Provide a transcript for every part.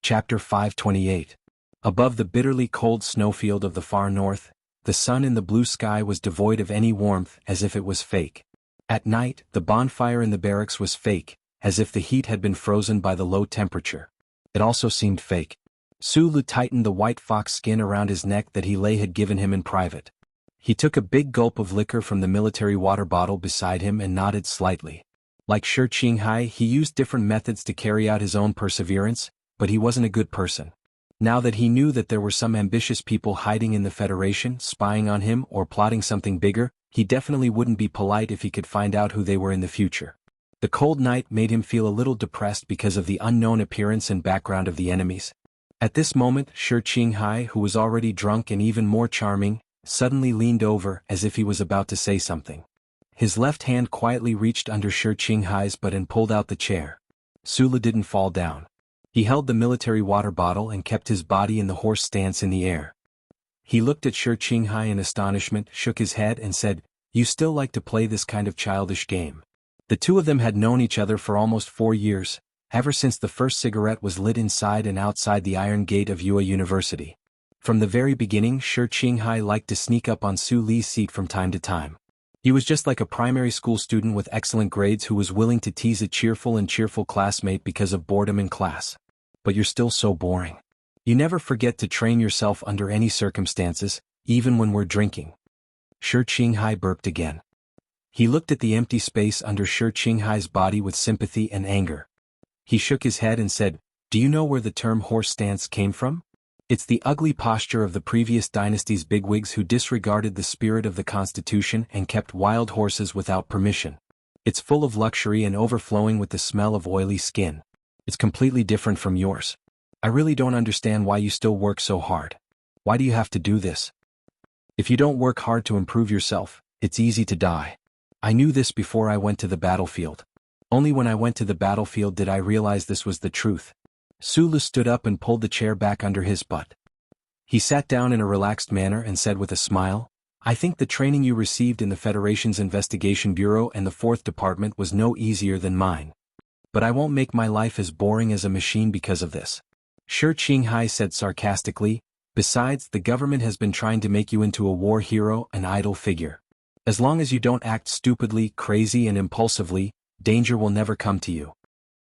Chapter 528. Above the bitterly cold snowfield of the far north, the sun in the blue sky was devoid of any warmth, as if it was fake. At night, the bonfire in the barracks was fake, as if the heat had been frozen by the low temperature. It also seemed fake. Sulu tightened the white fox skin around his neck that He had given him in private. He took a big gulp of liquor from the military water bottle beside him and nodded slightly. Like Shi Qinghai, he used different methods to carry out his own perseverance, but he wasn't a good person. Now that he knew that there were some ambitious people hiding in the Federation, spying on him or plotting something bigger, he definitely wouldn't be polite if he could find out who they were in the future. The cold night made him feel a little depressed because of the unknown appearance and background of the enemies. At this moment, Shi Qinghai, who was already drunk and even more charming, suddenly leaned over as if he was about to say something. His left hand quietly reached under Shi Qinghai's butt and pulled out the chair. Sulu didn't fall down. He held the military water bottle and kept his body in the horse stance in the air. He looked at Shi Qinghai in astonishment, shook his head and said, "You still like to play this kind of childish game." The two of them had known each other for almost 4 years, ever since the first cigarette was lit inside and outside the iron gate of Yue University. From the very beginning, Shi Qinghai liked to sneak up on Su Li's seat from time to time. He was just like a primary school student with excellent grades who was willing to tease a cheerful classmate because of boredom in class. "But you're still so boring. You never forget to train yourself under any circumstances, even when we're drinking." Shi Qinghai burped again. He looked at the empty space under Shi Qinghai's body with sympathy and anger. He shook his head and said, "Do you know where the term horse stance came from? It's the ugly posture of the previous dynasty's bigwigs who disregarded the spirit of the Constitution and kept wild horses without permission. It's full of luxury and overflowing with the smell of oily skin. It's completely different from yours. I really don't understand why you still work so hard. Why do you have to do this? If you don't work hard to improve yourself, it's easy to die. I knew this before I went to the battlefield. Only when I went to the battlefield did I realize this was the truth." Sulu stood up and pulled the chair back under his butt. He sat down in a relaxed manner and said with a smile, "I think the training you received in the Federation's Investigation Bureau and the 4th Department was no easier than mine. But I won't make my life as boring as a machine because of this." Shi Qinghai said sarcastically, "Besides, the government has been trying to make you into a war hero, an idol figure. As long as you don't act stupidly, crazy and impulsively, danger will never come to you."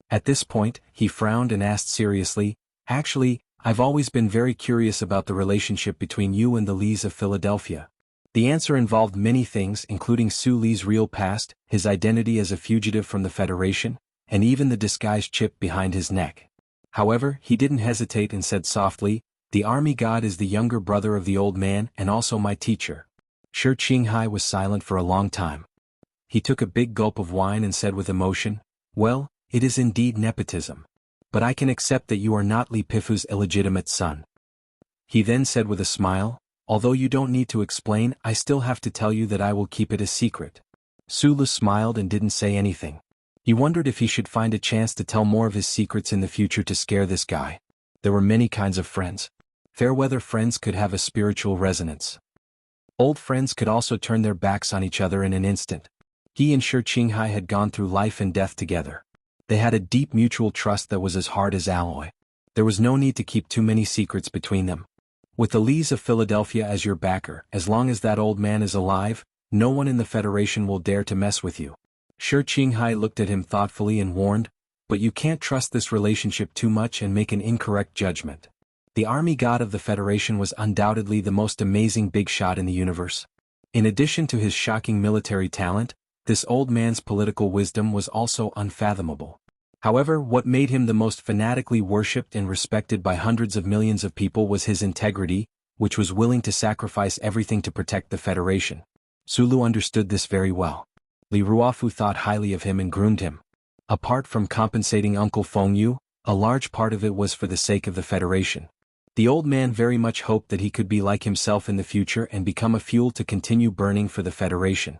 At this point, he frowned and asked seriously, "Actually, I've always been very curious about the relationship between you and the Lees of Philadelphia." The answer involved many things, including Su Li's real past, his identity as a fugitive from the Federation, and even the disguised chip behind his neck. However, he didn't hesitate and said softly, "The army god is the younger brother of the old man and also my teacher." Shi Qinghai was silent for a long time. He took a big gulp of wine and said with emotion, "Well, it is indeed nepotism. But I can accept that you are not Li Pifu's illegitimate son." He then said with a smile, "Although you don't need to explain, I still have to tell you that I will keep it a secret." Sulu smiled and didn't say anything. He wondered if he should find a chance to tell more of his secrets in the future to scare this guy. There were many kinds of friends. Fair-weather friends could have a spiritual resonance. Old friends could also turn their backs on each other in an instant. He and Shi Qinghai had gone through life and death together. They had a deep mutual trust that was as hard as alloy. There was no need to keep too many secrets between them. With the Lees of Philadelphia as your backer, as long as that old man is alive, no one in the Federation will dare to mess with you. Shi Qinghai looked at him thoughtfully and warned, "But you can't trust this relationship too much and make an incorrect judgment. The army god of the Federation was undoubtedly the most amazing big shot in the universe. In addition to his shocking military talent, this old man's political wisdom was also unfathomable. However, what made him the most fanatically worshipped and respected by hundreds of millions of people was his integrity, which was willing to sacrifice everything to protect the Federation." Sulu understood this very well. Li Ruofu thought highly of him and groomed him. Apart from compensating Uncle Fengyu, a large part of it was for the sake of the Federation. The old man very much hoped that he could be like himself in the future and become a fuel to continue burning for the Federation.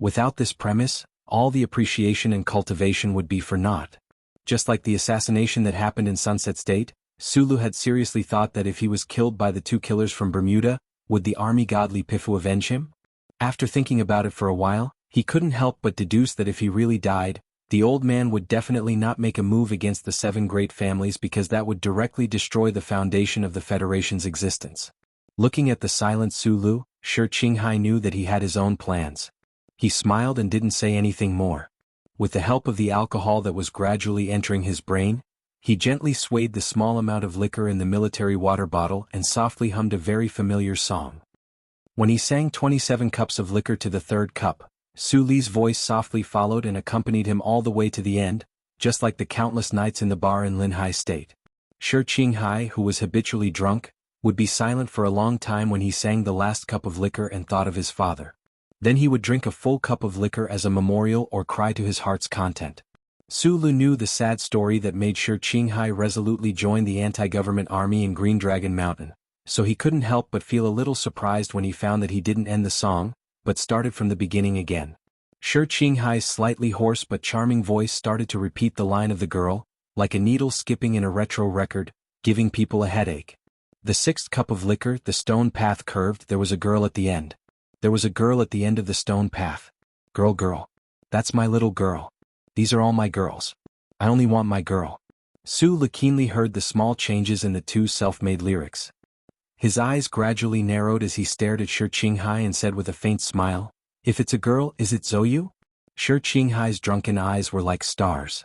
Without this premise, all the appreciation and cultivation would be for naught. Just like the assassination that happened in Sunset State, Sulu had seriously thought that if he was killed by the 2 killers from Bermuda, would the army god Li Pifu avenge him? After thinking about it for a while, he couldn't help but deduce that if he really died, The old man would definitely not make a move against the 7 great families because that would directly destroy the foundation of the Federation's existence. Looking at the silent Sulu, Shi Qinghai knew that he had his own plans. He smiled and didn't say anything more. With the help of the alcohol that was gradually entering his brain, he gently swayed the small amount of liquor in the military water bottle and softly hummed a very familiar song. When he sang 27 cups of liquor to the 3rd cup, Su Li's voice softly followed and accompanied him all the way to the end, just like the countless nights in the bar in Linhai State. Shi Qinghai, who was habitually drunk, would be silent for a long time when he sang the last cup of liquor and thought of his father. Then he would drink a full cup of liquor as a memorial or cry to his heart's content. Sulu knew the sad story that made Shi Qinghai resolutely join the anti-government army in Green Dragon Mountain, so he couldn't help but feel a little surprised when he found that he didn't end the song, but started from the beginning again. Shi Qinghai's slightly hoarse but charming voice started to repeat the line of the girl, like a needle skipping in a retro record, giving people a headache. The 6th cup of liquor, the stone path curved, there was a girl at the end. There was a girl at the end of the stone path. Girl. That's my little girl. These are all my girls. I only want my girl. Sulu keenly heard the small changes in the 2 self-made lyrics. His eyes gradually narrowed as he stared at Shi Qinghai and said with a faint smile, "If it's a girl, is it Zouyu?" Shi Qinghai's drunken eyes were like stars.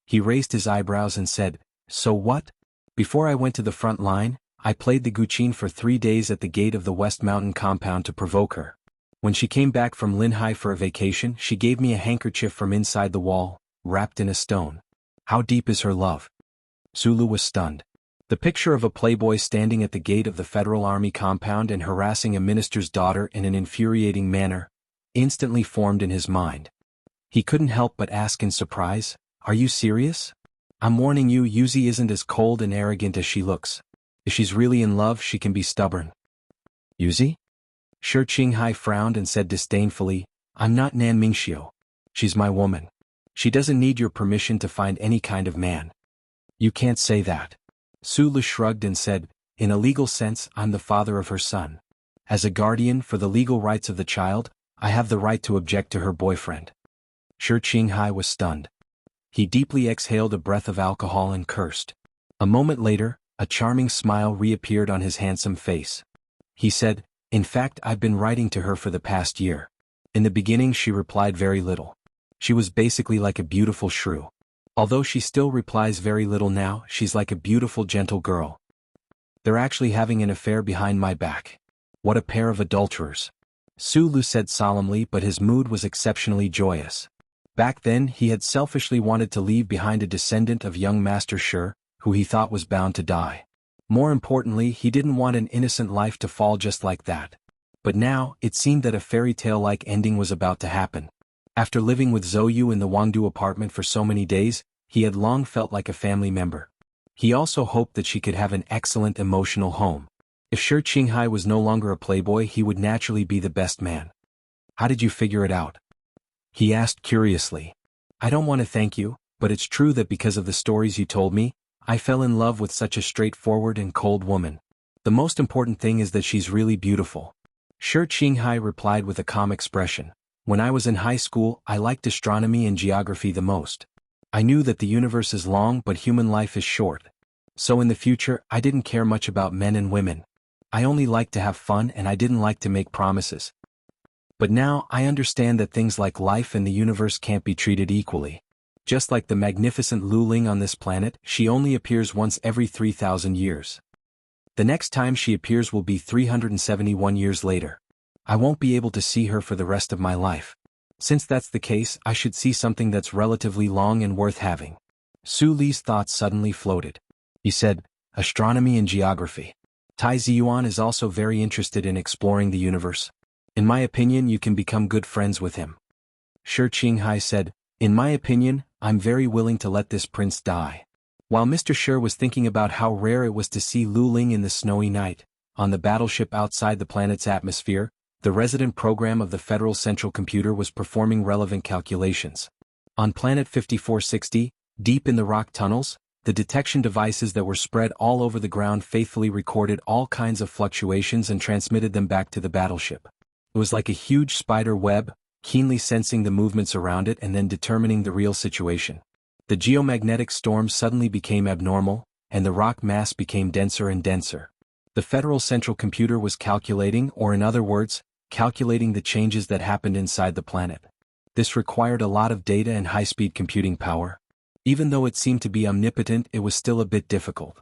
He raised his eyebrows and said, "So what? Before I went to the front line, I played the guqin for 3 days at the gate of the West Mountain compound to provoke her. When she came back from Linhai for a vacation, she gave me a handkerchief from inside the wall, wrapped in a stone. How deep is her love?" Sulu was stunned. The picture of a playboy standing at the gate of the Federal Army compound and harassing a minister's daughter in an infuriating manner instantly formed in his mind. He couldn't help but ask in surprise, "Are you serious? I'm warning you, Yuzi isn't as cold and arrogant as she looks. If she's really in love, she can be stubborn." "Yuzi?" Shi Qinghai frowned and said disdainfully, "I'm not Nan Mingxiu. She's my woman. She doesn't need your permission to find any kind of man." "You can't say that." Sulu shrugged and said, "In a legal sense, I'm the father of her son. As a guardian for the legal rights of the child, I have the right to object to her boyfriend." Shi Qinghai was stunned. He deeply exhaled a breath of alcohol and cursed. A moment later, a charming smile reappeared on his handsome face. He said, "In fact, I've been writing to her for the past year." In the beginning she replied very little. She was basically like a beautiful shrew. Although she still replies very little now, she's like a beautiful gentle girl. They're actually having an affair behind my back. What a pair of adulterers. Sulu said solemnly, but his mood was exceptionally joyous. Back then he had selfishly wanted to leave behind a descendant of young Master Shi, who he thought was bound to die. More importantly, he didn't want an innocent life to fall just like that. But now, it seemed that a fairy tale-like ending was about to happen. After living with Zouyu in the Wangdu apartment for so many days, he had long felt like a family member. He also hoped that she could have an excellent emotional home. If Shi Qinghai was no longer a playboy, he would naturally be the best man. "How did you figure it out?" he asked curiously. "I don't want to thank you, but it's true that because of the stories you told me, I fell in love with such a straightforward and cold woman. The most important thing is that she's really beautiful." Shi Qinghai replied with a calm expression. "When I was in high school, I liked astronomy and geography the most. I knew that the universe is long but human life is short. So in the future, I didn't care much about men and women. I only liked to have fun and I didn't like to make promises. But now, I understand that things like life and the universe can't be treated equally. Just like the magnificent Lu Ling on this planet, she only appears once every 3,000 years. The next time she appears will be 371 years later. I won't be able to see her for the rest of my life. Since that's the case, I should see something that's relatively long and worth having." Su Li's thoughts suddenly floated. He said, "Astronomy and geography. Tai Ziyuan is also very interested in exploring the universe. In my opinion, you can become good friends with him." Shi Qinghai said, "In my opinion, I'm very willing to let this prince die." While Mr. Shi was thinking about how rare it was to see Lu Ling in the snowy night, on the battleship outside the planet's atmosphere, the resident program of the Federal Central Computer was performing relevant calculations. On planet 5460, deep in the rock tunnels, the detection devices that were spread all over the ground faithfully recorded all kinds of fluctuations and transmitted them back to the battleship. It was like a huge spider web, keenly sensing the movements around it and then determining the real situation. The geomagnetic storm suddenly became abnormal, and the rock mass became denser and denser. The Federal Central Computer was calculating, or in other words, calculating the changes that happened inside the planet. This required a lot of data and high-speed computing power. Even though it seemed to be omnipotent, it was still a bit difficult.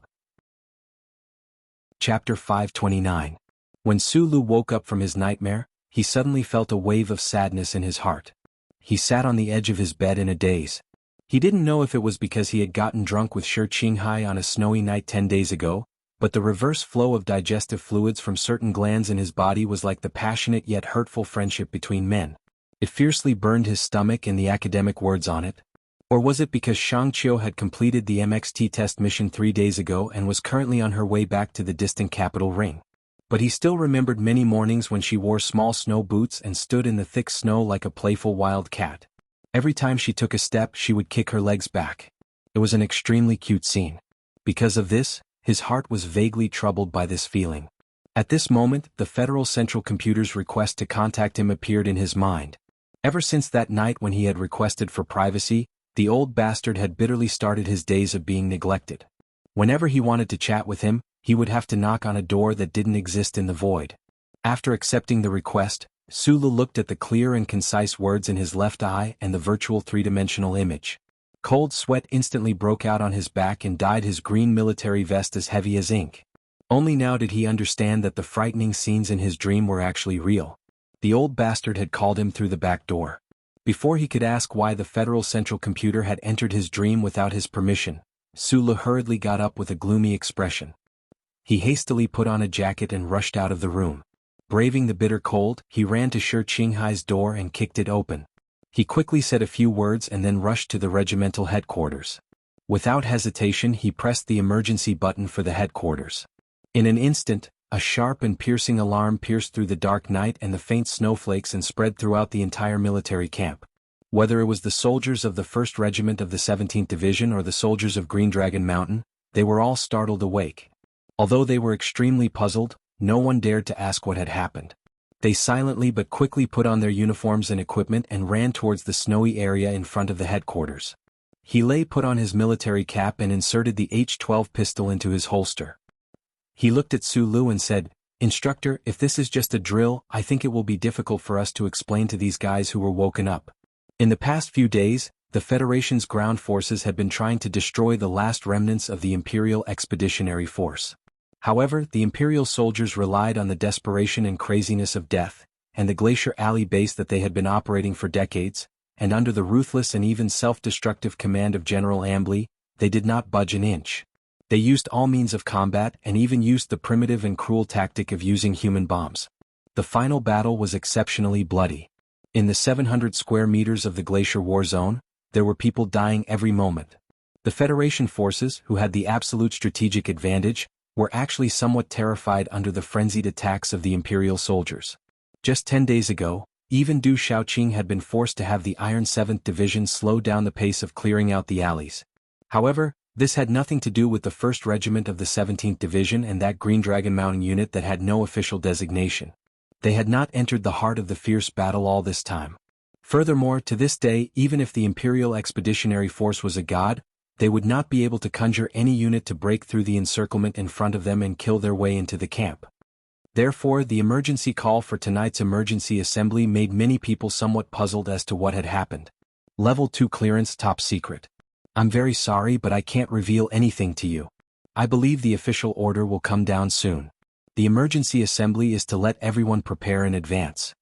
Chapter 529. When Sulu woke up from his nightmare, he suddenly felt a wave of sadness in his heart. He sat on the edge of his bed in a daze. He didn't know if it was because he had gotten drunk with Shi Qinghai on a snowy night 10 days ago, but the reverse flow of digestive fluids from certain glands in his body was like the passionate yet hurtful friendship between men. It fiercely burned his stomach and the academic words on it. Or was it because Shangqiu had completed the MXT test mission 3 days ago and was currently on her way back to the distant capital ring? But he still remembered many mornings when she wore small snow boots and stood in the thick snow like a playful wild cat. Every time she took a step, she would kick her legs back. It was an extremely cute scene. Because of this, his heart was vaguely troubled by this feeling. At this moment, the Federal Central Computer's request to contact him appeared in his mind. Ever since that night when he had requested for privacy, the old bastard had bitterly started his days of being neglected. Whenever he wanted to chat with him, he would have to knock on a door that didn't exist in the void. After accepting the request, Sulu looked at the clear and concise words in his left eye and the virtual three-dimensional image. Cold sweat instantly broke out on his back and dyed his green military vest as heavy as ink. Only now did he understand that the frightening scenes in his dream were actually real. The old bastard had called him through the back door. Before he could ask why the Federal Central Computer had entered his dream without his permission, Sulu hurriedly got up with a gloomy expression. He hastily put on a jacket and rushed out of the room. Braving the bitter cold, he ran to Shi Qinghai's door and kicked it open. He quickly said a few words and then rushed to the regimental headquarters. Without hesitation, he pressed the emergency button for the headquarters. In an instant, a sharp and piercing alarm pierced through the dark night and the faint snowflakes and spread throughout the entire military camp. Whether it was the soldiers of the 1st Regiment of the 17th Division or the soldiers of Green Dragon Mountain, they were all startled awake. Although they were extremely puzzled, no one dared to ask what had happened. They silently but quickly put on their uniforms and equipment and ran towards the snowy area in front of the headquarters. He put on his military cap and inserted the H-12 pistol into his holster. He looked at Sulu and said, "Instructor, if this is just a drill, I think it will be difficult for us to explain to these guys who were woken up. In the past few days, the Federation's ground forces had been trying to destroy the last remnants of the Imperial Expeditionary Force. However, the Imperial soldiers relied on the desperation and craziness of death, and the Glacier Alley base that they had been operating for decades, and under the ruthless and even self-destructive command of General Ambly, they did not budge an inch. They used all means of combat and even used the primitive and cruel tactic of using human bombs. The final battle was exceptionally bloody. In the 700 square meters of the Glacier War Zone, there were people dying every moment. The Federation forces, who had the absolute strategic advantage, were actually somewhat terrified under the frenzied attacks of the Imperial soldiers. Just 10 days ago, even Du Shaoqing had been forced to have the Iron 7th Division slow down the pace of clearing out the alleys. However, this had nothing to do with the 1st Regiment of the 17th Division and that Green Dragon Mountain unit that had no official designation. They had not entered the heart of the fierce battle all this time. Furthermore, to this day, even if the Imperial Expeditionary Force was a god, they would not be able to conjure any unit to break through the encirclement in front of them and kill their way into the camp. Therefore, the emergency call for tonight's emergency assembly made many people somewhat puzzled as to what had happened. Level 2 clearance, top secret. I'm very sorry, but I can't reveal anything to you. I believe the official order will come down soon. The emergency assembly is to let everyone prepare in advance.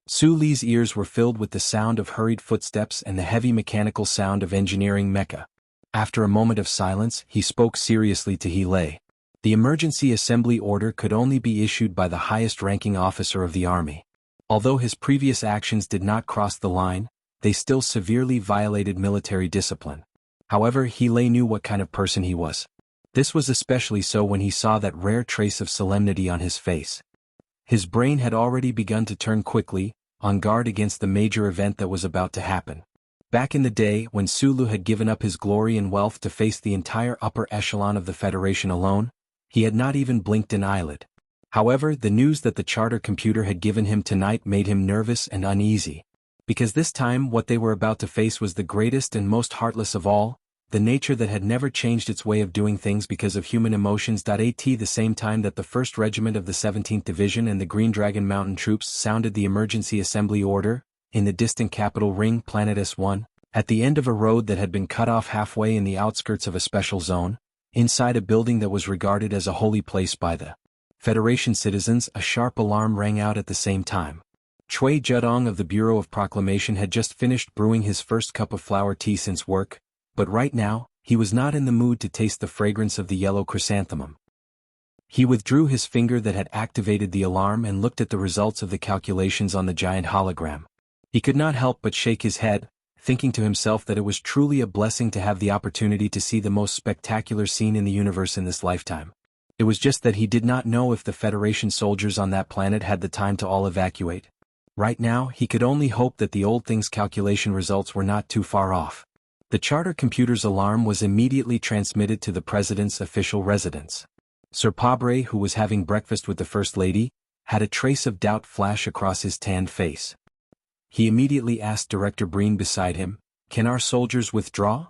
Su Li's ears were filled with the sound of hurried footsteps and the heavy mechanical sound of engineering mecha. After a moment of silence, he spoke seriously to He Lei. The emergency assembly order could only be issued by the highest-ranking officer of the army. Although his previous actions did not cross the line, they still severely violated military discipline. However, He Lei knew what kind of person he was. This was especially so when he saw that rare trace of solemnity on his face. His brain had already begun to turn quickly, on guard against the major event that was about to happen. Back in the day, when Sulu had given up his glory and wealth to face the entire upper echelon of the Federation alone, he had not even blinked an eyelid. However, the news that the charter computer had given him tonight made him nervous and uneasy. Because this time what they were about to face was the greatest and most heartless of all, the nature that had never changed its way of doing things because of human emotions. At the same time that the 1st Regiment of the 17th Division and the Green Dragon Mountain Troops sounded the emergency assembly order, in the distant capital ring Planet S1, at the end of a road that had been cut off halfway in the outskirts of a special zone, inside a building that was regarded as a holy place by the Federation citizens, a sharp alarm rang out at the same time. Chui Judong of the Bureau of Proclamation had just finished brewing his first cup of flower tea since work, but right now, he was not in the mood to taste the fragrance of the yellow chrysanthemum. He withdrew his finger that had activated the alarm and looked at the results of the calculations on the giant hologram. He could not help but shake his head, thinking to himself that it was truly a blessing to have the opportunity to see the most spectacular scene in the universe in this lifetime. It was just that he did not know if the Federation soldiers on that planet had the time to all evacuate. Right now, he could only hope that the old thing's calculation results were not too far off. The charter computer's alarm was immediately transmitted to the president's official residence. Sir Pabre, who was having breakfast with the First Lady, had a trace of doubt flash across his tanned face. He immediately asked Director Breen beside him, "Can our soldiers withdraw?"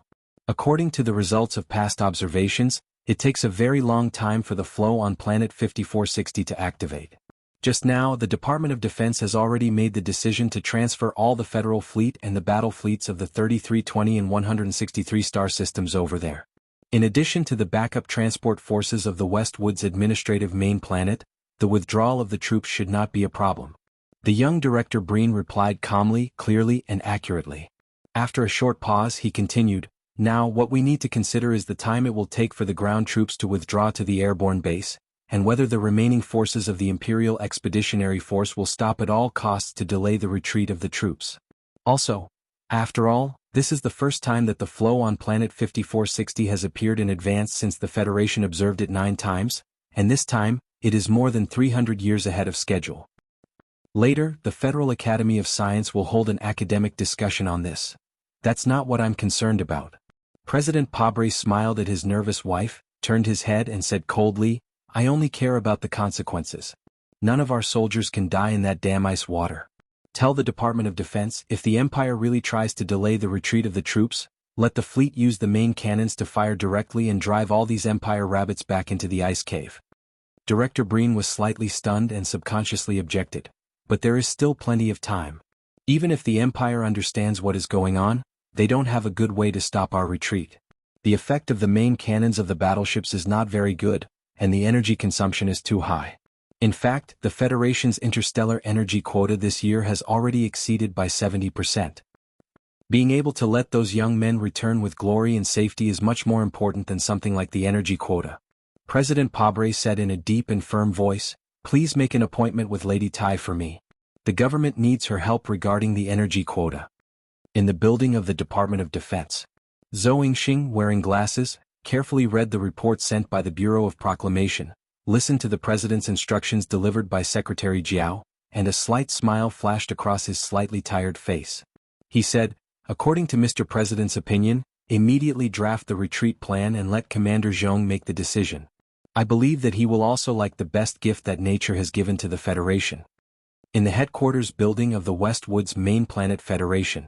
According to the results of past observations, it takes a very long time for the flow on Planet 5460 to activate. Just now, the Department of Defense has already made the decision to transfer all the Federal Fleet and the battle fleets of the 3320 and 163 star systems over there. In addition to the backup transport forces of the Westwood's administrative main planet, the withdrawal of the troops should not be a problem. The young Director Breen replied calmly, clearly, and accurately. After a short pause, he continued, "Now what we need to consider is the time it will take for the ground troops to withdraw to the airborne base, and whether the remaining forces of the Imperial Expeditionary Force will stop at all costs to delay the retreat of the troops. Also, after all, this is the first time that the flow on Planet 5460 has appeared in advance since the Federation observed it 9 times, and this time, it is more than 300 years ahead of schedule. Later, the Federal Academy of Science will hold an academic discussion on this. That's not what I'm concerned about." President Pabre smiled at his nervous wife, turned his head and said coldly, "I only care about the consequences. None of our soldiers can die in that damn ice water. Tell the Department of Defense, if the Empire really tries to delay the retreat of the troops, let the fleet use the main cannons to fire directly and drive all these Empire rabbits back into the ice cave." Director Breen was slightly stunned and subconsciously objected, "But there is still plenty of time. Even if the Empire understands what is going on, they don't have a good way to stop our retreat. The effect of the main cannons of the battleships is not very good, and the energy consumption is too high. In fact, the Federation's interstellar energy quota this year has already exceeded by 70%. Being able to let those young men return with glory and safety is much more important than something like the energy quota." President Pabre said in a deep and firm voice, "Please make an appointment with Lady Tai for me. The government needs her help regarding the energy quota." In the building of the Department of Defense, Zhou Yingxing, wearing glasses, carefully read the report sent by the Bureau of Proclamation, listened to the President's instructions delivered by Secretary Jiao, and a slight smile flashed across his slightly tired face. He said, "According to Mr. President's opinion, immediately draft the retreat plan and let Commander Zhong make the decision. I believe that he will also like the best gift that nature has given to the Federation." In the headquarters building of the Westwood's main planet Federation,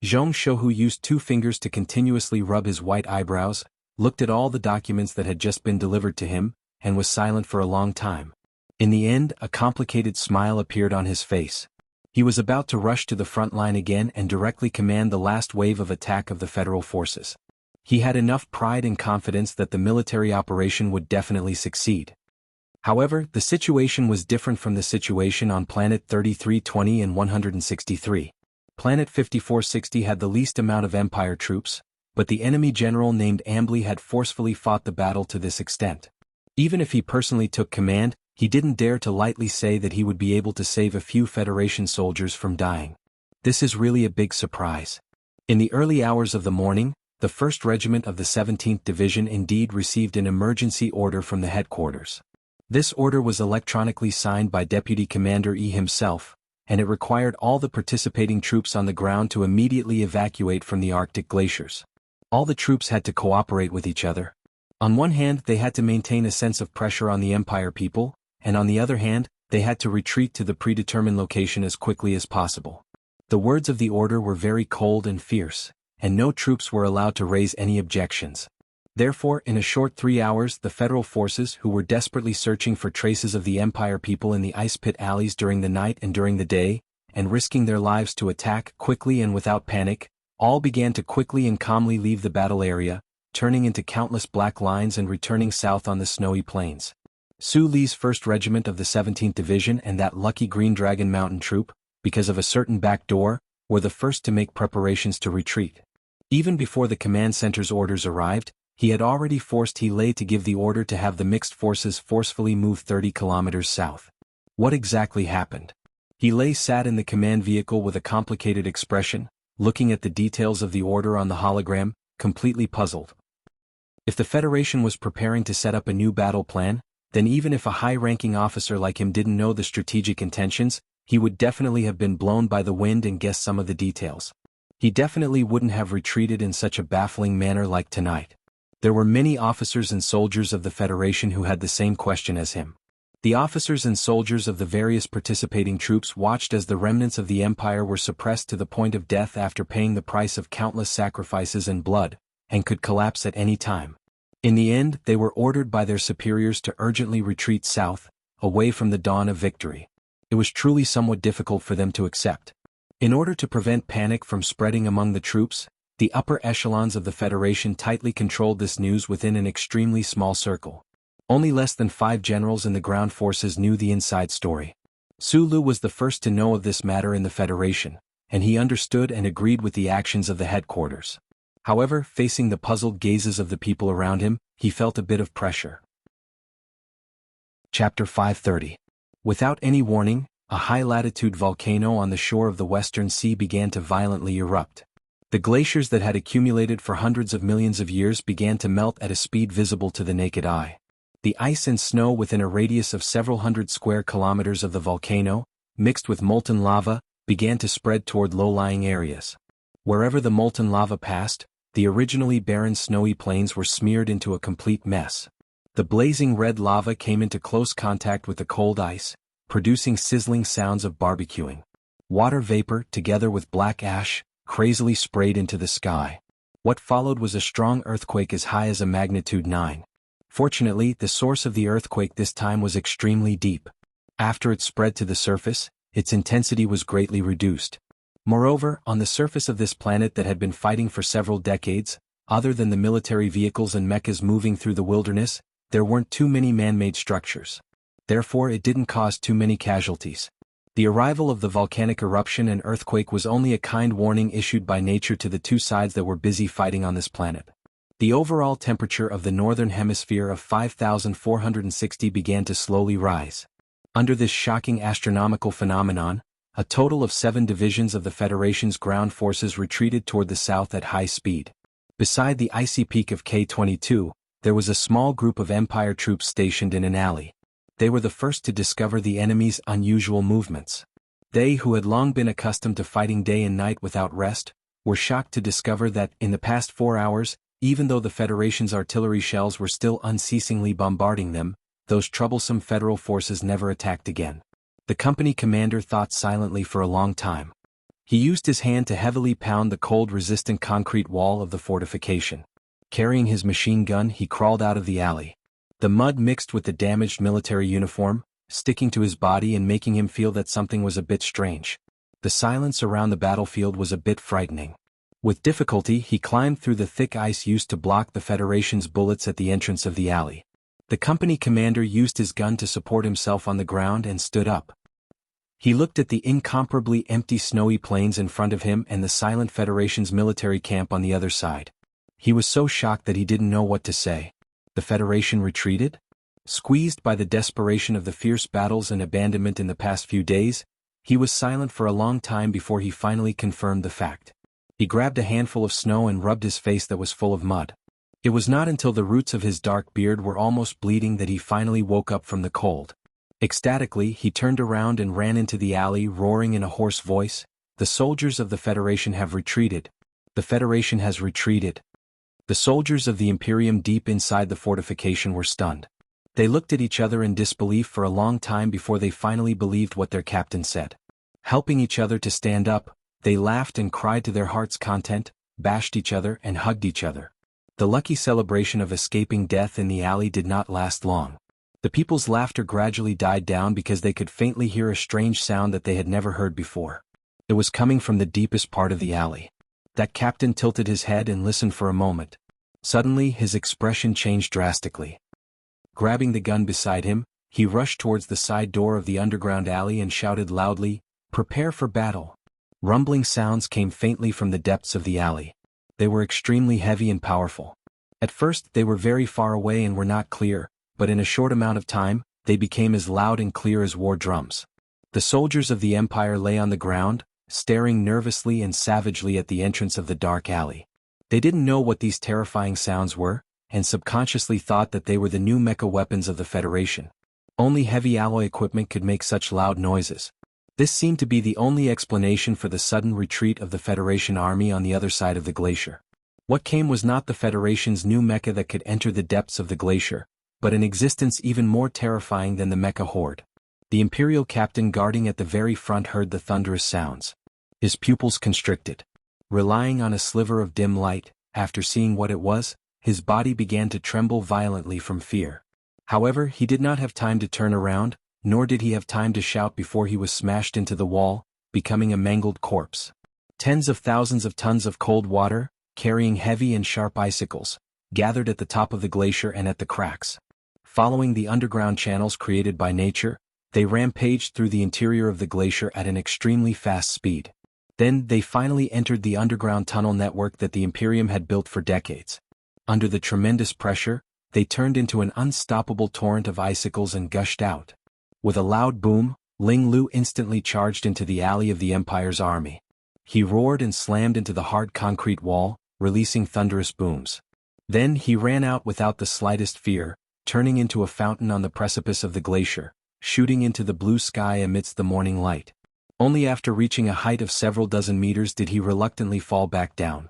Zhong Shouhu used 2 fingers to continuously rub his white eyebrows, looked at all the documents that had just been delivered to him, and was silent for a long time. In the end, a complicated smile appeared on his face. He was about to rush to the front line again and directly command the last wave of attack of the Federal forces. He had enough pride and confidence that the military operation would definitely succeed. However, the situation was different from the situation on Planet 3320 and 163. Planet 5460 had the least amount of Empire troops, but the enemy general named Ambly had forcefully fought the battle to this extent. Even if he personally took command, he didn't dare to lightly say that he would be able to save a few Federation soldiers from dying. This is really a big surprise. In the early hours of the morning, the 1st Regiment of the 17th Division indeed received an emergency order from the headquarters. This order was electronically signed by Deputy Commander E himself, and it required all the participating troops on the ground to immediately evacuate from the Arctic glaciers. All the troops had to cooperate with each other. On one hand, they had to maintain a sense of pressure on the Empire people, and on the other hand, they had to retreat to the predetermined location as quickly as possible. The words of the order were very cold and fierce, and no troops were allowed to raise any objections. Therefore, in a short 3 hours, the federal forces, who were desperately searching for traces of the Empire people in the ice pit alleys during the night and during the day, and risking their lives to attack quickly and without panic, all began to quickly and calmly leave the battle area, turning into countless black lines and returning south on the snowy plains. Su Li's 1st Regiment of the 17th Division and that lucky Green Dragon Mountain Troop, because of a certain back door, were the first to make preparations to retreat. Even before the command center's orders arrived, he had already forced He Lei to give the order to have the mixed forces forcefully move 30 kilometers south. What exactly happened? He Lei sat in the command vehicle with a complicated expression, looking at the details of the order on the hologram, completely puzzled. If the Federation was preparing to set up a new battle plan, then even if a high-ranking officer like him didn't know the strategic intentions, he would definitely have been blown by the wind and guessed some of the details. He definitely wouldn't have retreated in such a baffling manner like tonight. There were many officers and soldiers of the Federation who had the same question as him. The officers and soldiers of the various participating troops watched as the remnants of the Empire were suppressed to the point of death after paying the price of countless sacrifices and blood, and could collapse at any time. In the end, they were ordered by their superiors to urgently retreat south, away from the dawn of victory. It was truly somewhat difficult for them to accept. In order to prevent panic from spreading among the troops, the upper echelons of the Federation tightly controlled this news within an extremely small circle. Only less than 5 generals in the ground forces knew the inside story. Su Lu was the first to know of this matter in the Federation, and he understood and agreed with the actions of the headquarters. However, facing the puzzled gazes of the people around him, he felt a bit of pressure. Chapter 530. Without any warning, a high-latitude volcano on the shore of the Western Sea began to violently erupt. The glaciers that had accumulated for hundreds of millions of years began to melt at a speed visible to the naked eye. The ice and snow within a radius of several hundred square kilometers of the volcano, mixed with molten lava, began to spread toward low-lying areas. Wherever the molten lava passed, the originally barren snowy plains were smeared into a complete mess. The blazing red lava came into close contact with the cold ice, producing sizzling sounds of barbecuing. Water vapor, together with black ash, crazily sprayed into the sky. What followed was a strong earthquake as high as a magnitude 9. Fortunately, the source of the earthquake this time was extremely deep. After it spread to the surface, its intensity was greatly reduced. Moreover, on the surface of this planet that had been fighting for several decades, other than the military vehicles and mechas moving through the wilderness, there weren't too many man-made structures. Therefore, it didn't cause too many casualties. The arrival of the volcanic eruption and earthquake was only a kind warning issued by nature to the two sides that were busy fighting on this planet. The overall temperature of the northern hemisphere of 5,460 began to slowly rise. Under this shocking astronomical phenomenon, a total of 7 divisions of the Federation's ground forces retreated toward the south at high speed. Beside the icy peak of K-22, there was a small group of Empire troops stationed in an alley. They were the first to discover the enemy's unusual movements. They, who had long been accustomed to fighting day and night without rest, were shocked to discover that, in the past 4 hours, even though the Federation's artillery shells were still unceasingly bombarding them, those troublesome Federal forces never attacked again. The company commander thought silently for a long time. He used his hand to heavily pound the cold-resistant concrete wall of the fortification. Carrying his machine gun, he crawled out of the alley. The mud mixed with the damaged military uniform, sticking to his body and making him feel that something was a bit strange. The silence around the battlefield was a bit frightening. With difficulty, he climbed through the thick ice used to block the Federation's bullets at the entrance of the alley. The company commander used his gun to support himself on the ground and stood up. He looked at the incomparably empty snowy plains in front of him and the silent Federation's military camp on the other side. He was so shocked that he didn't know what to say. The Federation retreated? Squeezed by the desperation of the fierce battles and abandonment in the past few days, he was silent for a long time before he finally confirmed the fact. He grabbed a handful of snow and rubbed his face that was full of mud. It was not until the roots of his dark beard were almost bleeding that he finally woke up from the cold. Ecstatically, he turned around and ran into the alley, roaring in a hoarse voice, "The soldiers of the Federation have retreated. The Federation has retreated." The soldiers of the Imperium deep inside the fortification were stunned. They looked at each other in disbelief for a long time before they finally believed what their captain said. Helping each other to stand up, They laughed and cried to their heart's content, bashed each other and hugged each other. The lucky celebration of escaping death in the alley did not last long. The people's laughter gradually died down because they could faintly hear a strange sound that they had never heard before. It was coming from the deepest part of the alley. That captain tilted his head and listened for a moment. Suddenly his expression changed drastically. Grabbing the gun beside him, he rushed towards the side door of the underground alley and shouted loudly, "Prepare for battle." Rumbling sounds came faintly from the depths of the alley. They were extremely heavy and powerful. At first they were very far away and were not clear, but in a short amount of time, they became as loud and clear as war drums. The soldiers of the Empire lay on the ground, staring nervously and savagely at the entrance of the dark alley. They didn't know what these terrifying sounds were, and subconsciously thought that they were the new mecha weapons of the Federation. Only heavy alloy equipment could make such loud noises. This seemed to be the only explanation for the sudden retreat of the Federation army on the other side of the glacier. What came was not the Federation's new mecha that could enter the depths of the glacier, but an existence even more terrifying than the mecha horde. The Imperial captain guarding at the very front heard the thunderous sounds. His pupils constricted. Relying on a sliver of dim light, after seeing what it was, his body began to tremble violently from fear. However, he did not have time to turn around, nor did he have time to shout before he was smashed into the wall, becoming a mangled corpse. Tens of thousands of tons of cold water, carrying heavy and sharp icicles, gathered at the top of the glacier and at the cracks. Following the underground channels created by nature, they rampaged through the interior of the glacier at an extremely fast speed. Then they finally entered the underground tunnel network that the Imperium had built for decades. Under the tremendous pressure, they turned into an unstoppable torrent of icicles and gushed out. With a loud boom, Ling Lu instantly charged into the alley of the Empire's army. He roared and slammed into the hard concrete wall, releasing thunderous booms. Then he ran out without the slightest fear, turning into a fountain on the precipice of the glacier, shooting into the blue sky amidst the morning light. Only after reaching a height of several dozen meters did he reluctantly fall back down.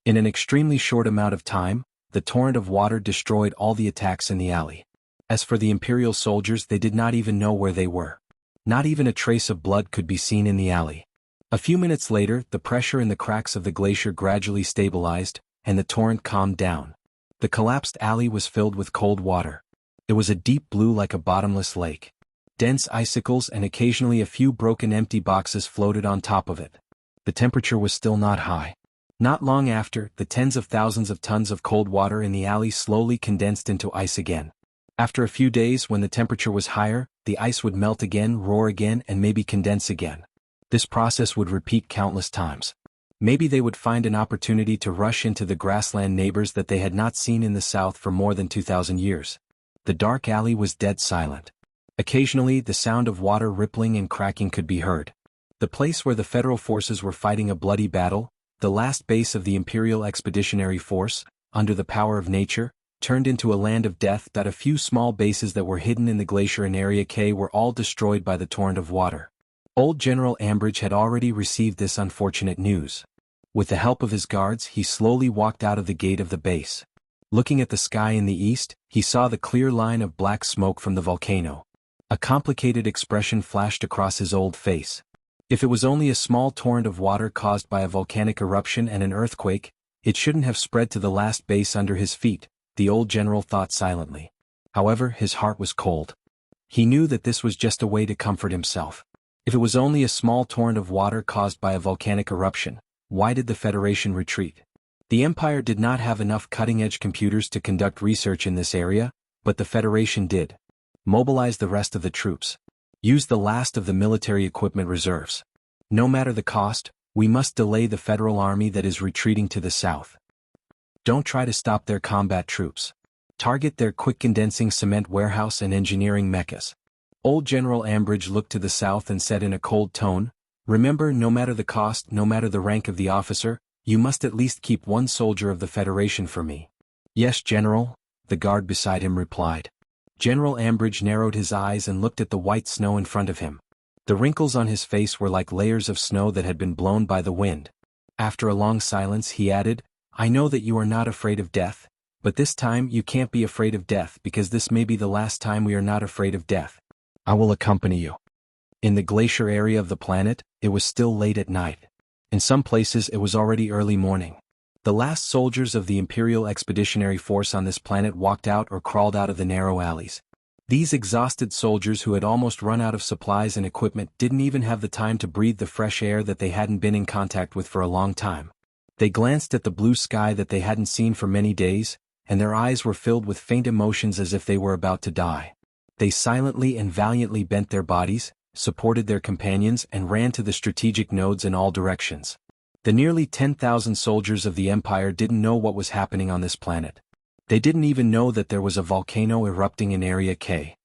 In an extremely short amount of time, the torrent of water destroyed all the attacks in the alley. As for the Imperial soldiers, they did not even know where they were. Not even a trace of blood could be seen in the alley. A few minutes later, the pressure in the cracks of the glacier gradually stabilized, and the torrent calmed down. The collapsed alley was filled with cold water. It was a deep blue like a bottomless lake. Dense icicles and occasionally a few broken empty boxes floated on top of it. The temperature was still not high. Not long after, the tens of thousands of tons of cold water in the alley slowly condensed into ice again. After a few days, when the temperature was higher, the ice would melt again, roar again, and maybe condense again. This process would repeat countless times. Maybe they would find an opportunity to rush into the grassland neighbors that they had not seen in the south for more than 2,000 years. The dark alley was dead silent. Occasionally, the sound of water rippling and cracking could be heard. The place where the Federal forces were fighting a bloody battle, the last base of the Imperial Expeditionary Force, under the power of nature, turned into a land of death. That a few small bases that were hidden in the glacier in Area K were all destroyed by the torrent of water. Old General Ambridge had already received this unfortunate news. With the help of his guards, he slowly walked out of the gate of the base. Looking at the sky in the east, he saw the clear line of black smoke from the volcano. A complicated expression flashed across his old face. If it was only a small torrent of water caused by a volcanic eruption and an earthquake, it shouldn't have spread to the last base under his feet, the old general thought silently. However, his heart was cold. He knew that this was just a way to comfort himself. If it was only a small torrent of water caused by a volcanic eruption, why did the Federation retreat? The Empire did not have enough cutting-edge computers to conduct research in this area, but the Federation did. Mobilize the rest of the troops. Use the last of the military equipment reserves. No matter the cost, we must delay the Federal army that is retreating to the south. Don't try to stop their combat troops. Target their quick-condensing cement warehouse and engineering mechas. Old General Ambridge looked to the south and said in a cold tone, "Remember, no matter the cost, no matter the rank of the officer, you must at least keep one soldier of the Federation for me." "Yes, General," the guard beside him replied. General Ambridge narrowed his eyes and looked at the white snow in front of him. The wrinkles on his face were like layers of snow that had been blown by the wind. After a long silence, he added, "I know that you are not afraid of death, but this time you can't be afraid of death because this may be the last time we are not afraid of death. I will accompany you." In the glacier area of the planet, it was still late at night. In some places it was already early morning. The last soldiers of the Imperial Expeditionary Force on this planet walked out or crawled out of the narrow alleys. These exhausted soldiers who had almost run out of supplies and equipment didn't even have the time to breathe the fresh air that they hadn't been in contact with for a long time. They glanced at the blue sky that they hadn't seen for many days, and their eyes were filled with faint emotions as if they were about to die. They silently and valiantly bent their bodies, supported their companions, and ran to the strategic nodes in all directions. The nearly 10,000 soldiers of the Empire didn't know what was happening on this planet. They didn't even know that there was a volcano erupting in Area K.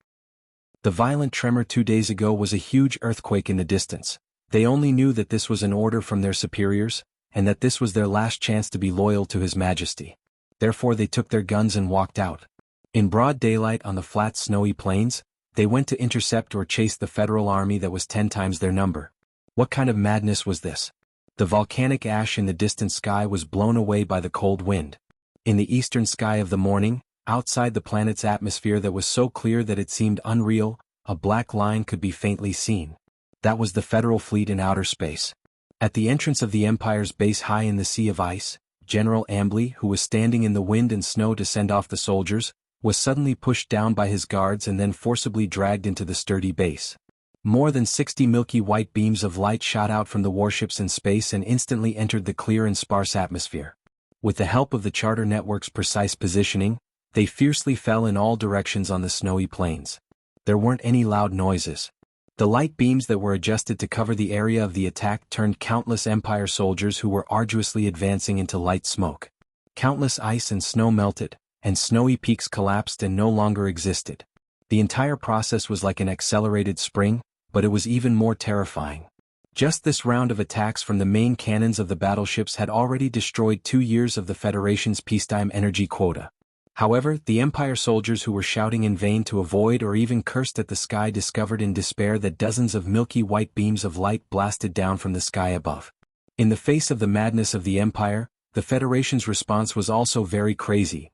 The violent tremor 2 days ago was a huge earthquake in the distance. They only knew that this was an order from their superiors, and that this was their last chance to be loyal to His Majesty. Therefore they took their guns and walked out. In broad daylight on the flat snowy plains, they went to intercept or chase the Federal army that was 10 times their number. What kind of madness was this? The volcanic ash in the distant sky was blown away by the cold wind. In the eastern sky of the morning, outside the planet's atmosphere that was so clear that it seemed unreal, a black line could be faintly seen. That was the Federal fleet in outer space. At the entrance of the Empire's base high in the Sea of Ice, General Ambly, who was standing in the wind and snow to send off the soldiers, was suddenly pushed down by his guards and then forcibly dragged into the sturdy base. More than 60 milky white beams of light shot out from the warships in space and instantly entered the clear and sparse atmosphere. With the help of the charter network's precise positioning, they fiercely fell in all directions on the snowy plains. There weren't any loud noises. The light beams that were adjusted to cover the area of the attack turned countless Empire soldiers who were arduously advancing into light smoke. Countless ice and snow melted, and snowy peaks collapsed and no longer existed. The entire process was like an accelerated spring, but it was even more terrifying. Just this round of attacks from the main cannons of the battleships had already destroyed 2 years of the Federation's peacetime energy quota. However, the Empire soldiers who were shouting in vain to avoid or even cursed at the sky discovered in despair that dozens of milky white beams of light blasted down from the sky above. In the face of the madness of the Empire, the Federation's response was also very crazy.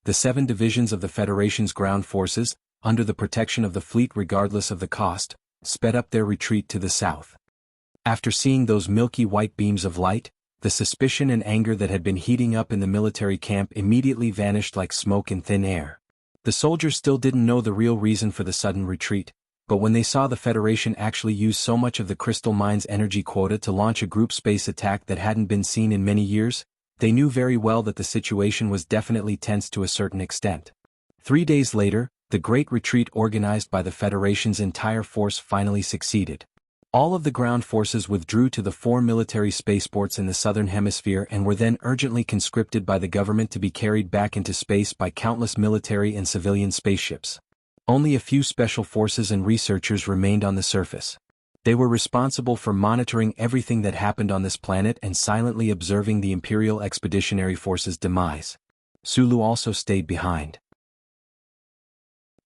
The 7 divisions of the Federation's ground forces, under the protection of the fleet regardless of the cost, sped up their retreat to the south. After seeing those milky white beams of light, the suspicion and anger that had been heating up in the military camp immediately vanished like smoke in thin air. The soldiers still didn't know the real reason for the sudden retreat, but when they saw the Federation actually use so much of the crystal mine's energy quota to launch a group space attack that hadn't been seen in many years, they knew very well that the situation was definitely tense to a certain extent. 3 days later, the great retreat organized by the Federation's entire force finally succeeded. All of the ground forces withdrew to the 4 military spaceports in the southern hemisphere and were then urgently conscripted by the government to be carried back into space by countless military and civilian spaceships. Only a few special forces and researchers remained on the surface. They were responsible for monitoring everything that happened on this planet and silently observing the Imperial Expeditionary Force's demise. Sulu also stayed behind.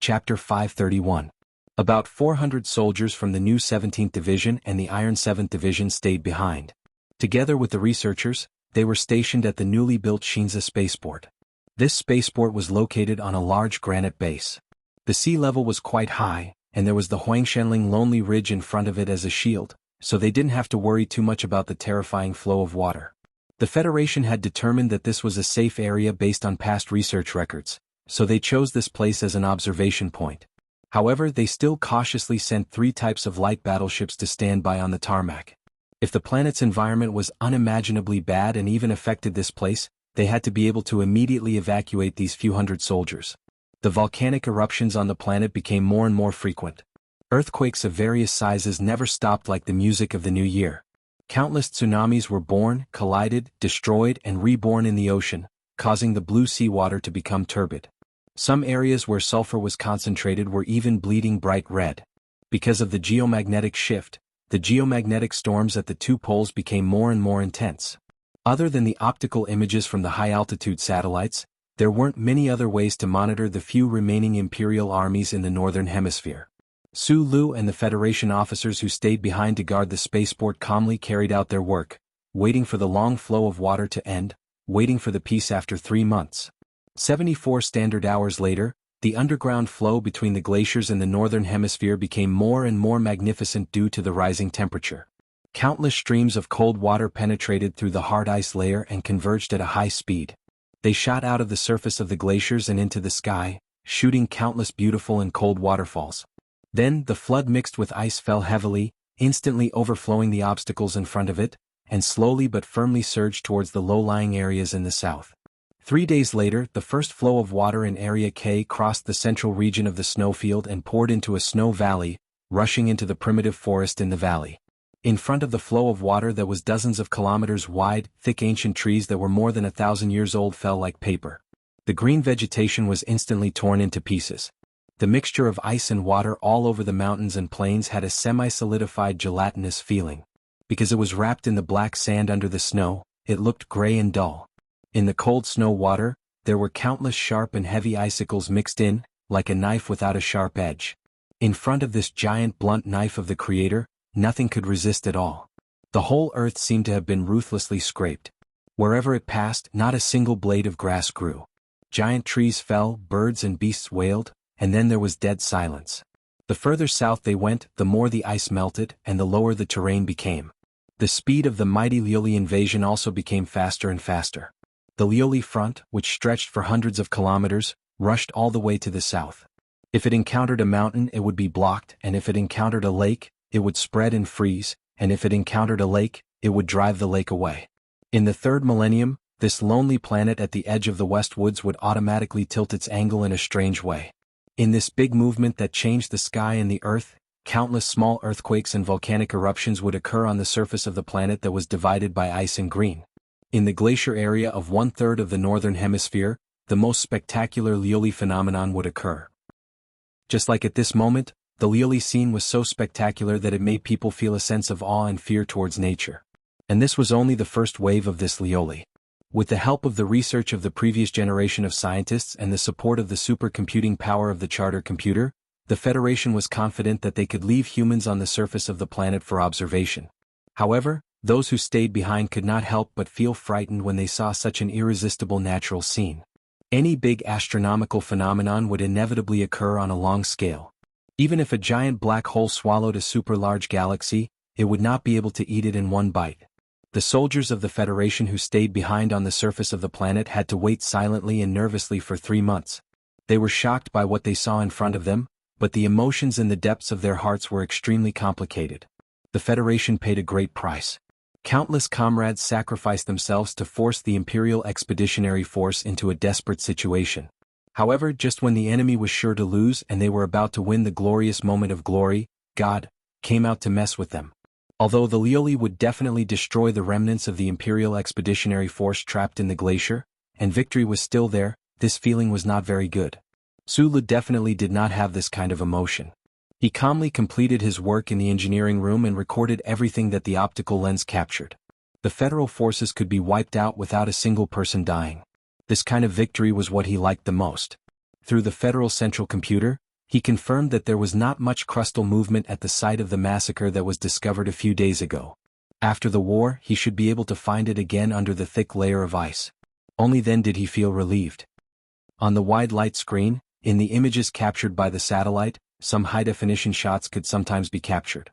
Chapter 531. About 400 soldiers from the new 17th Division and the Iron 7th Division stayed behind. Together with the researchers, they were stationed at the newly built Shinza spaceport. This spaceport was located on a large granite base. The sea level was quite high, and there was the Huangshenling Lonely Ridge in front of it as a shield, so they didn't have to worry too much about the terrifying flow of water. The Federation had determined that this was a safe area based on past research records, so they chose this place as an observation point. However, they still cautiously sent 3 types of light battleships to stand by on the tarmac. If the planet's environment was unimaginably bad and even affected this place, they had to be able to immediately evacuate these few hundred soldiers. The volcanic eruptions on the planet became more and more frequent. Earthquakes of various sizes never stopped like the music of the new year. Countless tsunamis were born, collided, destroyed, and reborn in the ocean, causing the blue seawater to become turbid. Some areas where sulfur was concentrated were even bleeding bright red. Because of the geomagnetic shift, the geomagnetic storms at the 2 poles became more and more intense. Other than the optical images from the high-altitude satellites, there weren't many other ways to monitor the few remaining Imperial armies in the Northern Hemisphere. Su Lu and the Federation officers who stayed behind to guard the spaceport calmly carried out their work, waiting for the long flow of water to end, waiting for the peace after 3 months. 74 standard hours later, The underground flow between the glaciers in the northern hemisphere became more and more magnificent due to the rising temperature. Countless streams of cold water penetrated through the hard ice layer and converged at a high speed. They shot out of the surface of the glaciers and into the sky, shooting countless beautiful and cold waterfalls. Then the flood mixed with ice fell heavily, instantly overflowing the obstacles in front of it, and slowly but firmly surged towards the low-lying areas in the south. 3 days later, the first flow of water in Area K crossed the central region of the snowfield and poured into a snow valley, rushing into the primitive forest in the valley. In front of the flow of water that was dozens of kilometers wide, thick ancient trees that were more than 1,000 years old fell like paper. The green vegetation was instantly torn into pieces. The mixture of ice and water all over the mountains and plains had a semi-solidified gelatinous feeling. Because it was wrapped in the black sand under the snow, it looked gray and dull. In the cold snow water, there were countless sharp and heavy icicles mixed in, like a knife without a sharp edge. In front of this giant blunt knife of the Creator, nothing could resist at all. The whole earth seemed to have been ruthlessly scraped. Wherever it passed, not a single blade of grass grew. Giant trees fell, birds and beasts wailed, and then there was dead silence. The further south they went, the more the ice melted, and the lower the terrain became. The speed of the mighty Lioli invasion also became faster and faster. The Lioli front, which stretched for hundreds of kilometers, rushed all the way to the south. If it encountered a mountain, it would be blocked, and if it encountered a lake, it would spread and freeze, and if it encountered a lake, it would drive the lake away. In the third millennium, this lonely planet at the edge of the West Woods would automatically tilt its angle in a strange way. In this big movement that changed the sky and the earth, countless small earthquakes and volcanic eruptions would occur on the surface of the planet that was divided by ice and green. In the glacier area of 1/3 of the northern hemisphere, the most spectacular Lioli phenomenon would occur. Just like at this moment, the Lioli scene was so spectacular that it made people feel a sense of awe and fear towards nature. And this was only the first wave of this Lioli. With the help of the research of the previous generation of scientists and the support of the supercomputing power of the charter computer, the Federation was confident that they could leave humans on the surface of the planet for observation. However, those who stayed behind could not help but feel frightened when they saw such an irresistible natural scene. Any big astronomical phenomenon would inevitably occur on a long scale. Even if a giant black hole swallowed a super-large galaxy, it would not be able to eat it in one bite. The soldiers of the Federation who stayed behind on the surface of the planet had to wait silently and nervously for 3 months. They were shocked by what they saw in front of them, but the emotions in the depths of their hearts were extremely complicated. The Federation paid a great price. Countless comrades sacrificed themselves to force the Imperial Expeditionary Force into a desperate situation. However, just when the enemy was sure to lose and they were about to win the glorious moment of glory, God came out to mess with them. Although the Lioli would definitely destroy the remnants of the Imperial Expeditionary Force trapped in the glacier, and victory was still there, this feeling was not very good. Sulu definitely did not have this kind of emotion. He calmly completed his work in the engineering room and recorded everything that the optical lens captured. The Federal forces could be wiped out without a single person dying. This kind of victory was what he liked the most. Through the Federal Central Computer, he confirmed that there was not much crustal movement at the site of the massacre that was discovered a few days ago. After the war, he should be able to find it again under the thick layer of ice. Only then did he feel relieved. On the wide light screen, in the images captured by the satellite, some high-definition shots could sometimes be captured.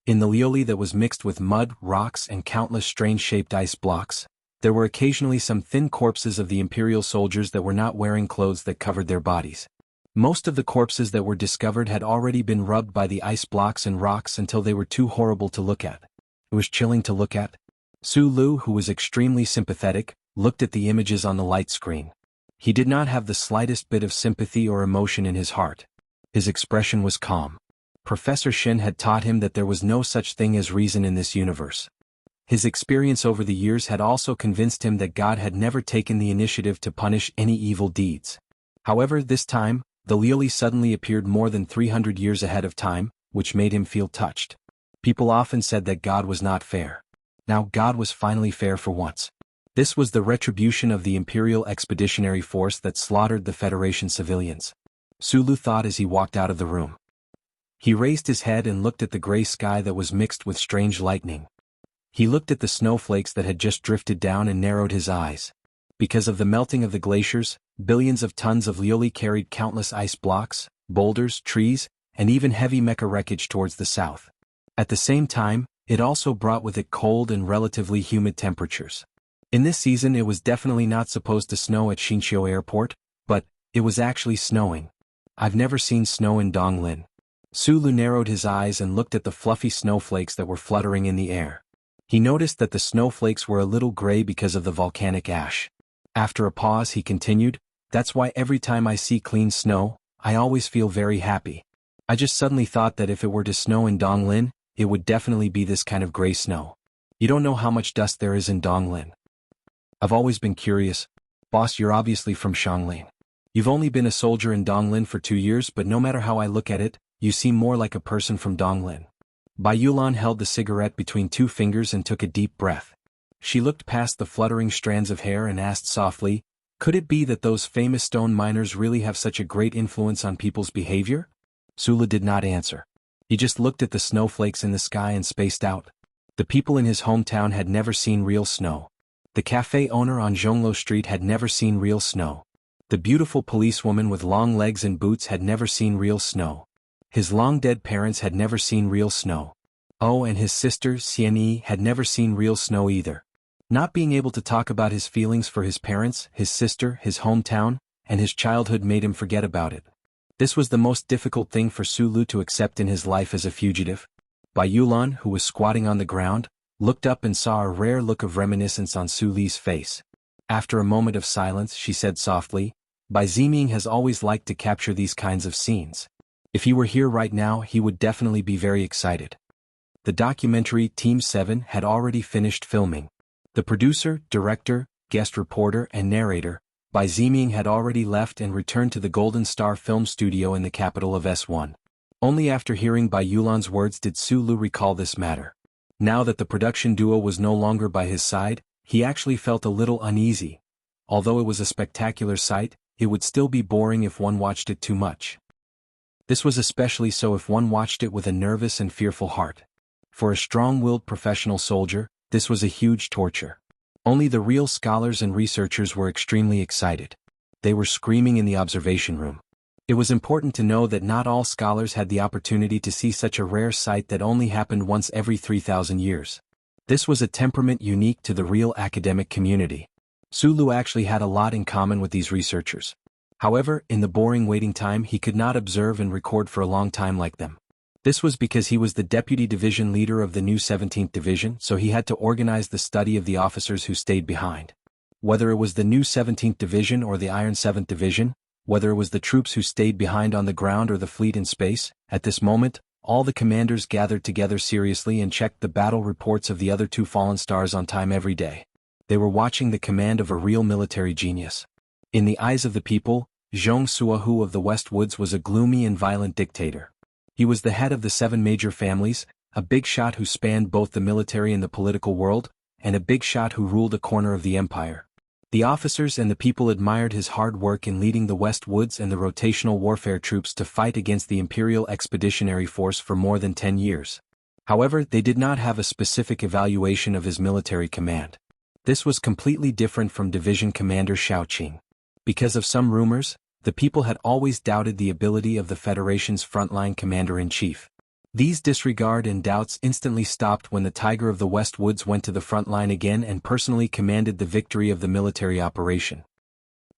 In the Lioli that was mixed with mud, rocks and countless strange-shaped ice blocks, there were occasionally some thin corpses of the Imperial soldiers that were not wearing clothes that covered their bodies. Most of the corpses that were discovered had already been rubbed by the ice blocks and rocks until they were too horrible to look at. It was chilling to look at. Sulu, who was extremely sympathetic, looked at the images on the light screen. He did not have the slightest bit of sympathy or emotion in his heart. His expression was calm. Professor Shin had taught him that there was no such thing as reason in this universe. His experience over the years had also convinced him that God had never taken the initiative to punish any evil deeds. However, this time, the Lioli suddenly appeared more than 300 years ahead of time, which made him feel touched. People often said that God was not fair. Now God was finally fair for once. This was the retribution of the Imperial Expeditionary Force that slaughtered the Federation civilians. Sulu thought as he walked out of the room. He raised his head and looked at the gray sky that was mixed with strange lightning. He looked at the snowflakes that had just drifted down and narrowed his eyes. Because of the melting of the glaciers, billions of tons of lioli carried countless ice blocks, boulders, trees, and even heavy mecha wreckage towards the south. At the same time, it also brought with it cold and relatively humid temperatures. In this season it was definitely not supposed to snow at Xinqiu Airport, but it was actually snowing. I've never seen snow in Donglin. Sulu narrowed his eyes and looked at the fluffy snowflakes that were fluttering in the air. He noticed that the snowflakes were a little gray because of the volcanic ash. After a pause he continued, "That's why every time I see clean snow, I always feel very happy. I just suddenly thought that if it were to snow in Donglin, it would definitely be this kind of gray snow. You don't know how much dust there is in Donglin." "I've always been curious. Boss, you're obviously from Shanglin. You've only been a soldier in Donglin for 2 years, but no matter how I look at it, you seem more like a person from Donglin." Bai Yulan held the cigarette between 2 fingers and took a deep breath. She looked past the fluttering strands of hair and asked softly, "Could it be that those famous stone miners really have such a great influence on people's behavior?" Sula did not answer. He just looked at the snowflakes in the sky and spaced out. The people in his hometown had never seen real snow. The cafe owner on Zhonglo Street had never seen real snow. The beautiful policewoman with long legs and boots had never seen real snow. His long-dead parents had never seen real snow. Oh, and his sister, Xianyi, had never seen real snow either. Not being able to talk about his feelings for his parents, his sister, his hometown, and his childhood made him forget about it. This was the most difficult thing for Sulu to accept in his life as a fugitive. Bai Yulan, who was squatting on the ground, looked up and saw a rare look of reminiscence on Su Li's face. After a moment of silence she said softly, "Bai Ziming has always liked to capture these kinds of scenes. If he were here right now he would definitely be very excited." The documentary Team 7 had already finished filming. The producer, director, guest reporter and narrator, Bai Ziming, had already left and returned to the Golden Star Film Studio in the capital of S1. Only after hearing Bai Yulan's words did Sulu recall this matter. Now that the production duo was no longer by his side, he actually felt a little uneasy. Although it was a spectacular sight, it would still be boring if one watched it too much. This was especially so if one watched it with a nervous and fearful heart. For a strong-willed professional soldier, this was a huge torture. Only the real scholars and researchers were extremely excited. They were screaming in the observation room. It was important to know that not all scholars had the opportunity to see such a rare sight that only happened once every 3,000 years. This was a temperament unique to the real academic community. Sulu actually had a lot in common with these researchers. However, in the boring waiting time he could not observe and record for a long time like them. This was because he was the deputy division leader of the new 17th Division, so he had to organize the study of the officers who stayed behind. Whether it was the new 17th Division or the Iron 7th Division, whether it was the troops who stayed behind on the ground or the fleet in space, at this moment, all the commanders gathered together seriously and checked the battle reports of the other 2 fallen stars on time every day. They were watching the command of a real military genius. In the eyes of the people, Zhong Suahu of the West Woods was a gloomy and violent dictator. He was the head of the 7 major families, a big shot who spanned both the military and the political world, and a big shot who ruled a corner of the empire. The officers and the people admired his hard work in leading the West Woods and the rotational warfare troops to fight against the Imperial Expeditionary Force for more than 10 years. However, they did not have a specific evaluation of his military command. This was completely different from Division Commander Shaoqing. Because of some rumors, the people had always doubted the ability of the Federation's frontline commander-in-chief. These disregard and doubts instantly stopped when the Tiger of the West Woods went to the front line again and personally commanded the victory of the military operation.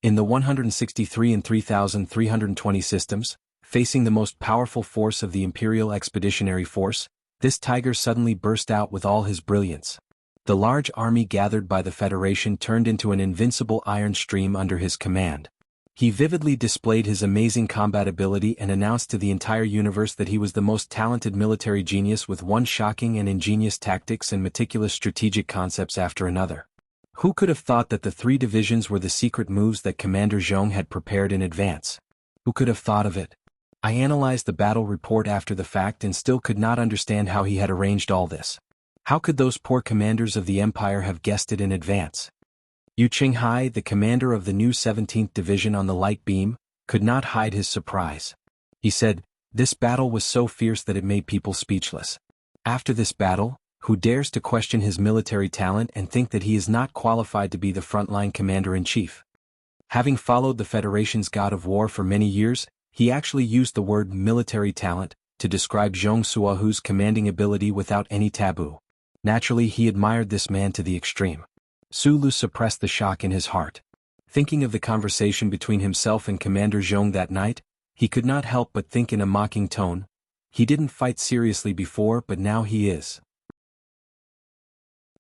In the 163 and 3,320 systems, facing the most powerful force of the Imperial Expeditionary Force, this Tiger suddenly burst out with all his brilliance. The large army gathered by the Federation turned into an invincible iron stream under his command. He vividly displayed his amazing combat ability and announced to the entire universe that he was the most talented military genius with one shocking and ingenious tactics and meticulous strategic concepts after another. Who could have thought that the 3 divisions were the secret moves that Commander Zhong had prepared in advance? Who could have thought of it? I analyzed the battle report after the fact and still could not understand how he had arranged all this. How could those poor commanders of the Empire have guessed it in advance? Yu Qinghai, the commander of the new 17th Division on the light beam, could not hide his surprise. He said, "This battle was so fierce that it made people speechless. After this battle, who dares to question his military talent and think that he is not qualified to be the frontline commander-in-chief? Having followed the Federation's god of war for many years, he actually used the word military talent to describe Zhong Suohu's commanding ability without any taboo. Naturally, he admired this man to the extreme. Su Lu suppressed the shock in his heart. Thinking of the conversation between himself and Commander Zhong that night, he could not help but think in a mocking tone, he didn't fight seriously before but now he is.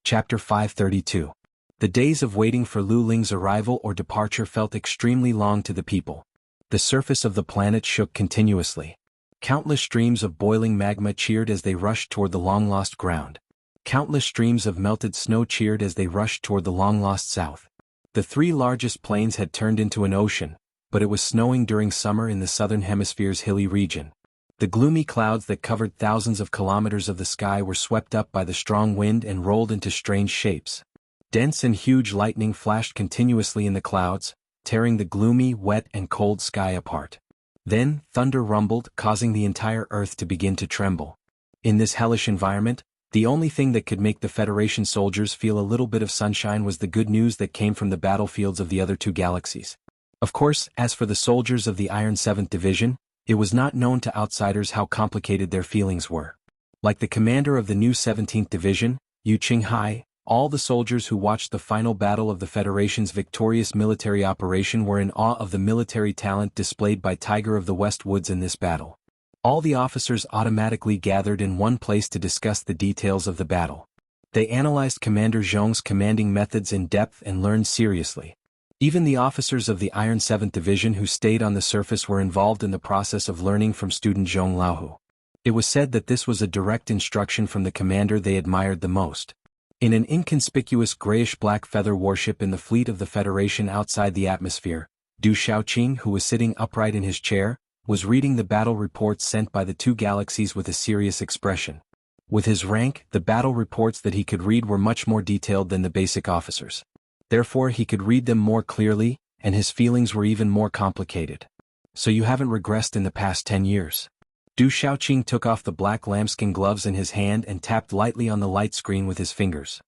Chapter 532. The days of waiting for Lu Ling's arrival or departure felt extremely long to the people. The surface of the planet shook continuously. Countless streams of boiling magma cheered as they rushed toward the long-lost ground. Countless streams of melted snow cheered as they rushed toward the long-lost south. The three largest plains had turned into an ocean, but it was snowing during summer in the southern hemisphere's hilly region. The gloomy clouds that covered thousands of kilometers of the sky were swept up by the strong wind and rolled into strange shapes. Dense and huge lightning flashed continuously in the clouds, tearing the gloomy, wet and cold sky apart. Then, thunder rumbled, causing the entire earth to begin to tremble. In this hellish environment, the only thing that could make the Federation soldiers feel a little bit of sunshine was the good news that came from the battlefields of the other two galaxies. Of course, as for the soldiers of the Iron 7th Division, it was not known to outsiders how complicated their feelings were. Like the commander of the new 17th Division, Yu Qinghai, all the soldiers who watched the final battle of the Federation's victorious military operation were in awe of the military talent displayed by Tiger of the West Woods in this battle. All the officers automatically gathered in one place to discuss the details of the battle. They analyzed Commander Zhong's commanding methods in depth and learned seriously. Even the officers of the Iron 7th Division who stayed on the surface were involved in the process of learning from student Zhong Laohu. It was said that this was a direct instruction from the commander they admired the most. In an inconspicuous grayish-black feather warship in the fleet of the Federation outside the atmosphere, Du Xiaoqing, who was sitting upright in his chair, was reading the battle reports sent by the two galaxies with a serious expression. With his rank, the battle reports that he could read were much more detailed than the basic officers. Therefore he could read them more clearly, and his feelings were even more complicated. So you haven't regressed in the past 10 years. Du Xiaoqing took off the black lambskin gloves in his hand and tapped lightly on the light screen with his fingers.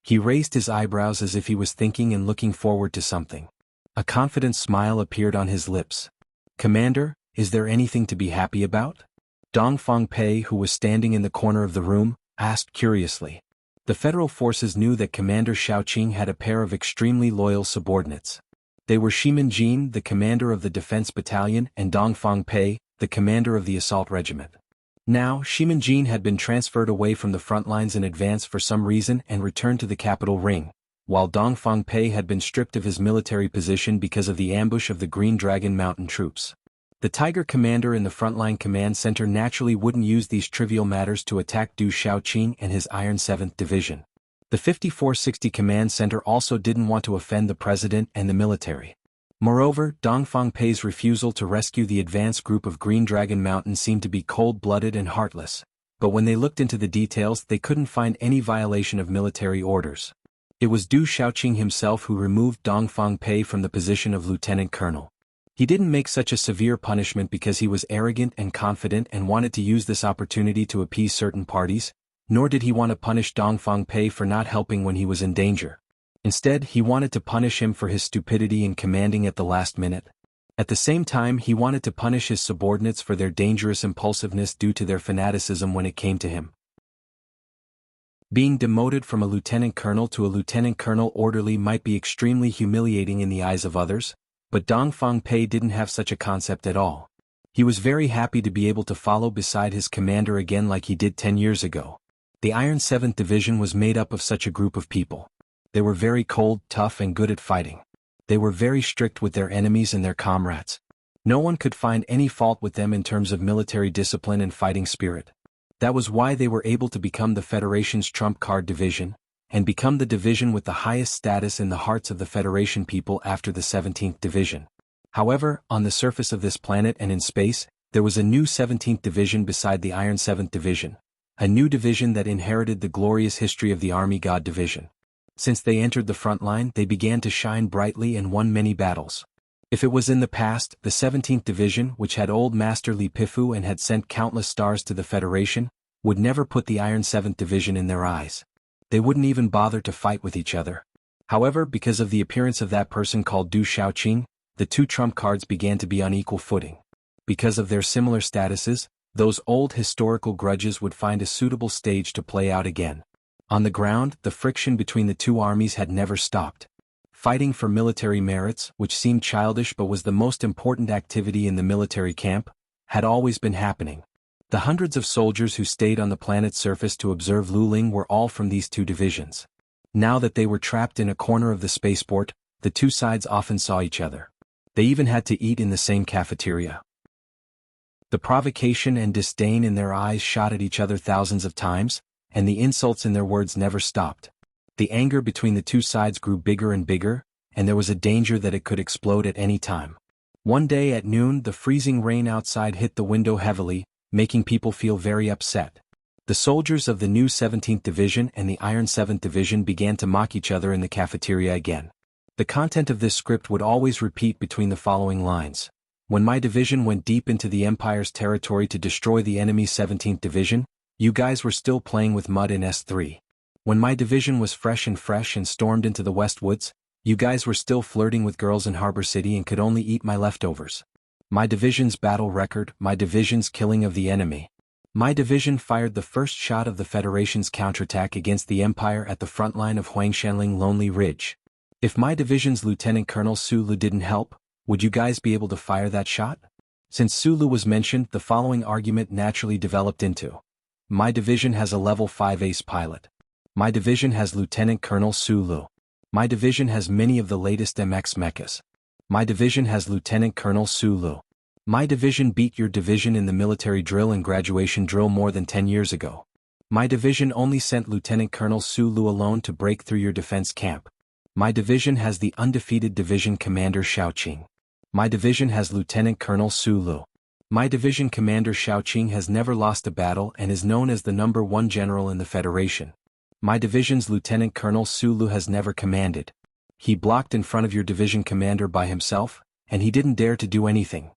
He raised his eyebrows as if he was thinking and looking forward to something. A confident smile appeared on his lips. "Commander, is there anything to be happy about?" Dong Fangpei, who was standing in the corner of the room, asked curiously. The Federal forces knew that Commander Xiaoqing had a pair of extremely loyal subordinates. They were Shimin Jin, the commander of the defense battalion, and Dong Fangpei, the commander of the assault regiment. Now, Shimin Jin had been transferred away from the front lines in advance for some reason and returned to the capital ring, while Dong Fangpei had been stripped of his military position because of the ambush of the Green Dragon Mountain troops. The Tiger commander in the frontline command center naturally wouldn't use these trivial matters to attack Du Xiaoqing and his Iron 7th Division. The 5460 command center also didn't want to offend the president and the military. Moreover, Dong Fangpei's refusal to rescue the advance group of Green Dragon Mountain seemed to be cold-blooded and heartless, but when they looked into the details they couldn't find any violation of military orders. It was Du Xiaoqing himself who removed Dong Fangpei from the position of lieutenant colonel. He didn't make such a severe punishment because he was arrogant and confident and wanted to use this opportunity to appease certain parties, nor did he want to punish Dong Fangpei for not helping when he was in danger. Instead, he wanted to punish him for his stupidity in commanding at the last minute. At the same time, he wanted to punish his subordinates for their dangerous impulsiveness due to their fanaticism when it came to him. Being demoted from a lieutenant colonel to a lieutenant colonel orderly might be extremely humiliating in the eyes of others, but Dong Fangpei didn't have such a concept at all. He was very happy to be able to follow beside his commander again like he did 10 years ago. The Iron 7th Division was made up of such a group of people. They were very cold, tough and good at fighting. They were very strict with their enemies and their comrades. No one could find any fault with them in terms of military discipline and fighting spirit. That was why they were able to become the Federation's trump card division, and become the division with the highest status in the hearts of the Federation people after the 17th Division. However, on the surface of this planet and in space, there was a new 17th Division beside the Iron 7th Division, a new division that inherited the glorious history of the Army God Division. Since they entered the front line, they began to shine brightly and won many battles. If it was in the past, the 17th Division, which had old Master Li Pifu and had sent countless stars to the Federation, would never put the Iron 7th Division in their eyes. They wouldn't even bother to fight with each other. However, because of the appearance of that person called Du Shaoqing, the two trump cards began to be on equal footing. Because of their similar statuses, those old historical grudges would find a suitable stage to play out again. On the ground, the friction between the two armies had never stopped. Fighting for military merits, which seemed childish but was the most important activity in the military camp, had always been happening. The hundreds of soldiers who stayed on the planet's surface to observe Luling were all from these two divisions. Now that they were trapped in a corner of the spaceport, the two sides often saw each other. They even had to eat in the same cafeteria. The provocation and disdain in their eyes shot at each other thousands of times, and the insults in their words never stopped. The anger between the two sides grew bigger and bigger, and there was a danger that it could explode at any time. One day at noon, the freezing rain outside hit the window heavily, making people feel very upset. The soldiers of the new 17th Division and the Iron 7th Division began to mock each other in the cafeteria again. The content of this script would always repeat between the following lines. When my division went deep into the Empire's territory to destroy the enemy's 17th Division, you guys were still playing with mud in S3. When my division was fresh and stormed into the West Woods, you guys were still flirting with girls in Harbor City and could only eat my leftovers. My division's battle record, my division's killing of the enemy. My division fired the first shot of the Federation's counterattack against the Empire at the front line of Huangshanling Lonely Ridge. If my division's Lieutenant Colonel Sulu didn't help, would you guys be able to fire that shot? Since Sulu was mentioned, the following argument naturally developed into. My division has a level 5 ace pilot. My division has Lieutenant Colonel Sulu. My division has many of the latest MX mechas. My division has Lieutenant Colonel Sulu. My division beat your division in the military drill and graduation drill more than 10 years ago. My division only sent Lieutenant Colonel Sulu alone to break through your defense camp. My division has the undefeated division commander Shaoqing. My division has Lieutenant Colonel Sulu. My division commander Shaoqing has never lost a battle and is known as the #1 general in the Federation. My division's Lieutenant Colonel Sulu has never commanded. He blocked in front of your division commander by himself, and he didn't dare to do anything.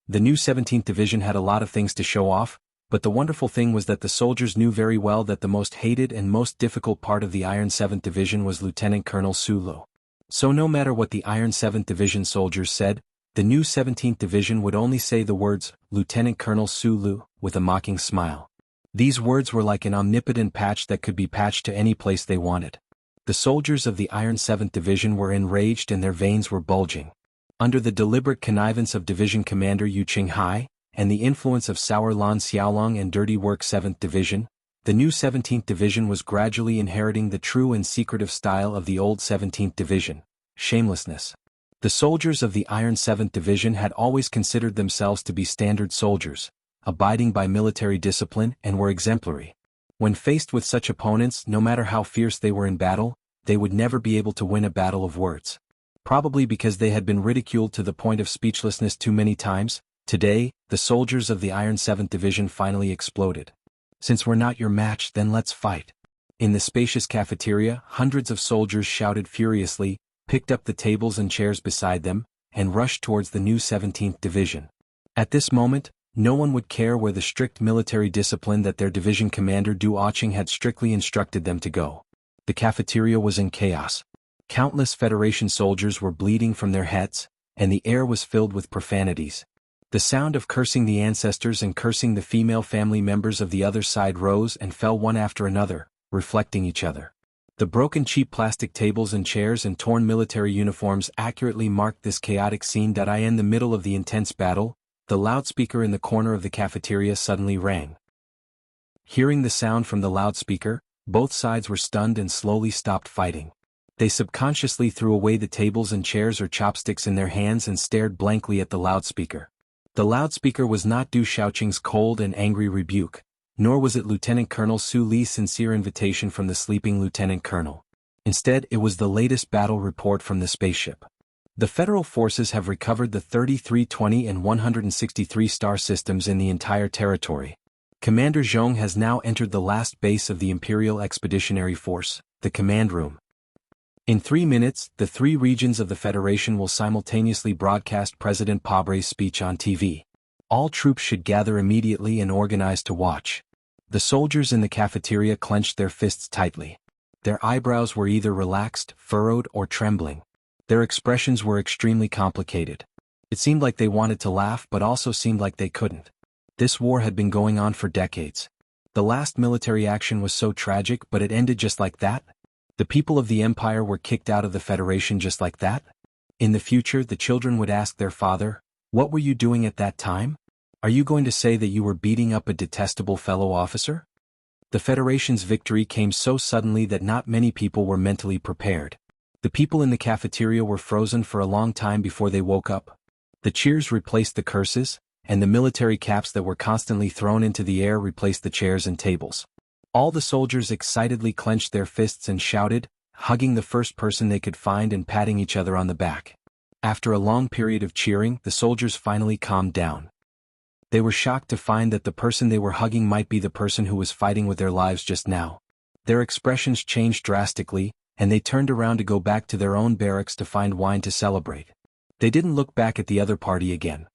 The new 17th Division had a lot of things to show off, but the wonderful thing was that the soldiers knew very well that the most hated and most difficult part of the Iron 7th Division was Lieutenant Colonel Sulu. So no matter what the Iron 7th Division soldiers said, the new 17th Division would only say the words, Lieutenant Colonel Sulu, with a mocking smile. These words were like an omnipotent patch that could be patched to any place they wanted. The soldiers of the Iron 7th Division were enraged and their veins were bulging. Under the deliberate connivance of Division Commander Yu Qinghai, and the influence of Sour Lan Xiaolong and Dirty Work 7th Division, the new 17th Division was gradually inheriting the true and secretive style of the old 17th Division, shamelessness. The soldiers of the Iron 7th Division had always considered themselves to be standard soldiers, abiding by military discipline and were exemplary. When faced with such opponents, no matter how fierce they were in battle, they would never be able to win a battle of words. Probably because they had been ridiculed to the point of speechlessness too many times, today, the soldiers of the Iron 7th Division finally exploded. Since we're not your match, then let's fight. In the spacious cafeteria, hundreds of soldiers shouted furiously, picked up the tables and chairs beside them, and rushed towards the new 17th Division. At this moment, no one would care where the strict military discipline that their division commander Du Oching had strictly instructed them to go. The cafeteria was in chaos. Countless Federation soldiers were bleeding from their heads, and the air was filled with profanities. The sound of cursing the ancestors and cursing the female family members of the other side rose and fell one after another, reflecting each other. The broken cheap plastic tables and chairs and torn military uniforms accurately marked this chaotic scene. In the middle of the intense battle, the loudspeaker in the corner of the cafeteria suddenly rang. Hearing the sound from the loudspeaker, both sides were stunned and slowly stopped fighting. They subconsciously threw away the tables and chairs or chopsticks in their hands and stared blankly at the loudspeaker. The loudspeaker was not Du Shaoqing's cold and angry rebuke, nor was it Lieutenant Colonel Su Li's sincere invitation from the sleeping Lieutenant Colonel. Instead, it was the latest battle report from the spaceship. The Federal forces have recovered the 3320 and 163 star systems in the entire territory. Commander Zhong has now entered the last base of the Imperial Expeditionary Force, the command room. In 3 minutes, the 3 regions of the Federation will simultaneously broadcast President Pabre's speech on TV. All troops should gather immediately and organize to watch. The soldiers in the cafeteria clenched their fists tightly. Their eyebrows were either relaxed, furrowed, or trembling. Their expressions were extremely complicated. It seemed like they wanted to laugh but also seemed like they couldn't. This war had been going on for decades. The last military action was so tragic, but it ended just like that? The people of the Empire were kicked out of the Federation just like that? In the future, the children would ask their father, "What were you doing at that time? Are you going to say that you were beating up a detestable fellow officer?" The Federation's victory came so suddenly that not many people were mentally prepared. The people in the cafeteria were frozen for a long time before they woke up. The cheers replaced the curses, and the military caps that were constantly thrown into the air replaced the chairs and tables. All the soldiers excitedly clenched their fists and shouted, hugging the first person they could find and patting each other on the back. After a long period of cheering, the soldiers finally calmed down. They were shocked to find that the person they were hugging might be the person who was fighting with their lives just now. Their expressions changed drastically, and they turned around to go back to their own barracks to find wine to celebrate. They didn't look back at the other party again.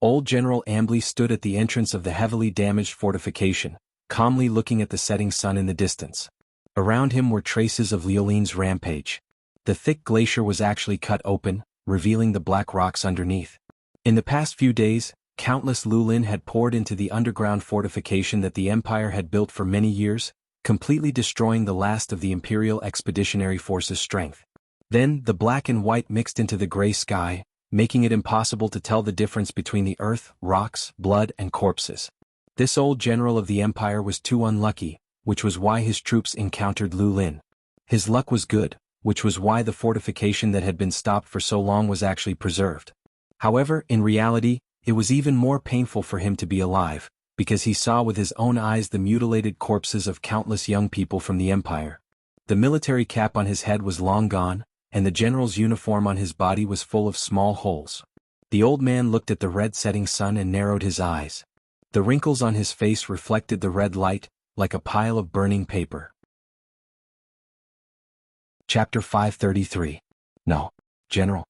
Old General Ambly stood at the entrance of the heavily damaged fortification, calmly looking at the setting sun in the distance. Around him were traces of Liulin's rampage. The thick glacier was actually cut open, revealing the black rocks underneath. In the past few days, countless Liulin had poured into the underground fortification that the Empire had built for many years, completely destroying the last of the Imperial Expeditionary Force's strength. Then, the black and white mixed into the gray sky, making it impossible to tell the difference between the earth, rocks, blood, and corpses. This old general of the Empire was too unlucky, which was why his troops encountered Liulin. His luck was good, which was why the fortification that had been stopped for so long was actually preserved. However, in reality, it was even more painful for him to be alive, because he saw with his own eyes the mutilated corpses of countless young people from the Empire. The military cap on his head was long gone, and the general's uniform on his body was full of small holes. The old man looked at the red setting sun and narrowed his eyes. The wrinkles on his face reflected the red light, like a pile of burning paper. Chapter 533. No, General.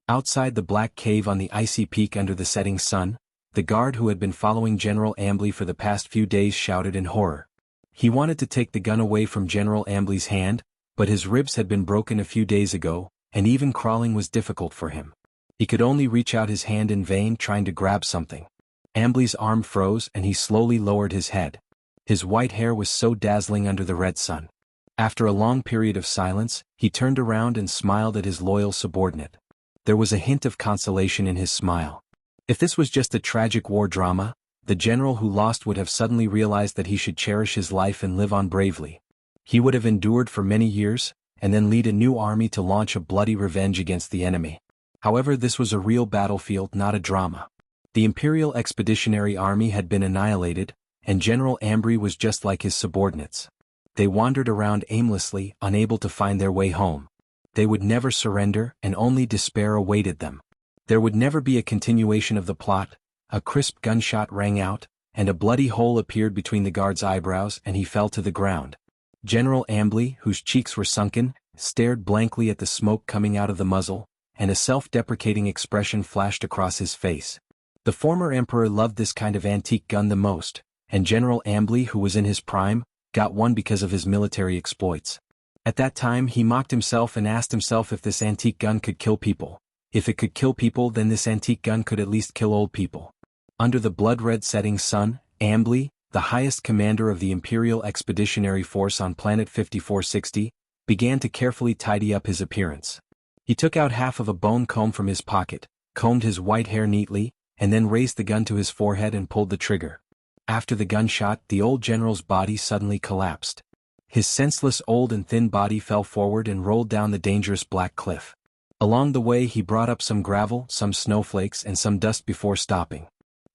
Outside the black cave on the icy peak under the setting sun, the guard who had been following General Ambly for the past few days shouted in horror. He wanted to take the gun away from General Ambly's hand, but his ribs had been broken a few days ago, and even crawling was difficult for him. He could only reach out his hand in vain trying to grab something. Ambly's arm froze and he slowly lowered his head. His white hair was so dazzling under the red sun. After a long period of silence, he turned around and smiled at his loyal subordinate. There was a hint of consolation in his smile. If this was just a tragic war drama, the general who lost would have suddenly realized that he should cherish his life and live on bravely. He would have endured for many years, and then lead a new army to launch a bloody revenge against the enemy. However, this was a real battlefield, not a drama. The Imperial Expeditionary Army had been annihilated, and General Ambry was just like his subordinates. They wandered around aimlessly, unable to find their way home. They would never surrender, and only despair awaited them. There would never be a continuation of the plot. A crisp gunshot rang out, and a bloody hole appeared between the guard's eyebrows and he fell to the ground. General Ambly, whose cheeks were sunken, stared blankly at the smoke coming out of the muzzle, and a self-deprecating expression flashed across his face. The former emperor loved this kind of antique gun the most, and General Ambly, who was in his prime, got one because of his military exploits. At that time he mocked himself and asked himself if this antique gun could kill people. If it could kill people, then this antique gun could at least kill old people. Under the blood-red setting sun, Ambly, the highest commander of the Imperial Expeditionary Force on planet 5460, began to carefully tidy up his appearance. He took out half of a bone comb from his pocket, combed his white hair neatly, and then raised the gun to his forehead and pulled the trigger. After the gunshot, the old general's body suddenly collapsed. His senseless old and thin body fell forward and rolled down the dangerous black cliff. Along the way he brought up some gravel, some snowflakes and some dust before stopping.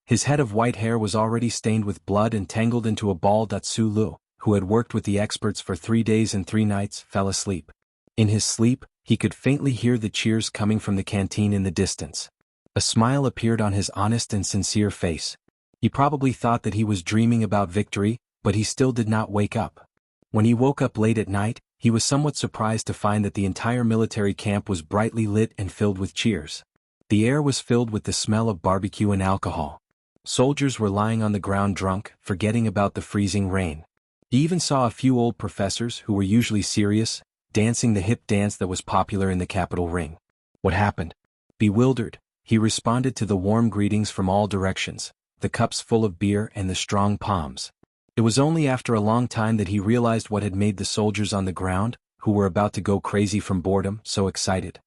His head of white hair was already stained with blood and tangled into a ball. Su Lu, who had worked with the experts for 3 days and 3 nights, fell asleep. In his sleep, he could faintly hear the cheers coming from the canteen in the distance. A smile appeared on his honest and sincere face. He probably thought that he was dreaming about victory, but he still did not wake up. When he woke up late at night, he was somewhat surprised to find that the entire military camp was brightly lit and filled with cheers. The air was filled with the smell of barbecue and alcohol. Soldiers were lying on the ground drunk, forgetting about the freezing rain. He even saw a few old professors who were usually serious, dancing the hip dance that was popular in the capital ring. What happened? Bewildered, he responded to the warm greetings from all directions, the cups full of beer and the strong palms. It was only after a long time that he realized what had made the soldiers on the ground, who were about to go crazy from boredom, so excited.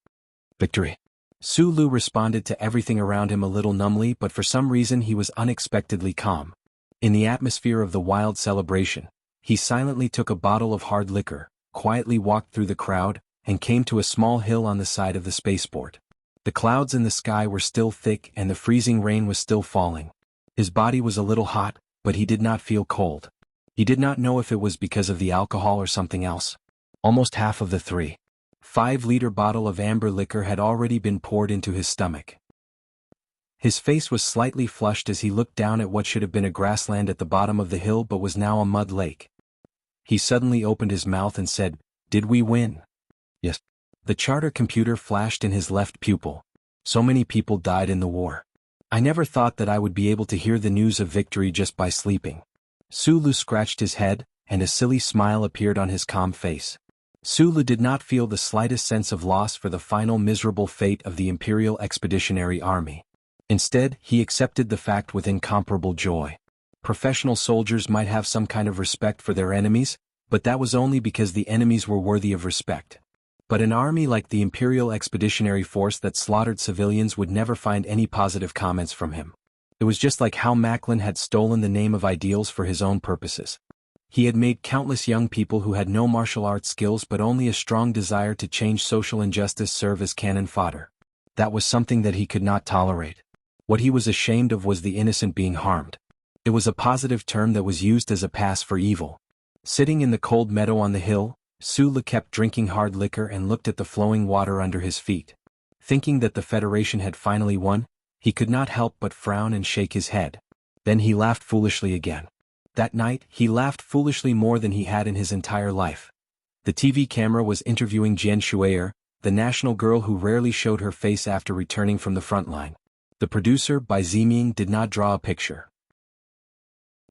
Victory. Sulu responded to everything around him a little numbly, but for some reason he was unexpectedly calm. In the atmosphere of the wild celebration, he silently took a bottle of hard liquor, quietly walked through the crowd, and came to a small hill on the side of the spaceport. The clouds in the sky were still thick and the freezing rain was still falling. His body was a little hot, but he did not feel cold. He did not know if it was because of the alcohol or something else. Almost half of the 3.5-liter bottle of amber liquor had already been poured into his stomach. His face was slightly flushed as he looked down at what should have been a grassland at the bottom of the hill but was now a mud lake. He suddenly opened his mouth and said, "Did we win?" "Yes." The charter computer flashed in his left pupil. "So many people died in the war. I never thought that I would be able to hear the news of victory just by sleeping." Sulu scratched his head, and a silly smile appeared on his calm face. Sulu did not feel the slightest sense of loss for the final miserable fate of the Imperial Expeditionary Army. Instead, he accepted the fact with incomparable joy. Professional soldiers might have some kind of respect for their enemies, but that was only because the enemies were worthy of respect. But an army like the Imperial Expeditionary Force that slaughtered civilians would never find any positive comments from him. It was just like how Macklin had stolen the name of ideals for his own purposes. He had made countless young people who had no martial arts skills but only a strong desire to change social injustice serve as cannon fodder. That was something that he could not tolerate. What he was ashamed of was the innocent being harmed. It was a positive term that was used as a pass for evil. Sitting in the cold meadow on the hill, Sulu kept drinking hard liquor and looked at the flowing water under his feet. Thinking that the Federation had finally won, he could not help but frown and shake his head. Then he laughed foolishly again. That night, he laughed foolishly more than he had in his entire life. The TV camera was interviewing Jian Shuier, the national girl who rarely showed her face after returning from the front line. The producer, Bai Ziming, did not draw a picture.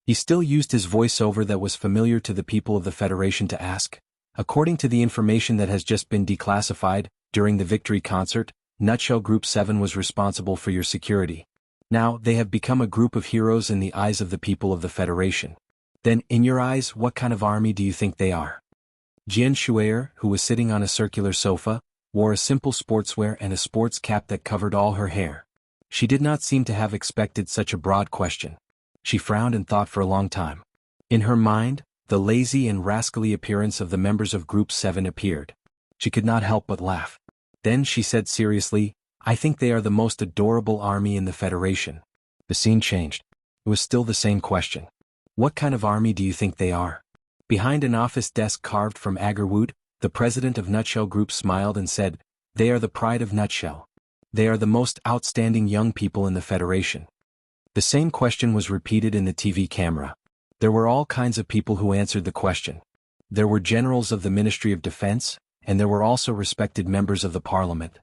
He still used his voiceover that was familiar to the people of the Federation to ask, "According to the information that has just been declassified, during the Victory concert, Nutshell Group 7 was responsible for your security. Now, they have become a group of heroes in the eyes of the people of the Federation. Then, in your eyes, what kind of army do you think they are?" Jian Shuier, who was sitting on a circular sofa, wore a simple sportswear and a sports cap that covered all her hair. She did not seem to have expected such a broad question. She frowned and thought for a long time. In her mind, the lazy and rascally appearance of the members of Group 7 appeared. She could not help but laugh. Then she said seriously, "I think they are the most adorable army in the Federation." The scene changed. It was still the same question. "What kind of army do you think they are?" Behind an office desk carved from agarwood, the president of Nutshell Group smiled and said, "They are the pride of Nutshell. They are the most outstanding young people in the Federation." The same question was repeated in the TV camera. There were all kinds of people who answered the question. There were generals of the Ministry of Defense, and there were also respected members of the Parliament.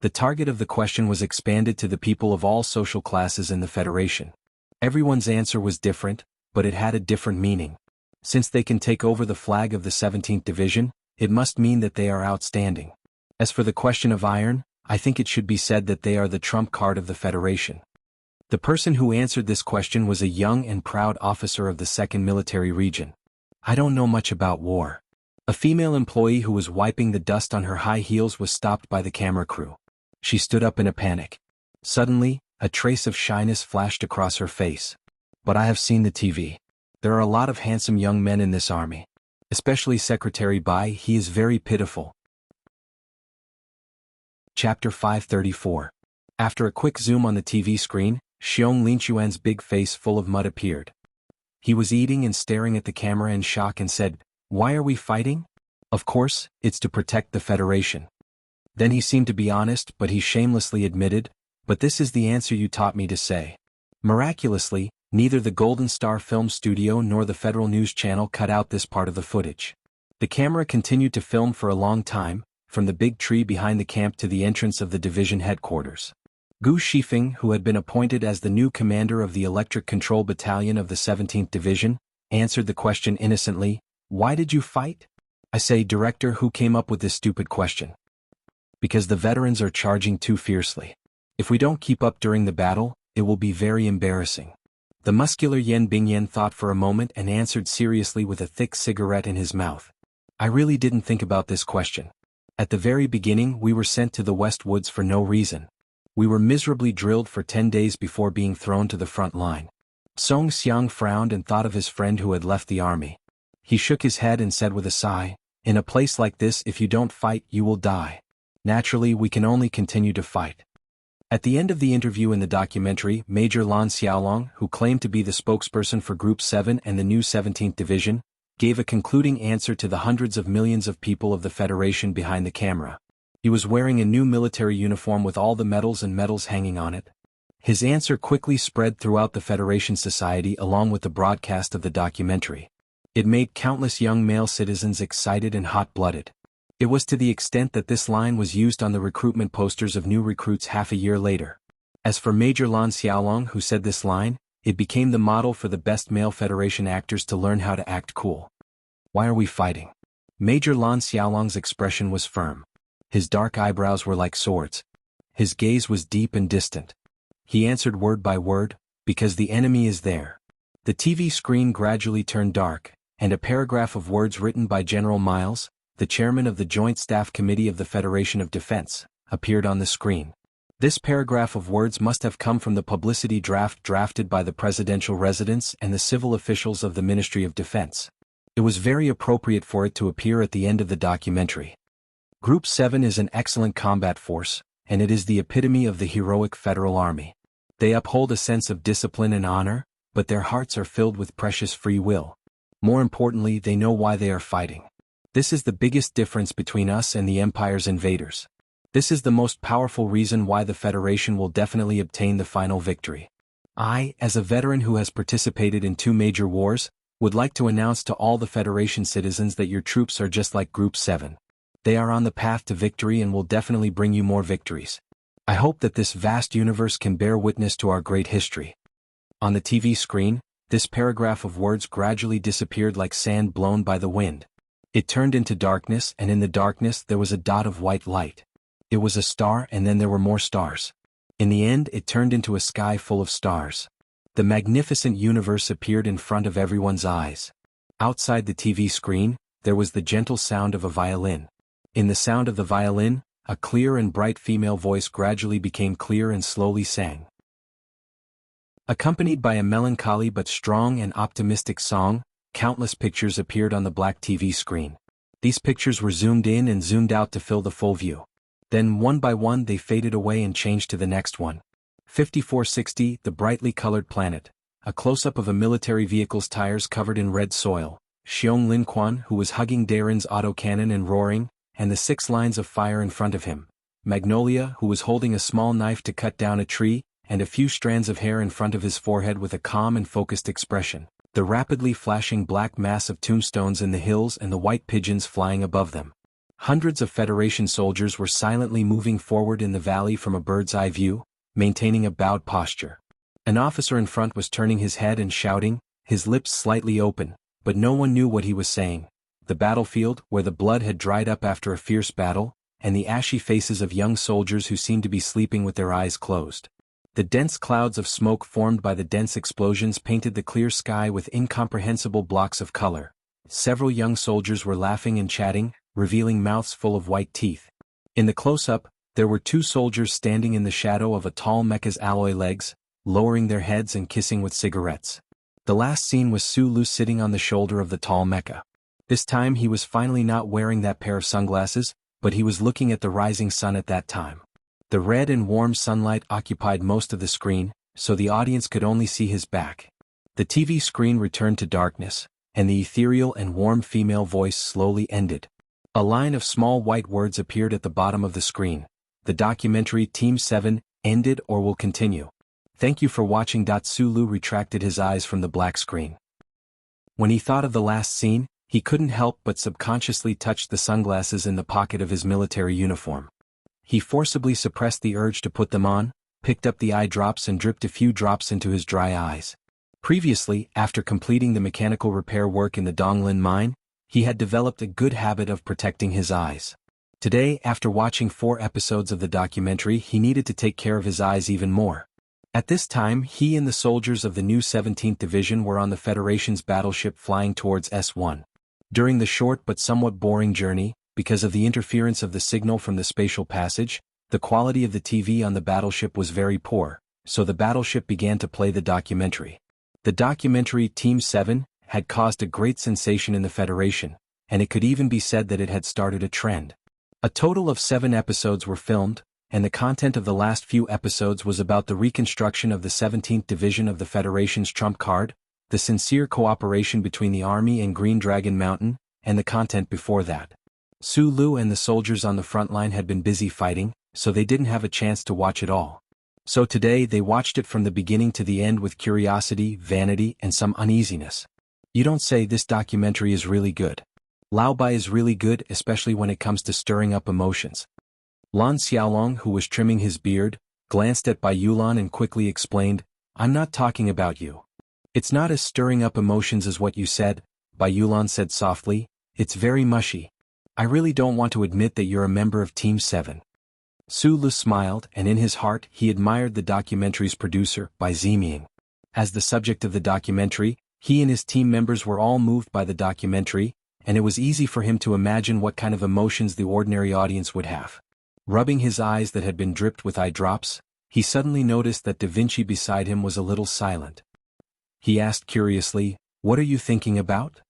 The target of the question was expanded to the people of all social classes in the Federation. Everyone's answer was different, but it had a different meaning. Since they can take over the flag of the 17th Division, it must mean that they are outstanding. As for the question of iron, I think it should be said that they are the trump card of the Federation. The person who answered this question was a young and proud officer of the 2nd Military Region. "I don't know much about war." A female employee who was wiping the dust on her high heels was stopped by the camera crew. She stood up in a panic. Suddenly, a trace of shyness flashed across her face. "But I have seen the TV. There are a lot of handsome young men in this army. Especially Secretary Bai, he is very pitiful." Chapter 534. After a quick zoom on the TV screen, Xiong Linquan's big face full of mud appeared. He was eating and staring at the camera in shock and said, "Why are we fighting? Of course, it's to protect the Federation." Then he seemed to be honest, but he shamelessly admitted, "But this is the answer you taught me to say." Miraculously, neither the Golden Star Film Studio nor the Federal News Channel cut out this part of the footage. The camera continued to film for a long time, from the big tree behind the camp to the entrance of the division headquarters. Gu Shifeng, who had been appointed as the new commander of the Electric Control Battalion of the 17th Division, answered the question innocently, "Why did you fight?" I say, "Director, who came up with this stupid question?" Because the veterans are charging too fiercely. If we don't keep up during the battle, it will be very embarrassing. The muscular Yan Bingyan thought for a moment and answered seriously with a thick cigarette in his mouth. I really didn't think about this question. At the very beginning we were sent to the West Woods for no reason. We were miserably drilled for 10 days before being thrown to the front line. Song Xiang frowned and thought of his friend who had left the army. He shook his head and said with a sigh, "In a place like this, if you don't fight, you will die. Naturally, we can only continue to fight." At the end of the interview in the documentary, Major Lan Xiaolong, who claimed to be the spokesperson for Group 7 and the new 17th Division, gave a concluding answer to the hundreds of millions of people of the Federation behind the camera. He was wearing a new military uniform with all the medals and medals hanging on it. His answer quickly spread throughout the Federation society along with the broadcast of the documentary. It made countless young male citizens excited and hot-blooded. It was to the extent that this line was used on the recruitment posters of new recruits half a year later. As for Major Lan Xiaolong, who said this line, it became the model for the best male Federation actors to learn how to act cool. "Why are we fighting?" Major Lan Xiaolong's expression was firm. His dark eyebrows were like swords. His gaze was deep and distant. He answered word by word, "Because the enemy is there." The TV screen gradually turned dark, and a paragraph of words written by General Miles, the chairman of the Joint Staff Committee of the Federation of Defense, appeared on the screen. This paragraph of words must have come from the publicity draft drafted by the presidential residents and the civil officials of the Ministry of Defense. It was very appropriate for it to appear at the end of the documentary. Group 7 is an excellent combat force, and it is the epitome of the heroic Federal Army. They uphold a sense of discipline and honor, but their hearts are filled with precious free will. More importantly, they know why they are fighting. This is the biggest difference between us and the Empire's invaders. This is the most powerful reason why the Federation will definitely obtain the final victory. I, as a veteran who has participated in 2 major wars, would like to announce to all the Federation citizens that your troops are just like Group 7. They are on the path to victory and will definitely bring you more victories. I hope that this vast universe can bear witness to our great history. On the TV screen, this paragraph of words gradually disappeared like sand blown by the wind. It turned into darkness, and in the darkness there was a dot of white light. It was a star, and then there were more stars. In the end, it turned into a sky full of stars. The magnificent universe appeared in front of everyone's eyes. Outside the TV screen, there was the gentle sound of a violin. In the sound of the violin, a clear and bright female voice gradually became clear and slowly sang. Accompanied by a melancholy but strong and optimistic song, countless pictures appeared on the black TV screen. These pictures were zoomed in and zoomed out to fill the full view. Then one by one they faded away and changed to the next one. 5460, the brightly colored planet. A close-up of a military vehicle's tires covered in red soil. Xiong Linquan, who was hugging Darren's autocannon and roaring, and the 6 lines of fire in front of him. Magnolia, who was holding a small knife to cut down a tree, and a few strands of hair in front of his forehead with a calm and focused expression. The rapidly flashing black mass of tombstones in the hills and the white pigeons flying above them. Hundreds of Federation soldiers were silently moving forward in the valley from a bird's-eye view, maintaining a bowed posture. An officer in front was turning his head and shouting, his lips slightly open, but no one knew what he was saying. The battlefield, where the blood had dried up after a fierce battle, and the ashy faces of young soldiers who seemed to be sleeping with their eyes closed. The dense clouds of smoke formed by the dense explosions painted the clear sky with incomprehensible blocks of color. Several young soldiers were laughing and chatting, revealing mouths full of white teeth. In the close-up, there were 2 soldiers standing in the shadow of a tall mecha's alloy legs, lowering their heads and kissing with cigarettes. The last scene was Sulu sitting on the shoulder of the tall mecha. This time he was finally not wearing that pair of sunglasses, but he was looking at the rising sun at that time. The red and warm sunlight occupied most of the screen, so the audience could only see his back. The TV screen returned to darkness, and the ethereal and warm female voice slowly ended. A line of small white words appeared at the bottom of the screen. The documentary Team 7 ended or will continue. Thank you for watching. Sulu retracted his eyes from the black screen. When he thought of the last scene, he couldn't help but subconsciously touch the sunglasses in the pocket of his military uniform. He forcibly suppressed the urge to put them on, picked up the eye drops and dripped a few drops into his dry eyes. Previously, after completing the mechanical repair work in the Donglin mine, he had developed a good habit of protecting his eyes. Today, after watching 4 episodes of the documentary, he needed to take care of his eyes even more. At this time, he and the soldiers of the new 17th Division were on the Federation's battleship flying towards S1. During the short but somewhat boring journey, because of the interference of the signal from the spatial passage, the quality of the TV on the battleship was very poor, so the battleship began to play the documentary. The documentary Team 7 had caused a great sensation in the Federation, and it could even be said that it had started a trend. A total of 7 episodes were filmed, and the content of the last few episodes was about the reconstruction of the 17th Division of the Federation's trump card, the sincere cooperation between the Army and Green Dragon Mountain, and the content before that. Su Lu and the soldiers on the front line had been busy fighting, so they didn't have a chance to watch it all. So today they watched it from the beginning to the end with curiosity, vanity, and some uneasiness. You don't say this documentary is really good. Lao Bai is really good, especially when it comes to stirring up emotions. Lan Xiaolong, who was trimming his beard, glanced at Bai Yulan and quickly explained, "I'm not talking about you. It's not as stirring up emotions as what you said," Bai Yulan said softly, "it's very mushy. I really don't want to admit that you're a member of Team 7. Su Lu smiled, and in his heart he admired the documentary's producer, Bai Ziming. As the subject of the documentary, he and his team members were all moved by the documentary, and it was easy for him to imagine what kind of emotions the ordinary audience would have. Rubbing his eyes that had been dripped with eye drops, he suddenly noticed that Da Vinci beside him was a little silent. He asked curiously, "What are you thinking about?"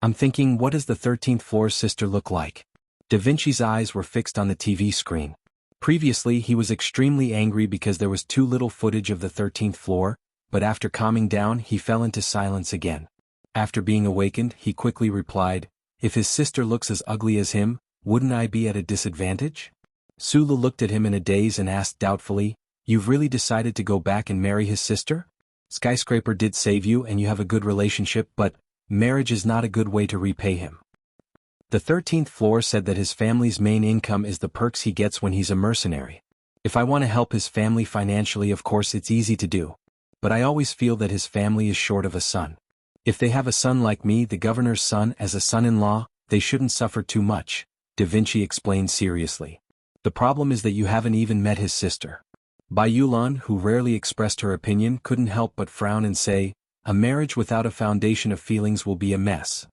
"I'm thinking, what does the 13th floor's sister look like?" Da Vinci's eyes were fixed on the TV screen. Previously he was extremely angry because there was too little footage of the 13th floor, but after calming down he fell into silence again. After being awakened, he quickly replied, "If his sister looks as ugly as him, wouldn't I be at a disadvantage?" Su Lu looked at him in a daze and asked doubtfully, "You've really decided to go back and marry his sister? Skyscraper did save you and you have a good relationship, but marriage is not a good way to repay him." The 13th floor said that his family's main income is the perks he gets when he's a mercenary. "If I want to help his family financially, of course it's easy to do. But I always feel that his family is short of a son. If they have a son like me, the governor's son, as a son-in-law, they shouldn't suffer too much," Da Vinci explained seriously. "The problem is that you haven't even met his sister." Bai Yulan, who rarely expressed her opinion, couldn't help but frown and say, "A marriage without a foundation of feelings will be a mess."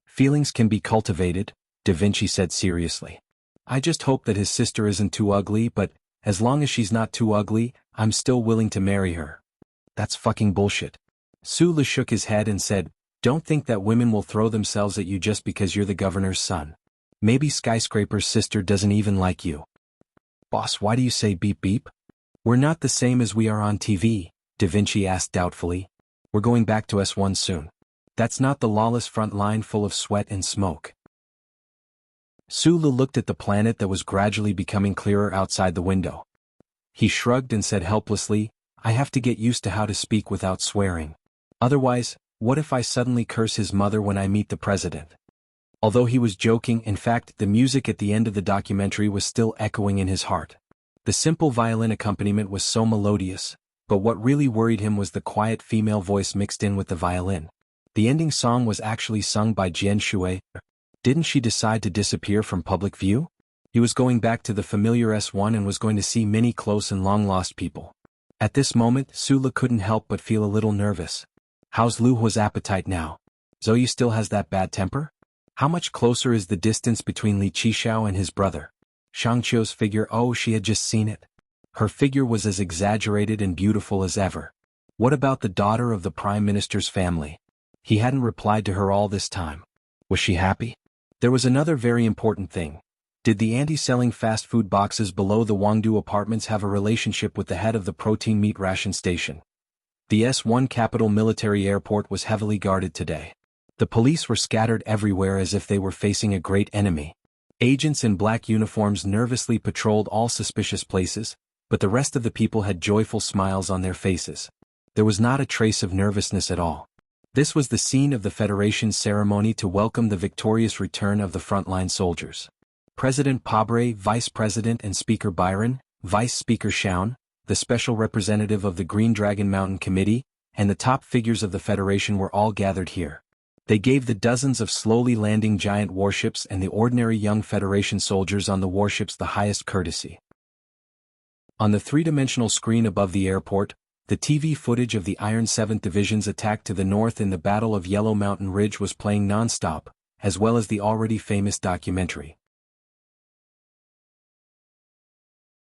"Feelings can be cultivated," Da Vinci said seriously. "I just hope that his sister isn't too ugly, but as long as she's not too ugly, I'm still willing to marry her." "That's fucking bullshit." Su Lu shook his head and said, "Don't think that women will throw themselves at you just because you're the governor's son. Maybe Skyscraper's sister doesn't even like you." "Boss, why do you say beep beep?" "We're not the same as we are on TV," Da Vinci asked doubtfully. "We're going back to S1 soon. That's not the lawless front line full of sweat and smoke." Su Lu looked at the planet that was gradually becoming clearer outside the window. He shrugged and said helplessly, "I have to get used to how to speak without swearing. Otherwise, what if I suddenly curse his mother when I meet the president?" Although he was joking, in fact, the music at the end of the documentary was still echoing in his heart. The simple violin accompaniment was so melodious, but what really worried him was the quiet female voice mixed in with the violin. The ending song was actually sung by Jian Shui. Didn't she decide to disappear from public view? He was going back to the familiar S1 and was going to see many close and long-lost people. At this moment, Su Lu couldn't help but feel a little nervous. How's Lu Hua's appetite now? Zoe still has that bad temper? How much closer is the distance between Li Qixiao and his brother? Shang Qiu's figure, oh, she had just seen it. Her figure was as exaggerated and beautiful as ever. What about the daughter of the Prime Minister's family? He hadn't replied to her all this time. Was she happy? There was another very important thing. Did the auntie selling fast food boxes below the Wangdu apartments have a relationship with the head of the protein meat ration station? The S1 Capital Military Airport was heavily guarded today. The police were scattered everywhere as if they were facing a great enemy. Agents in black uniforms nervously patrolled all suspicious places, but the rest of the people had joyful smiles on their faces. There was not a trace of nervousness at all. This was the scene of the Federation's ceremony to welcome the victorious return of the frontline soldiers. President Pabre, Vice President and Speaker Byron, Vice Speaker Shaun, the special representative of the Green Dragon Mountain Committee, and the top figures of the Federation were all gathered here. They gave the dozens of slowly landing giant warships and the ordinary young Federation soldiers on the warships the highest courtesy. On the three-dimensional screen above the airport, the TV footage of the Iron 7th Division's attack to the north in the Battle of Yellow Mountain Ridge was playing non-stop, as well as the already famous documentary.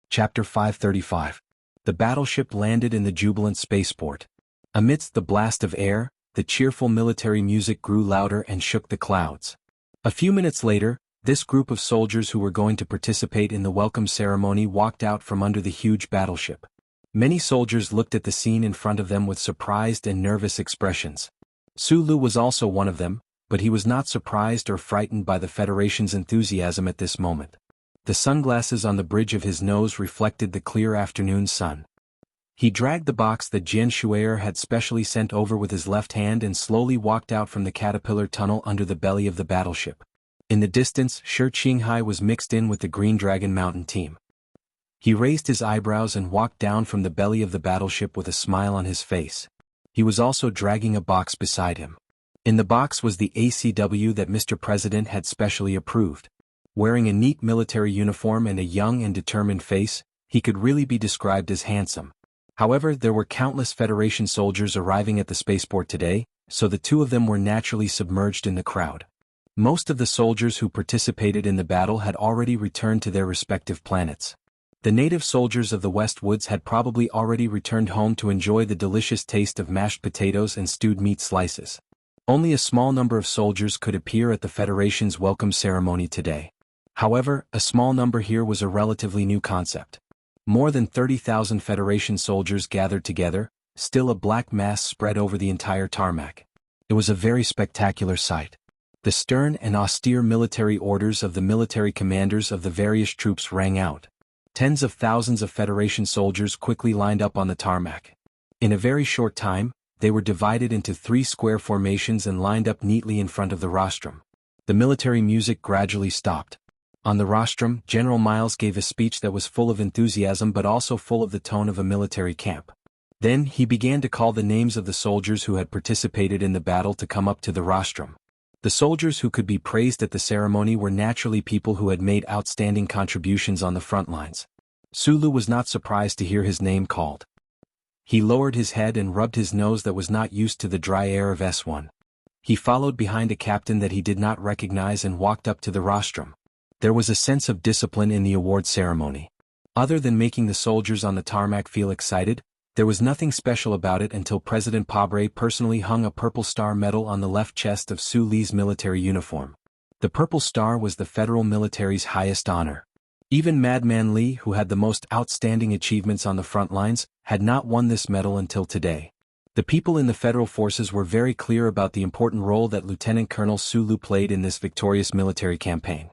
Chapter 535. The battleship landed in the jubilant spaceport. Amidst the blast of air, the cheerful military music grew louder and shook the clouds. A few minutes later, this group of soldiers who were going to participate in the welcome ceremony walked out from under the huge battleship. Many soldiers looked at the scene in front of them with surprised and nervous expressions. Sulu was also one of them, but he was not surprised or frightened by the Federation's enthusiasm at this moment. The sunglasses on the bridge of his nose reflected the clear afternoon sun. He dragged the box that Jian Shuier had specially sent over with his left hand and slowly walked out from the caterpillar tunnel under the belly of the battleship. In the distance, Shi Qinghai was mixed in with the Green Dragon Mountain team. He raised his eyebrows and walked down from the belly of the battleship with a smile on his face. He was also dragging a box beside him. In the box was the ACW that Mr. President had specially approved. Wearing a neat military uniform and a young and determined face, he could really be described as handsome. However, there were countless Federation soldiers arriving at the spaceport today, so the two of them were naturally submerged in the crowd. Most of the soldiers who participated in the battle had already returned to their respective planets. The native soldiers of the West Woods had probably already returned home to enjoy the delicious taste of mashed potatoes and stewed meat slices. Only a small number of soldiers could appear at the Federation's welcome ceremony today. However, a small number here was a relatively new concept. More than 30,000 Federation soldiers gathered together, still a black mass spread over the entire tarmac. It was a very spectacular sight. The stern and austere military orders of the military commanders of the various troops rang out. Tens of thousands of Federation soldiers quickly lined up on the tarmac. In a very short time, they were divided into 3 square formations and lined up neatly in front of the rostrum. The military music gradually stopped. On the rostrum, General Miles gave a speech that was full of enthusiasm but also full of the tone of a military camp. Then he began to call the names of the soldiers who had participated in the battle to come up to the rostrum. The soldiers who could be praised at the ceremony were naturally people who had made outstanding contributions on the front lines. Sulu was not surprised to hear his name called. He lowered his head and rubbed his nose that was not used to the dry air of S1. He followed behind a captain that he did not recognize and walked up to the rostrum. There was a sense of discipline in the award ceremony. Other than making the soldiers on the tarmac feel excited, there was nothing special about it until President Pabre personally hung a Purple Star medal on the left chest of Su Li's military uniform. The Purple Star was the federal military's highest honor. Even Madman Li, who had the most outstanding achievements on the front lines, had not won this medal until today. The people in the federal forces were very clear about the important role that Lieutenant Colonel Su Lu played in this victorious military campaign.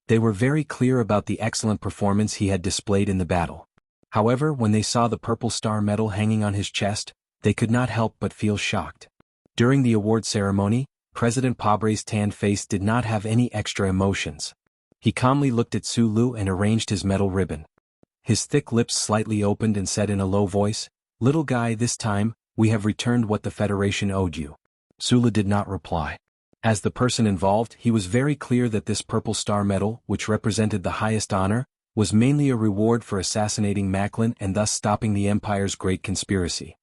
They were very clear about the excellent performance he had displayed in the battle. However, when they saw the Purple Star medal hanging on his chest, they could not help but feel shocked. During the award ceremony, President Pabre's tanned face did not have any extra emotions. He calmly looked at Su Lu and arranged his medal ribbon. His thick lips slightly opened and said in a low voice, "Little guy, this time, we have returned what the Federation owed you." Su Lu did not reply. As the person involved, he was very clear that this Purple Star medal, which represented the highest honor, was mainly a reward for assassinating Macklin and thus stopping the Empire's great conspiracy.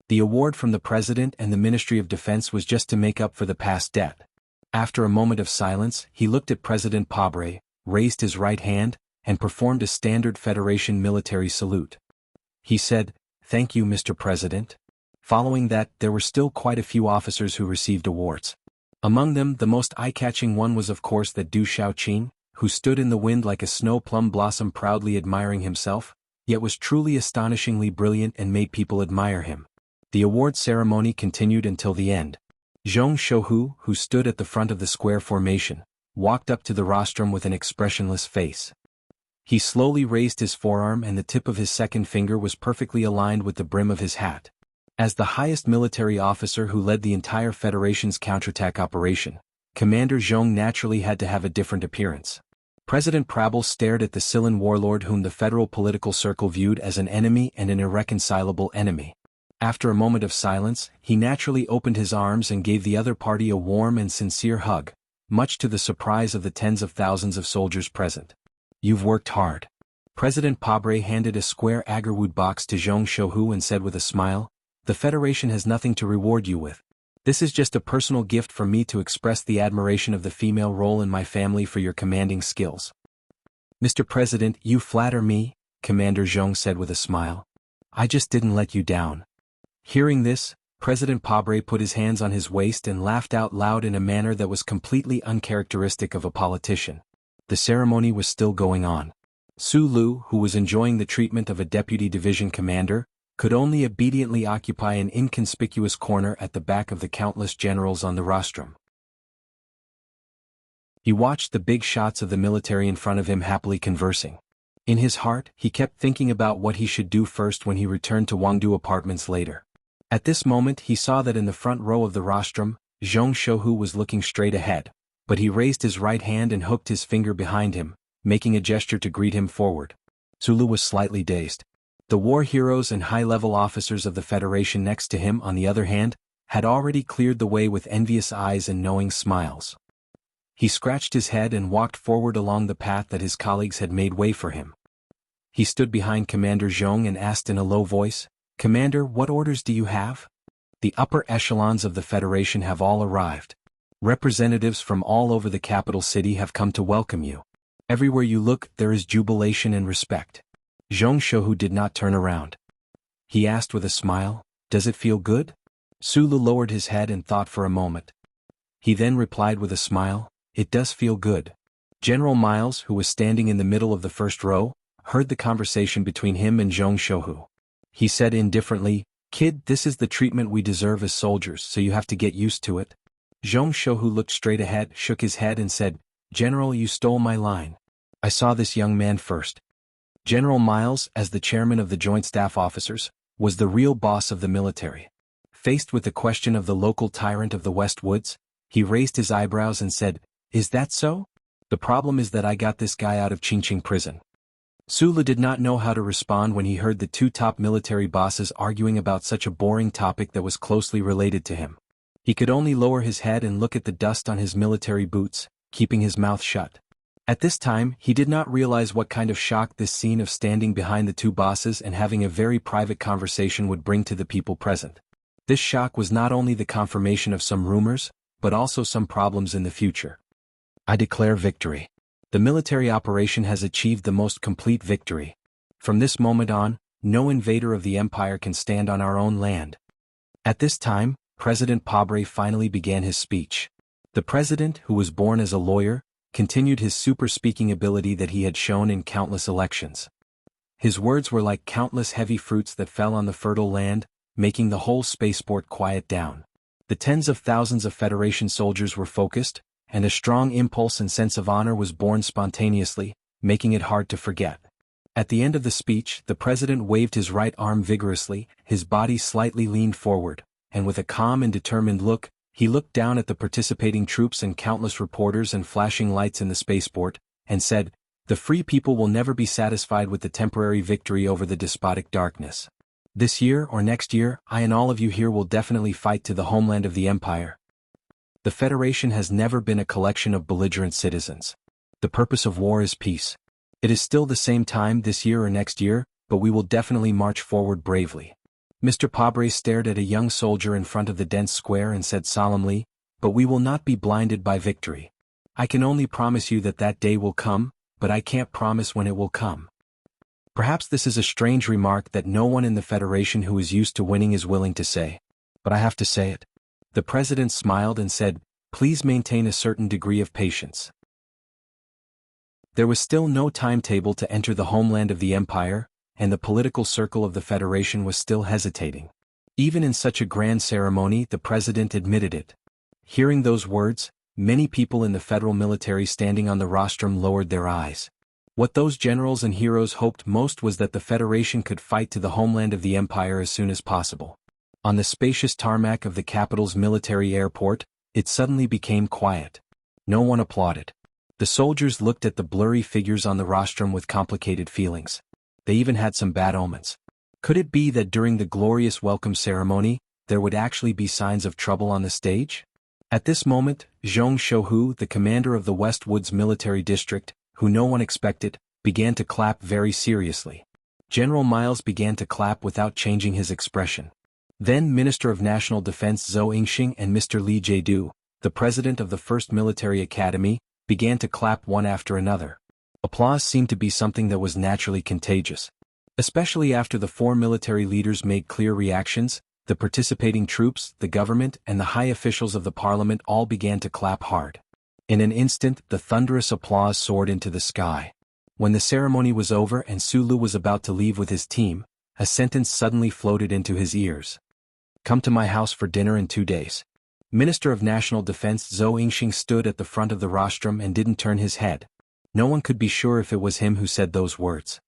The award from the President and the Ministry of Defense was just to make up for the past debt. After a moment of silence, he looked at President Pabre, raised his right hand, and performed a standard Federation military salute. He said, "Thank you, Mr. President." Following that, there were still quite a few officers who received awards. Among them, the most eye-catching one was of course that Du Shaoqin, who stood in the wind like a snow plum blossom proudly admiring himself, yet was truly astonishingly brilliant and made people admire him. The award ceremony continued until the end. Zhong Shouhu, who stood at the front of the square formation, walked up to the rostrum with an expressionless face. He slowly raised his forearm and the tip of his second finger was perfectly aligned with the brim of his hat. As the highest military officer who led the entire Federation's counterattack operation, Commander Zhong naturally had to have a different appearance. President Prabal stared at the Silan warlord whom the federal political circle viewed as an enemy and an irreconcilable enemy. After a moment of silence, he naturally opened his arms and gave the other party a warm and sincere hug, much to the surprise of the tens of thousands of soldiers present. "You've worked hard." President Pabre handed a square agarwood box to Zhong Shouhu and said with a smile, "The Federation has nothing to reward you with. This is just a personal gift from me to express the admiration of the female role in my family for your commanding skills." "Mr. President, you flatter me," Commander Zhong said with a smile. "I just didn't let you down." Hearing this, President Pabre put his hands on his waist and laughed out loud in a manner that was completely uncharacteristic of a politician. The ceremony was still going on. Su Lu, who was enjoying the treatment of a deputy division commander, could only obediently occupy an inconspicuous corner at the back of the countless generals on the rostrum. He watched the big shots of the military in front of him happily conversing. In his heart, he kept thinking about what he should do first when he returned to Wangdu Apartments later. At this moment he saw that in the front row of the rostrum, Zhong Shouhu was looking straight ahead, but he raised his right hand and hooked his finger behind him, making a gesture to greet him forward. Sulu was slightly dazed. The war heroes and high-level officers of the Federation next to him, on the other hand, had already cleared the way with envious eyes and knowing smiles. He scratched his head and walked forward along the path that his colleagues had made way for him. He stood behind Commander Zhong and asked in a low voice, "Commander, what orders do you have?" "The upper echelons of the Federation have all arrived. Representatives from all over the capital city have come to welcome you. Everywhere you look, there is jubilation and respect." Zhong Shouhu did not turn around. He asked with a smile, "Does it feel good?" Sulu lowered his head and thought for a moment. He then replied with a smile, "It does feel good." General Miles, who was standing in the middle of the first row, heard the conversation between him and Zhong Shouhu. He said indifferently, "Kid, this is the treatment we deserve as soldiers, so you have to get used to it." Zhong Shouhu looked straight ahead, shook his head and said, "General, you stole my line. I saw this young man first." General Miles, as the chairman of the Joint Staff Officers, was the real boss of the military. Faced with the question of the local tyrant of the West Woods, he raised his eyebrows and said, "Is that so? The problem is that I got this guy out of Qingqing prison." Sulu did not know how to respond when he heard the two top military bosses arguing about such a boring topic that was closely related to him. He could only lower his head and look at the dust on his military boots, keeping his mouth shut. At this time, he did not realize what kind of shock this scene of standing behind the two bosses and having a very private conversation would bring to the people present. This shock was not only the confirmation of some rumors, but also some problems in the future. "I declare victory. The military operation has achieved the most complete victory. From this moment on, no invader of the empire can stand on our own land." At this time, President Pabre finally began his speech. The president, who was born as a lawyer, continued his super-speaking ability that he had shown in countless elections. His words were like countless heavy fruits that fell on the fertile land, making the whole spaceport quiet down. The tens of thousands of Federation soldiers were focused, and a strong impulse and sense of honor was born spontaneously, making it hard to forget. At the end of the speech, the president waved his right arm vigorously, his body slightly leaned forward, and with a calm and determined look, he looked down at the participating troops and countless reporters and flashing lights in the spaceport, and said, "The free people will never be satisfied with the temporary victory over the despotic darkness. This year or next year, I and all of you here will definitely fight to the homeland of the empire. The Federation has never been a collection of belligerent citizens. The purpose of war is peace. It is still the same time this year or next year, but we will definitely march forward bravely." Mr. Pabre stared at a young soldier in front of the dense square and said solemnly, "But we will not be blinded by victory. I can only promise you that that day will come, but I can't promise when it will come." Perhaps this is a strange remark that no one in the Federation who is used to winning is willing to say, but I have to say it. The president smiled and said, "Please maintain a certain degree of patience." There was still no timetable to enter the homeland of the empire, and the political circle of the Federation was still hesitating. Even in such a grand ceremony, the president admitted it. Hearing those words, many people in the federal military standing on the rostrum lowered their eyes. What those generals and heroes hoped most was that the Federation could fight to the homeland of the empire as soon as possible. On the spacious tarmac of the capital's military airport, it suddenly became quiet. No one applauded. The soldiers looked at the blurry figures on the rostrum with complicated feelings. They even had some bad omens. Could it be that during the glorious welcome ceremony, there would actually be signs of trouble on the stage? At this moment, Zhong Shouhu, the commander of the West Woods military district, who no one expected, began to clap very seriously. General Miles began to clap without changing his expression. Then Minister of National Defense Zhou Yingxing and Mr. Li Jiedu, the president of the First Military Academy, began to clap one after another. Applause seemed to be something that was naturally contagious. Especially after the four military leaders made clear reactions, the participating troops, the government, and the high officials of the parliament all began to clap hard. In an instant, the thunderous applause soared into the sky. When the ceremony was over and Sulu was about to leave with his team, a sentence suddenly floated into his ears. "Come to my house for dinner in 2 days." Minister of National Defense Zhou Yingxing stood at the front of the rostrum and didn't turn his head. No one could be sure if it was him who said those words.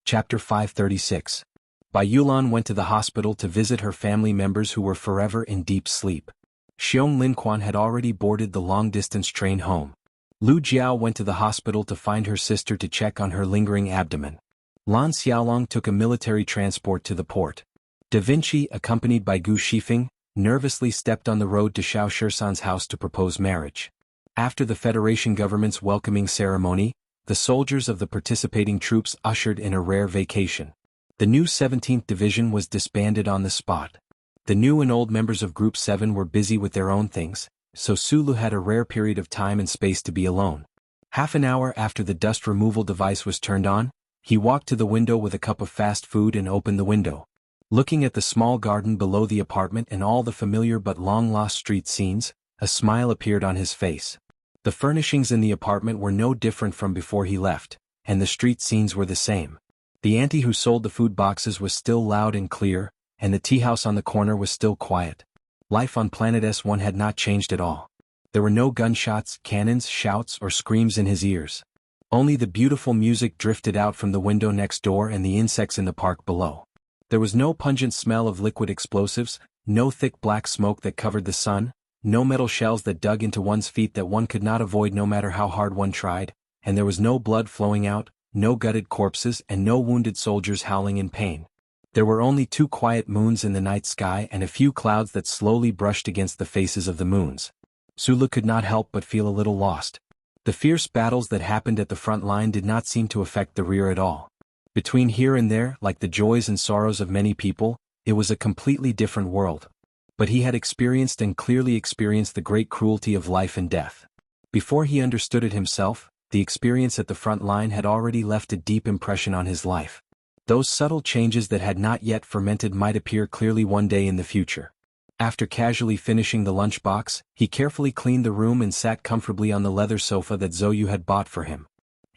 Chapter 536. Bai Yulan went to the hospital to visit her family members who were forever in deep sleep. Xiong Linquan had already boarded the long-distance train home. Lu Jiao went to the hospital to find her sister to check on her lingering abdomen. Lan Xiaolong took a military transport to the port. Da Vinci, accompanied by Gu Shifeng, nervously stepped on the road to Xiao Shisan's house to propose marriage. After the Federation government's welcoming ceremony, the soldiers of the participating troops ushered in a rare vacation. The new 17th Division was disbanded on the spot. The new and old members of Group 7 were busy with their own things, so Sulu had a rare period of time and space to be alone. Half an hour after the dust removal device was turned on, he walked to the window with a cup of fast food and opened the window. Looking at the small garden below the apartment and all the familiar but long-lost street scenes, a smile appeared on his face. The furnishings in the apartment were no different from before he left, and the street scenes were the same. The auntie who sold the food boxes was still loud and clear, and the tea house on the corner was still quiet. Life on Planet S1 had not changed at all. There were no gunshots, cannons, shouts, or screams in his ears. Only the beautiful music drifted out from the window next door and the insects in the park below. There was no pungent smell of liquid explosives, no thick black smoke that covered the sun, no metal shells that dug into one's feet that one could not avoid no matter how hard one tried, and there was no blood flowing out, no gutted corpses and no wounded soldiers howling in pain. There were only 2 quiet moons in the night sky and a few clouds that slowly brushed against the faces of the moons. Sulu could not help but feel a little lost. The fierce battles that happened at the front line did not seem to affect the rear at all. Between here and there, like the joys and sorrows of many people, it was a completely different world. But he had experienced and clearly experienced the great cruelty of life and death. Before he understood it himself, the experience at the front line had already left a deep impression on his life. Those subtle changes that had not yet fermented might appear clearly one day in the future. After casually finishing the lunchbox, he carefully cleaned the room and sat comfortably on the leather sofa that Zhou had bought for him.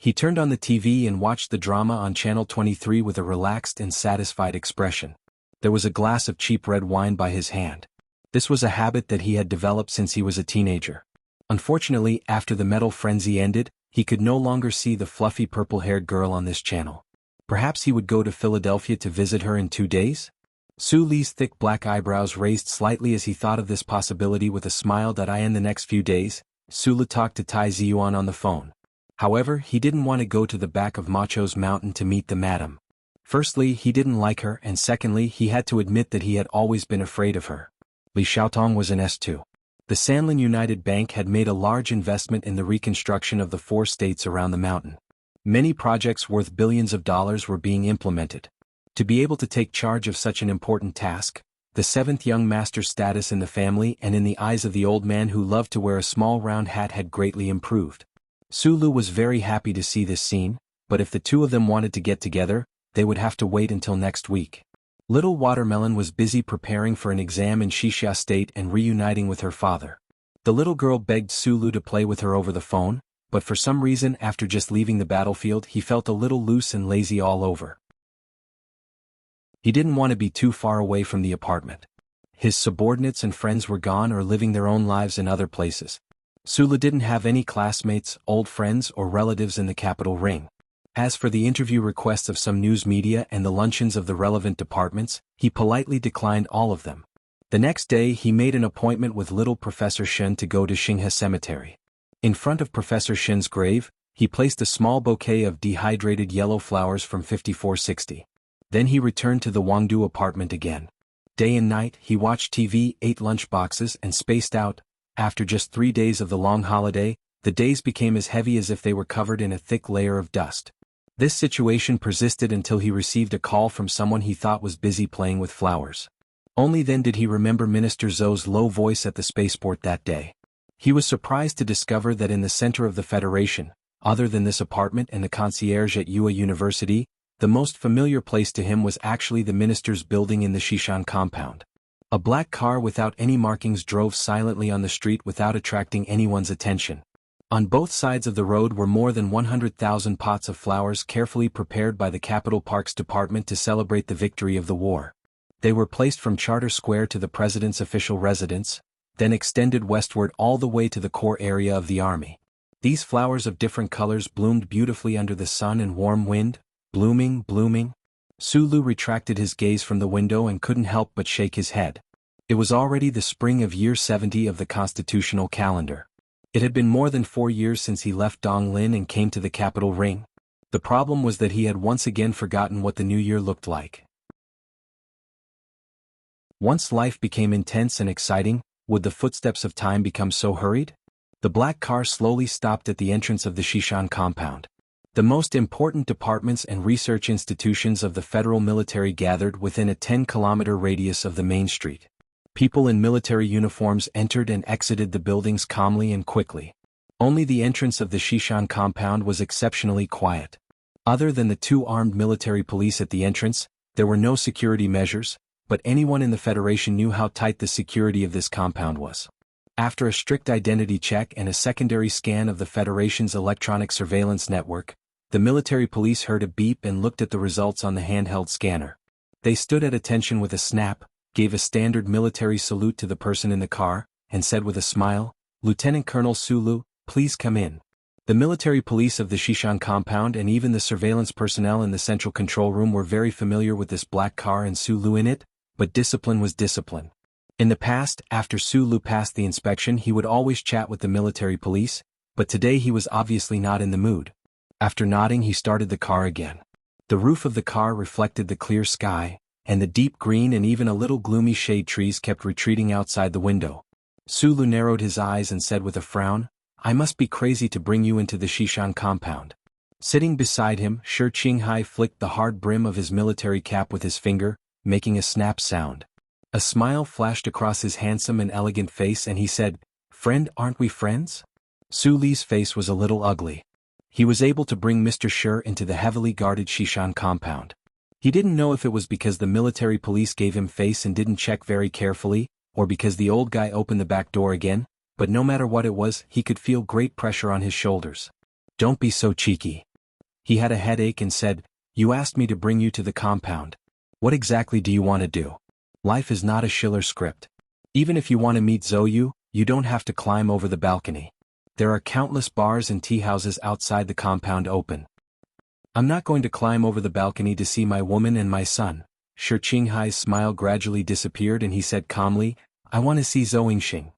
He turned on the TV and watched the drama on Channel 23 with a relaxed and satisfied expression. There was a glass of cheap red wine by his hand. This was a habit that he had developed since he was a teenager. Unfortunately, after the metal frenzy ended, he could no longer see the fluffy purple-haired girl on this channel. Perhaps he would go to Philadelphia to visit her in 2 days? Su Li's thick black eyebrows raised slightly as he thought of this possibility with a smile that in the next few days, Sulu talked to Tai Ziyuan on the phone. However, he didn't want to go to the back of Macho's mountain to meet the madam. Firstly, he didn't like her, and secondly, he had to admit that he had always been afraid of her. Li Xiaotong was an S2. The Sanlin United Bank had made a large investment in the reconstruction of the 4 states around the mountain. Many projects worth billions of dollars were being implemented. To be able to take charge of such an important task, the 7th young master's status in the family and in the eyes of the old man who loved to wear a small round hat had greatly improved. Sulu was very happy to see this scene, but if the 2 of them wanted to get together, they would have to wait until next week. Little Watermelon was busy preparing for an exam in Xixia State and reuniting with her father. The little girl begged Sulu to play with her over the phone, but for some reason after just leaving the battlefield he felt a little loose and lazy all over. He didn't want to be too far away from the apartment. His subordinates and friends were gone or living their own lives in other places. Sulu didn't have any classmates, old friends or relatives in the capital ring. As for the interview requests of some news media and the luncheons of the relevant departments, he politely declined all of them. The next day he made an appointment with little Professor Shen to go to Xinghe Cemetery. In front of Professor Shen's grave, he placed a small bouquet of dehydrated yellow flowers from 5460. Then he returned to the Wangdu apartment again. Day and night he watched TV, ate lunch boxes and spaced out. After just 3 days of the long holiday, the days became as heavy as if they were covered in a thick layer of dust. This situation persisted until he received a call from someone he thought was busy playing with flowers. Only then did he remember Minister Zhou's low voice at the spaceport that day. He was surprised to discover that in the center of the Federation, other than this apartment and the concierge at Yue University, the most familiar place to him was actually the minister's building in the Shishan compound. A black car without any markings drove silently on the street without attracting anyone's attention. On both sides of the road were more than 100,000 pots of flowers carefully prepared by the Capital Parks Department to celebrate the victory of the war. They were placed from Charter Square to the president's official residence, then extended westward all the way to the core area of the army. These flowers of different colors bloomed beautifully under the sun and warm wind, blooming. Sulu retracted his gaze from the window and couldn't help but shake his head. It was already the spring of year 70 of the constitutional calendar. It had been more than 4 years since he left Donglin and came to the capital ring. The problem was that he had once again forgotten what the new year looked like. Once life became intense and exciting, would the footsteps of time become so hurried? The black car slowly stopped at the entrance of the Shishan compound. The most important departments and research institutions of the federal military gathered within a 10-kilometer radius of the main street. People in military uniforms entered and exited the buildings calmly and quickly. Only the entrance of the Shishan compound was exceptionally quiet. Other than the 2 armed military police at the entrance, there were no security measures, but anyone in the Federation knew how tight the security of this compound was. After a strict identity check and a secondary scan of the Federation's electronic surveillance network, the military police heard a beep and looked at the results on the handheld scanner. They stood at attention with a snap, gave a standard military salute to the person in the car, and said with a smile, "Lieutenant Colonel Sulu, please come in." The military police of the Shishan compound and even the surveillance personnel in the central control room were very familiar with this black car and Sulu in it, but discipline was discipline. In the past, after Sulu passed the inspection, he would always chat with the military police, but today he was obviously not in the mood. After nodding, he started the car again. The roof of the car reflected the clear sky, and the deep green and even a little gloomy shade trees kept retreating outside the window. Sulu narrowed his eyes and said with a frown, "I must be crazy to bring you into the Shishan compound." Sitting beside him, Shi Qinghai flicked the hard brim of his military cap with his finger, making a snap sound. A smile flashed across his handsome and elegant face and he said, "Friend, aren't we friends?" Su Li's face was a little ugly. He was able to bring Mr. Shi into the heavily guarded Shishan compound. He didn't know if it was because the military police gave him face and didn't check very carefully, or because the old guy opened the back door again, but no matter what it was, he could feel great pressure on his shoulders. "Don't be so cheeky." He had a headache and said, "You asked me to bring you to the compound. What exactly do you want to do? Life is not a Schiller script. Even if you want to meet Zhou, you don't have to climb over the balcony. There are countless bars and tea houses outside the compound open. I'm not going to climb over the balcony to see my woman and my son." Shi Qinghai's smile gradually disappeared and he said calmly, "I want to see Zhou Yingxing."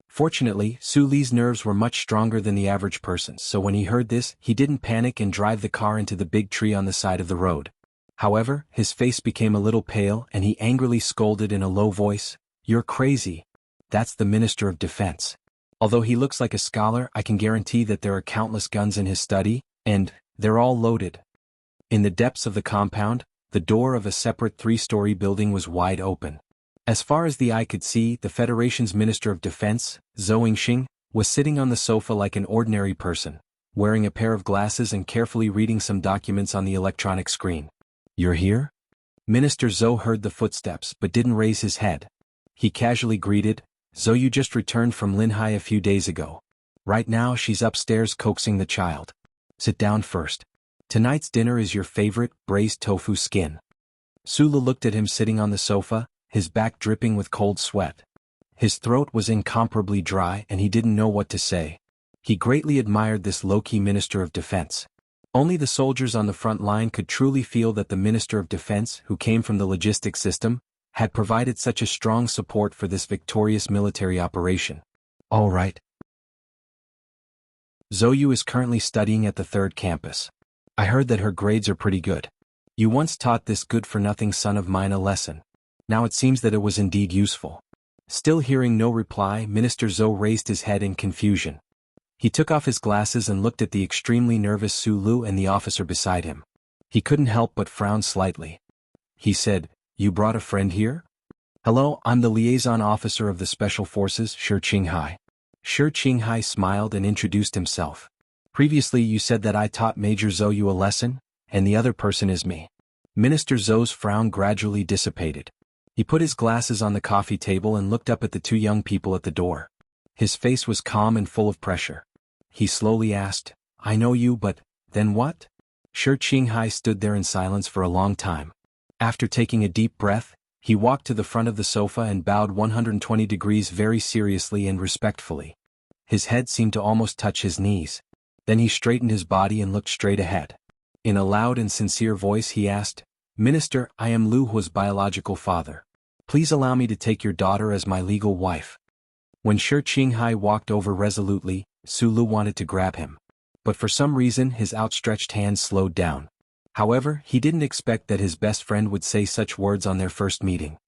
Fortunately, Su Li's nerves were much stronger than the average person's, so when he heard this, he didn't panic and drive the car into the big tree on the side of the road. However, his face became a little pale and he angrily scolded in a low voice, "You're crazy. That's the Minister of Defense. Although he looks like a scholar, I can guarantee that there are countless guns in his study, and they're all loaded." In the depths of the compound, the door of a separate 3-story building was wide open. As far as the eye could see, the Federation's Minister of Defense, Zhou Yingxing, was sitting on the sofa like an ordinary person, wearing a pair of glasses and carefully reading some documents on the electronic screen. "You're here?" Minister Zhou heard the footsteps but didn't raise his head. He casually greeted, "Zhou, you just returned from Linhai a few days ago. Right now she's upstairs coaxing the child. Sit down first. Tonight's dinner is your favorite, braised tofu skin." Sulu looked at him sitting on the sofa, his back dripping with cold sweat. His throat was incomparably dry and he didn't know what to say. He greatly admired this low-key Minister of Defense. Only the soldiers on the front line could truly feel that the Minister of Defense, who came from the logistics system, had provided such a strong support for this victorious military operation. All right. Zhou is currently studying at the 3rd campus. I heard that her grades are pretty good. You once taught this good-for-nothing son of mine a lesson. Now it seems that it was indeed useful. Still hearing no reply, Minister Zhou raised his head in confusion. He took off his glasses and looked at the extremely nervous Su Lu and the officer beside him. He couldn't help but frown slightly. He said, "You brought a friend here?" "Hello, I'm the liaison officer of the Special Forces, Shi Qinghai." Shi Qinghai smiled and introduced himself. "Previously you said that I taught Major Zhou a lesson, and the other person is me." Minister Zhou's frown gradually dissipated. He put his glasses on the coffee table and looked up at the 2 young people at the door. His face was calm and full of pressure. He slowly asked, "I know you, but, then what?" Shi Qinghai stood there in silence for a long time. After taking a deep breath, he walked to the front of the sofa and bowed 120 degrees very seriously and respectfully. His head seemed to almost touch his knees. Then he straightened his body and looked straight ahead. In a loud and sincere voice he asked, "Minister, I am Lu Hua's biological father. Please allow me to take your daughter as my legal wife." When Shi Qinghai walked over resolutely, Su Lu wanted to grab him. But for some reason his outstretched hand slowed down. However, he didn't expect that his best friend would say such words on their first meeting.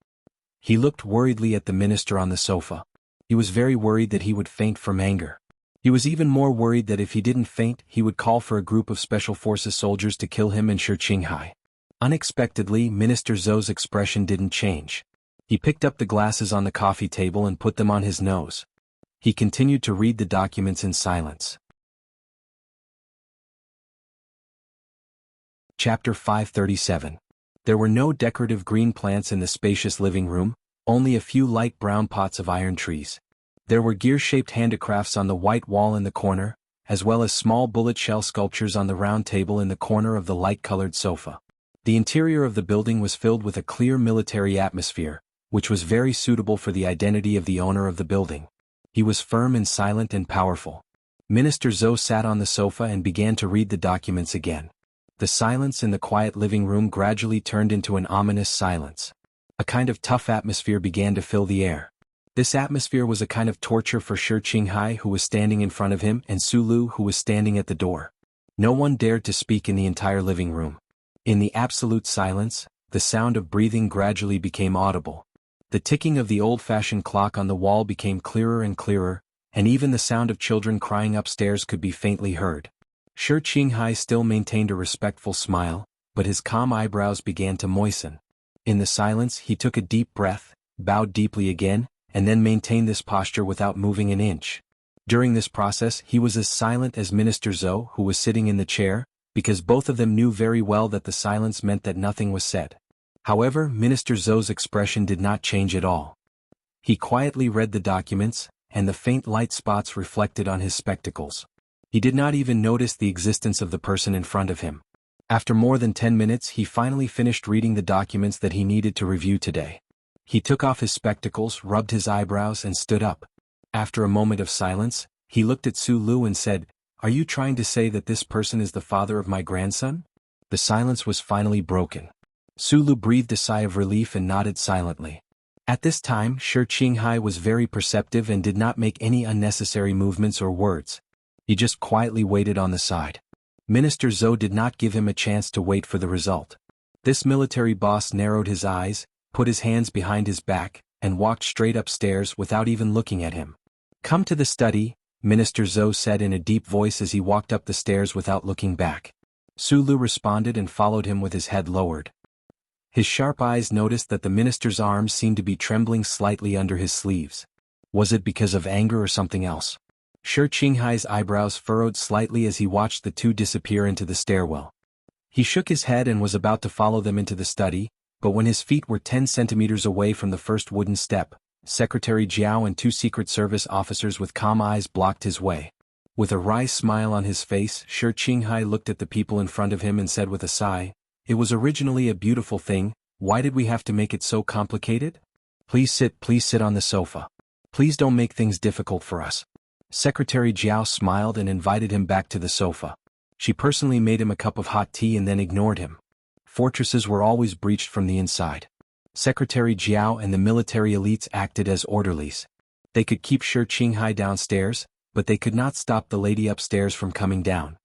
He looked worriedly at the minister on the sofa. He was very worried that he would faint from anger. He was even more worried that if he didn't faint, he would call for a group of Special Forces soldiers to kill him and Shi Qinghai. Unexpectedly, Minister Zhou's expression didn't change. He picked up the glasses on the coffee table and put them on his nose. He continued to read the documents in silence. Chapter 537. There were no decorative green plants in the spacious living room, only a few light brown pots of iron trees. There were gear-shaped handicrafts on the white wall in the corner, as well as small bullet shell sculptures on the round table in the corner of the light-colored sofa. The interior of the building was filled with a clear military atmosphere, which was very suitable for the identity of the owner of the building. He was firm and silent and powerful. Minister Zhou sat on the sofa and began to read the documents again. The silence in the quiet living room gradually turned into an ominous silence. A kind of tough atmosphere began to fill the air. This atmosphere was a kind of torture for Shi Qinghai, who was standing in front of him, and Su Lu, who was standing at the door. No one dared to speak in the entire living room. In the absolute silence, the sound of breathing gradually became audible. The ticking of the old-fashioned clock on the wall became clearer and clearer, and even the sound of children crying upstairs could be faintly heard. Shi Qinghai still maintained a respectful smile, but his calm eyebrows began to moisten. In the silence he took a deep breath, bowed deeply again, and then maintained this posture without moving an inch. During this process he was as silent as Minister Zhou, who was sitting in the chair, because both of them knew very well that the silence meant that nothing was said. However, Minister Zhou's expression did not change at all. He quietly read the documents, and the faint light spots reflected on his spectacles. He did not even notice the existence of the person in front of him. After more than 10 minutes he finally finished reading the documents that he needed to review today. He took off his spectacles, rubbed his eyebrows and stood up. After a moment of silence, he looked at Su Lu and said, "Are you trying to say that this person is the father of my grandson?" The silence was finally broken. Su Lu breathed a sigh of relief and nodded silently. At this time Shi Qinghai was very perceptive and did not make any unnecessary movements or words. He just quietly waited on the side. Minister Zhou did not give him a chance to wait for the result. This military boss narrowed his eyes, put his hands behind his back, and walked straight upstairs without even looking at him. "Come to the study," Minister Zhou said in a deep voice as he walked up the stairs without looking back. Su Lu responded and followed him with his head lowered. His sharp eyes noticed that the minister's arms seemed to be trembling slightly under his sleeves. Was it because of anger or something else? Shi Qinghai's eyebrows furrowed slightly as he watched the two disappear into the stairwell. He shook his head and was about to follow them into the study, but when his feet were 10 centimeters away from the first wooden step, Secretary Jiao and 2 Secret Service officers with calm eyes blocked his way. With a wry smile on his face, Shi Qinghai looked at the people in front of him and said with a sigh, "It was originally a beautiful thing, why did we have to make it so complicated? Please sit on the sofa. Please don't make things difficult for us." Secretary Jiao smiled and invited him back to the sofa. She personally made him a cup of hot tea and then ignored him. Fortresses were always breached from the inside. Secretary Jiao and the military elites acted as orderlies. They could keep Shi Qinghai downstairs, but they could not stop the lady upstairs from coming down.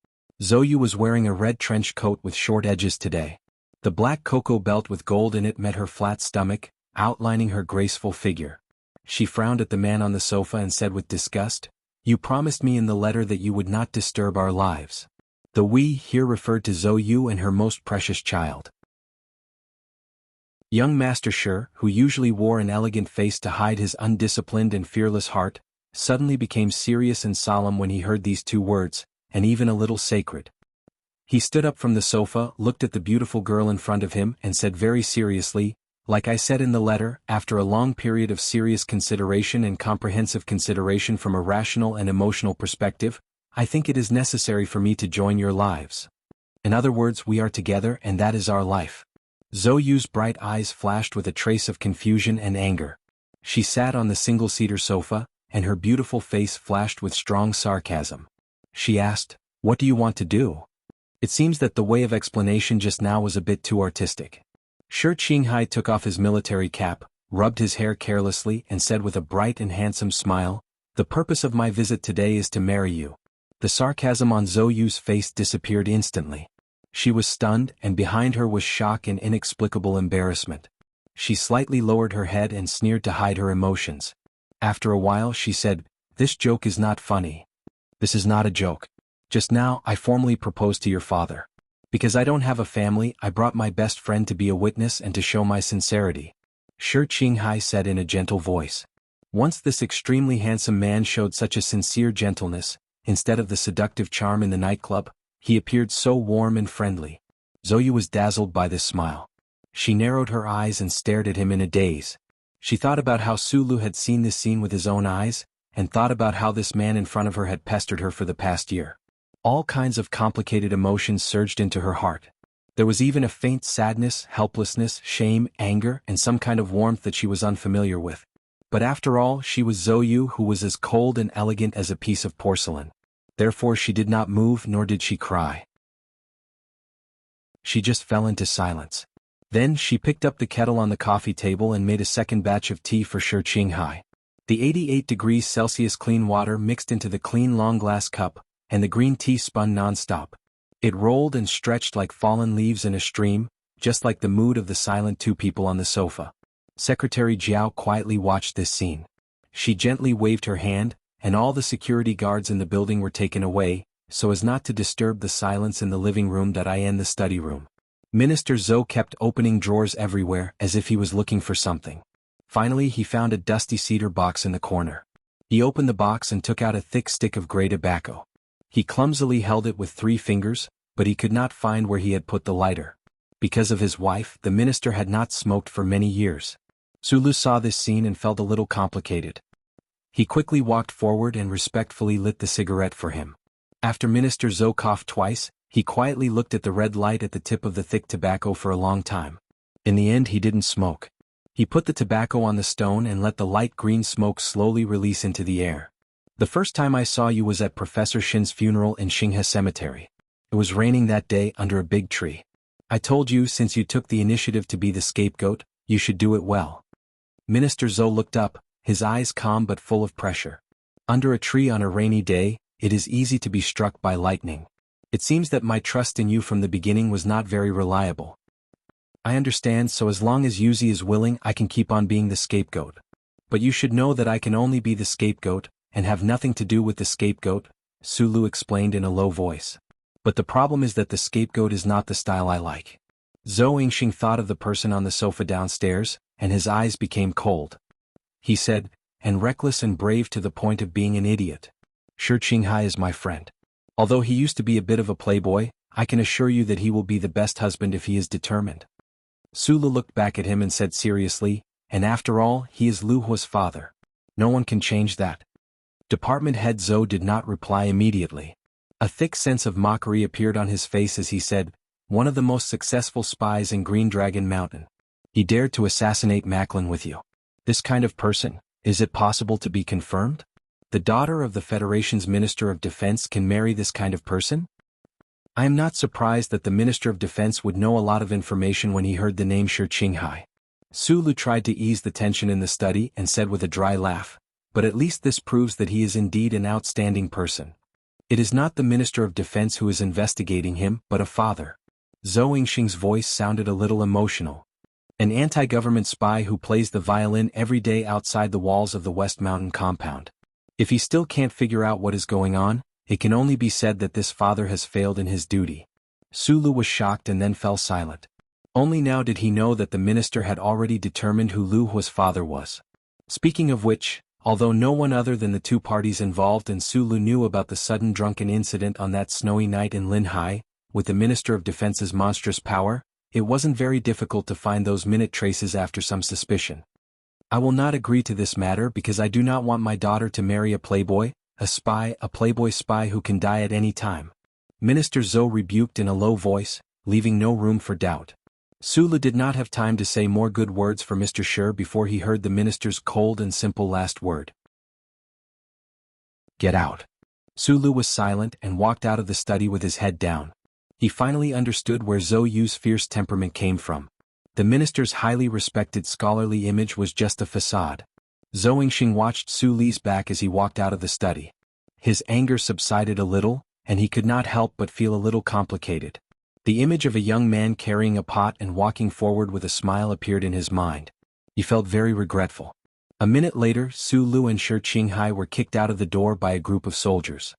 Zhou Yu was wearing a red trench coat with short edges today. The black cocoa belt with gold in it met her flat stomach, outlining her graceful figure. She frowned at the man on the sofa and said with disgust, "You promised me in the letter that you would not disturb our lives." The "we" here referred to Zhou Yu and her most precious child. Young Master Shi, who usually wore an elegant face to hide his undisciplined and fearless heart, suddenly became serious and solemn when he heard these two words, and even a little sacred. He stood up from the sofa, looked at the beautiful girl in front of him, and said very seriously, "Like I said in the letter, after a long period of serious consideration and comprehensive consideration from a rational and emotional perspective, I think it is necessary for me to join your lives. In other words, we are together and that is our life." Zhou Yu's bright eyes flashed with a trace of confusion and anger. She sat on the single-seater sofa, and her beautiful face flashed with strong sarcasm. She asked, "What do you want to do?" It seems that the way of explanation just now was a bit too artistic. Shi Qinghai took off his military cap, rubbed his hair carelessly and said with a bright and handsome smile, "The purpose of my visit today is to marry you." The sarcasm on Zhou Yu's face disappeared instantly. She was stunned, and behind her was shock and inexplicable embarrassment. She slightly lowered her head and sneered to hide her emotions. After a while she said, "This joke is not funny." "This is not a joke. Just now I formally proposed to your father. Because I don't have a family, I brought my best friend to be a witness and to show my sincerity," Shi Qinghai said in a gentle voice. Once this extremely handsome man showed such a sincere gentleness, instead of the seductive charm in the nightclub, he appeared so warm and friendly. Zhou Yu was dazzled by this smile. She narrowed her eyes and stared at him in a daze. She thought about how Sulu had seen this scene with his own eyes, and thought about how this man in front of her had pestered her for the past year. All kinds of complicated emotions surged into her heart. There was even a faint sadness, helplessness, shame, anger, and some kind of warmth that she was unfamiliar with. But after all, she was Zhou Yu, who was as cold and elegant as a piece of porcelain. Therefore she did not move, nor did she cry. She just fell into silence. Then she picked up the kettle on the coffee table and made a second batch of tea for Shi Qinghai. The 88 degrees Celsius clean water mixed into the clean long glass cup, and the green tea spun non-stop. It rolled and stretched like fallen leaves in a stream, just like the mood of the silent two people on the sofa. Secretary Jiao quietly watched this scene. She gently waved her hand, and all the security guards in the building were taken away, so as not to disturb the silence in the living room and the study room. Minister Zhou kept opening drawers everywhere as if he was looking for something. Finally he found a dusty cedar box in the corner. He opened the box and took out a thick stick of grey tobacco. He clumsily held it with 3 fingers, but he could not find where he had put the lighter. Because of his wife, the minister had not smoked for many years. Sulu saw this scene and felt a little complicated. He quickly walked forward and respectfully lit the cigarette for him. After Minister Zhou coughed twice, he quietly looked at the red light at the tip of the thick tobacco for a long time. In the end he didn't smoke. He put the tobacco on the stone and let the light green smoke slowly release into the air. "The first time I saw you was at Professor Shin's funeral in Xinghe Cemetery. It was raining that day under a big tree. I told you since you took the initiative to be the scapegoat, you should do it well." Minister Zhou looked up, his eyes calm but full of pressure. "Under a tree on a rainy day, it is easy to be struck by lightning. It seems that my trust in you from the beginning was not very reliable. I understand, so as long as Yuzi is willing I can keep on being the scapegoat. But you should know that I can only be the scapegoat, and have nothing to do with the scapegoat," Sulu explained in a low voice. "But the problem is that the scapegoat is not the style I like." Zhou Yingxing thought of the person on the sofa downstairs, and his eyes became cold. He said, "And reckless and brave to the point of being an idiot. Shi Qinghai is my friend. Although he used to be a bit of a playboy, I can assure you that he will be the best husband if he is determined." Sulu looked back at him and said seriously, "And after all, he is Lu Hua's father. No one can change that." Department head Zhou did not reply immediately. A thick sense of mockery appeared on his face as he said, "One of the most successful spies in Green Dragon Mountain. He dared to assassinate Macklin with you. This kind of person, is it possible to be confirmed? The daughter of the Federation's Minister of Defense can marry this kind of person? I am not surprised that the Minister of Defense would know a lot of information when he heard the name Shi Qinghai. Sulu tried to ease the tension in the study and said with a dry laugh, "But at least this proves that he is indeed an outstanding person. It is not the Minister of Defense who is investigating him, but a father." Zhou Yingxing's voice sounded a little emotional. "An anti-government spy who plays the violin every day outside the walls of the West Mountain compound. If he still can't figure out what is going on, it can only be said that this father has failed in his duty." Sulu was shocked and then fell silent. Only now did he know that the minister had already determined who Lu Hua's father was. Speaking of which, although no one other than the two parties involved and Sulu knew about the sudden drunken incident on that snowy night in Linhai, with the Minister of Defense's monstrous power, it wasn't very difficult to find those minute traces after some suspicion. "I will not agree to this matter because I do not want my daughter to marry a playboy, a playboy spy who can die at any time," Minister Zhou rebuked in a low voice, leaving no room for doubt. Sulu did not have time to say more good words for Mr. Shi before he heard the minister's cold and simple last word. "Get out." Sulu was silent and walked out of the study with his head down. He finally understood where Zhou Yu's fierce temperament came from. The minister's highly respected scholarly image was just a facade. Zhou Yingxing watched Suli's back as he walked out of the study. His anger subsided a little, and he could not help but feel a little complicated. The image of a young man carrying a pot and walking forward with a smile appeared in his mind. He felt very regretful. A minute later, Su Lu and Shi Qinghai were kicked out of the door by a group of soldiers.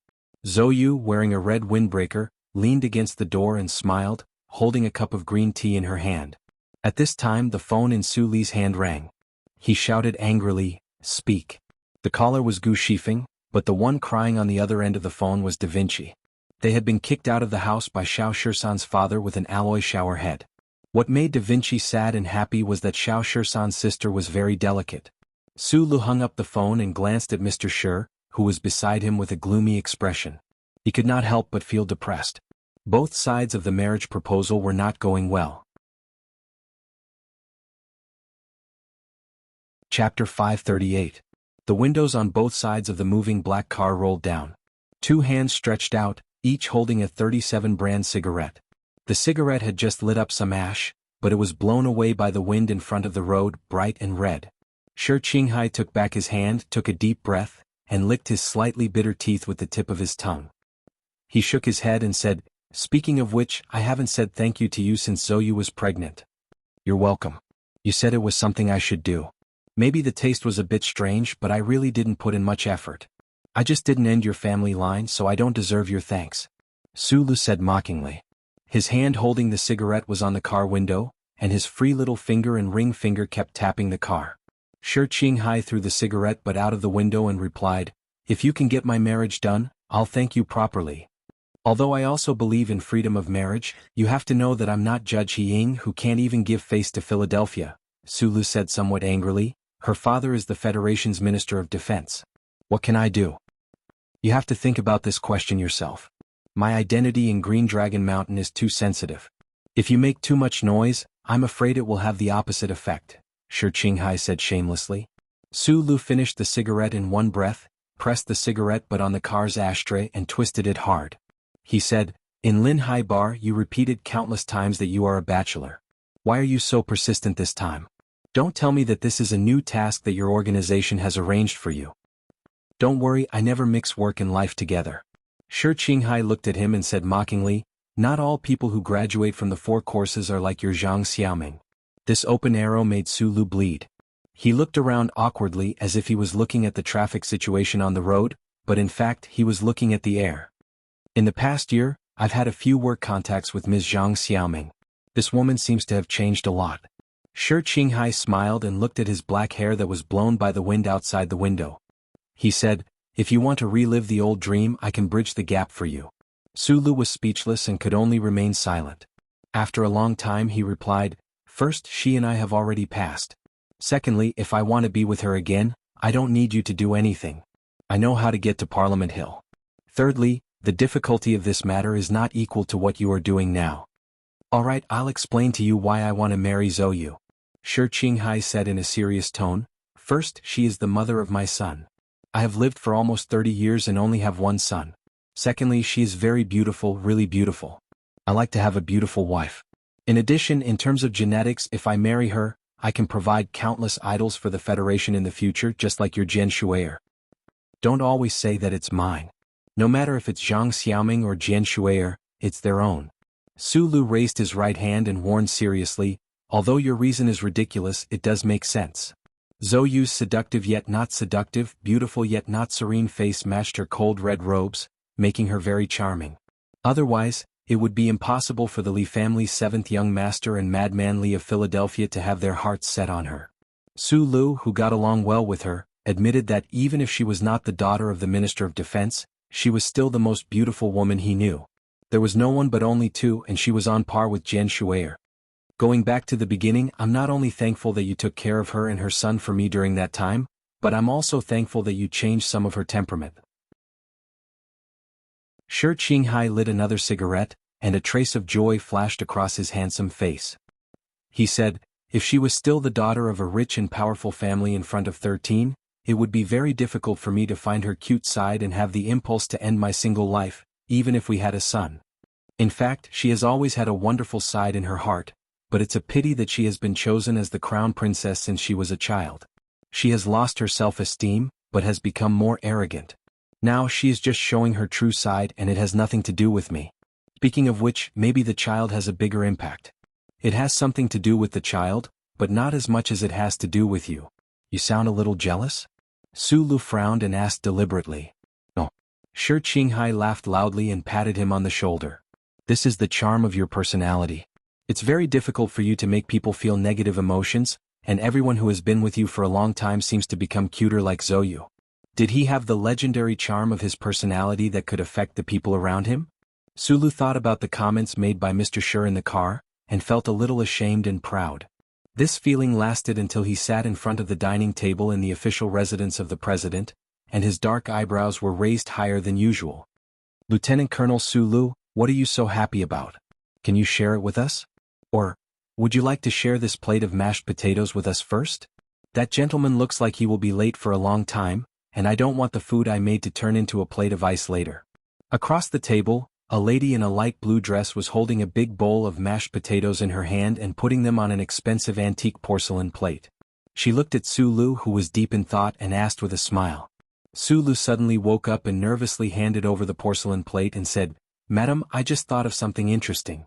Zhou Yu, wearing a red windbreaker, leaned against the door and smiled, holding a cup of green tea in her hand. At this time the phone in Su Li's hand rang. He shouted angrily, "Speak." The caller was Gu Shifeng, but the one crying on the other end of the phone was Da Vinci. They had been kicked out of the house by Xiao Shisan's father with an alloy shower head. What made Da Vinci sad and happy was that Xiao Shisan's sister was very delicate. Su Lu hung up the phone and glanced at Mr. Shi, who was beside him with a gloomy expression. He could not help but feel depressed. Both sides of the marriage proposal were not going well. Chapter 538. The windows on both sides of the moving black car rolled down. Two hands stretched out, each holding a 37 brand cigarette. The cigarette had just lit up some ash, but it was blown away by the wind in front of the road, bright and red. Shi Qinghai took back his hand, took a deep breath, and licked his slightly bitter teeth with the tip of his tongue. He shook his head and said, "Speaking of which, I haven't said thank you to you since Zoe was pregnant." "You're welcome. You said it was something I should do. Maybe the taste was a bit strange, but I really didn't put in much effort. I just didn't end your family line, so I don't deserve your thanks," Su Lu said mockingly. His hand holding the cigarette was on the car window, and his free little finger and ring finger kept tapping the car. Shi Qinghai threw the cigarette butt out of the window and replied, "If you can get my marriage done, I'll thank you properly. Although I also believe in freedom of marriage, you have to know that I'm not Judge He Ying who can't even give face to Philadelphia," Su Lu said somewhat angrily. "Her father is the Federation's Minister of Defense. What can I do? You have to think about this question yourself. My identity in Green Dragon Mountain is too sensitive. If you make too much noise, I'm afraid it will have the opposite effect," Shi Qinghai said shamelessly. Su Lu finished the cigarette in one breath, pressed the cigarette butt on the car's ashtray and twisted it hard. He said, "In Linhai Bar you repeated countless times that you are a bachelor. Why are you so persistent this time? Don't tell me that this is a new task that your organization has arranged for you." "Don't worry, I never mix work and life together." Shi Qinghai looked at him and said mockingly, "Not all people who graduate from the 4 courses are like your Zhang Xiaoming." This open arrow made Su Lu bleed. He looked around awkwardly as if he was looking at the traffic situation on the road, but in fact he was looking at the air. "In the past year, I've had a few work contacts with Ms. Zhang Xiaoming. This woman seems to have changed a lot." Shi Qinghai smiled and looked at his black hair that was blown by the wind outside the window. He said, "If you want to relive the old dream, I can bridge the gap for you." Su Lu was speechless and could only remain silent. After a long time he replied, "First, she and I have already passed. Secondly, if I want to be with her again, I don't need you to do anything. I know how to get to Parliament Hill. Thirdly, the difficulty of this matter is not equal to what you are doing now." "All right, I'll explain to you why I want to marry Zhou," Shi Qinghai said in a serious tone. "First, she is the mother of my son. I have lived for almost 30 years and only have one son. Secondly, she is very beautiful, really beautiful. I like to have a beautiful wife. In addition, in terms of genetics, if I marry her, I can provide countless idols for the Federation in the future just like your Jian Shuier. Don't always say that it's mine. No matter if it's Zhang Xiaoming or Jian Shuier, it's their own. Su Lu raised his right hand and warned seriously, although your reason is ridiculous, it does make sense. Zhou Yu's seductive yet not seductive, beautiful yet not serene face matched her cold red robes, making her very charming. Otherwise, it would be impossible for the Li family's seventh young master and Madman Li of Philadelphia to have their hearts set on her. Su Lu, who got along well with her, admitted that even if she was not the daughter of the Minister of Defense, she was still the most beautiful woman he knew. There was no one but only two, and she was on par with Jian Shuier. Going back to the beginning, I'm not only thankful that you took care of her and her son for me during that time, but I'm also thankful that you changed some of her temperament. Shi Qinghai lit another cigarette, and a trace of joy flashed across his handsome face. He said, if she was still the daughter of a rich and powerful family in front of 13, it would be very difficult for me to find her cute side and have the impulse to end my single life, even if we had a son. In fact, she has always had a wonderful side in her heart, but it's a pity that she has been chosen as the crown princess since she was a child. She has lost her self-esteem, but has become more arrogant. Now she is just showing her true side and it has nothing to do with me. Speaking of which, maybe the child has a bigger impact. It has something to do with the child, but not as much as it has to do with you. You sound a little jealous? Su Lu frowned and asked deliberately. No. Shi Qinghai laughed loudly and patted him on the shoulder. This is the charm of your personality. It's very difficult for you to make people feel negative emotions, and everyone who has been with you for a long time seems to become cuter like Zhou Yu. Did he have the legendary charm of his personality that could affect the people around him? Su Lu thought about the comments made by Mr. Shi in the car, and felt a little ashamed and proud. This feeling lasted until he sat in front of the dining table in the official residence of the president, and his dark eyebrows were raised higher than usual. Lieutenant Colonel Su Lu, what are you so happy about? Can you share it with us? Or, would you like to share this plate of mashed potatoes with us first? That gentleman looks like he will be late for a long time, and I don't want the food I made to turn into a plate of ice later. Across the table, a lady in a light blue dress was holding a big bowl of mashed potatoes in her hand and putting them on an expensive antique porcelain plate. She looked at Su Lu, who was deep in thought, and asked with a smile. Su Lu suddenly woke up and nervously handed over the porcelain plate and said, "Madam, I just thought of something interesting."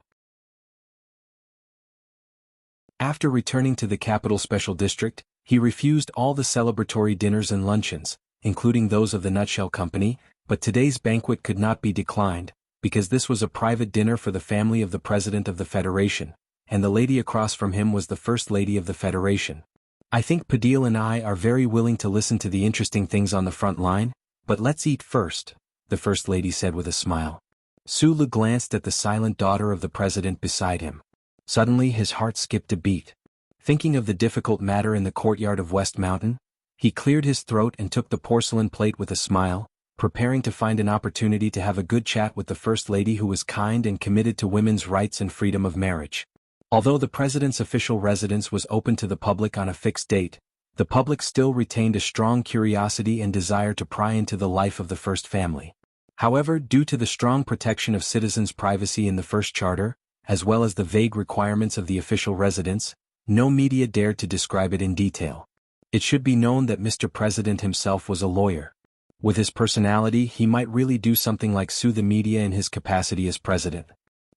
After returning to the capital special district, he refused all the celebratory dinners and luncheons, including those of the Nutshell Company, but today's banquet could not be declined, because this was a private dinner for the family of the President of the Federation, and the lady across from him was the First Lady of the Federation. I think Padil and I are very willing to listen to the interesting things on the front line, but let's eat first, the First Lady said with a smile. Su Lu glanced at the silent daughter of the President beside him. Suddenly his heart skipped a beat. Thinking of the difficult matter in the courtyard of West Mountain, he cleared his throat and took the porcelain plate with a smile, preparing to find an opportunity to have a good chat with the First Lady, who was kind and committed to women's rights and freedom of marriage. Although the President's official residence was open to the public on a fixed date, the public still retained a strong curiosity and desire to pry into the life of the First Family. However, due to the strong protection of citizens' privacy in the First Charter, as well as the vague requirements of the official residence, no media dared to describe it in detail. It should be known that Mr. President himself was a lawyer. With his personality, he might really do something like sue the media in his capacity as president.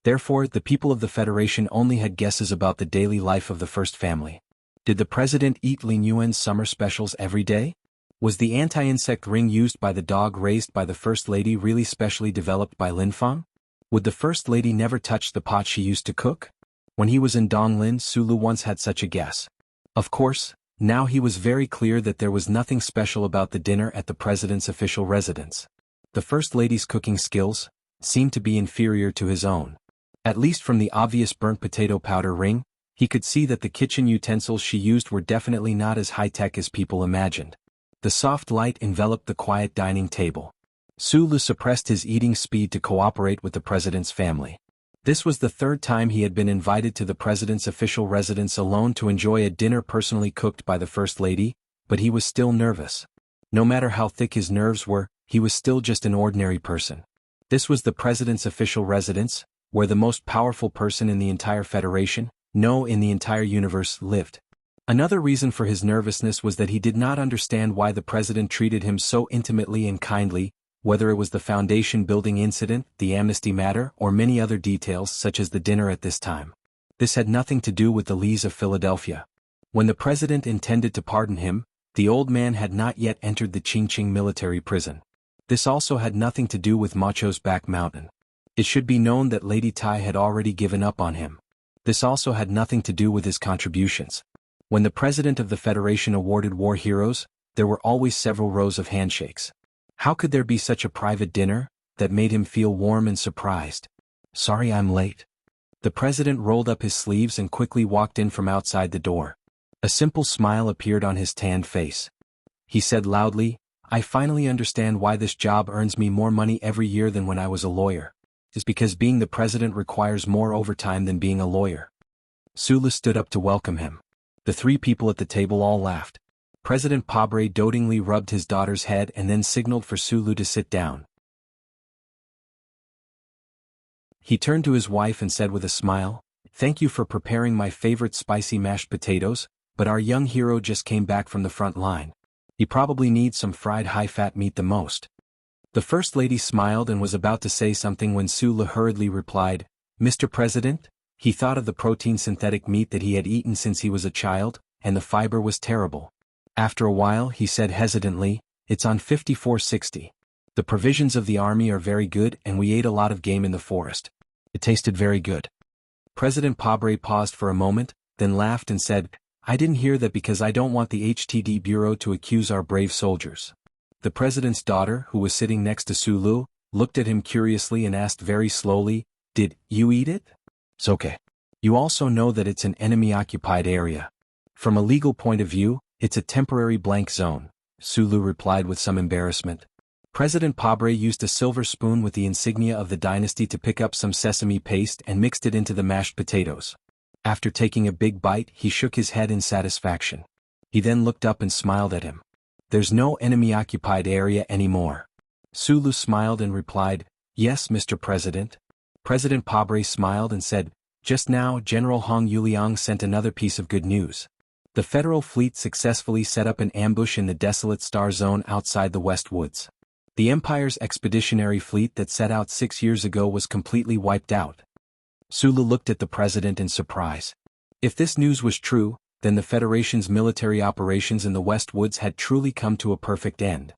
Therefore, the people of the Federation only had guesses about the daily life of the First Family. Did the president eat Lin Yuan's summer specials every day? Was the anti-insect ring used by the dog raised by the First Lady really specially developed by Lin Fang? Would the First Lady never touch the pot she used to cook? When he was in Donglin, Su Lu once had such a guess. Of course, now he was very clear that there was nothing special about the dinner at the president's official residence. The First Lady's cooking skills seemed to be inferior to his own. At least from the obvious burnt potato powder ring, he could see that the kitchen utensils she used were definitely not as high-tech as people imagined. The soft light enveloped the quiet dining table. Su Lu suppressed his eating speed to cooperate with the president's family. This was the third time he had been invited to the president's official residence alone to enjoy a dinner personally cooked by the First Lady, but he was still nervous. No matter how thick his nerves were, he was still just an ordinary person. This was the president's official residence, where the most powerful person in the entire Federation, no, in the entire universe, lived. Another reason for his nervousness was that he did not understand why the president treated him so intimately and kindly, whether it was the foundation building incident, the amnesty matter, or many other details such as the dinner at this time. This had nothing to do with the Lees of Philadelphia. When the president intended to pardon him, the old man had not yet entered the Qingqing military prison. This also had nothing to do with Macho's back mountain. It should be known that Lady Tai had already given up on him. This also had nothing to do with his contributions. When the president of the Federation awarded war heroes, there were always several rows of handshakes. How could there be such a private dinner that made him feel warm and surprised? Sorry I'm late. The president rolled up his sleeves and quickly walked in from outside the door. A simple smile appeared on his tanned face. He said loudly, I finally understand why this job earns me more money every year than when I was a lawyer. It's because being the president requires more overtime than being a lawyer. Sulu stood up to welcome him. The three people at the table all laughed. President Pabre dotingly rubbed his daughter's head and then signaled for Sulu to sit down. He turned to his wife and said with a smile, Thank you for preparing my favorite spicy mashed potatoes, but our young hero just came back from the front line. He probably needs some fried high-fat meat the most. The First Lady smiled and was about to say something when Sulu hurriedly replied, Mr. President? He thought of the protein synthetic meat that he had eaten since he was a child, and the fiber was terrible. After a while he said hesitantly, It's on 5460. The provisions of the army are very good and we ate a lot of game in the forest. It tasted very good. President Pabre paused for a moment, then laughed and said, I didn't hear that because I don't want the HTD Bureau to accuse our brave soldiers. The president's daughter, who was sitting next to Sulu, looked at him curiously and asked very slowly, Did you eat it? It's okay. You also know that it's an enemy-occupied area. From a legal point of view, it's a temporary blank zone, Sulu replied with some embarrassment. President Pabre used a silver spoon with the insignia of the dynasty to pick up some sesame paste and mixed it into the mashed potatoes. After taking a big bite, he shook his head in satisfaction. He then looked up and smiled at him. There's no enemy-occupied area anymore. Sulu smiled and replied, Yes, Mr. President. President Pabre smiled and said, Just now General Hong Yuliang sent another piece of good news. The federal fleet successfully set up an ambush in the desolate star zone outside the West Woods. The Empire's expeditionary fleet that set out 6 years ago was completely wiped out. Sulu looked at the president in surprise. If this news was true, then the Federation's military operations in the West Woods had truly come to a perfect end.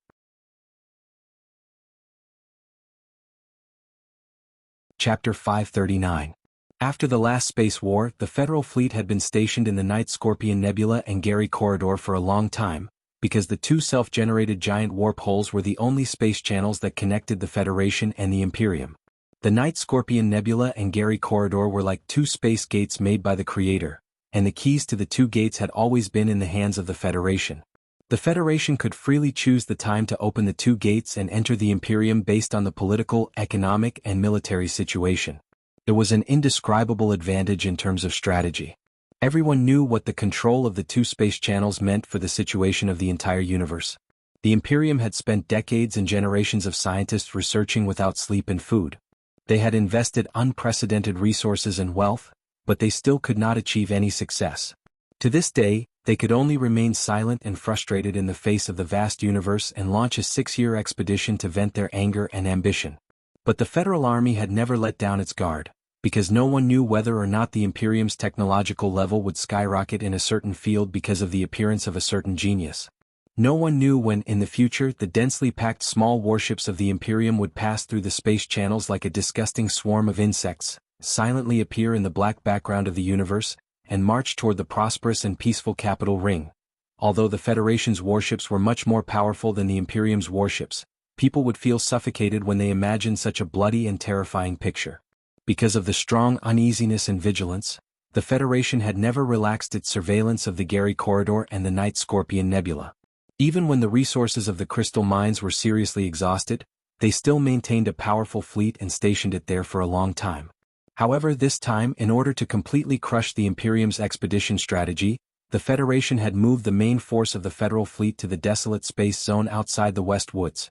Chapter 539. After the last space war, the Federal fleet had been stationed in the Night Scorpion Nebula and Gary Corridor for a long time, because the two self-generated giant warp holes were the only space channels that connected the Federation and the Imperium. The Night Scorpion Nebula and Gary Corridor were like two space gates made by the Creator, and the keys to the two gates had always been in the hands of the Federation. The Federation could freely choose the time to open the two gates and enter the Imperium based on the political, economic, and military situation. It was an indescribable advantage in terms of strategy. Everyone knew what the control of the two space channels meant for the situation of the entire universe. The Imperium had spent decades and generations of scientists researching without sleep and food. They had invested unprecedented resources and wealth, but they still could not achieve any success. To this day, they could only remain silent and frustrated in the face of the vast universe and launch a 6-year expedition to vent their anger and ambition. But the Federal Army had never let down its guard, because no one knew whether or not the Imperium's technological level would skyrocket in a certain field because of the appearance of a certain genius. No one knew when, in the future, the densely packed small warships of the Imperium would pass through the space channels like a disgusting swarm of insects, silently appear in the black background of the universe, and march toward the prosperous and peaceful capital ring. Although the Federation's warships were much more powerful than the Imperium's warships, people would feel suffocated when they imagined such a bloody and terrifying picture. Because of the strong uneasiness and vigilance, the Federation had never relaxed its surveillance of the Gary Corridor and the Night Scorpion Nebula. Even when the resources of the crystal mines were seriously exhausted, they still maintained a powerful fleet and stationed it there for a long time. However, this time, in order to completely crush the Imperium's expedition strategy, the Federation had moved the main force of the Federal fleet to the desolate space zone outside the West Woods.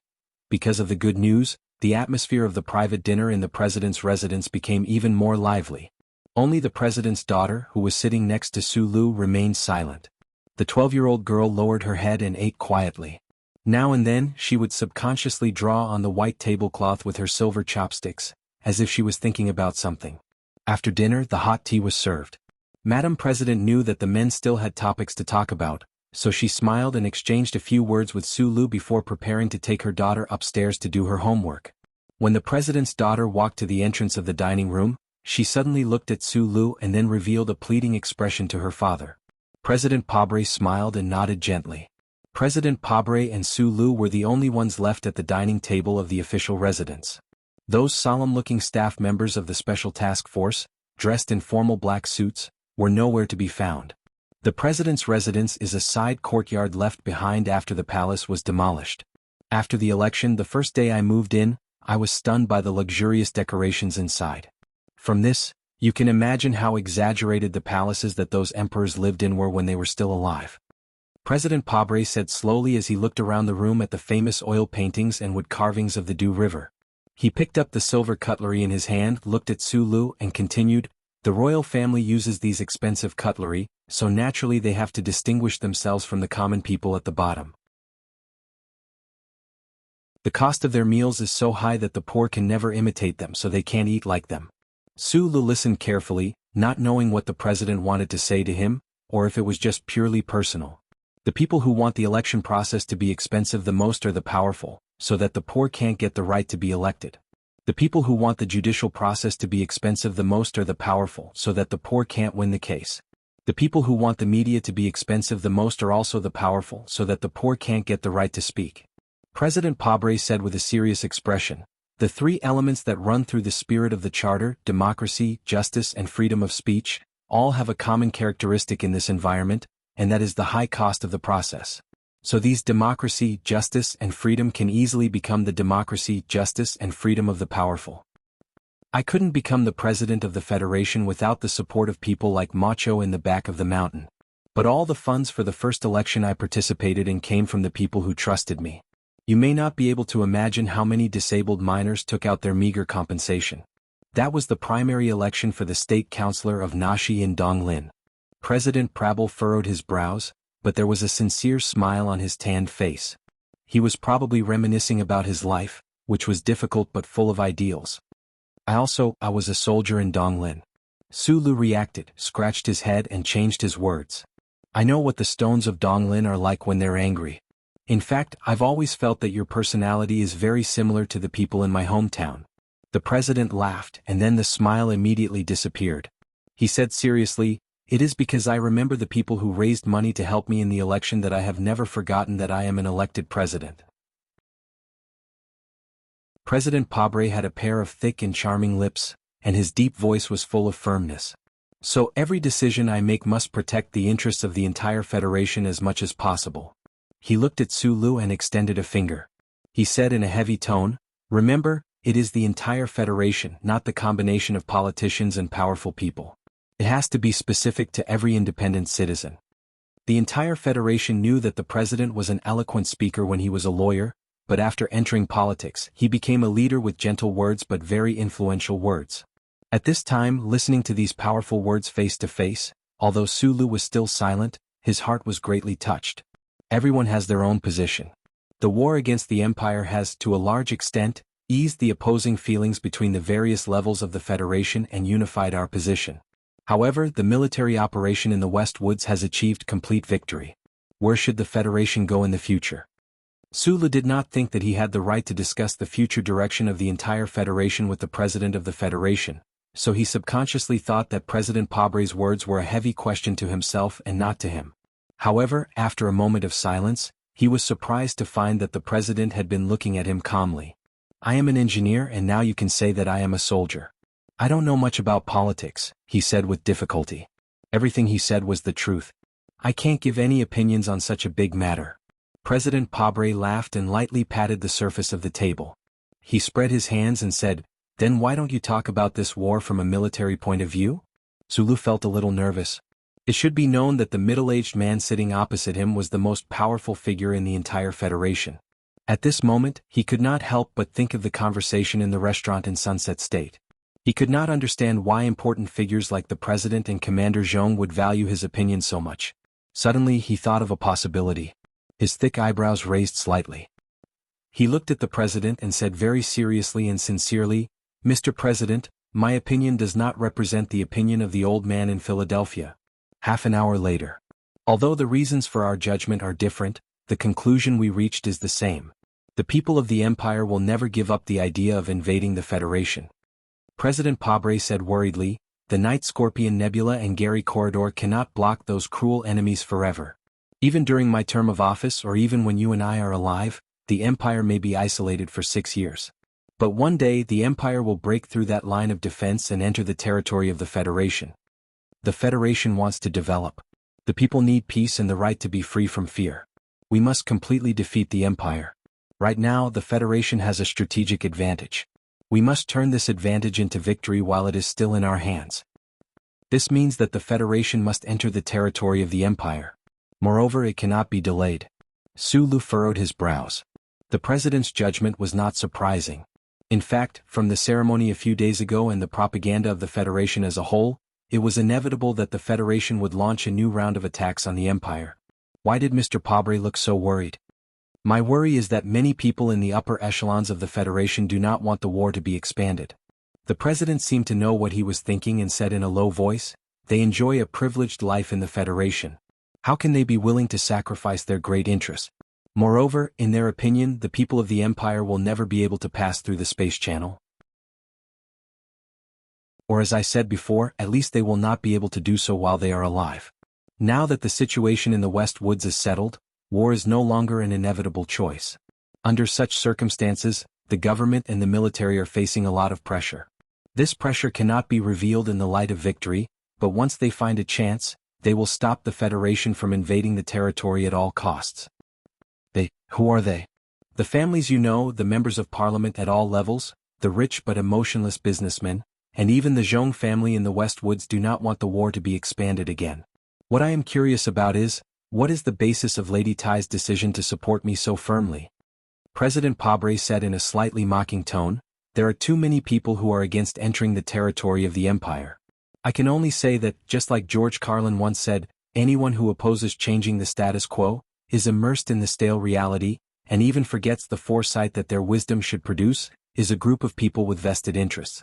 Because of the good news, the atmosphere of the private dinner in the president's residence became even more lively. Only the president's daughter, who was sitting next to Sulu, remained silent. The 12-year-old girl lowered her head and ate quietly. Now and then, she would subconsciously draw on the white tablecloth with her silver chopsticks, as if she was thinking about something. After dinner, the hot tea was served. Madam President knew that the men still had topics to talk about, so she smiled and exchanged a few words with Sulu before preparing to take her daughter upstairs to do her homework. When the president's daughter walked to the entrance of the dining room, she suddenly looked at Sulu and then revealed a pleading expression to her father. President Pabre smiled and nodded gently. President Pabre and Sulu were the only ones left at the dining table of the official residence. Those solemn-looking staff members of the Special Task Force, dressed in formal black suits, were nowhere to be found. The president's residence is a side courtyard left behind after the palace was demolished. After the election, the first day I moved in, I was stunned by the luxurious decorations inside. From this, you can imagine how exaggerated the palaces that those emperors lived in were when they were still alive. President Pabre said slowly as he looked around the room at the famous oil paintings and wood carvings of the Dew River. He picked up the silver cutlery in his hand, looked at Sulu, and continued, "The royal family uses these expensive cutlery, so naturally they have to distinguish themselves from the common people at the bottom. The cost of their meals is so high that the poor can never imitate them, so they can't eat like them." Sulu listened carefully, not knowing what the president wanted to say to him, or if it was just purely personal. The people who want the election process to be expensive the most are the powerful, so that the poor can't get the right to be elected. The people who want the judicial process to be expensive the most are the powerful, so that the poor can't win the case. The people who want the media to be expensive the most are also the powerful, so that the poor can't get the right to speak. President Pabre said with a serious expression, "The three elements that run through the spirit of the Charter, democracy, justice, and freedom of speech, all have a common characteristic in this environment, and that is the high cost of the process. So these democracy, justice, and freedom can easily become the democracy, justice, and freedom of the powerful. I couldn't become the president of the Federation without the support of people like Macho in the back of the mountain. But all the funds for the first election I participated in came from the people who trusted me. You may not be able to imagine how many disabled miners took out their meager compensation. That was the primary election for the state councillor of Nashi in Donglin." President Prabal furrowed his brows, but there was a sincere smile on his tanned face. He was probably reminiscing about his life, which was difficult but full of ideals. I was a soldier in Donglin." Sulu reacted, scratched his head and changed his words. "I know what the stones of Donglin are like when they're angry. In fact, I've always felt that your personality is very similar to the people in my hometown." The president laughed, and then the smile immediately disappeared. He said seriously, "It is because I remember the people who raised money to help me in the election that I have never forgotten that I am an elected president." President Pabre had a pair of thick and charming lips, and his deep voice was full of firmness. "So every decision I make must protect the interests of the entire Federation as much as possible." He looked at Sulu and extended a finger. He said in a heavy tone, "Remember, it is the entire Federation, not the combination of politicians and powerful people. It has to be specific to every independent citizen." The entire Federation knew that the president was an eloquent speaker when he was a lawyer, but after entering politics, he became a leader with gentle words but very influential words. At this time, listening to these powerful words face to face, although Sulu was still silent, his heart was greatly touched. Everyone has their own position. The war against the empire has, to a large extent, eased the opposing feelings between the various levels of the Federation and unified our position. However, the military operation in the West Woods has achieved complete victory. Where should the Federation go in the future? Sulu did not think that he had the right to discuss the future direction of the entire Federation with the President of the Federation, so he subconsciously thought that President Pabre's words were a heavy question to himself and not to him. However, after a moment of silence, he was surprised to find that the President had been looking at him calmly. "I am an engineer and now you can say that I am a soldier. I don't know much about politics," he said with difficulty. Everything he said was the truth. "I can't give any opinions on such a big matter." President Pabre laughed and lightly patted the surface of the table. He spread his hands and said, "Then why don't you talk about this war from a military point of view?" Sulu felt a little nervous. It should be known that the middle-aged man sitting opposite him was the most powerful figure in the entire Federation. At this moment, he could not help but think of the conversation in the restaurant in Sunset State. He could not understand why important figures like the President and Commander Zhong would value his opinion so much. Suddenly he thought of a possibility. His thick eyebrows raised slightly. He looked at the president and said very seriously and sincerely, "Mr. President, my opinion does not represent the opinion of the old man in Philadelphia." Half an hour later. Although the reasons for our judgment are different, the conclusion we reached is the same. The people of the empire will never give up the idea of invading the Federation. President Pabre said worriedly, "The Night Scorpion Nebula and Gary Corridor cannot block those cruel enemies forever. Even during my term of office or even when you and I are alive, the empire may be isolated for 6 years. But one day the empire will break through that line of defense and enter the territory of the Federation. The Federation wants to develop. The people need peace and the right to be free from fear. We must completely defeat the empire. Right now the Federation has a strategic advantage. We must turn this advantage into victory while it is still in our hands. This means that the Federation must enter the territory of the empire. Moreover, it cannot be delayed." Sulu furrowed his brows. The president's judgment was not surprising. In fact, from the ceremony a few days ago and the propaganda of the Federation as a whole, it was inevitable that the Federation would launch a new round of attacks on the empire. Why did Mr. Pabre look so worried? "My worry is that many people in the upper echelons of the Federation do not want the war to be expanded." The president seemed to know what he was thinking and said in a low voice, "They enjoy a privileged life in the Federation. How can they be willing to sacrifice their great interests? Moreover, in their opinion, the people of the empire will never be able to pass through the space channel. Or as I said before, at least they will not be able to do so while they are alive. Now that the situation in the West Woods is settled, war is no longer an inevitable choice. Under such circumstances, the government and the military are facing a lot of pressure. This pressure cannot be revealed in the light of victory, but once they find a chance, they will stop the Federation from invading the territory at all costs." Who are they? "The families you know, the members of parliament at all levels, the rich but emotionless businessmen, and even the Zhong family in the West Woods do not want the war to be expanded again. What I am curious about is, what is the basis of Lady Tai's decision to support me so firmly?" President Pabre said in a slightly mocking tone, "There are too many people who are against entering the territory of the empire. I can only say that, just like George Carlin once said, anyone who opposes changing the status quo, is immersed in the stale reality, and even forgets the foresight that their wisdom should produce, is a group of people with vested interests."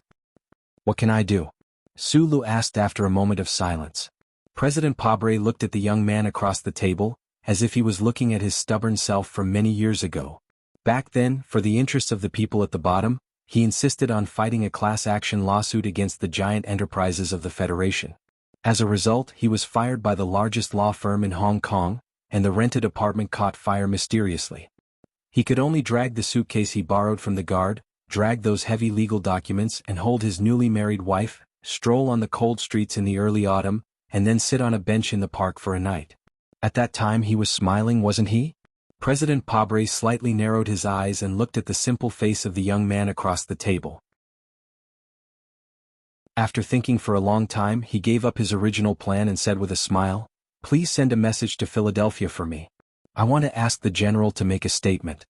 "What can I do?" Sulu asked after a moment of silence. President Pabre looked at the young man across the table, as if he was looking at his stubborn self from many years ago. Back then, for the interests of the people at the bottom, he insisted on fighting a class action lawsuit against the giant enterprises of the Federation. As a result, he was fired by the largest law firm in Hong Kong, and the rented apartment caught fire mysteriously. He could only drag the suitcase he borrowed from the guard, drag those heavy legal documents and hold his newly married wife, stroll on the cold streets in the early autumn, and then sit on a bench in the park for a night. At that time he was smiling, wasn't he? President Pabre slightly narrowed his eyes and looked at the simple face of the young man across the table. After thinking for a long time, he gave up his original plan and said with a smile, "Please send a message to Philadelphia for me. I want to ask the general to make a statement."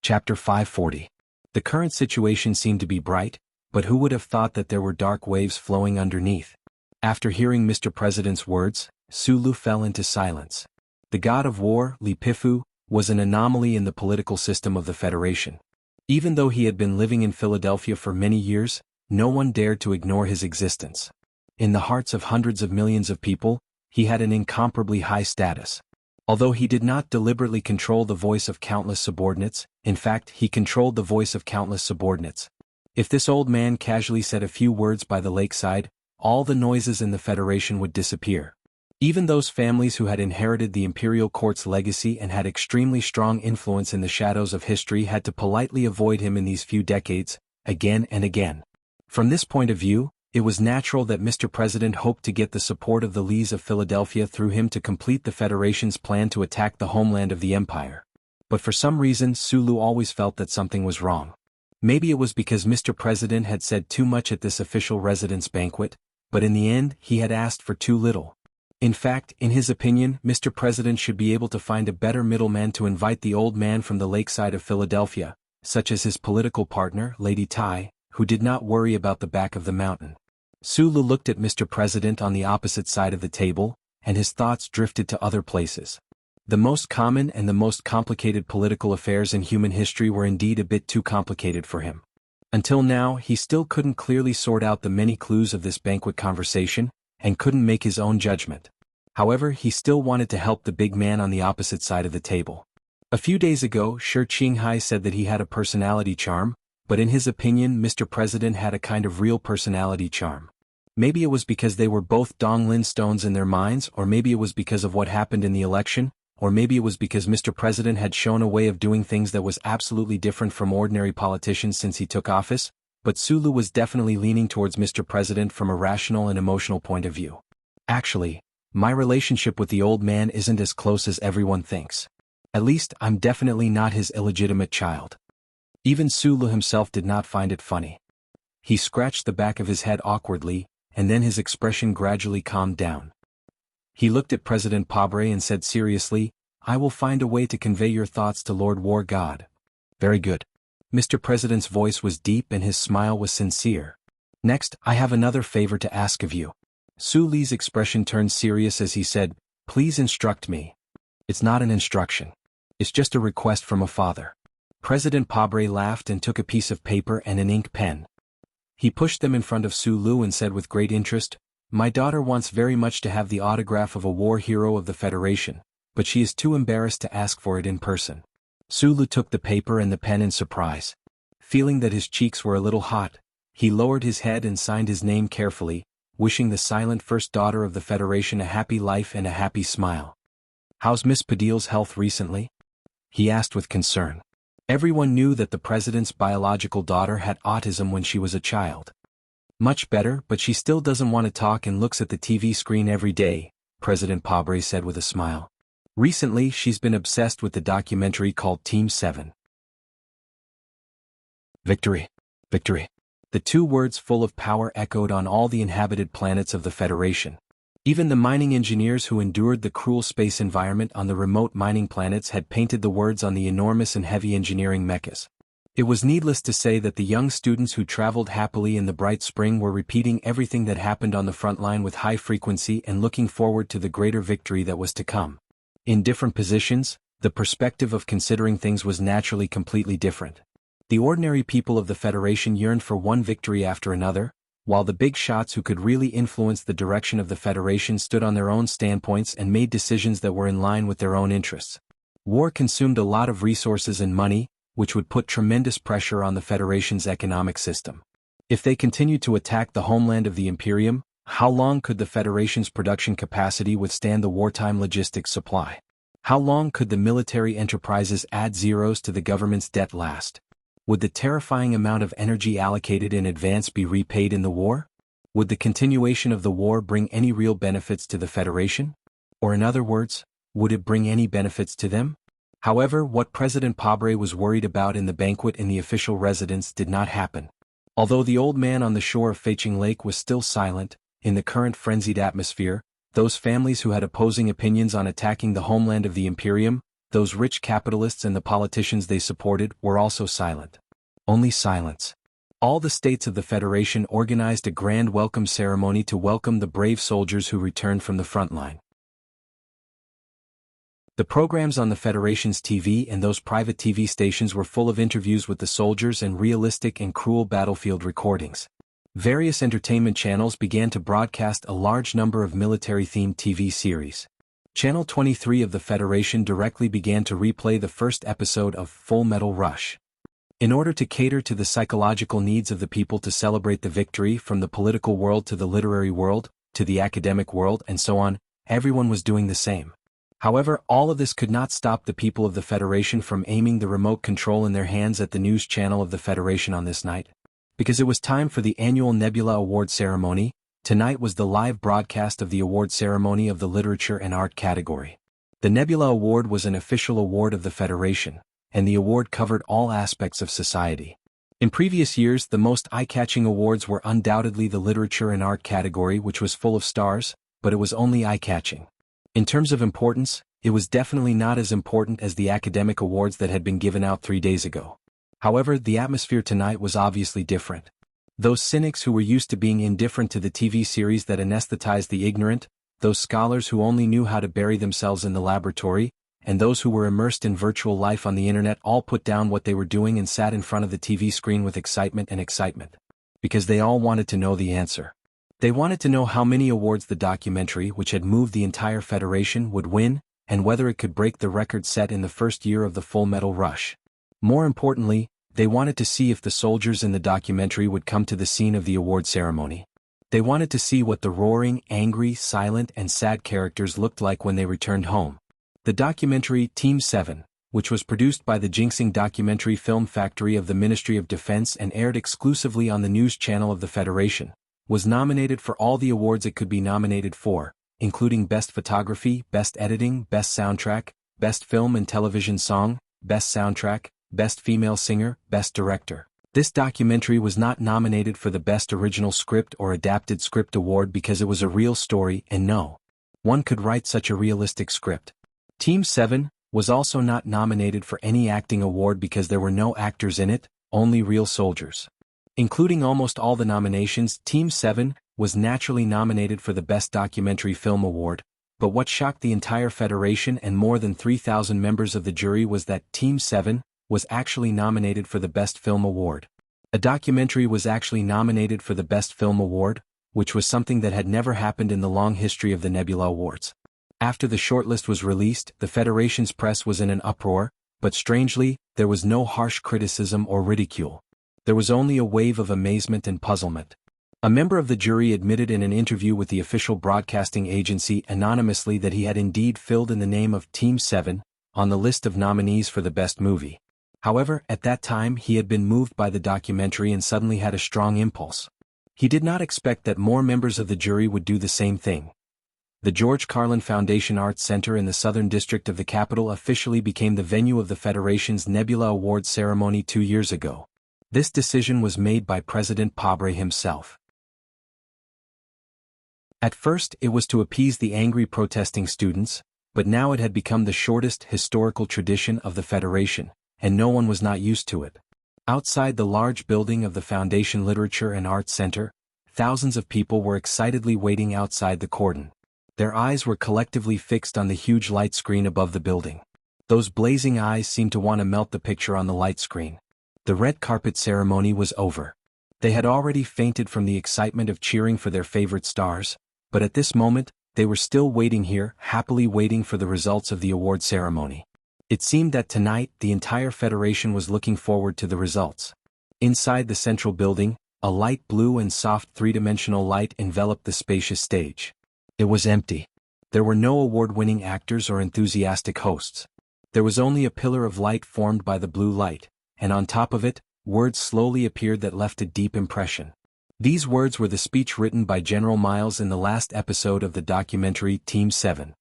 Chapter 540. The current situation seemed to be bright, but who would have thought that there were dark waves flowing underneath? After hearing Mr. President's words, Sulu fell into silence. The god of war, Lipifu, was an anomaly in the political system of the Federation. Even though he had been living in Philadelphia for many years, no one dared to ignore his existence. In the hearts of hundreds of millions of people, he had an incomparably high status. Although he did not deliberately control the voice of countless subordinates, in fact, he controlled the voice of countless subordinates. If this old man casually said a few words by the lakeside, all the noises in the Federation would disappear. Even those families who had inherited the imperial court's legacy and had extremely strong influence in the shadows of history had to politely avoid him in these few decades, again and again. From this point of view, it was natural that Mr. President hoped to get the support of the Lees of Philadelphia through him to complete the Federation's plan to attack the homeland of the empire. But for some reason Sulu always felt that something was wrong. Maybe it was because Mr. President had said too much at this official residence banquet, but in the end he had asked for too little. In fact, in his opinion, Mr. President should be able to find a better middleman to invite the old man from the lakeside of Philadelphia, such as his political partner, Lady Tai, who did not worry about the back of the mountain. Sulu looked at Mr. President on the opposite side of the table, and his thoughts drifted to other places. The most common and the most complicated political affairs in human history were indeed a bit too complicated for him. Until now, he still couldn't clearly sort out the many clues of this banquet conversation, and couldn't make his own judgment. However, he still wanted to help the big man on the opposite side of the table. A few days ago, Shi Qinghai said that he had a personality charm, but in his opinion Mr. President had a kind of real personality charm. Maybe it was because they were both Donglin stones in their minds, or maybe it was because of what happened in the election, or maybe it was because Mr. President had shown a way of doing things that was absolutely different from ordinary politicians since he took office, but Sulu was definitely leaning towards Mr. President from a rational and emotional point of view. Actually, my relationship with the old man isn't as close as everyone thinks. At least, I'm definitely not his illegitimate child. Even Sulu himself did not find it funny. He scratched the back of his head awkwardly, and then his expression gradually calmed down. He looked at President Pabre and said seriously, "I will find a way to convey your thoughts to Lord War God." "Very good." Mr. President's voice was deep and his smile was sincere. "Next, I have another favor to ask of you." Su Li's expression turned serious as he said, "Please instruct me." "It's not an instruction. It's just a request from a father." President Pabre laughed and took a piece of paper and an ink pen. He pushed them in front of Su Lu and said with great interest, "My daughter wants very much to have the autograph of a war hero of the Federation, but she is too embarrassed to ask for it in person." Sulu took the paper and the pen in surprise. Feeling that his cheeks were a little hot, he lowered his head and signed his name carefully, wishing the silent first daughter of the Federation a happy life and a happy smile. "How's Miss Padil's health recently?" he asked with concern. Everyone knew that the president's biological daughter had autism when she was a child. "Much better, but she still doesn't want to talk and looks at the TV screen every day," President Pabre said with a smile. "Recently, she's been obsessed with the documentary called Team 7. Victory. Victory. The two words full of power echoed on all the inhabited planets of the Federation. Even the mining engineers who endured the cruel space environment on the remote mining planets had painted the words on the enormous and heavy engineering mechas. It was needless to say that the young students who traveled happily in the bright spring were repeating everything that happened on the front line with high frequency and looking forward to the greater victory that was to come. In different positions, the perspective of considering things was naturally completely different. The ordinary people of the Federation yearned for one victory after another, while the big shots who could really influence the direction of the Federation stood on their own standpoints and made decisions that were in line with their own interests. War consumed a lot of resources and money, which would put tremendous pressure on the Federation's economic system. If they continued to attack the homeland of the Imperium, how long could the Federation's production capacity withstand the wartime logistics supply? How long could the military enterprises add zeros to the government's debt last? Would the terrifying amount of energy allocated in advance be repaid in the war? Would the continuation of the war bring any real benefits to the Federation? Or in other words, would it bring any benefits to them? However, what President Pabre was worried about in the banquet in the official residence did not happen. Although the old man on the shore of Feiqing Lake was still silent, in the current frenzied atmosphere, those families who had opposing opinions on attacking the homeland of the Imperium, those rich capitalists and the politicians they supported, were also silent. Only silence. All the states of the Federation organized a grand welcome ceremony to welcome the brave soldiers who returned from the front line. The programs on the Federation's TV and those private TV stations were full of interviews with the soldiers and realistic and cruel battlefield recordings. Various entertainment channels began to broadcast a large number of military-themed TV series. Channel 23 of the Federation directly began to replay the first episode of Full Metal Rush. In order to cater to the psychological needs of the people to celebrate the victory from the political world to the literary world, to the academic world and so on, everyone was doing the same. However, all of this could not stop the people of the Federation from aiming the remote control in their hands at the news channel of the Federation on this night. Because it was time for the annual Nebula Award ceremony, tonight was the live broadcast of the award ceremony of the Literature and Art category. The Nebula Award was an official award of the Federation, and the award covered all aspects of society. In previous years, the most eye-catching awards were undoubtedly the Literature and Art category, which was full of stars, but it was only eye-catching. In terms of importance, it was definitely not as important as the academic awards that had been given out 3 days ago. However, the atmosphere tonight was obviously different. Those cynics who were used to being indifferent to the TV series that anesthetized the ignorant, those scholars who only knew how to bury themselves in the laboratory, and those who were immersed in virtual life on the internet all put down what they were doing and sat in front of the TV screen with excitement. Because they all wanted to know the answer. They wanted to know how many awards the documentary, which had moved the entire Federation, would win, and whether it could break the record set in the first year of the Full Metal Rush. More importantly, they wanted to see if the soldiers in the documentary would come to the scene of the award ceremony. They wanted to see what the roaring, angry, silent, and sad characters looked like when they returned home. The documentary Team 7, which was produced by the Jinxing Documentary Film Factory of the Ministry of Defense and aired exclusively on the news channel of the Federation, was nominated for all the awards it could be nominated for, including Best Photography, Best Editing, Best Soundtrack, Best Film and Television Song, Best Soundtrack, Best Female Singer, Best Director. This documentary was not nominated for the Best Original Script or Adapted Script award because it was a real story, and no one could write such a realistic script. Team 7 was also not nominated for any acting award because there were no actors in it, only real soldiers. Including almost all the nominations, Team 7 was naturally nominated for the Best Documentary Film award, but what shocked the entire Federation and more than 3,000 members of the jury was that Team 7 was actually nominated for the Best Film award. A documentary was actually nominated for the Best Film award, which was something that had never happened in the long history of the Nebula Awards. After the shortlist was released, the Federation's press was in an uproar, but strangely, there was no harsh criticism or ridicule. There was only a wave of amazement and puzzlement. A member of the jury admitted in an interview with the official broadcasting agency anonymously that he had indeed filled in the name of Team 7 on the list of nominees for the Best Movie. However, at that time he had been moved by the documentary and suddenly had a strong impulse. He did not expect that more members of the jury would do the same thing. The George Carlin Foundation Arts Center in the Southern District of the capital officially became the venue of the Federation's Nebula Awards ceremony 2 years ago. This decision was made by President Pabre himself. At first it was to appease the angry protesting students, but now it had become the shortest historical tradition of the Federation, and no one was not used to it. Outside the large building of the Foundation Literature and Arts Center, thousands of people were excitedly waiting outside the cordon. Their eyes were collectively fixed on the huge light screen above the building. Those blazing eyes seemed to want to melt the picture on the light screen. The red carpet ceremony was over. They had already fainted from the excitement of cheering for their favorite stars, but at this moment, they were still waiting here, happily waiting for the results of the award ceremony. It seemed that tonight the entire Federation was looking forward to the results. Inside the central building, a light blue and soft three-dimensional light enveloped the spacious stage. It was empty. There were no award-winning actors or enthusiastic hosts. There was only a pillar of light formed by the blue light, and on top of it, words slowly appeared that left a deep impression. These words were the speech written by General Miles in the last episode of the documentary Team 7.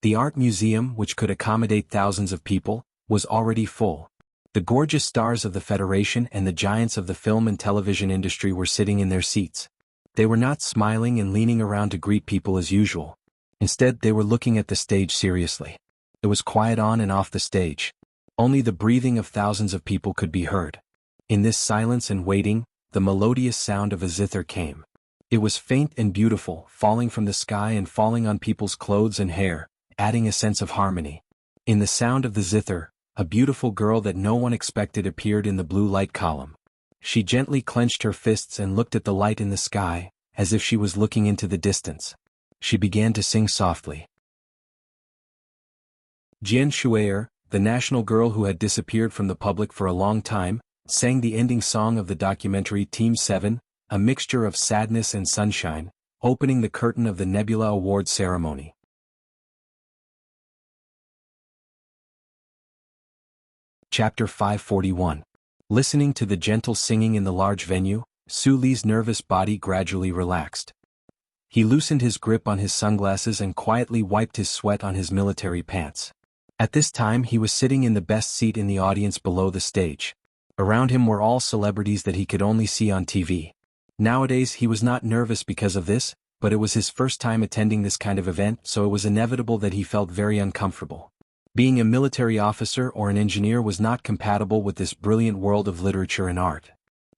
The art museum, which could accommodate thousands of people, was already full. The gorgeous stars of the Federation and the giants of the film and television industry were sitting in their seats. They were not smiling and leaning around to greet people as usual. Instead, they were looking at the stage seriously. It was quiet on and off the stage. Only the breathing of thousands of people could be heard. In this silence and waiting, the melodious sound of a zither came. It was faint and beautiful, falling from the sky and falling on people's clothes and hair, adding a sense of harmony. In the sound of the zither, a beautiful girl that no one expected appeared in the blue light column. She gently clenched her fists and looked at the light in the sky, as if she was looking into the distance. She began to sing softly. Jian Shuier, the national girl who had disappeared from the public for a long time, sang the ending song of the documentary Team 7, a mixture of sadness and sunshine, opening the curtain of the Nebula Awards ceremony. Chapter 541. Listening to the gentle singing in the large venue, Su Li's nervous body gradually relaxed. He loosened his grip on his sunglasses and quietly wiped his sweat on his military pants. At this time he was sitting in the best seat in the audience below the stage. Around him were all celebrities that he could only see on TV. Nowadays he was not nervous because of this, but it was his first time attending this kind of event, so it was inevitable that he felt very uncomfortable. Being a military officer or an engineer was not compatible with this brilliant world of literature and art.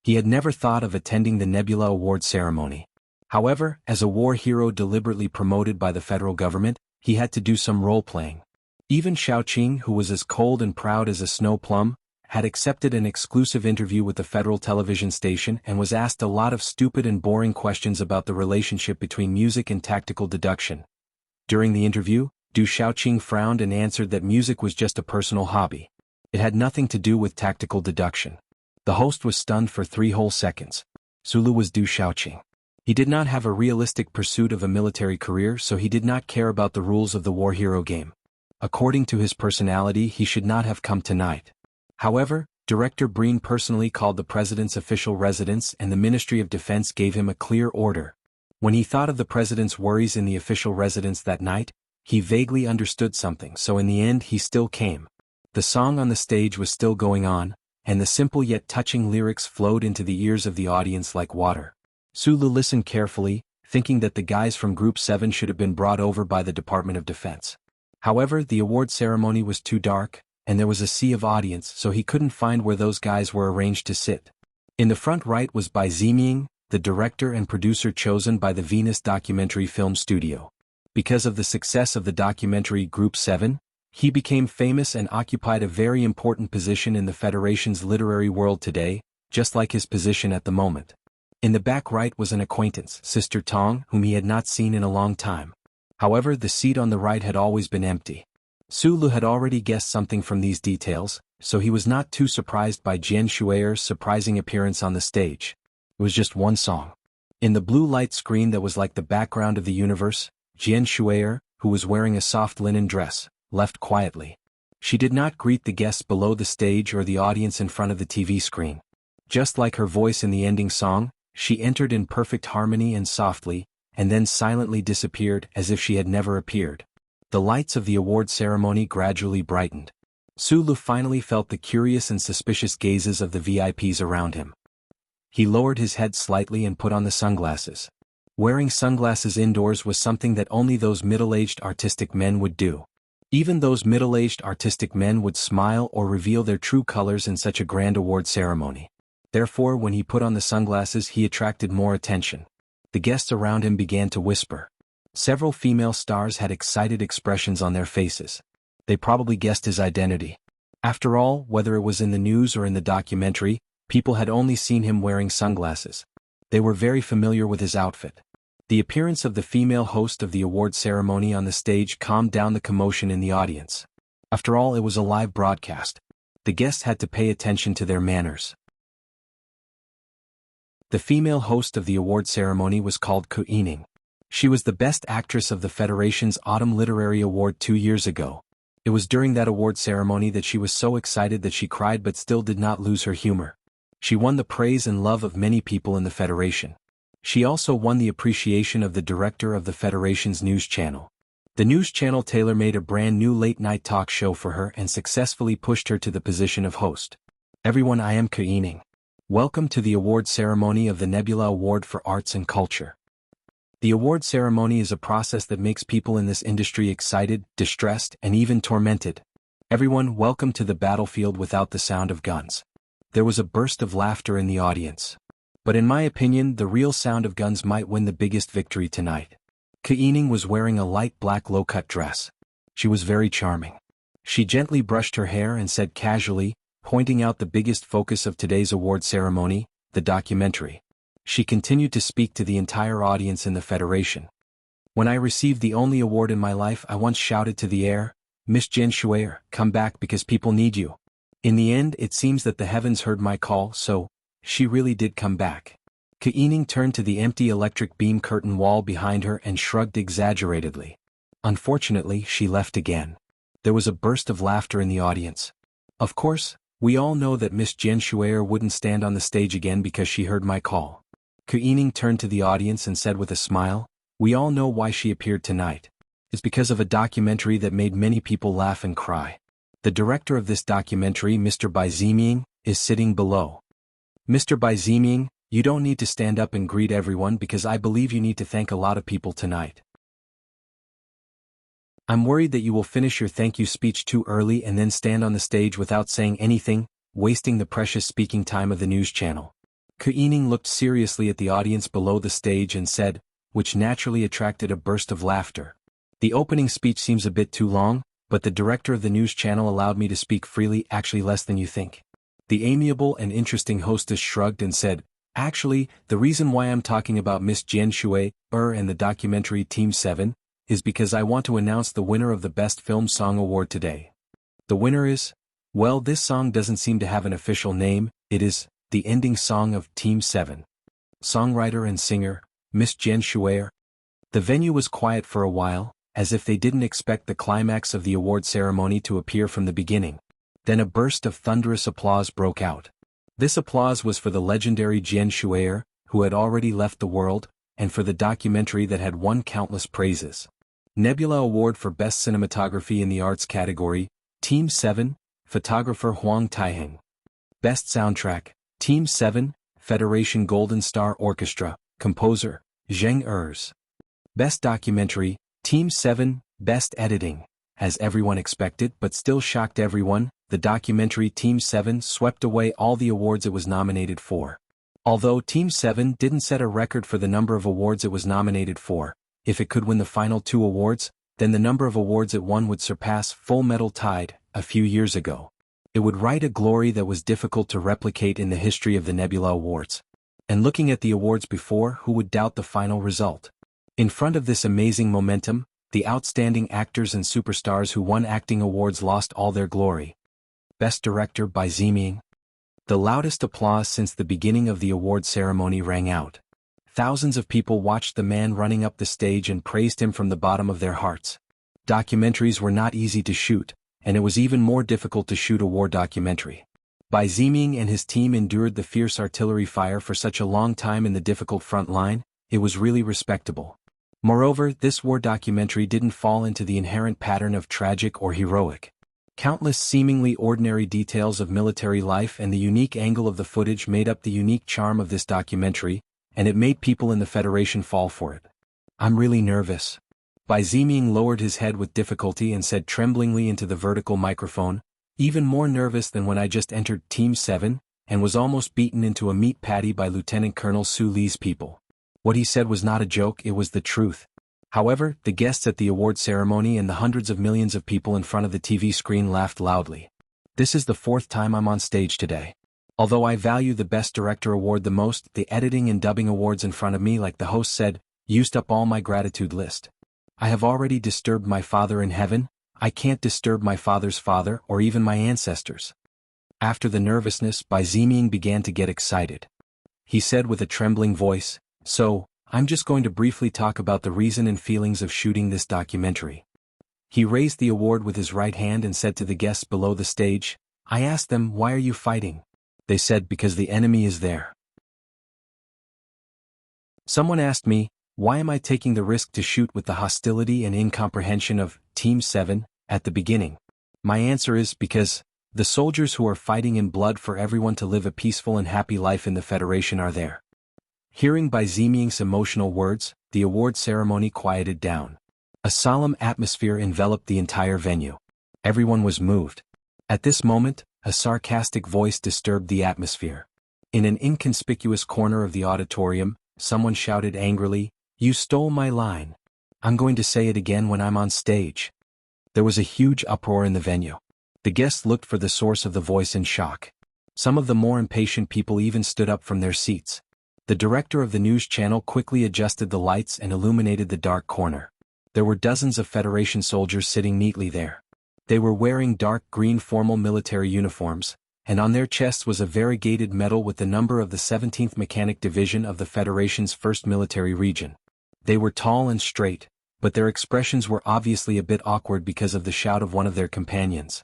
He had never thought of attending the Nebula Award ceremony. However, as a war hero deliberately promoted by the federal government, he had to do some role-playing. Even Xiaoqing, who was as cold and proud as a snow plum, had accepted an exclusive interview with the federal television station and was asked a lot of stupid and boring questions about the relationship between music and tactical deduction. During the interview, Du Xiaoqing frowned and answered that music was just a personal hobby. It had nothing to do with tactical deduction. The host was stunned for 3 whole seconds. Sulu was Du Xiaoqing. He did not have a realistic pursuit of a military career, so he did not care about the rules of the war hero game. According to his personality, he should not have come tonight. However, Director Breen personally called the president's official residence and the Ministry of Defense gave him a clear order. When he thought of the president's worries in the official residence that night, he vaguely understood something, so in the end he still came. The song on the stage was still going on, and the simple yet touching lyrics flowed into the ears of the audience like water. Sulu listened carefully, thinking that the guys from Group 7 should have been brought over by the Department of Defense. However, the award ceremony was too dark, and there was a sea of audience, so he couldn't find where those guys were arranged to sit. In the front right was Bai Ziming, the director and producer chosen by the Venus Documentary Film Studio. Because of the success of the documentary Group 7, he became famous and occupied a very important position in the Federation's literary world today, just like his position at the moment. In the back right was an acquaintance, Sister Tong, whom he had not seen in a long time. However, the seat on the right had always been empty. Sulu had already guessed something from these details, so he was not too surprised by Jian Shue'er's surprising appearance on the stage. It was just one song. In the blue light screen that was like the background of the universe, Jian Shue'er, who was wearing a soft linen dress, left quietly. She did not greet the guests below the stage or the audience in front of the TV screen. Just like her voice in the ending song, she entered in perfect harmony and softly, and then silently disappeared as if she had never appeared. The lights of the award ceremony gradually brightened. Sulu finally felt the curious and suspicious gazes of the VIPs around him. He lowered his head slightly and put on the sunglasses. Wearing sunglasses indoors was something that only those middle-aged artistic men would do. Even those middle-aged artistic men would smile or reveal their true colors in such a grand award ceremony. Therefore, when he put on the sunglasses, he attracted more attention. The guests around him began to whisper. Several female stars had excited expressions on their faces. They probably guessed his identity. After all, whether it was in the news or in the documentary, people had only seen him wearing sunglasses. They were very familiar with his outfit. The appearance of the female host of the award ceremony on the stage calmed down the commotion in the audience. After all, it was a live broadcast. The guests had to pay attention to their manners. The female host of the award ceremony was called Ku Yining. She was the best actress of the Federation's Autumn Literary Award 2 years ago. It was during that award ceremony that she was so excited that she cried but still did not lose her humor. She won the praise and love of many people in the Federation. She also won the appreciation of the director of the Federation's news channel. The news channel tailor-made a brand new late-night talk show for her and successfully pushed her to the position of host. Everyone, I am Ku Yining. Welcome to the award ceremony of the Nebula Award for Arts and Culture. The award ceremony is a process that makes people in this industry excited, distressed, and even tormented. Everyone, welcome to the battlefield without the sound of guns. There was a burst of laughter in the audience. But in my opinion, the real sound of guns might win the biggest victory tonight. Ku Yining was wearing a light black low-cut dress. She was very charming. She gently brushed her hair and said casually, pointing out the biggest focus of today's award ceremony, the documentary. She continued to speak to the entire audience in the Federation. When I received the only award in my life, I once shouted to the air, Miss Jian Shue'er, come back because people need you. In the end, it seems that the heavens heard my call, so she really did come back. Ku Yining turned to the empty electric beam curtain wall behind her and shrugged exaggeratedly. Unfortunately, she left again. There was a burst of laughter in the audience. Of course, we all know that Miss Jian Shue'er wouldn't stand on the stage again because she heard my call. Ku Yining turned to the audience and said with a smile, we all know why she appeared tonight. It's because of a documentary that made many people laugh and cry. The director of this documentary, Mr. Bai Ziming, is sitting below. Mr. Bai Ziming, you don't need to stand up and greet everyone because I believe you need to thank a lot of people tonight. I'm worried that you will finish your thank you speech too early and then stand on the stage without saying anything, wasting the precious speaking time of the news channel. Ke looked seriously at the audience below the stage and said, which naturally attracted a burst of laughter. The opening speech seems a bit too long, but the director of the news channel allowed me to speak freely, actually less than you think. The amiable and interesting hostess shrugged and said, actually, the reason why I'm talking about Miss Jianghu and the documentary Team 7 is because I want to announce the winner of the Best Film Song Award today. The winner is, well, this song doesn't seem to have an official name, it is the ending song of Team 7. Songwriter and singer, Miss Jianghu. The venue was quiet for a while, as if they didn't expect the climax of the award ceremony to appear from the beginning. Then a burst of thunderous applause broke out. This applause was for the legendary Jianghu, who had already left the world, and for the documentary that had won countless praises. Nebula Award for Best Cinematography in the Arts category, Team 7, photographer Huang Taiheng. Best Soundtrack, Team 7, Federation Golden Star Orchestra, composer, Zheng Ers. Best Documentary, Team 7, Best Editing. As everyone expected but still shocked everyone, the documentary Team 7 swept away all the awards it was nominated for. Although Team 7 didn't set a record for the number of awards it was nominated for, if it could win the final 2 awards, then the number of awards it won would surpass Full Metal Tide, a few years ago. It would write a glory that was difficult to replicate in the history of the Nebula Awards. And looking at the awards before, who would doubt the final result? In front of this amazing momentum, the outstanding actors and superstars who won acting awards lost all their glory. Best Director by Zieming. The loudest applause since the beginning of the award ceremony rang out. Thousands of people watched the man running up the stage and praised him from the bottom of their hearts. Documentaries were not easy to shoot, and it was even more difficult to shoot a war documentary. Bai Zieming and his team endured the fierce artillery fire for such a long time in the difficult front line, it was really respectable. Moreover, this war documentary didn't fall into the inherent pattern of tragic or heroic. Countless seemingly ordinary details of military life and the unique angle of the footage made up the unique charm of this documentary, and it made people in the Federation fall for it. I'm really nervous. Bai Zieming lowered his head with difficulty and said tremblingly into the vertical microphone, even more nervous than when I just entered Team 7, and was almost beaten into a meat patty by Lieutenant Colonel Su Li's people. What he said was not a joke, it was the truth. However, the guests at the award ceremony and the hundreds of millions of people in front of the TV screen laughed loudly. This is the 4th time I'm on stage today. Although I value the Best Director award the most, the editing and dubbing awards in front of me, like the host said, used up all my gratitude list. I have already disturbed my Father in heaven, I can't disturb my father's father or even my ancestors. After the nervousness, Bai Zieming began to get excited. He said with a trembling voice, so, I'm just going to briefly talk about the reason and feelings of shooting this documentary. He raised the award with his right hand and said to the guests below the stage, I asked them, why are you fighting? They said, because the enemy is there. Someone asked me, why am I taking the risk to shoot with the hostility and incomprehension of Team 7 at the beginning? My answer is because the soldiers who are fighting in blood for everyone to live a peaceful and happy life in the Federation are there. Hearing Bai Zieming's emotional words, the award ceremony quieted down. A solemn atmosphere enveloped the entire venue. Everyone was moved. At this moment, a sarcastic voice disturbed the atmosphere. In an inconspicuous corner of the auditorium, someone shouted angrily, "You stole my line. I'm going to say it again when I'm on stage." There was a huge uproar in the venue. The guests looked for the source of the voice in shock. Some of the more impatient people even stood up from their seats. The director of the news channel quickly adjusted the lights and illuminated the dark corner. There were dozens of Federation soldiers sitting neatly there. They were wearing dark green formal military uniforms, and on their chests was a variegated medal with the number of the 17th Mechanic Division of the Federation's 1st Military Region. They were tall and straight, but their expressions were obviously a bit awkward because of the shout of one of their companions.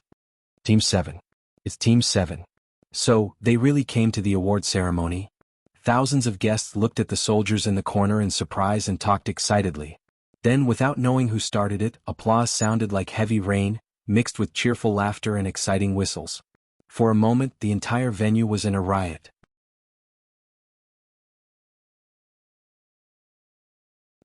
Team 7. It's Team 7. So, they really came to the award ceremony? Thousands of guests looked at the soldiers in the corner in surprise and talked excitedly. Then, without knowing who started it, applause sounded like heavy rain, mixed with cheerful laughter and exciting whistles. For a moment, the entire venue was in a riot.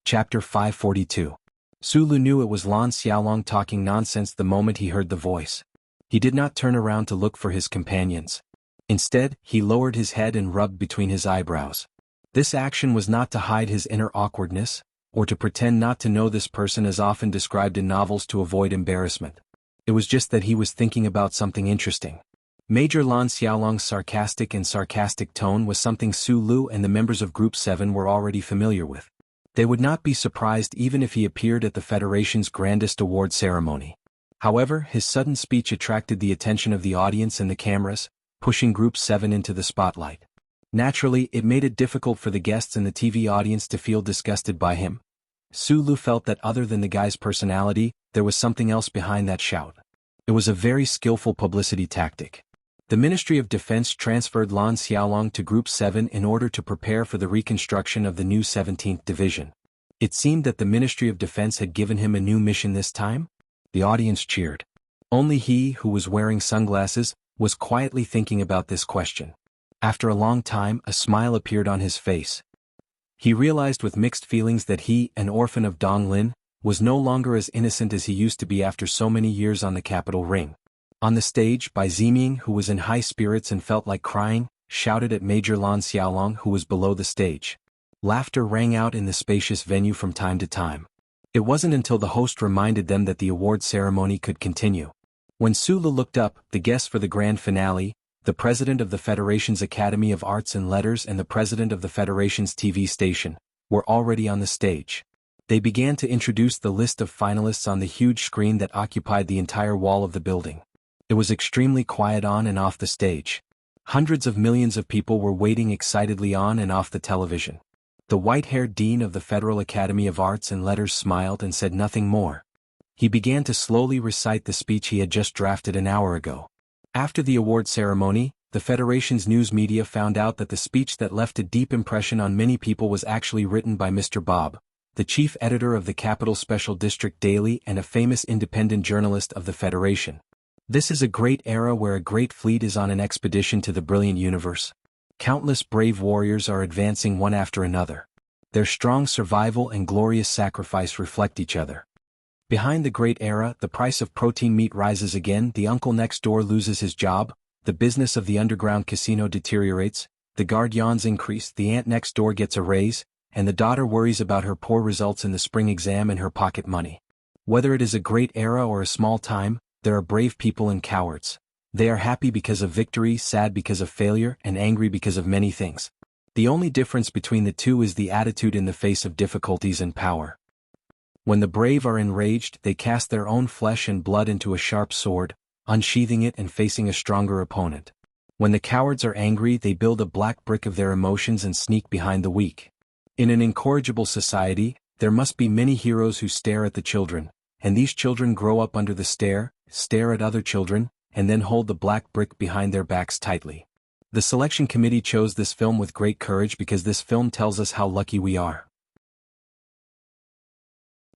Chapter 542. Sulu knew it was Lan Xiaolong talking nonsense the moment he heard the voice. He did not turn around to look for his companions. Instead, he lowered his head and rubbed between his eyebrows. This action was not to hide his inner awkwardness, or to pretend not to know this person as often described in novels to avoid embarrassment. It was just that he was thinking about something interesting. Major Lan Xiaolong's sarcastic tone was something Su Lu and the members of Group 7 were already familiar with. They would not be surprised even if he appeared at the Federation's grandest award ceremony. However, his sudden speech attracted the attention of the audience and the cameras, pushing Group 7 into the spotlight. Naturally, it made it difficult for the guests and the TV audience to feel disgusted by him. Su Lu felt that other than the guy's personality, there was something else behind that shout. It was a very skillful publicity tactic. The Ministry of Defense transferred Lan Xiaolong to Group 7 in order to prepare for the reconstruction of the new 17th Division. It seemed that the Ministry of Defense had given him a new mission this time. The audience cheered. Only he, who was wearing sunglasses, was quietly thinking about this question. After a long time, a smile appeared on his face. He realized with mixed feelings that he, an orphan of Donglin, was no longer as innocent as he used to be after so many years on the capital ring. On the stage, Bai Ziming, who was in high spirits and felt like crying, shouted at Major Lan Xiaolong, who was below the stage. Laughter rang out in the spacious venue from time to time. It wasn't until the host reminded them that the award ceremony could continue. When Su Lu looked up, the guests for the grand finale, the president of the Federation's Academy of Arts and Letters and the president of the Federation's TV station, were already on the stage. They began to introduce the list of finalists on the huge screen that occupied the entire wall of the building. It was extremely quiet on and off the stage. Hundreds of millions of people were waiting excitedly on and off the television. The white-haired dean of the Federal Academy of Arts and Letters smiled and said nothing more. He began to slowly recite the speech he had just drafted an hour ago. After the award ceremony, the Federation's news media found out that the speech that left a deep impression on many people was actually written by Mr. Bob, the chief editor of the Capital Special District Daily and a famous independent journalist of the Federation. This is a great era where a great fleet is on an expedition to the brilliant universe. Countless brave warriors are advancing one after another. Their strong survival and glorious sacrifice reflect each other. Behind the great era, the price of protein meat rises again, the uncle next door loses his job, the business of the underground casino deteriorates, the guard yawns increase, the aunt next door gets a raise, and the daughter worries about her poor results in the spring exam and her pocket money. Whether it is a great era or a small time, there are brave people and cowards. They are happy because of victory, sad because of failure, and angry because of many things. The only difference between the two is the attitude in the face of difficulties and power. When the brave are enraged, they cast their own flesh and blood into a sharp sword, unsheathing it and facing a stronger opponent. When the cowards are angry, they build a black brick of their emotions and sneak behind the weak. In an incorrigible society, there must be many heroes who stare at the children, and these children grow up under the stare at other children, and then hold the black brick behind their backs tightly. The selection committee chose this film with great courage because this film tells us how lucky we are.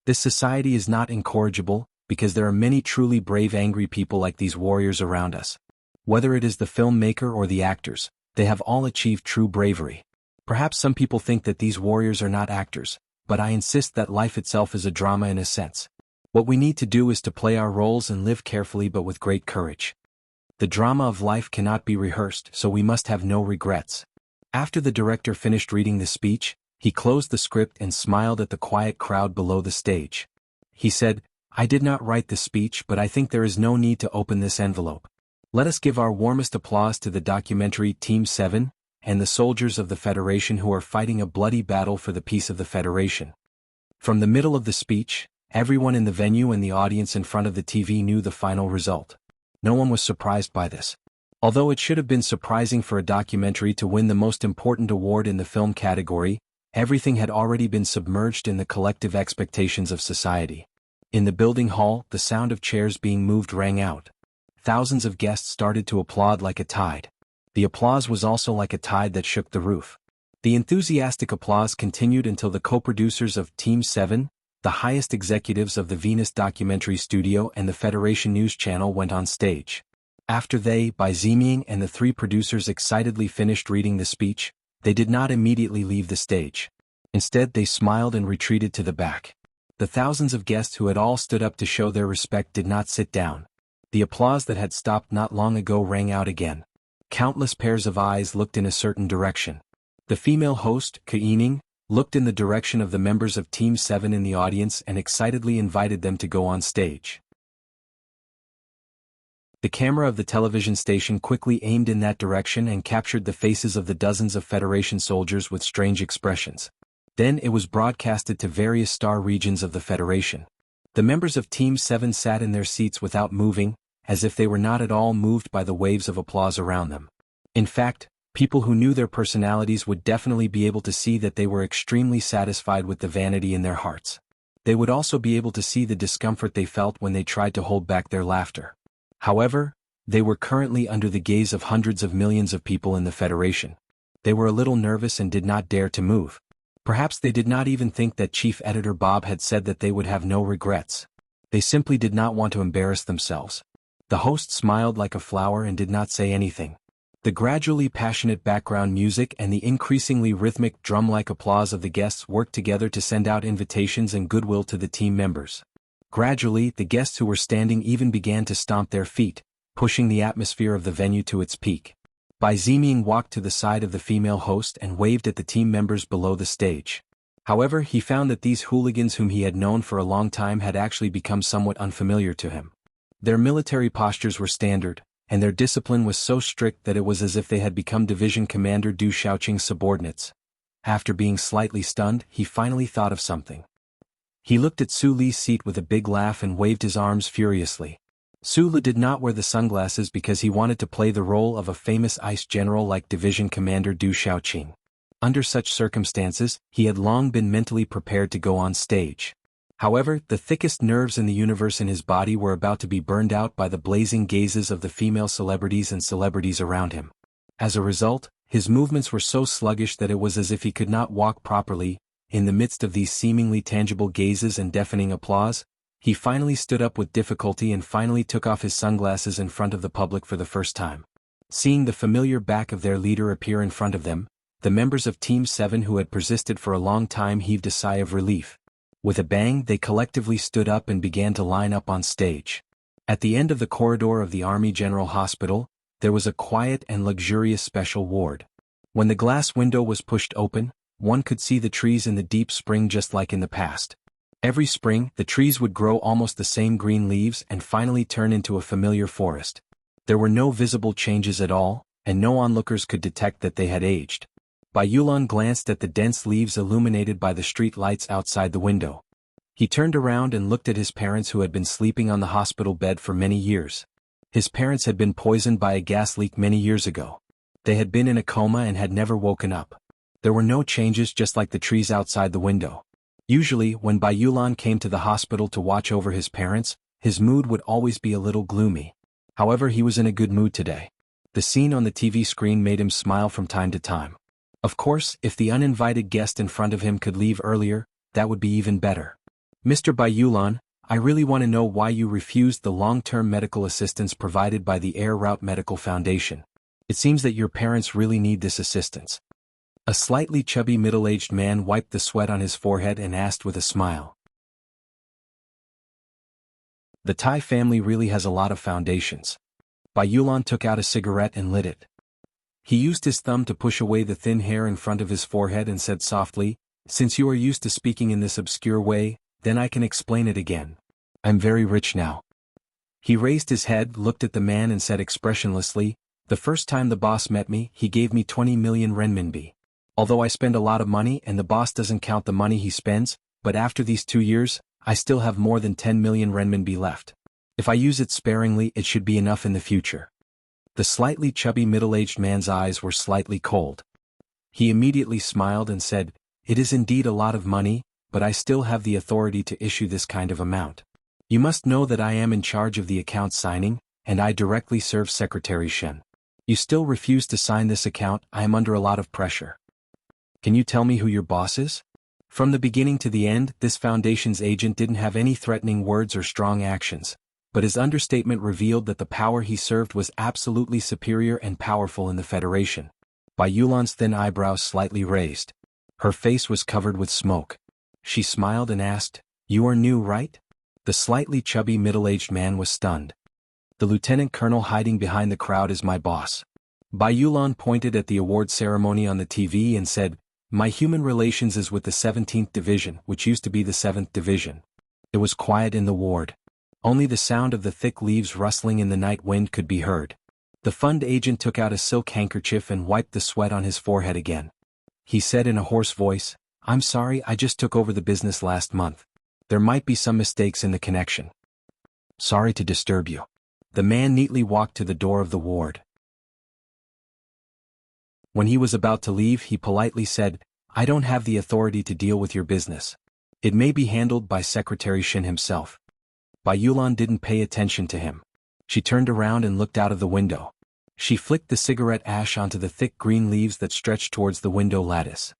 This society is not incorrigible, because there are many truly brave angry people like these warriors around us. Whether it is the filmmaker or the actors, they have all achieved true bravery. Perhaps some people think that these warriors are not actors, but I insist that life itself is a drama in a sense. What we need to do is to play our roles and live carefully but with great courage. The drama of life cannot be rehearsed, so we must have no regrets. After the director finished reading the speech, he closed the script and smiled at the quiet crowd below the stage. He said, "I did not write the speech, but I think there is no need to open this envelope. Let us give our warmest applause to the documentary Team 7, and the soldiers of the Federation who are fighting a bloody battle for the peace of the Federation." From the middle of the speech, everyone in the venue and the audience in front of the TV knew the final result. No one was surprised by this. Although it should have been surprising for a documentary to win the most important award in the film category, everything had already been submerged in the collective expectations of society. In the building hall, the sound of chairs being moved rang out. Thousands of guests started to applaud like a tide. The applause was also like a tide that shook the roof. The enthusiastic applause continued until the co-producers of Team 7, the highest executives of the Venus Documentary Studio and the Federation News Channel went on stage. After they, Bai Ziming and the three producers excitedly finished reading the speech, they did not immediately leave the stage. Instead, they smiled and retreated to the back. The thousands of guests who had all stood up to show their respect did not sit down. The applause that had stopped not long ago rang out again. Countless pairs of eyes looked in a certain direction. The female host, Kaining, looked in the direction of the members of Team 7 in the audience and excitedly invited them to go on stage. The camera of the television station quickly aimed in that direction and captured the faces of the dozens of Federation soldiers with strange expressions. Then it was broadcasted to various star regions of the Federation. The members of Team 7 sat in their seats without moving, as if they were not at all moved by the waves of applause around them. In fact, people who knew their personalities would definitely be able to see that they were extremely satisfied with the vanity in their hearts. They would also be able to see the discomfort they felt when they tried to hold back their laughter. However, they were currently under the gaze of hundreds of millions of people in the Federation. They were a little nervous and did not dare to move. Perhaps they did not even think that Chief Editor Bob had said that they would have no regrets. They simply did not want to embarrass themselves. The host smiled like a flower and did not say anything. The gradually passionate background music and the increasingly rhythmic drum-like applause of the guests worked together to send out invitations and goodwill to the team members. Gradually, the guests who were standing even began to stomp their feet, pushing the atmosphere of the venue to its peak. Bai Ziming walked to the side of the female host and waved at the team members below the stage. However, he found that these hooligans whom he had known for a long time had actually become somewhat unfamiliar to him. Their military postures were standard, and their discipline was so strict that it was as if they had become Division Commander Du Shaoqing's subordinates. After being slightly stunned, he finally thought of something. He looked at Su Li's seat with a big laugh and waved his arms furiously. Su Li did not wear the sunglasses because he wanted to play the role of a famous ice general like Division Commander Du Shaoqing. Under such circumstances, he had long been mentally prepared to go on stage. However, the thickest nerves in the universe in his body were about to be burned out by the blazing gazes of the female celebrities and celebrities around him. As a result, his movements were so sluggish that it was as if he could not walk properly. In the midst of these seemingly tangible gazes and deafening applause, he finally stood up with difficulty and finally took off his sunglasses in front of the public for the first time. Seeing the familiar back of their leader appear in front of them, the members of Team 7 who had persisted for a long time heaved a sigh of relief. With a bang, they collectively stood up and began to line up on stage. At the end of the corridor of the Army General Hospital, there was a quiet and luxurious special ward. When the glass window was pushed open, one could see the trees in the deep spring just like in the past. Every spring, the trees would grow almost the same green leaves and finally turn into a familiar forest. There were no visible changes at all, and no onlookers could detect that they had aged. Bai Yulan glanced at the dense leaves illuminated by the street lights outside the window. He turned around and looked at his parents who had been sleeping on the hospital bed for many years. His parents had been poisoned by a gas leak many years ago. They had been in a coma and had never woken up. There were no changes, just like the trees outside the window. Usually, when Bai Yulan came to the hospital to watch over his parents, his mood would always be a little gloomy. However, he was in a good mood today. The scene on the TV screen made him smile from time to time. Of course, if the uninvited guest in front of him could leave earlier, that would be even better. Mr. Bai Yulan, I really want to know why you refused the long-term medical assistance provided by the Air Route Medical Foundation. It seems that your parents really need this assistance. A slightly chubby middle-aged man wiped the sweat on his forehead and asked with a smile. The Tai family really has a lot of foundations. Bai Yulan took out a cigarette and lit it. He used his thumb to push away the thin hair in front of his forehead and said softly, "Since you are used to speaking in this obscure way, then I can explain it again. I'm very rich now." He raised his head, looked at the man and said expressionlessly, "The first time the boss met me, he gave me 20 million renminbi. Although I spend a lot of money and the boss doesn't count the money he spends, but after these 2 years, I still have more than 10 million renminbi left. If I use it sparingly, it should be enough in the future." The slightly chubby middle-aged man's eyes were slightly cold. He immediately smiled and said, "It is indeed a lot of money, but I still have the authority to issue this kind of amount. You must know that I am in charge of the account signing, and I directly serve Secretary Shen. You still refuse to sign this account. I am under a lot of pressure. Can you tell me who your boss is?" From the beginning to the end, this foundation's agent didn't have any threatening words or strong actions, but his understatement revealed that the power he served was absolutely superior and powerful in the Federation. Bai Yulan's thin eyebrows slightly raised. Her face was covered with smoke. She smiled and asked, "You are new, right?" The slightly chubby middle-aged man was stunned. "The lieutenant colonel hiding behind the crowd is my boss. Bai Yulan pointed at the award ceremony on the TV and said, "My human relations is with the 17th Division, which used to be the 7th Division." It was quiet in the ward. Only the sound of the thick leaves rustling in the night wind could be heard. The fund agent took out a silk handkerchief and wiped the sweat on his forehead again. He said in a hoarse voice, "I'm sorry, I just took over the business last month. There might be some mistakes in the connection. Sorry to disturb you." The man neatly walked to the door of the ward. When he was about to leave, he politely said, "I don't have the authority to deal with your business. It may be handled by Secretary Shin himself." Bai Yulan didn't pay attention to him. She turned around and looked out of the window. She flicked the cigarette ash onto the thick green leaves that stretched towards the window lattice.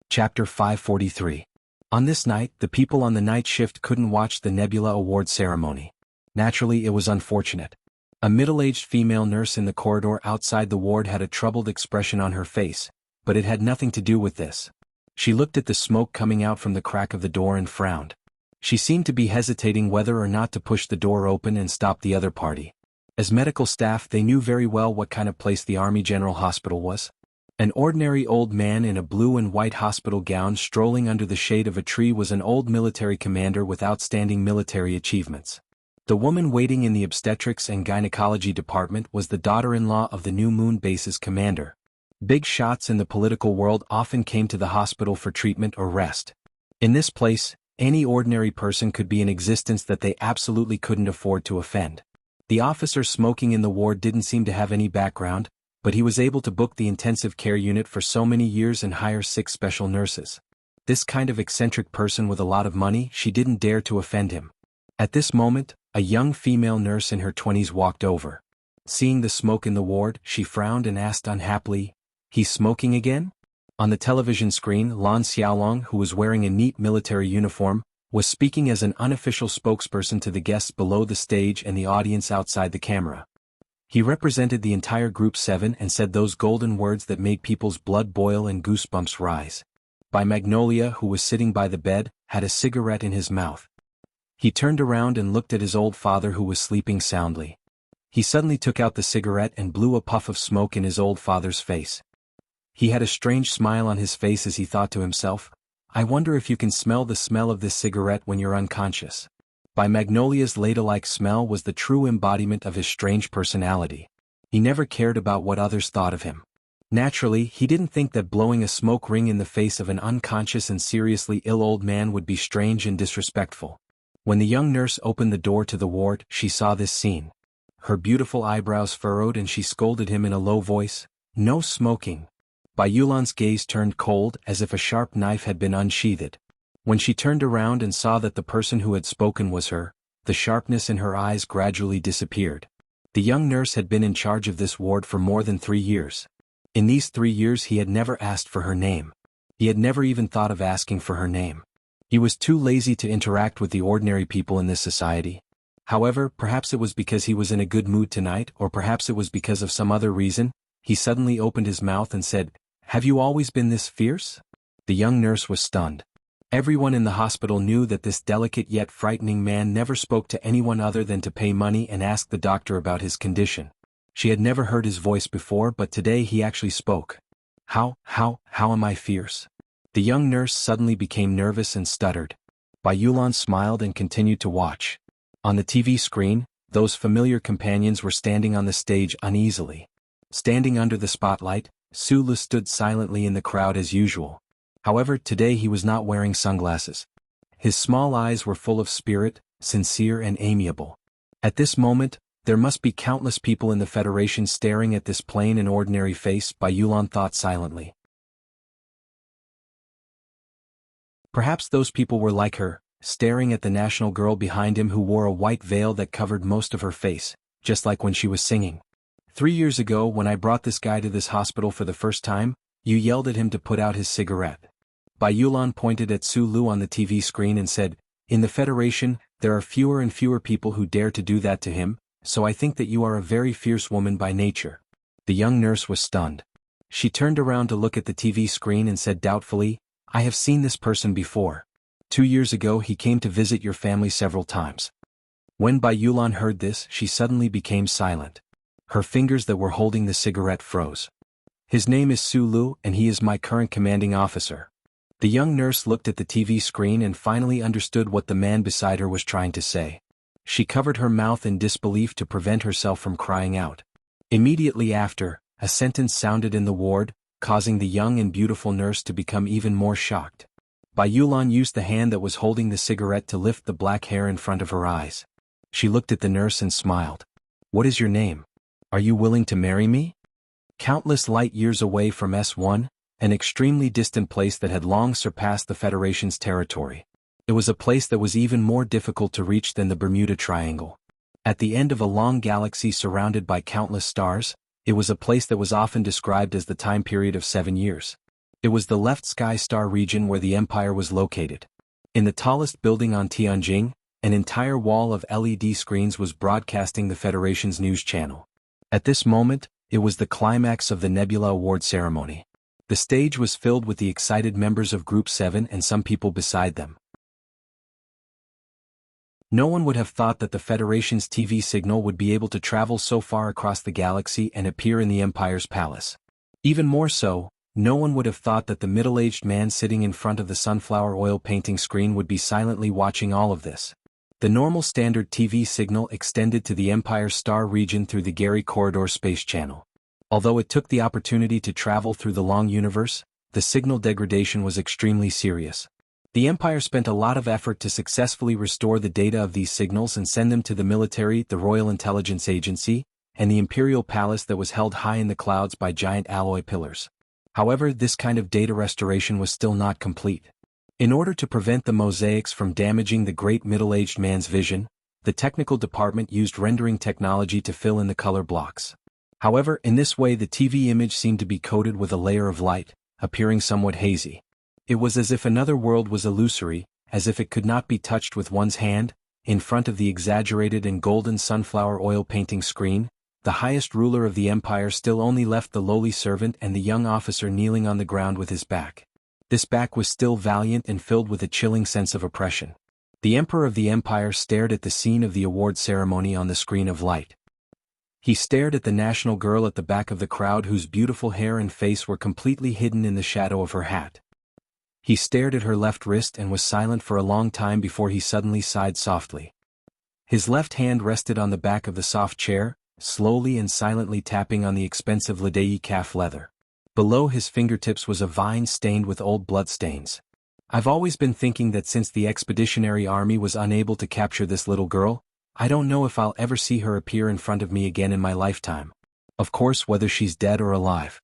Chapter 543. On this night, the people on the night shift couldn't watch the Nebula Award ceremony. Naturally, it was unfortunate. A middle-aged female nurse in the corridor outside the ward had a troubled expression on her face, but it had nothing to do with this. She looked at the smoke coming out from the crack of the door and frowned. She seemed to be hesitating whether or not to push the door open and stop the other party. As medical staff, they knew very well what kind of place the Army General Hospital was. An ordinary old man in a blue and white hospital gown strolling under the shade of a tree was an old military commander with outstanding military achievements. The woman waiting in the obstetrics and gynecology department was the daughter-in-law of the New Moon Base's commander. Big shots in the political world often came to the hospital for treatment or rest. In this place, any ordinary person could be in existence that they absolutely couldn't afford to offend. The officer smoking in the ward didn't seem to have any background, but he was able to book the intensive care unit for so many years and hire 6 special nurses. This kind of eccentric person with a lot of money, she didn't dare to offend him. At this moment, a young female nurse in her 20s walked over. Seeing the smoke in the ward, she frowned and asked unhappily, "He's smoking again?" On the television screen, Lan Xiaolong, who was wearing a neat military uniform, was speaking as an unofficial spokesperson to the guests below the stage and the audience outside the camera. He represented the entire Group 7 and said those golden words that made people's blood boil and goosebumps rise. By Magnolia, who was sitting by the bed, had a cigarette in his mouth. He turned around and looked at his old father who was sleeping soundly. He suddenly took out the cigarette and blew a puff of smoke in his old father's face. He had a strange smile on his face as he thought to himself, "I wonder if you can smell the smell of this cigarette when you're unconscious." By Magnolia's ladle-like smell was the true embodiment of his strange personality. He never cared about what others thought of him. Naturally, he didn't think that blowing a smoke ring in the face of an unconscious and seriously ill old man would be strange and disrespectful. When the young nurse opened the door to the ward, she saw this scene. Her beautiful eyebrows furrowed and she scolded him in a low voice, "No smoking." Bai Yulan's gaze turned cold as if a sharp knife had been unsheathed. When she turned around and saw that the person who had spoken was her, the sharpness in her eyes gradually disappeared. The young nurse had been in charge of this ward for more than 3 years. In these 3 years he had never asked for her name. He had never even thought of asking for her name. He was too lazy to interact with the ordinary people in this society. However, perhaps it was because he was in a good mood tonight, or perhaps it was because of some other reason, he suddenly opened his mouth and said, "Have you always been this fierce?" The young nurse was stunned. Everyone in the hospital knew that this delicate yet frightening man never spoke to anyone other than to pay money and ask the doctor about his condition. She had never heard his voice before, but today he actually spoke. How am I fierce?" The young nurse suddenly became nervous and stuttered. Bai Yulan smiled and continued to watch. On the TV screen, those familiar companions were standing on the stage uneasily. Standing under the spotlight, Sulu stood silently in the crowd as usual. However, today he was not wearing sunglasses. His small eyes were full of spirit, sincere and amiable. At this moment, there must be countless people in the Federation staring at this plain and ordinary face, Bai Yulan thought silently. Perhaps those people were like her, staring at the national girl behind him who wore a white veil that covered most of her face, just like when she was singing. 3 years ago, when I brought this guy to this hospital for the first time, you yelled at him to put out his cigarette. Bai Yulan pointed at Su Lu on the TV screen and said, "In the Federation, there are fewer and fewer people who dare to do that to him, so I think that you are a very fierce woman by nature." The young nurse was stunned. She turned around to look at the TV screen and said doubtfully, "I have seen this person before. 2 years ago he came to visit your family several times." When Bai Yulan heard this, she suddenly became silent. Her fingers that were holding the cigarette froze. His name is Su Lu and he is my current commanding officer. The young nurse looked at the TV screen and finally understood what the man beside her was trying to say. She covered her mouth in disbelief to prevent herself from crying out. Immediately after, a sentence sounded in the ward, causing the young and beautiful nurse to become even more shocked. Bai Yulan used the hand that was holding the cigarette to lift the black hair in front of her eyes. She looked at the nurse and smiled. What is your name? Are you willing to marry me? Countless light years away from S1, an extremely distant place that had long surpassed the Federation's territory. It was a place that was even more difficult to reach than the Bermuda Triangle. At the end of a long galaxy surrounded by countless stars, it was a place that was often described as the time period of 7 years. It was the left sky star region where the Empire was located. In the tallest building on Tianjing, an entire wall of LED screens was broadcasting the Federation's news channel. At this moment, it was the climax of the Nebula Award ceremony. The stage was filled with the excited members of Group 7 and some people beside them. No one would have thought that the Federation's TV signal would be able to travel so far across the galaxy and appear in the Empire's palace. Even more so, no one would have thought that the middle-aged man sitting in front of the sunflower oil painting screen would be silently watching all of this. The normal standard TV signal extended to the Empire Star region through the Gary Corridor Space Channel. Although it took the opportunity to travel through the long universe, the signal degradation was extremely serious. The Empire spent a lot of effort to successfully restore the data of these signals and send them to the military, the Royal Intelligence Agency, and the Imperial Palace that was held high in the clouds by giant alloy pillars. However, this kind of data restoration was still not complete. In order to prevent the mosaics from damaging the great middle-aged man's vision, the technical department used rendering technology to fill in the color blocks. However, in this way the TV image seemed to be coated with a layer of light, appearing somewhat hazy. It was as if another world was illusory, as if it could not be touched with one's hand. In front of the exaggerated and golden sunflower oil painting screen, the highest ruler of the empire still only left the lowly servant and the young officer kneeling on the ground with his back. This back was still valiant and filled with a chilling sense of oppression. The emperor of the empire stared at the scene of the award ceremony on the screen of light. He stared at the national girl at the back of the crowd whose beautiful hair and face were completely hidden in the shadow of her hat. He stared at her left wrist and was silent for a long time before he suddenly sighed softly. His left hand rested on the back of the soft chair, slowly and silently tapping on the expensive Ladei calf leather. Below his fingertips was a vine stained with old bloodstains. I've always been thinking that since the expeditionary army was unable to capture this little girl, I don't know if I'll ever see her appear in front of me again in my lifetime. Of course, whether she's dead or alive.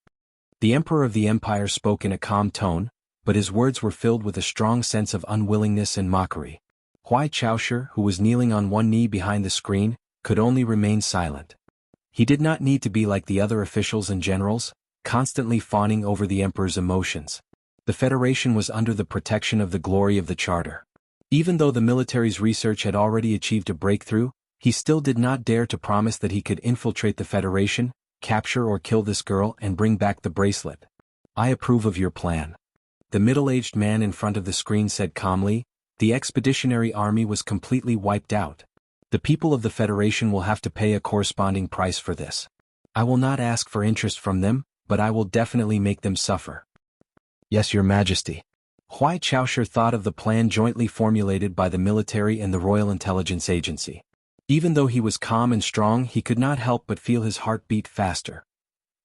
The emperor of the empire spoke in a calm tone, but his words were filled with a strong sense of unwillingness and mockery. Huai Chaoshi, who was kneeling on one knee behind the screen, could only remain silent. He did not need to be like the other officials and generals, constantly fawning over the emperor's emotions. The Federation was under the protection of the glory of the Charter. Even though the military's research had already achieved a breakthrough, he still did not dare to promise that he could infiltrate the Federation, capture or kill this girl and bring back the bracelet. I approve of your plan. The middle-aged man in front of the screen said calmly. The expeditionary army was completely wiped out. The people of the Federation will have to pay a corresponding price for this. I will not ask for interest from them, but I will definitely make them suffer. Yes, Your Majesty. Huai Chaoshi thought of the plan jointly formulated by the military and the Royal Intelligence Agency. Even though he was calm and strong, he could not help but feel his heart beat faster.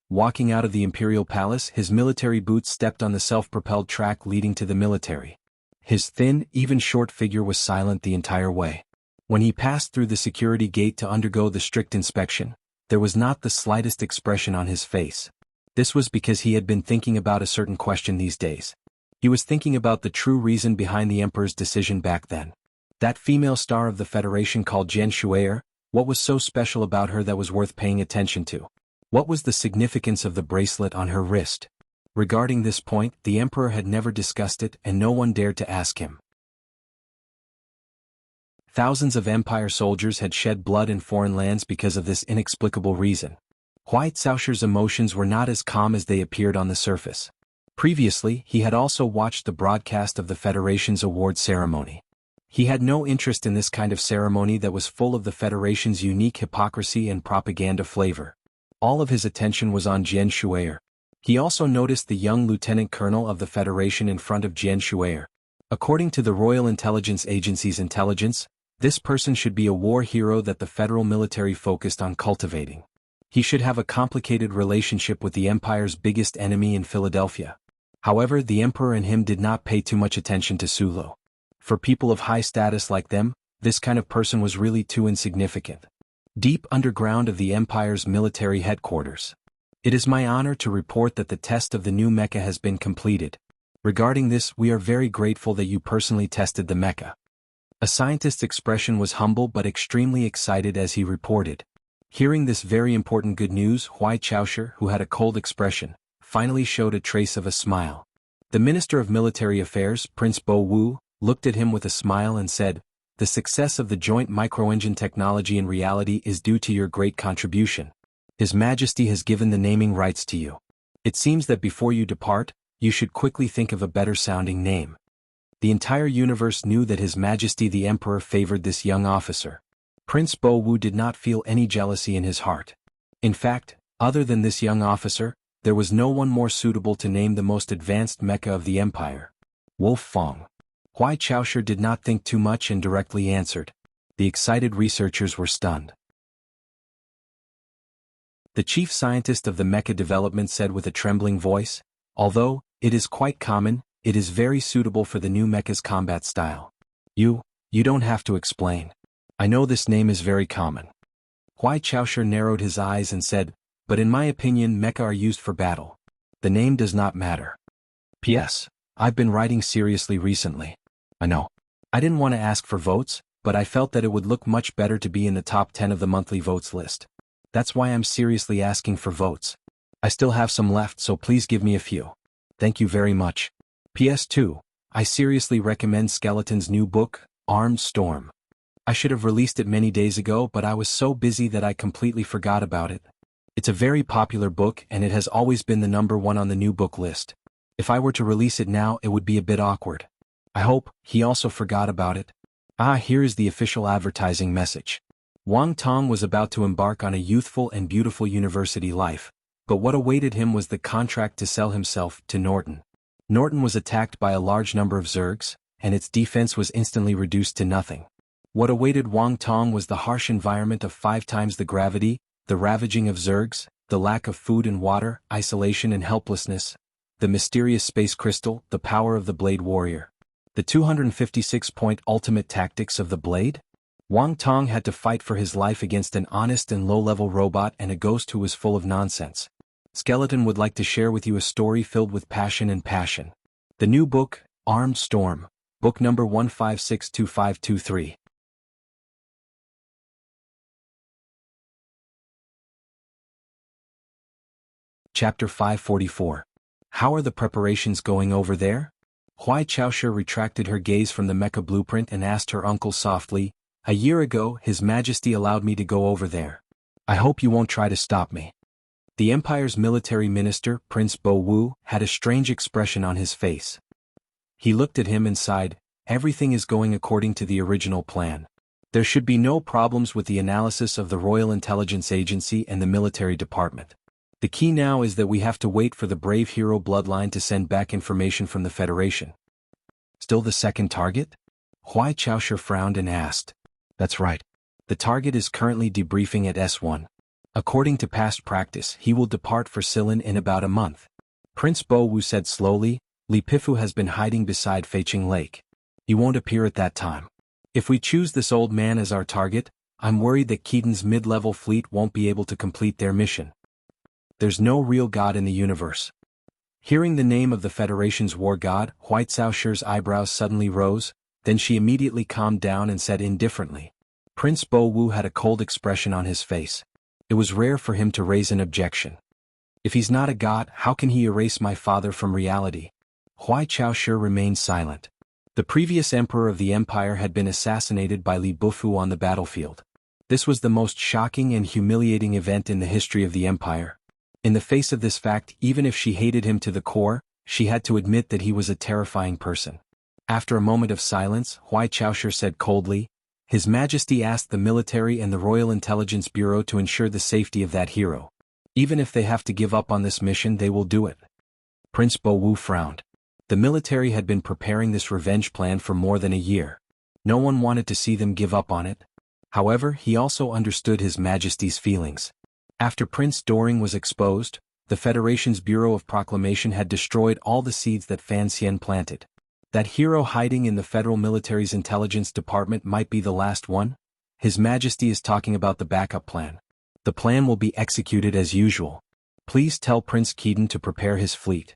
Walking out of the Imperial Palace, his military boots stepped on the self-propelled track leading to the military. His thin, even short figure was silent the entire way. When he passed through the security gate to undergo the strict inspection, there was not the slightest expression on his face. This was because he had been thinking about a certain question these days. He was thinking about the true reason behind the Emperor's decision back then. That female star of the Federation called Jian Shuier, what was so special about her that was worth paying attention to? What was the significance of the bracelet on her wrist? Regarding this point, the Emperor had never discussed it and no one dared to ask him. Thousands of Empire soldiers had shed blood in foreign lands because of this inexplicable reason. Huai Chaoshi's emotions were not as calm as they appeared on the surface. Previously, he had also watched the broadcast of the Federation's award ceremony. He had no interest in this kind of ceremony that was full of the Federation's unique hypocrisy and propaganda flavor. All of his attention was on Jian Shuier. He also noticed the young lieutenant colonel of the Federation in front of Jian Shuier. According to the Royal Intelligence Agency's intelligence, this person should be a war hero that the federal military focused on cultivating. He should have a complicated relationship with the Empire's biggest enemy in Philadelphia. However, the Emperor and him did not pay too much attention to Sulo. For people of high status like them, this kind of person was really too insignificant. Deep underground of the Empire's military headquarters. It is my honor to report that the test of the new mecha has been completed. Regarding this, we are very grateful that you personally tested the mecha. A scientist's expression was humble but extremely excited as he reported. Hearing this very important good news, Huai Chaosher, who had a cold expression, finally showed a trace of a smile. The Minister of Military Affairs, Prince Bo Wu, looked at him with a smile and said, "The success of the joint microengine technology in reality is due to your great contribution. His Majesty has given the naming rights to you. It seems that before you depart, you should quickly think of a better-sounding name." The entire universe knew that His Majesty the Emperor favored this young officer. Prince Bo Wu did not feel any jealousy in his heart. In fact, other than this young officer, there was no one more suitable to name the most advanced mecha of the Empire. Wolf Fong. Huai Chaosher did not think too much and directly answered. The excited researchers were stunned. The chief scientist of the mecha development said with a trembling voice, "Although it is quite common, it is very suitable for the new mecha's combat style. You don't have to explain. I know this name is very common." Huai Chaosher narrowed his eyes and said, "But in my opinion mecha are used for battle. The name does not matter. P.S. I've been writing seriously recently. I know. I didn't want to ask for votes, but I felt that it would look much better to be in the top 10 of the monthly votes list. That's why I'm seriously asking for votes. I still have some left, so please give me a few. Thank you very much. PS2, I seriously recommend Skeleton's new book, Armed Storm. I should have released it many days ago, but I was so busy that I completely forgot about it. It's a very popular book and it has always been the #1 on the new book list. If I were to release it now, it would be a bit awkward. I hope he also forgot about it." Here is the official advertising message. Wang Tong was about to embark on a youthful and beautiful university life, but what awaited him was the contract to sell himself to Norton. Norton was attacked by a large number of Zergs, and its defense was instantly reduced to nothing. What awaited Wang Tong was the harsh environment of 5 times the gravity, the ravaging of Zergs, the lack of food and water, isolation and helplessness, the mysterious space crystal, the power of the Blade Warrior. The 256-point ultimate tactics of the Blade? Wang Tong had to fight for his life against an honest and low-level robot and a ghost who was full of nonsense. Skeleton would like to share with you a story filled with passion and passion. The new book, Armed Storm, book number 1562523. Chapter 544. How are the preparations going over there? Huai Chaosher retracted her gaze from the mecha blueprint and asked her uncle softly, "A year ago, His Majesty allowed me to go over there. I hope you won't try to stop me." The Empire's military minister, Prince Bo Wu, had a strange expression on his face. He looked at him and sighed, "Everything is going according to the original plan. There should be no problems with the analysis of the Royal Intelligence Agency and the military department. The key now is that we have to wait for the brave hero bloodline to send back information from the Federation." "Still the second target?" Huai Chaosher frowned and asked. "That's right. The target is currently debriefing at S1. According to past practice, he will depart for Silin in about a month." Prince Bo Wu said slowly, "Li Pifu has been hiding beside Feiqing Lake. He won't appear at that time. If we choose this old man as our target, I'm worried that Keaton's mid-level fleet won't be able to complete their mission. There's no real god in the universe." Hearing the name of the Federation's war god, Huai Chaosher's eyebrows suddenly rose, then she immediately calmed down and said indifferently. Prince Bo Wu had a cold expression on his face. It was rare for him to raise an objection. "If he's not a god, how can he erase my father from reality?" Huai Chaosher remained silent. The previous emperor of the empire had been assassinated by Li Bufu on the battlefield. This was the most shocking and humiliating event in the history of the empire. In the face of this fact, even if she hated him to the core, she had to admit that he was a terrifying person. After a moment of silence, Huai Chaoshi said coldly, His Majesty asked the military and the Royal Intelligence Bureau to ensure the safety of that hero. Even if they have to give up on this mission, they will do it. Prince Bo Wu frowned. The military had been preparing this revenge plan for more than a year. No one wanted to see them give up on it. However, he also understood His Majesty's feelings. After Prince Doring was exposed, the Federation's Bureau of Proclamation had destroyed all the seeds that Fan Xian planted. That hero hiding in the Federal Military's Intelligence Department might be the last one? His Majesty is talking about the backup plan. The plan will be executed as usual. Please tell Prince Keaton to prepare his fleet.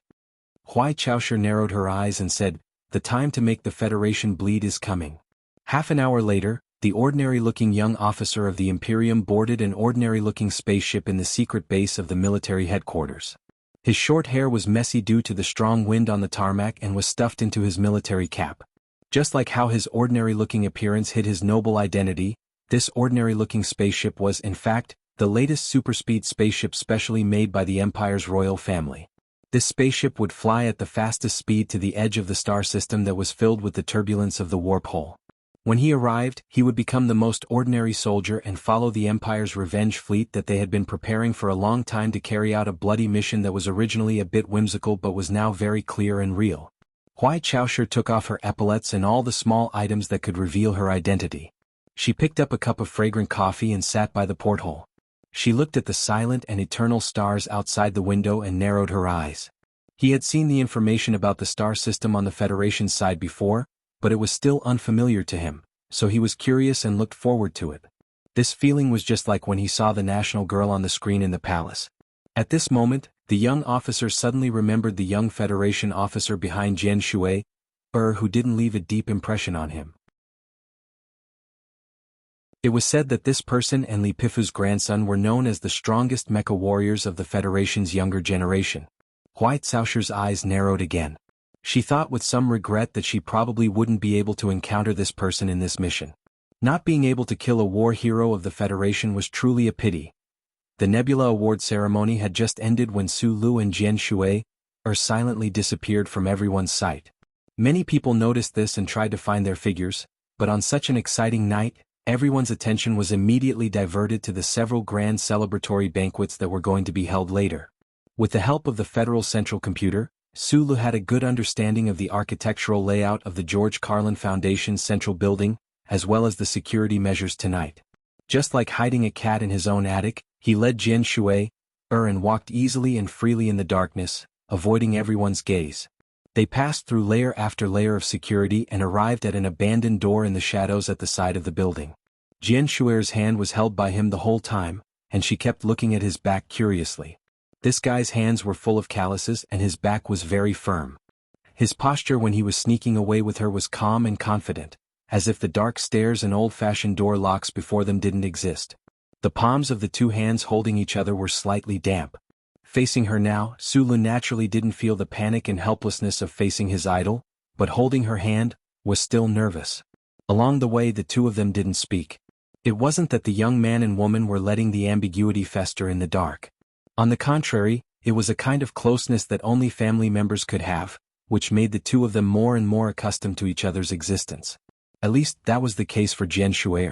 Huai Chaoshi narrowed her eyes and said, The time to make the Federation bleed is coming. Half an hour later, the ordinary-looking young officer of the Imperium boarded an ordinary-looking spaceship in the secret base of the military headquarters. His short hair was messy due to the strong wind on the tarmac and was stuffed into his military cap. Just like how his ordinary-looking appearance hid his noble identity, this ordinary-looking spaceship was, in fact, the latest superspeed spaceship specially made by the Empire's royal family. This spaceship would fly at the fastest speed to the edge of the star system that was filled with the turbulence of the warp hole. When he arrived, he would become the most ordinary soldier and follow the Empire's revenge fleet that they had been preparing for a long time to carry out a bloody mission that was originally a bit whimsical but was now very clear and real. Huai Chaoshi took off her epaulets and all the small items that could reveal her identity. She picked up a cup of fragrant coffee and sat by the porthole. She looked at the silent and eternal stars outside the window and narrowed her eyes. He had seen the information about the star system on the Federation's side before, but it was still unfamiliar to him, so he was curious and looked forward to it. This feeling was just like when he saw the national girl on the screen in the palace. At this moment, the young officer suddenly remembered the young Federation officer behind Jian Shui, who didn't leave a deep impression on him. It was said that this person and Li Pifu's grandson were known as the strongest mecha warriors of the Federation's younger generation. Huai Caoshi's eyes narrowed again. She thought with some regret that she probably wouldn't be able to encounter this person in this mission. Not being able to kill a war hero of the Federation was truly a pity. The Nebula Award ceremony had just ended when Su Lu and Jian Shui silently disappeared from everyone's sight. Many people noticed this and tried to find their figures, but on such an exciting night, everyone's attention was immediately diverted to the several grand celebratory banquets that were going to be held later. With the help of the Federal Central Computer, Su Lu had a good understanding of the architectural layout of the George Carlin Foundation's central building, as well as the security measures tonight. Just like hiding a cat in his own attic, he led Jian Shui, and walked easily and freely in the darkness, avoiding everyone's gaze. They passed through layer after layer of security and arrived at an abandoned door in the shadows at the side of the building. Jian Shui's hand was held by him the whole time, and she kept looking at his back curiously. This guy's hands were full of calluses and his back was very firm. His posture when he was sneaking away with her was calm and confident, as if the dark stairs and old-fashioned door locks before them didn't exist. The palms of the two hands holding each other were slightly damp. Facing her now, Su Lu naturally didn't feel the panic and helplessness of facing his idol, but holding her hand, was still nervous. Along the way the two of them didn't speak. It wasn't that the young man and woman were letting the ambiguity fester in the dark. On the contrary, it was a kind of closeness that only family members could have, which made the two of them more and more accustomed to each other's existence. At least that was the case for Jian Shui.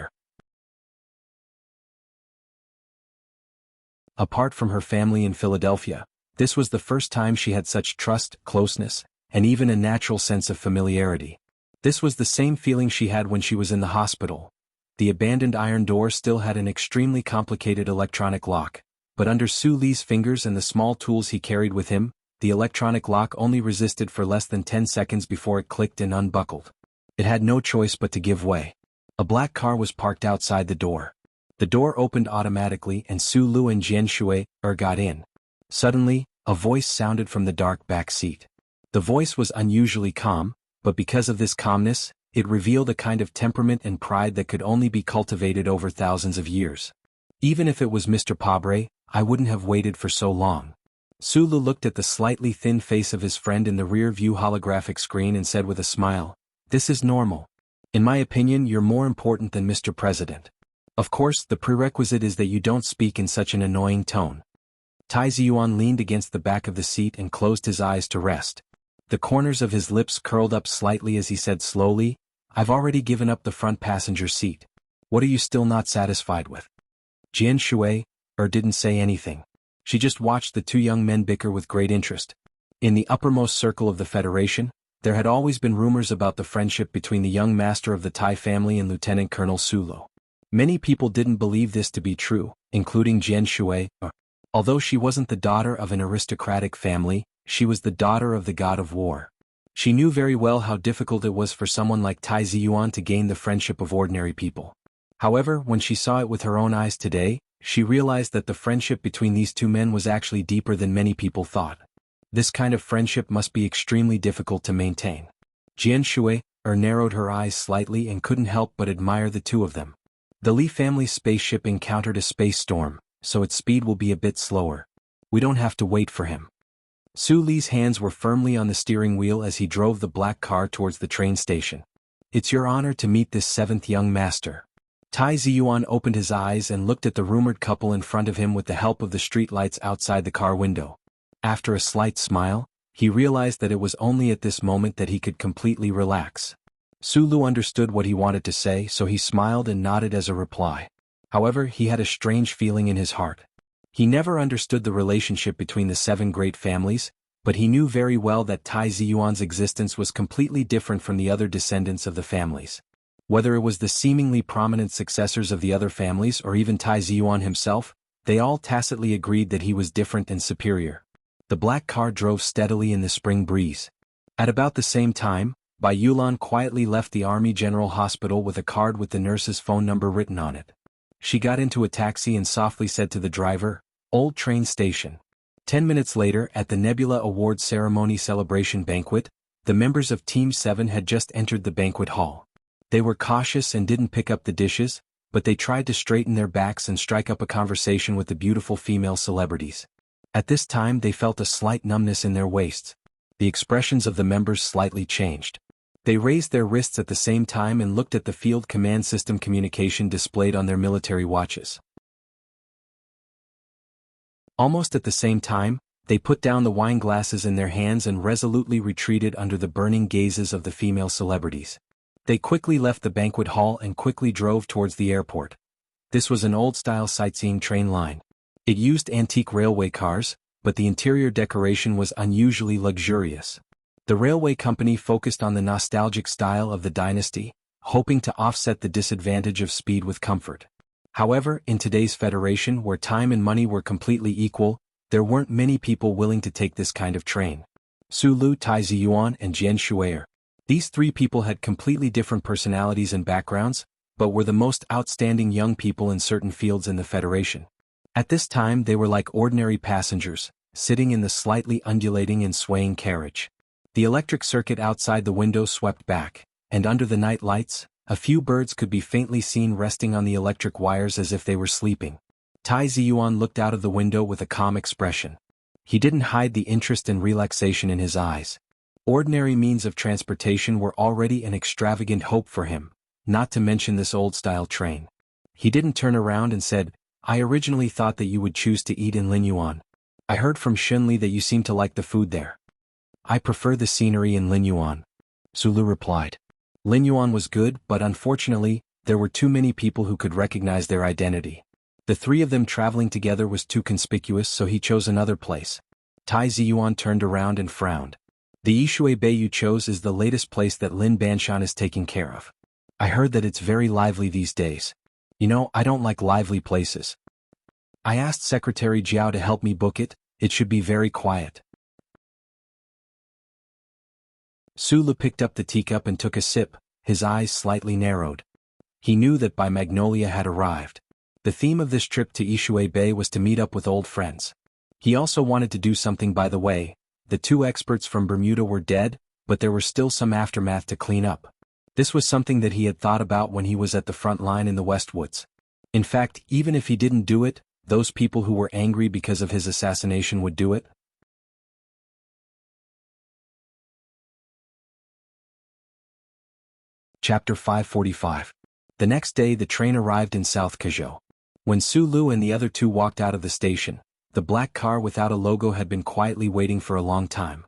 Apart from her family in Philadelphia, this was the first time she had such trust, closeness, and even a natural sense of familiarity. This was the same feeling she had when she was in the hospital. The abandoned iron door still had an extremely complicated electronic lock, but under Su Li's fingers and the small tools he carried with him, the electronic lock only resisted for less than 10 seconds before it clicked and unbuckled. It had no choice but to give way. A black car was parked outside the door. The door opened automatically and Su Lu and Jian Shui got in. Suddenly, a voice sounded from the dark back seat. The voice was unusually calm, but because of this calmness, it revealed a kind of temperament and pride that could only be cultivated over thousands of years. Even if it was Mr. Pabre, I wouldn't have waited for so long. Su Lu looked at the slightly thin face of his friend in the rear-view holographic screen and said with a smile, "This is normal. In my opinion, you're more important than Mr. President. Of course, the prerequisite is that you don't speak in such an annoying tone." Tai Ziyuan leaned against the back of the seat and closed his eyes to rest. The corners of his lips curled up slightly as he said slowly, "I've already given up the front passenger seat. What are you still not satisfied with?" Jian Shui didn't say anything. She just watched the two young men bicker with great interest. In the uppermost circle of the Federation, there had always been rumors about the friendship between the young master of the Tai family and Lieutenant Colonel Sulo. Many people didn't believe this to be true, including Jian Shui. Although she wasn't the daughter of an aristocratic family, she was the daughter of the god of war. She knew very well how difficult it was for someone like Tai Ziyuan to gain the friendship of ordinary people. However, when she saw it with her own eyes today, she realized that the friendship between these two men was actually deeper than many people thought. This kind of friendship must be extremely difficult to maintain. Jian Shui narrowed her eyes slightly and couldn't help but admire the two of them. The Li family's spaceship encountered a space storm, so its speed will be a bit slower. We don't have to wait for him. Su Li's hands were firmly on the steering wheel as he drove the black car towards the train station. "It's your honor to meet this seventh young master." Tai Ziyuan opened his eyes and looked at the rumored couple in front of him with the help of the streetlights outside the car window. After a slight smile, he realized that it was only at this moment that he could completely relax. Su Lu understood what he wanted to say, so he smiled and nodded as a reply. However, he had a strange feeling in his heart. He never understood the relationship between the seven great families, but he knew very well that Tai Ziyuan's existence was completely different from the other descendants of the families. Whether it was the seemingly prominent successors of the other families or even Tai Ziyuan himself, they all tacitly agreed that he was different and superior. The black car drove steadily in the spring breeze. At about the same time, Bai Yulan quietly left the Army General Hospital with a card with the nurse's phone number written on it. She got into a taxi and softly said to the driver, "Old train station." 10 minutes later, at the Nebula Awards Ceremony Celebration Banquet, the members of Team 7 had just entered the banquet hall. They were cautious and didn't pick up the dishes, but they tried to straighten their backs and strike up a conversation with the beautiful female celebrities. At this time they felt a slight numbness in their waists. The expressions of the members slightly changed. They raised their wrists at the same time and looked at the field command system communication displayed on their military watches. Almost at the same time, they put down the wine glasses in their hands and resolutely retreated under the burning gazes of the female celebrities. They quickly left the banquet hall and quickly drove towards the airport. This was an old-style sightseeing train line. It used antique railway cars, but the interior decoration was unusually luxurious. The railway company focused on the nostalgic style of the dynasty, hoping to offset the disadvantage of speed with comfort. However, in today's Federation where time and money were completely equal, there weren't many people willing to take this kind of train. Su Lu, Tai Ziyuan, and Jian Shui. These three people had completely different personalities and backgrounds, but were the most outstanding young people in certain fields in the Federation. At this time they were like ordinary passengers, sitting in the slightly undulating and swaying carriage. The electric circuit outside the window swept back, and under the night lights, a few birds could be faintly seen resting on the electric wires as if they were sleeping. Tai Ziyuan looked out of the window with a calm expression. He didn't hide the interest and relaxation in his eyes. Ordinary means of transportation were already an extravagant hope for him, not to mention this old-style train. He didn't turn around and said, "I originally thought that you would choose to eat in Linyuan. I heard from Xunli that you seem to like the food there." "I prefer the scenery in Linyuan," Sulu replied. Linyuan was good, but unfortunately, there were too many people who could recognize their identity. The three of them traveling together was too conspicuous, so he chose another place. Tai Ziyuan turned around and frowned. "The Yishui Bay you chose is the latest place that Lin Banshan is taking care of. I heard that it's very lively these days. You know, I don't like lively places. I asked Secretary Jiao to help me book it. It should be very quiet." Sulu picked up the teacup and took a sip, his eyes slightly narrowed. He knew that Bai Magnolia had arrived. The theme of this trip to Yishui Bay was to meet up with old friends. He also wanted to do something by the way. The two experts from Bermuda were dead, but there were still some aftermath to clean up. This was something that he had thought about when he was at the front line in the Westwoods. In fact, even if he didn't do it, those people who were angry because of his assassination would do it. Chapter 545. The next day the train arrived in South Kazhou. When Su Lu and the other two walked out of the station, the black car without a logo had been quietly waiting for a long time.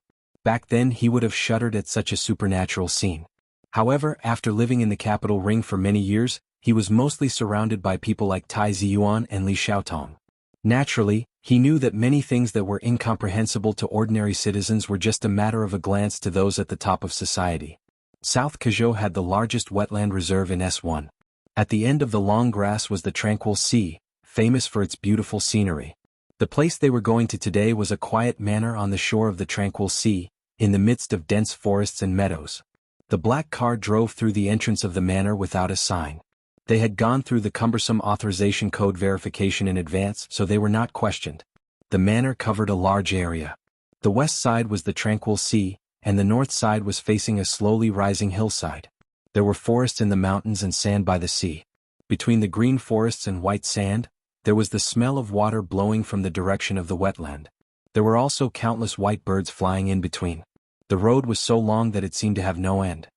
Back then he would have shuddered at such a supernatural scene. However, after living in the capital ring for many years, he was mostly surrounded by people like Tai Ziyuan and Li Xiaotong. Naturally, he knew that many things that were incomprehensible to ordinary citizens were just a matter of a glance to those at the top of society. South Kazhou had the largest wetland reserve in S1. At the end of the long grass was the tranquil sea, famous for its beautiful scenery. The place they were going to today was a quiet manor on the shore of the tranquil sea, in the midst of dense forests and meadows. The black car drove through the entrance of the manor without a sign. They had gone through the cumbersome authorization code verification in advance, so they were not questioned. The manor covered a large area. The west side was the tranquil sea, and the north side was facing a slowly rising hillside. There were forests in the mountains and sand by the sea. Between the green forests and white sand, there was the smell of water blowing from the direction of the wetland. There were also countless white birds flying in between. The road was so long that it seemed to have no end.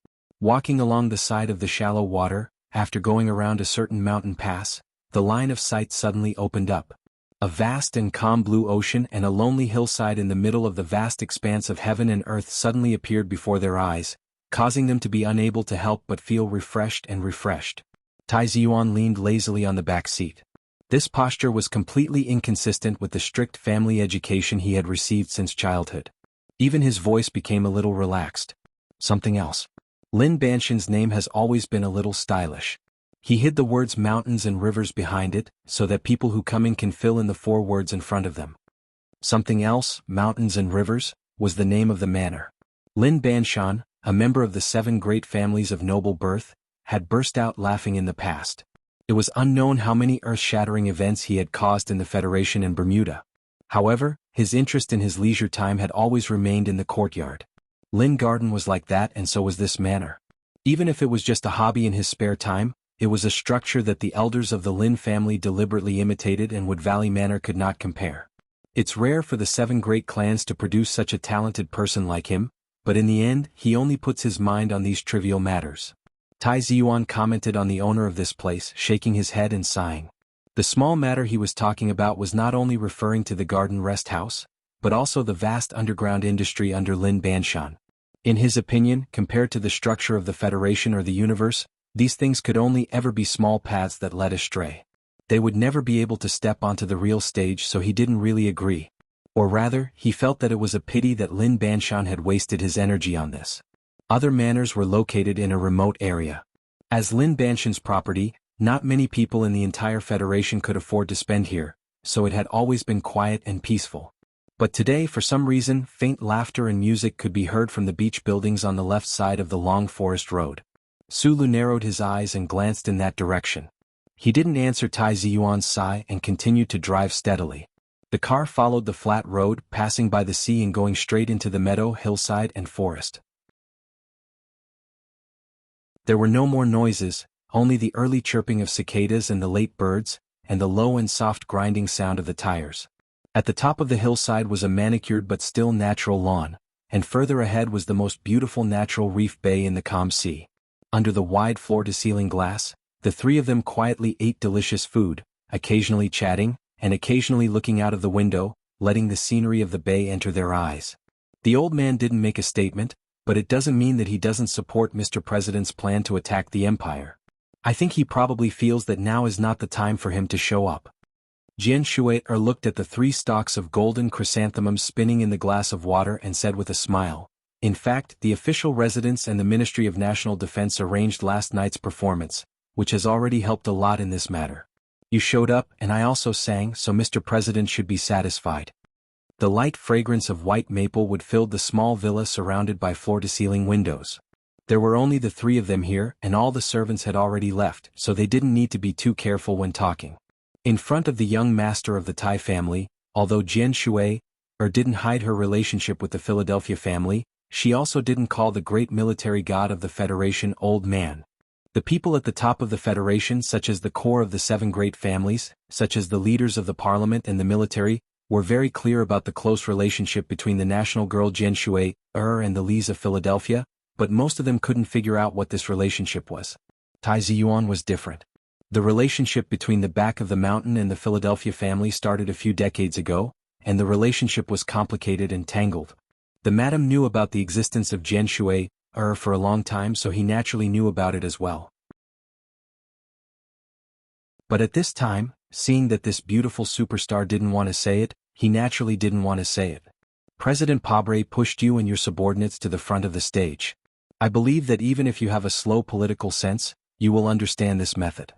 Walking along the side of the shallow water, after going around a certain mountain pass, the line of sight suddenly opened up. A vast and calm blue ocean and a lonely hillside in the middle of the vast expanse of heaven and earth suddenly appeared before their eyes, causing them to be unable to help but feel refreshed and refreshed. Tai Ziyuan leaned lazily on the back seat. This posture was completely inconsistent with the strict family education he had received since childhood. Even his voice became a little relaxed. Something else. Lin Banshan's name has always been a little stylish. He hid the words mountains and rivers behind it, so that people who come in can fill in the 4 words in front of them. Something else, mountains and rivers, was the name of the manor. Lin Banshan, a member of the 7 great families of noble birth, had burst out laughing in the past. It was unknown how many earth-shattering events he had caused in the Federation and Bermuda. However, his interest in his leisure time had always remained in the courtyard. Lin Garden was like that, and so was this manor. Even if it was just a hobby in his spare time, it was a structure that the elders of the Lin family deliberately imitated and Wood Valley Manor could not compare. It's rare for the 7 great clans to produce such a talented person like him, but in the end, he only puts his mind on these trivial matters. Tai Ziyuan commented on the owner of this place, shaking his head and sighing. The small matter he was talking about was not only referring to the Garden Rest House, but also the vast underground industry under Lin Banshan. In his opinion, compared to the structure of the Federation or the universe, these things could only ever be small paths that led astray. They would never be able to step onto the real stage, so he didn't really agree. Or rather, he felt that it was a pity that Lin Banshan had wasted his energy on this. Other manors were located in a remote area. As Lin Banshan's property, not many people in the entire Federation could afford to spend here, so it had always been quiet and peaceful. But today, for some reason, faint laughter and music could be heard from the beach buildings on the left side of the long forest road. Sulu narrowed his eyes and glanced in that direction. He didn't answer Tai Ziyuan's sigh and continued to drive steadily. The car followed the flat road, passing by the sea and going straight into the meadow, hillside, and forest. There were no more noises, only the early chirping of cicadas and the late birds, and the low and soft grinding sound of the tires. At the top of the hillside was a manicured but still natural lawn, and further ahead was the most beautiful natural reef bay in the calm sea. Under the wide floor-to-ceiling glass, the 3 of them quietly ate delicious food, occasionally chatting, and occasionally looking out of the window, letting the scenery of the bay enter their eyes. The old man didn't make a statement, but it doesn't mean that he doesn't support Mr. President's plan to attack the empire. I think he probably feels that now is not the time for him to show up. Jian Shui looked at the 3 stalks of golden chrysanthemums spinning in the glass of water and said with a smile, "In fact, the official residence and the Ministry of National Defense arranged last night's performance, which has already helped a lot in this matter. You showed up and I also sang, so Mr. President should be satisfied." The light fragrance of white maple wood filled the small villa surrounded by floor-to-ceiling windows. There were only the 3 of them here, and all the servants had already left, so they didn't need to be too careful when talking. In front of the young master of the Tai family, although Jian Shui didn't hide her relationship with the Philadelphia family, she also didn't call the great military god of the Federation old man. The people at the top of the Federation, such as the core of the 7 great families, such as the leaders of the parliament and the military, were very clear about the close relationship between the national girl Jian Shui and the Lees of Philadelphia, but most of them couldn't figure out what this relationship was. Tai Ziyuan was different. The relationship between the back of the mountain and the Philadelphia family started a few decades ago, and the relationship was complicated and tangled. The madam knew about the existence of Jian Shui for a long time, so he naturally knew about it as well. But at this time, seeing that this beautiful superstar didn't want to say it, he naturally didn't want to say it. President Pabre pushed you and your subordinates to the front of the stage. I believe that even if you have a slow political sense, you will understand this method.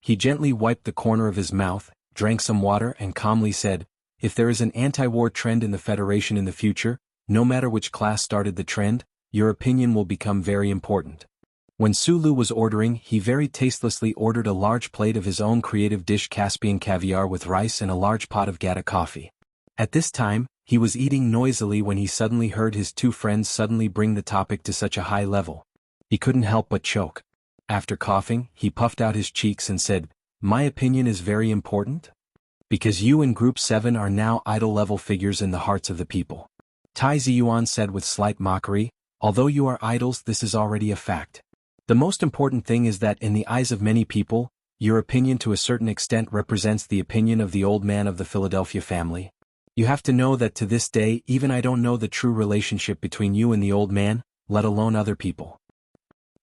He gently wiped the corner of his mouth, drank some water and calmly said, if there is an anti-war trend in the Federation in the future, no matter which class started the trend, your opinion will become very important. When Sulu was ordering, he very tastelessly ordered a large plate of his own creative dish Caspian caviar with rice and a large pot of Gata coffee. At this time, he was eating noisily when he suddenly heard his two friends suddenly bring the topic to such a high level. He couldn't help but choke. After coughing, he puffed out his cheeks and said, my opinion is very important? Because you and Group 7 are now idol-level figures in the hearts of the people. Tai Ziyuan said with slight mockery, although you are idols, this is already a fact. The most important thing is that in the eyes of many people, your opinion to a certain extent represents the opinion of the old man of the Philadelphia family. You have to know that to this day even I don't know the true relationship between you and the old man, let alone other people.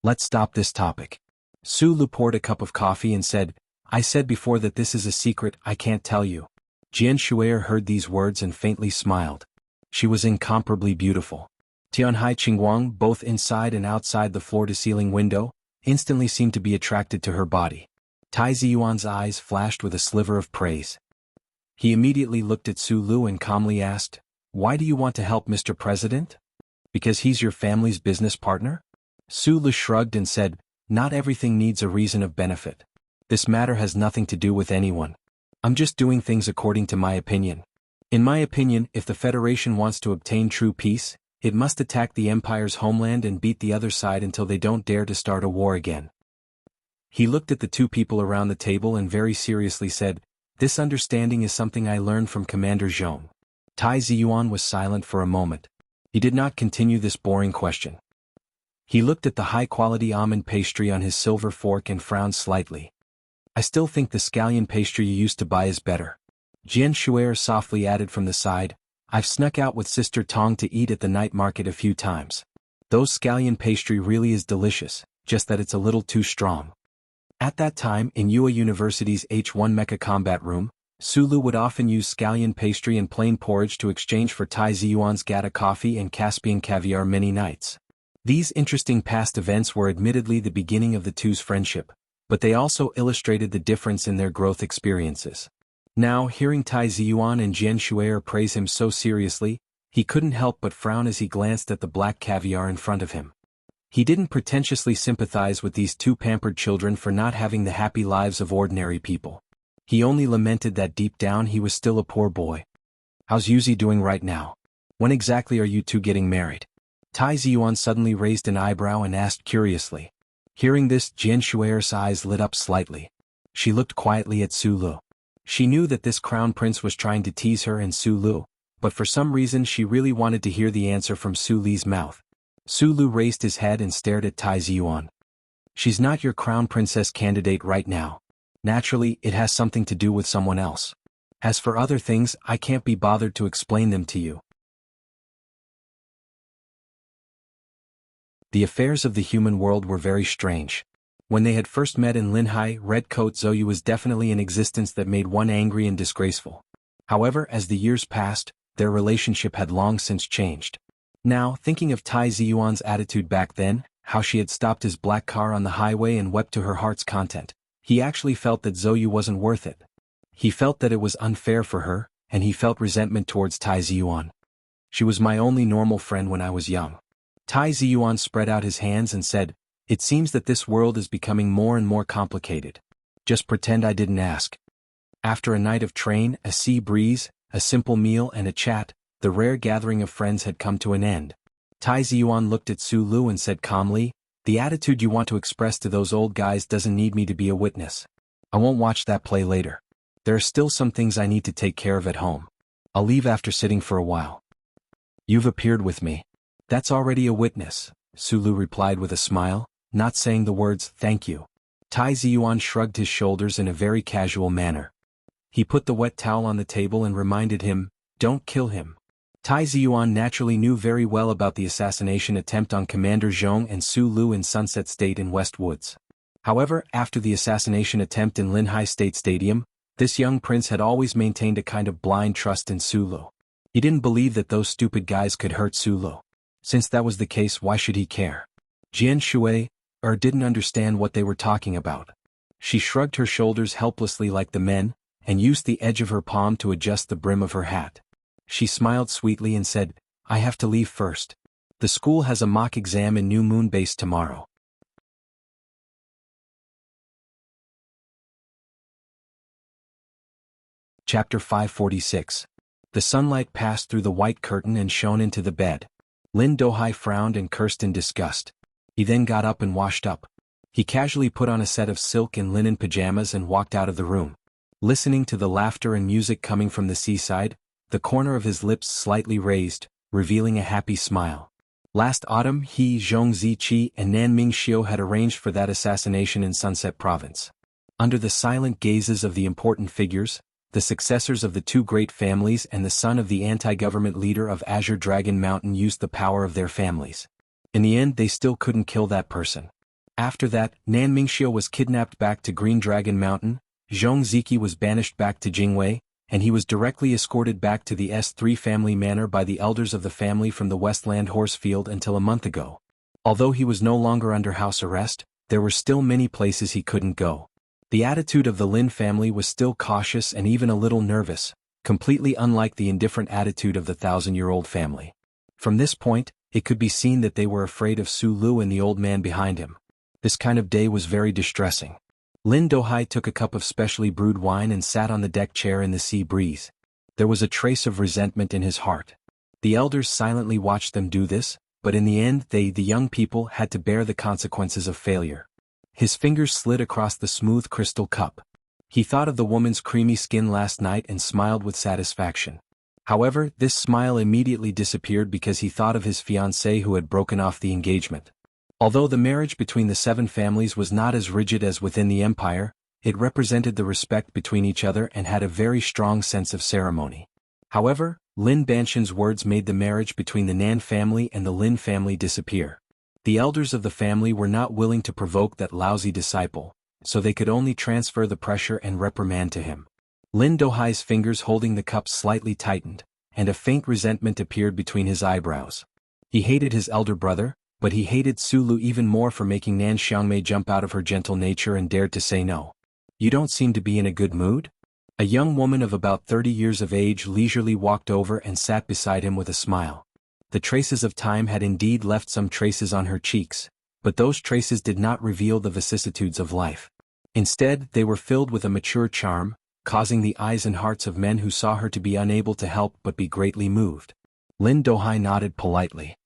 Let's stop this topic. Sulu poured a cup of coffee and said, I said before that this is a secret I can't tell you. Jian Shui heard these words and faintly smiled. She was incomparably beautiful. Tianhai Qingguang, both inside and outside the floor-to-ceiling window, instantly seemed to be attracted to her body. Tai Ziyuan's eyes flashed with a sliver of praise. He immediately looked at Sulu and calmly asked, why do you want to help Mr. President? Because he's your family's business partner? Sulu shrugged and said, not everything needs a reason of benefit. This matter has nothing to do with anyone. I'm just doing things according to my opinion. In my opinion, if the Federation wants to obtain true peace, it must attack the Empire's homeland and beat the other side until they don't dare to start a war again. He looked at the two people around the table and very seriously said, this understanding is something I learned from Commander Zhong. Tai Ziyuan was silent for a moment. He did not continue this boring question. He looked at the high-quality almond pastry on his silver fork and frowned slightly. I still think the scallion pastry you used to buy is better. Jian Shui softly added from the side, I've snuck out with Sister Tong to eat at the night market a few times. Those scallion pastry really is delicious, just that it's a little too strong. At that time, in Yue University's H1 Mecha Combat Room, Sulu would often use scallion pastry and plain porridge to exchange for Tai Ziyuan's Gata coffee and Caspian caviar many nights. These interesting past events were admittedly the beginning of the two's friendship, but they also illustrated the difference in their growth experiences. Now, hearing Tai Ziyuan and Jian Shui praise him so seriously, he couldn't help but frown as he glanced at the black caviar in front of him. He didn't pretentiously sympathize with these two pampered children for not having the happy lives of ordinary people. He only lamented that deep down he was still a poor boy. How's Yuzi doing right now? When exactly are you two getting married? Tai Ziyuan suddenly raised an eyebrow and asked curiously. Hearing this, Jian Shui's eyes lit up slightly. She looked quietly at Sulu. She knew that this crown prince was trying to tease her and Sulu, but for some reason she really wanted to hear the answer from Suli's mouth. Sulu raised his head and stared at Tai Ziyuan. She's not your crown princess candidate right now. Naturally, it has something to do with someone else. As for other things, I can't be bothered to explain them to you. The affairs of the human world were very strange. When they had first met in Linhai, Red Coat Zoyu was definitely an existence that made one angry and disgraceful. However, as the years passed, their relationship had long since changed. Now, thinking of Tai Ziyuan's attitude back then, how she had stopped his black car on the highway and wept to her heart's content, he actually felt that Zoyu wasn't worth it. He felt that it was unfair for her, and he felt resentment towards Tai Ziyuan. She was my only normal friend when I was young. Tai Ziyuan spread out his hands and said, it seems that this world is becoming more and more complicated. Just pretend I didn't ask. After a night of train, a sea breeze, a simple meal and a chat, the rare gathering of friends had come to an end. Tai Ziyuan looked at Sulu and said calmly, the attitude you want to express to those old guys doesn't need me to be a witness. I won't watch that play later. There are still some things I need to take care of at home. I'll leave after sitting for a while. You've appeared with me. That's already a witness, Sulu replied with a smile, not saying the words, thank you. Tai Ziyuan shrugged his shoulders in a very casual manner. He put the wet towel on the table and reminded him, don't kill him. Tai Ziyuan naturally knew very well about the assassination attempt on Commander Zhong and Su Lu in Sunset State in West Woods. However, after the assassination attempt in Linhai State Stadium, this young prince had always maintained a kind of blind trust in Su Lu. He didn't believe that those stupid guys could hurt Su Lu. Since that was the case, why should he care? Jian Shui didn't understand what they were talking about. She shrugged her shoulders helplessly like the men, and used the edge of her palm to adjust the brim of her hat. She smiled sweetly and said, I have to leave first. The school has a mock exam in New Moon Base tomorrow. Chapter 546. The sunlight passed through the white curtain and shone into the bed. Lin Dohai frowned and cursed in disgust. He then got up and washed up. He casually put on a set of silk and linen pajamas and walked out of the room. Listening to the laughter and music coming from the seaside, the corner of his lips slightly raised, revealing a happy smile. Last autumn he, Zhong Ziqi and Nan Mingxiu had arranged for that assassination in Sunset Province. Under the silent gazes of the important figures, the successors of the two great families and the son of the anti-government leader of Azure Dragon Mountain used the power of their families. In the end they still couldn't kill that person. After that, Nan Mingxiu was kidnapped back to Green Dragon Mountain, Zhong Ziqi was banished back to Jingwei, and he was directly escorted back to the S3 family manor by the elders of the family from the Westland Horse Field until a month ago. Although he was no longer under house arrest, there were still many places he couldn't go. The attitude of the Lin family was still cautious and even a little nervous, completely unlike the indifferent attitude of the 1,000-year-old family. From this point, it could be seen that they were afraid of Su Lu and the old man behind him. This kind of day was very distressing. Lin Dohai took a cup of specially brewed wine and sat on the deck chair in the sea breeze. There was a trace of resentment in his heart. The elders silently watched them do this, but in the end they, the young people, had to bear the consequences of failure. His fingers slid across the smooth crystal cup. He thought of the woman's creamy skin last night and smiled with satisfaction. However, this smile immediately disappeared because he thought of his fiancée who had broken off the engagement. Although the marriage between the 7 families was not as rigid as within the empire, it represented the respect between each other and had a very strong sense of ceremony. However, Lin Banshan's words made the marriage between the Nan family and the Lin family disappear. The elders of the family were not willing to provoke that lousy disciple, so they could only transfer the pressure and reprimand to him. Lin Dohai's fingers holding the cup slightly tightened, and a faint resentment appeared between his eyebrows. He hated his elder brother, but he hated Su Lu even more for making Nan Xiangmei jump out of her gentle nature and dared to say no. You don't seem to be in a good mood? A young woman of about 30 years of age leisurely walked over and sat beside him with a smile. The traces of time had indeed left some traces on her cheeks, but those traces did not reveal the vicissitudes of life. Instead, they were filled with a mature charm, causing the eyes and hearts of men who saw her to be unable to help but be greatly moved. Lin Dohai nodded politely.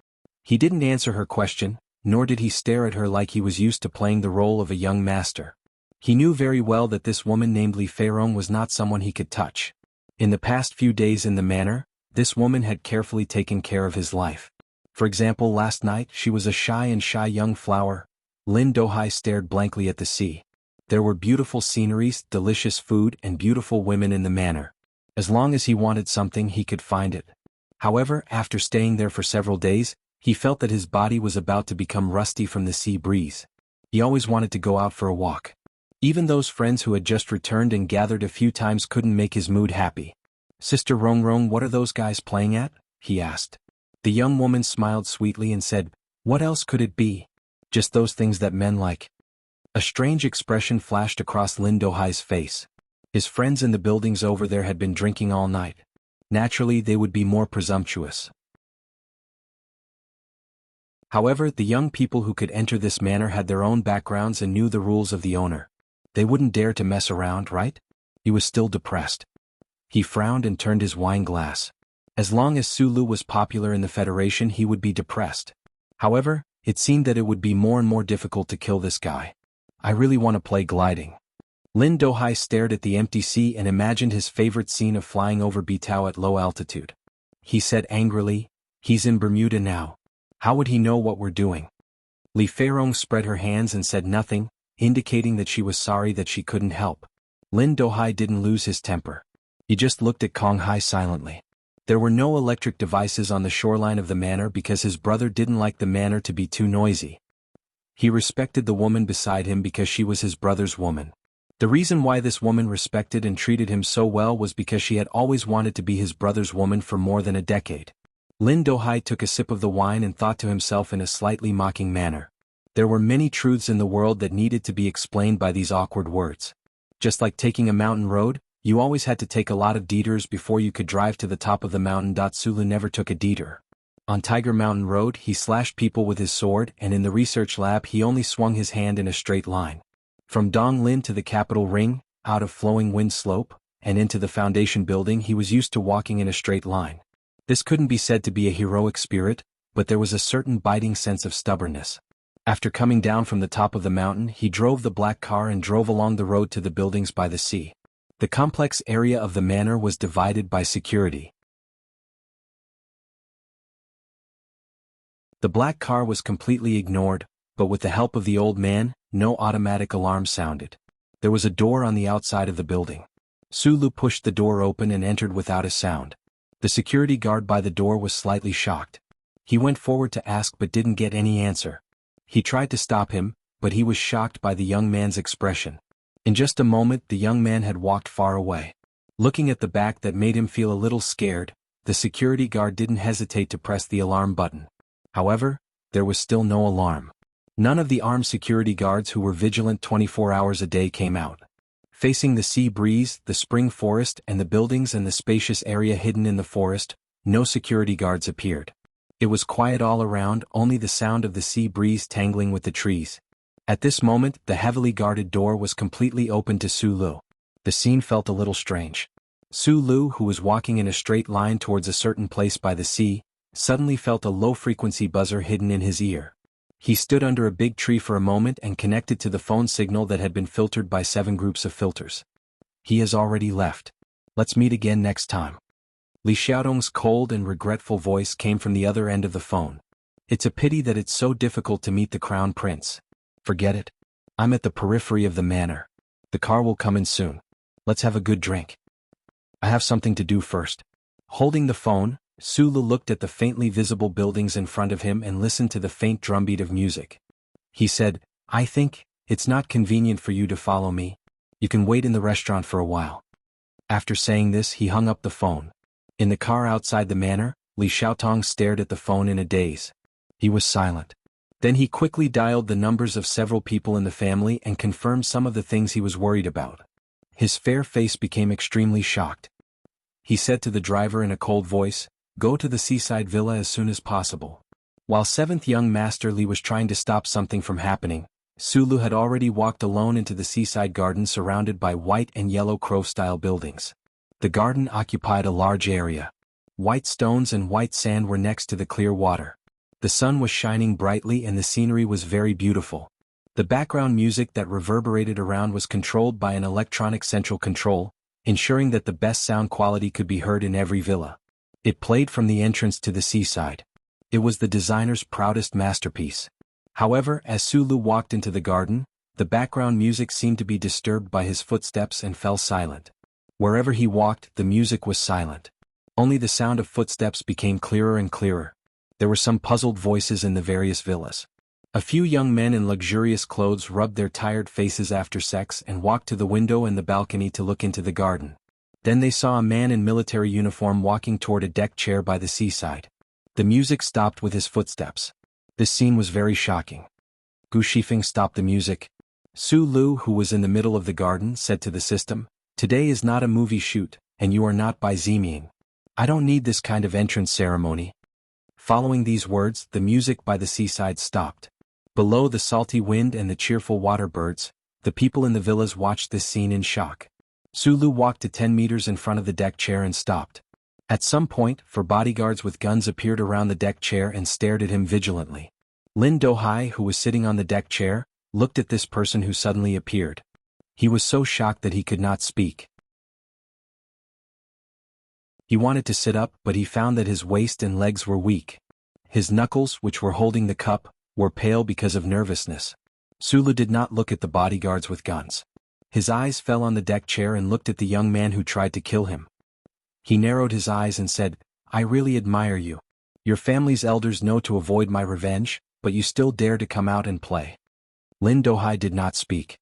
He didn't answer her question, nor did he stare at her like he was used to playing the role of a young master. He knew very well that this woman named Li Feirong was not someone he could touch. In the past few days in the manor, this woman had carefully taken care of his life. For example, last night she was a shy young flower. Lin Dohai stared blankly at the sea. There were beautiful sceneries, delicious food, and beautiful women in the manor. As long as he wanted something, he could find it. However, after staying there for several days, he felt that his body was about to become rusty from the sea breeze. He always wanted to go out for a walk. Even those friends who had just returned and gathered a few times couldn't make his mood happy. Sister Rongrong, what are those guys playing at? He asked. The young woman smiled sweetly and said, what else could it be? Just those things that men like. A strange expression flashed across Lin Dohai's face. His friends in the buildings over there had been drinking all night. Naturally, they would be more presumptuous. However, the young people who could enter this manor had their own backgrounds and knew the rules of the owner. They wouldn't dare to mess around, right? He was still depressed. He frowned and turned his wine glass. As long as Su Lu was popular in the Federation, he would be depressed. However, it seemed that it would be more and more difficult to kill this guy. I really want to play gliding. Lin Dohai stared at the empty sea and imagined his favorite scene of flying over Bitao at low altitude. He said angrily, he's in Bermuda now. How would he know what we're doing? Li Feirong spread her hands and said nothing, indicating that she was sorry that she couldn't help. Lin Dohai didn't lose his temper. He just looked at Kong Hai silently. There were no electric devices on the shoreline of the manor because his brother didn't like the manor to be too noisy. He respected the woman beside him because she was his brother's woman. The reason why this woman respected and treated him so well was because she had always wanted to be his brother's woman for more than a decade. Lin Dohai took a sip of the wine and thought to himself in a slightly mocking manner. There were many truths in the world that needed to be explained by these awkward words. Just like taking a mountain road, you always had to take a lot of detours before you could drive to the top of the mountain. Sulu never took a detour. On Tiger Mountain Road he slashed people with his sword, and in the research lab he only swung his hand in a straight line. From Donglin to the capital ring, out of Flowing Wind Slope, and into the Foundation building he was used to walking in a straight line. This couldn't be said to be a heroic spirit, but there was a certain biting sense of stubbornness. After coming down from the top of the mountain he drove the black car and drove along the road to the buildings by the sea. The complex area of the manor was divided by security. The black car was completely ignored, but with the help of the old man, no automatic alarm sounded. There was a door on the outside of the building. Sulu pushed the door open and entered without a sound. The security guard by the door was slightly shocked. He went forward to ask but didn't get any answer. He tried to stop him, but he was shocked by the young man's expression. In just a moment the young man had walked far away. Looking at the back that made him feel a little scared, the security guard didn't hesitate to press the alarm button. However, there was still no alarm. None of the armed security guards who were vigilant 24 hours a day came out. Facing the sea breeze, the spring forest and the buildings and the spacious area hidden in the forest, no security guards appeared. It was quiet all around, only the sound of the sea breeze tangling with the trees. At this moment the heavily guarded door was completely open to Sulu. The scene felt a little strange. Sulu, who was walking in a straight line towards a certain place by the sea, suddenly felt a low-frequency buzzer hidden in his ear. He stood under a big tree for a moment and connected to the phone signal that had been filtered by 7 groups of filters. He has already left. Let's meet again next time. Li Xiaodong's cold and regretful voice came from the other end of the phone. It's a pity that it's so difficult to meet the crown prince. Forget it. I'm at the periphery of the manor. The car will come in soon. Let's have a good drink. I have something to do first. Holding the phone, Sulu looked at the faintly visible buildings in front of him and listened to the faint drumbeat of music. He said, I think it's not convenient for you to follow me. You can wait in the restaurant for a while. After saying this he hung up the phone. In the car outside the manor, Li Xiaotong stared at the phone in a daze. He was silent. Then he quickly dialed the numbers of several people in the family and confirmed some of the things he was worried about. His fair face became extremely shocked. He said to the driver in a cold voice, Go to the seaside villa as soon as possible. While 7th young Master Li was trying to stop something from happening, Sulu had already walked alone into the seaside garden surrounded by white and yellow crow-style buildings. The garden occupied a large area. White stones and white sand were next to the clear water. The sun was shining brightly and the scenery was very beautiful. The background music that reverberated around was controlled by an electronic central control, ensuring that the best sound quality could be heard in every villa. It played from the entrance to the seaside. It was the designer's proudest masterpiece. However, as Sulu walked into the garden, the background music seemed to be disturbed by his footsteps and fell silent. Wherever he walked, the music was silent. Only the sound of footsteps became clearer and clearer. There were some puzzled voices in the various villas. A few young men in luxurious clothes rubbed their tired faces after sex and walked to the window and the balcony to look into the garden. Then they saw a man in military uniform walking toward a deck chair by the seaside. The music stopped with his footsteps. This scene was very shocking. Gu Shifeng stopped the music. Su Lu, who was in the middle of the garden, said to the system, Today is not a movie shoot, and you are not by Ziming. I don't need this kind of entrance ceremony. Following these words, the music by the seaside stopped. Below the salty wind and the cheerful water birds, the people in the villas watched this scene in shock. Sulu walked to 10 meters in front of the deck chair and stopped. At some point, 4 bodyguards with guns appeared around the deck chair and stared at him vigilantly. Lin Dohai, who was sitting on the deck chair, looked at this person who suddenly appeared. He was so shocked that he could not speak. He wanted to sit up, but he found that his waist and legs were weak. His knuckles, which were holding the cup, were pale because of nervousness. Sulu did not look at the bodyguards with guns. His eyes fell on the deck chair and looked at the young man who tried to kill him. He narrowed his eyes and said, I really admire you. Your family's elders know to avoid my revenge, but you still dare to come out and play." Lin Dohai did not speak.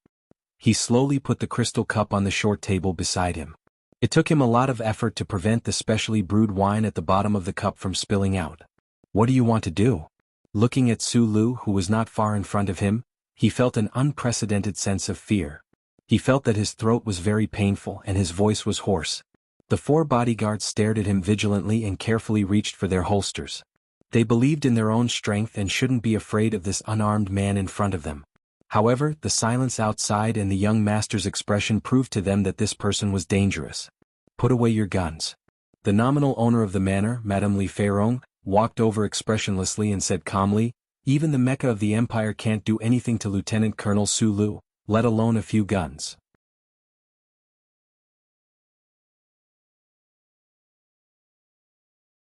He slowly put the crystal cup on the short table beside him. It took him a lot of effort to prevent the specially brewed wine at the bottom of the cup from spilling out. "What do you want to do?" Looking at Su Lu, who was not far in front of him, he felt an unprecedented sense of fear. He felt that his throat was very painful and his voice was hoarse. The 4 bodyguards stared at him vigilantly and carefully reached for their holsters. They believed in their own strength and shouldn't be afraid of this unarmed man in front of them. However, the silence outside and the young master's expression proved to them that this person was dangerous. "Put away your guns." The nominal owner of the manor, Madame Li Feirong, walked over expressionlessly and said calmly, "Even the Mecca of the Empire can't do anything to Lieutenant Colonel Su Lu, let alone a few guns."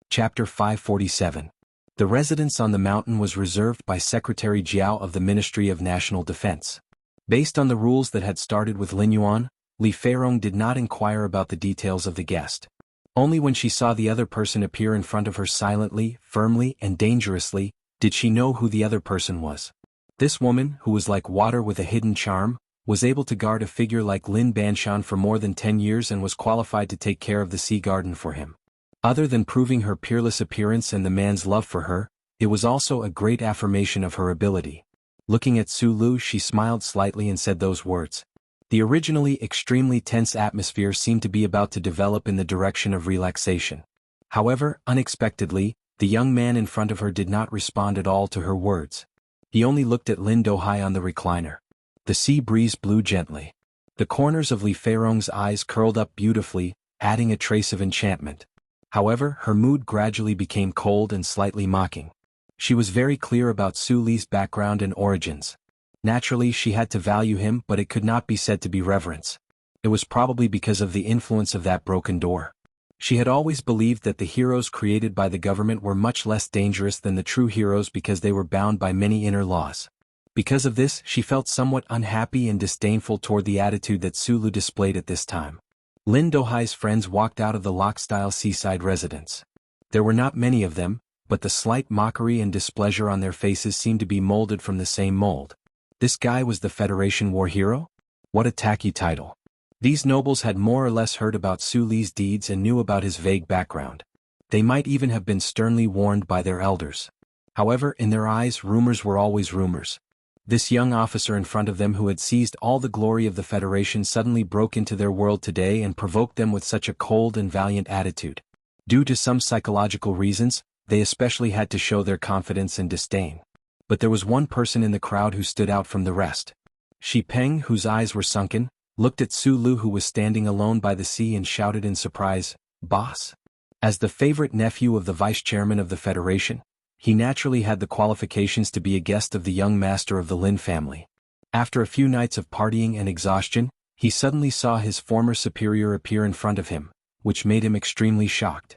Chapter 547. The residence on the mountain was reserved by Secretary Jiao of the Ministry of National Defense. Based on the rules that had started with Lin Yuan, Li Feirong did not inquire about the details of the guest. Only when she saw the other person appear in front of her silently, firmly, and dangerously, did she know who the other person was. This woman, who was like water with a hidden charm, was able to guard a figure like Lin Banshan for more than 10 years and was qualified to take care of the sea garden for him. Other than proving her peerless appearance and the man's love for her, it was also a great affirmation of her ability. Looking at Su Lu, she smiled slightly and said those words. The originally extremely tense atmosphere seemed to be about to develop in the direction of relaxation. However, unexpectedly, the young man in front of her did not respond at all to her words. He only looked at Lin Dohai on the recliner. The sea breeze blew gently. The corners of Li Feirong's eyes curled up beautifully, adding a trace of enchantment. However, her mood gradually became cold and slightly mocking. She was very clear about Su Li's background and origins. Naturally, she had to value him, but it could not be said to be reverence. It was probably because of the influence of that broken door. She had always believed that the heroes created by the government were much less dangerous than the true heroes because they were bound by many inner laws. Because of this, she felt somewhat unhappy and disdainful toward the attitude that Su Lu displayed at this time. Lin Dohai's friends walked out of the lock-style seaside residence. There were not many of them, but the slight mockery and displeasure on their faces seemed to be molded from the same mold. This guy was the Federation war hero? What a tacky title. These nobles had more or less heard about Su Li's deeds and knew about his vague background. They might even have been sternly warned by their elders. However, in their eyes, rumors were always rumors. This young officer in front of them who had seized all the glory of the Federation suddenly broke into their world today and provoked them with such a cold and valiant attitude. Due to some psychological reasons, they especially had to show their confidence and disdain. But there was one person in the crowd who stood out from the rest. Shi Peng, whose eyes were sunken, looked at Su Lu, who was standing alone by the sea, and shouted in surprise, "Boss?" As the favorite nephew of the vice-chairman of the Federation, he naturally had the qualifications to be a guest of the young master of the Lin family. After a few nights of partying and exhaustion, he suddenly saw his former superior appear in front of him, which made him extremely shocked.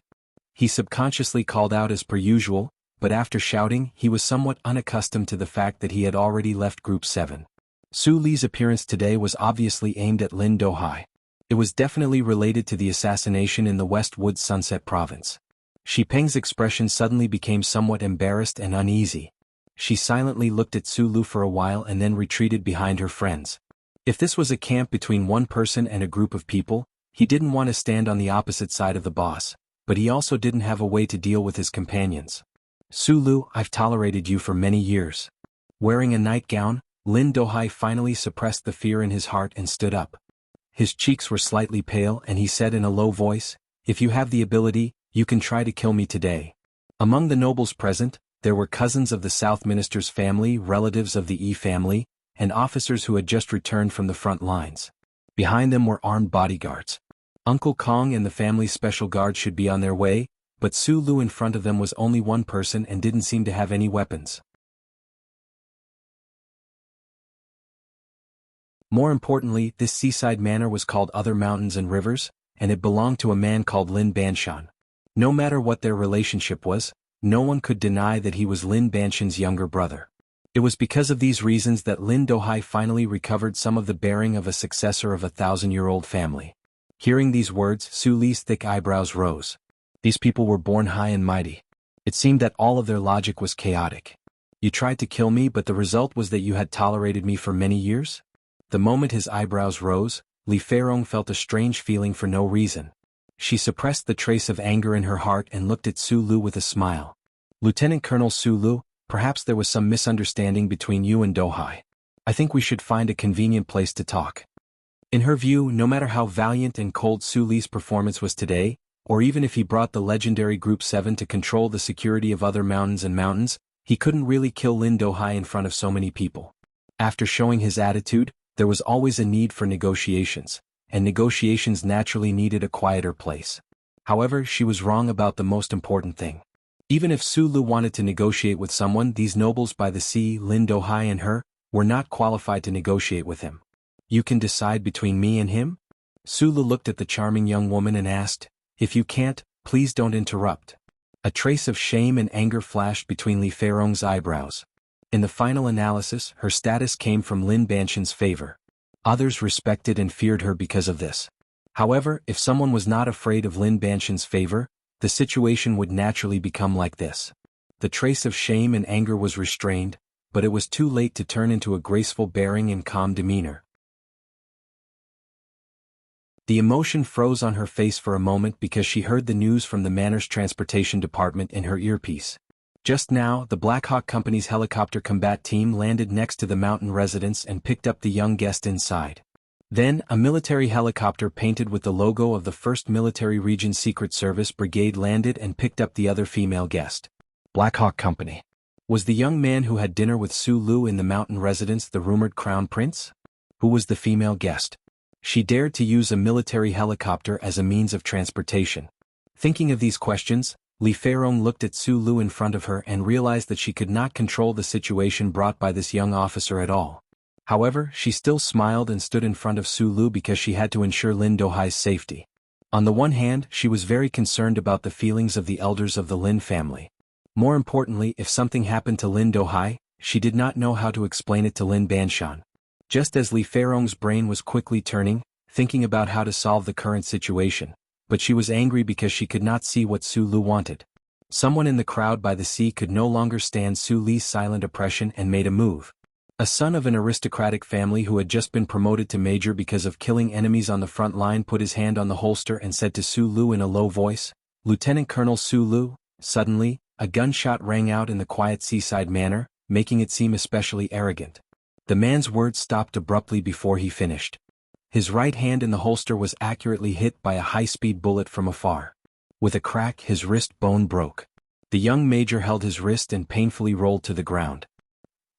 He subconsciously called out as per usual, but after shouting, he was somewhat unaccustomed to the fact that he had already left Group 7. Su Li's appearance today was obviously aimed at Lin Dohai. It was definitely related to the assassination in the Westwood Sunset Province. Shi Peng's expression suddenly became somewhat embarrassed and uneasy. She silently looked at Su Lu for a while and then retreated behind her friends. If this was a camp between one person and a group of people, he didn't want to stand on the opposite side of the boss, but he also didn't have a way to deal with his companions. "Su Lu, I've tolerated you for many years." Wearing a nightgown, Lin Dohai finally suppressed the fear in his heart and stood up. His cheeks were slightly pale and he said in a low voice, "If you have the ability, you can try to kill me today." Among the nobles present, there were cousins of the South Minister's family, relatives of the Yi family, and officers who had just returned from the front lines. Behind them were armed bodyguards. Uncle Kong and the family's special guard should be on their way, but Su Lu in front of them was only one person and didn't seem to have any weapons. More importantly, this seaside manor was called Other Mountains and Rivers, and it belonged to a man called Lin Banshan. No matter what their relationship was, no one could deny that he was Lin Banshan's younger brother. It was because of these reasons that Lin Dohai finally recovered some of the bearing of a successor of a 1,000-year-old family. Hearing these words, Su Li's thick eyebrows rose. These people were born high and mighty. It seemed that all of their logic was chaotic. You tried to kill me, but the result was that you had tolerated me for many years? The moment his eyebrows rose, Li Feirong felt a strange feeling for no reason. She suppressed the trace of anger in her heart and looked at Su Lu with a smile. Lieutenant Colonel Su Lu, perhaps there was some misunderstanding between you and Dohai. I think we should find a convenient place to talk. In her view, no matter how valiant and cold Su Li's performance was today, or even if he brought the legendary Group 7 to control the security of other mountains, he couldn't really kill Lin Dohai in front of so many people. After showing his attitude, there was always a need for negotiations, and negotiations naturally needed a quieter place. However, she was wrong about the most important thing. Even if Su Lu wanted to negotiate with someone, these nobles by the sea, Lin Dohai and her, were not qualified to negotiate with him. You can decide between me and him? Su Lu looked at the charming young woman and asked, if you can't, please don't interrupt. A trace of shame and anger flashed between Li Feirong's eyebrows. In the final analysis, her status came from Lin Banshan's favor. Others respected and feared her because of this. However, if someone was not afraid of Lin Banshan's favor, the situation would naturally become like this. The trace of shame and anger was restrained, but it was too late to turn into a graceful bearing and calm demeanor. The emotion froze on her face for a moment because she heard the news from the Manor's transportation department in her earpiece. Just now, the Black Hawk Company's helicopter combat team landed next to the mountain residence and picked up the young guest inside. Then, a military helicopter painted with the logo of the 1st Military Region Secret Service Brigade landed and picked up the other female guest. Black Hawk Company. Was the young man who had dinner with Su Lu in the mountain residence the rumored crown prince? Who was the female guest? She dared to use a military helicopter as a means of transportation. Thinking of these questions, Li Feirong looked at Su Lu in front of her and realized that she could not control the situation brought by this young officer at all. However, she still smiled and stood in front of Su Lu because she had to ensure Lin Dohai's safety. On the one hand, she was very concerned about the feelings of the elders of the Lin family. More importantly, if something happened to Lin Dohai, she did not know how to explain it to Lin Banshan. Just as Li Feirong's brain was quickly turning, thinking about how to solve the current situation, but she was angry because she could not see what Su Lu wanted. Someone in the crowd by the sea could no longer stand Su Li's silent oppression and made a move. A son of an aristocratic family who had just been promoted to major because of killing enemies on the front line put his hand on the holster and said to Su Lu in a low voice, "Lieutenant Colonel Su Lu." Suddenly, a gunshot rang out in the quiet seaside manner, making it seem especially arrogant. The man's words stopped abruptly before he finished. His right hand in the holster was accurately hit by a high-speed bullet from afar. With a crack, his wrist bone broke. The young major held his wrist and painfully rolled to the ground.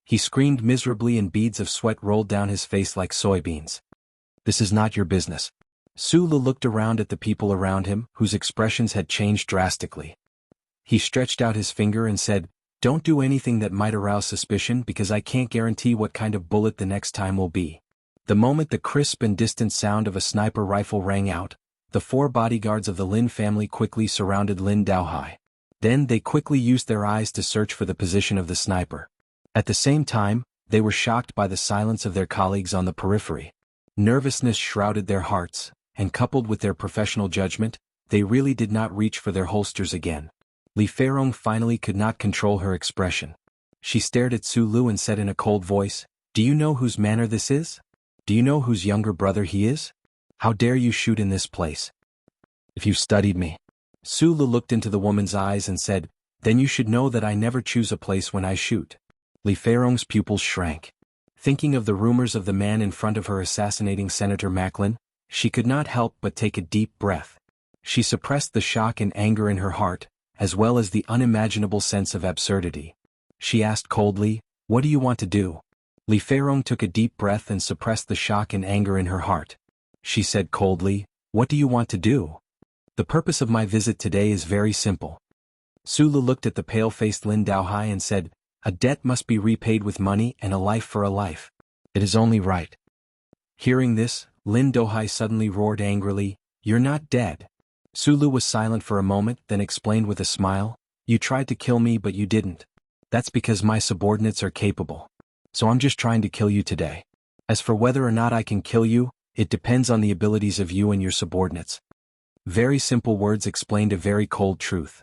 He screamed miserably and beads of sweat rolled down his face like soybeans. "This is not your business." Su Lu looked around at the people around him, whose expressions had changed drastically. He stretched out his finger and said, "Don't do anything that might arouse suspicion because I can't guarantee what kind of bullet the next time will be." The moment the crisp and distant sound of a sniper rifle rang out, the 4 bodyguards of the Lin family quickly surrounded Lin Daohai. Then they quickly used their eyes to search for the position of the sniper. At the same time, they were shocked by the silence of their colleagues on the periphery. Nervousness shrouded their hearts, and coupled with their professional judgment, they really did not reach for their holsters again. Li Feirong finally could not control her expression. She stared at Su Lu and said in a cold voice, "Do you know whose manor this is? Do you know whose younger brother he is? How dare you shoot in this place? If you've studied me." Su Lu looked into the woman's eyes and said, "Then you should know that I never choose a place when I shoot." Li Feirong's pupils shrank. Thinking of the rumors of the man in front of her assassinating Senator Macklin, she could not help but take a deep breath. She suppressed the shock and anger in her heart, as well as the unimaginable sense of absurdity. She asked coldly, "What do you want to do?" Li Feirong took a deep breath and suppressed the shock and anger in her heart. She said coldly, "What do you want to do? The purpose of my visit today is very simple." Su Lu looked at the pale-faced Lin Daohai and said, "A debt must be repaid with money and a life for a life. It is only right." Hearing this, Lin Daohai suddenly roared angrily, "You're not dead." Su Lu was silent for a moment, then explained with a smile, "You tried to kill me but you didn't. That's because my subordinates are capable. So I'm just trying to kill you today. As for whether or not I can kill you, it depends on the abilities of you and your subordinates." Very simple words explained a very cold truth.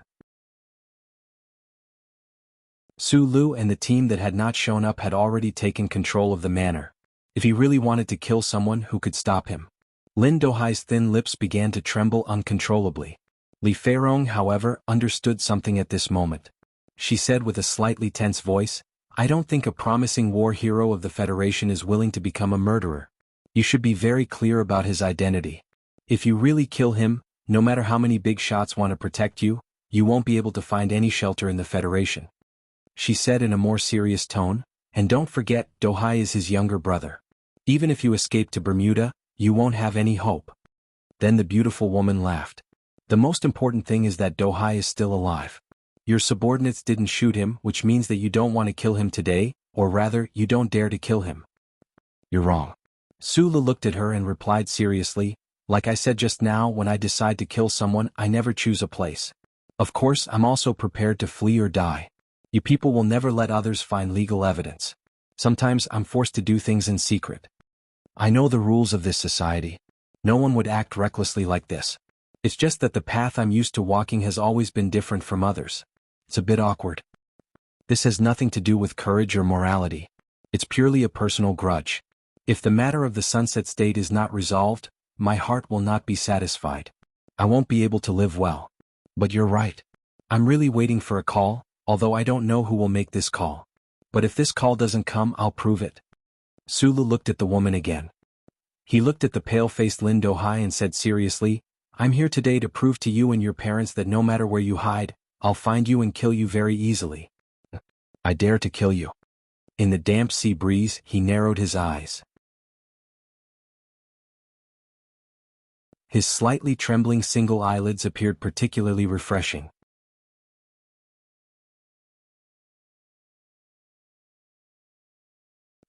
Su Lu and the team that had not shown up had already taken control of the manor. If he really wanted to kill someone, who could stop him? Lin Dohai's thin lips began to tremble uncontrollably. Li Feirong, however, understood something at this moment. She said with a slightly tense voice, "I don't think a promising war hero of the Federation is willing to become a murderer. You should be very clear about his identity. If you really kill him, no matter how many big shots want to protect you, you won't be able to find any shelter in the Federation." She said in a more serious tone, "And don't forget, Dohai is his younger brother. Even if you escape to Bermuda, you won't have any hope." Then the beautiful woman laughed. "The most important thing is that Dohai is still alive. Your subordinates didn't shoot him, which means that you don't want to kill him today, or rather, you don't dare to kill him." "You're wrong." Su Lu looked at her and replied seriously, "Like I said just now, when I decide to kill someone, I never choose a place. Of course, I'm also prepared to flee or die. You people will never let others find legal evidence. Sometimes I'm forced to do things in secret. I know the rules of this society. No one would act recklessly like this. It's just that the path I'm used to walking has always been different from others. It's a bit awkward. This has nothing to do with courage or morality. It's purely a personal grudge. If the matter of the Sunset State is not resolved, my heart will not be satisfied. I won't be able to live well. But you're right. I'm really waiting for a call, although I don't know who will make this call. But if this call doesn't come, I'll prove it." Su Lu looked at the woman again. He looked at the pale-faced Lin Dohai and said seriously, "I'm here today to prove to you and your parents that no matter where you hide, I'll find you and kill you very easily. I dare to kill you." In the damp sea breeze, he narrowed his eyes. His slightly trembling single eyelids appeared particularly refreshing.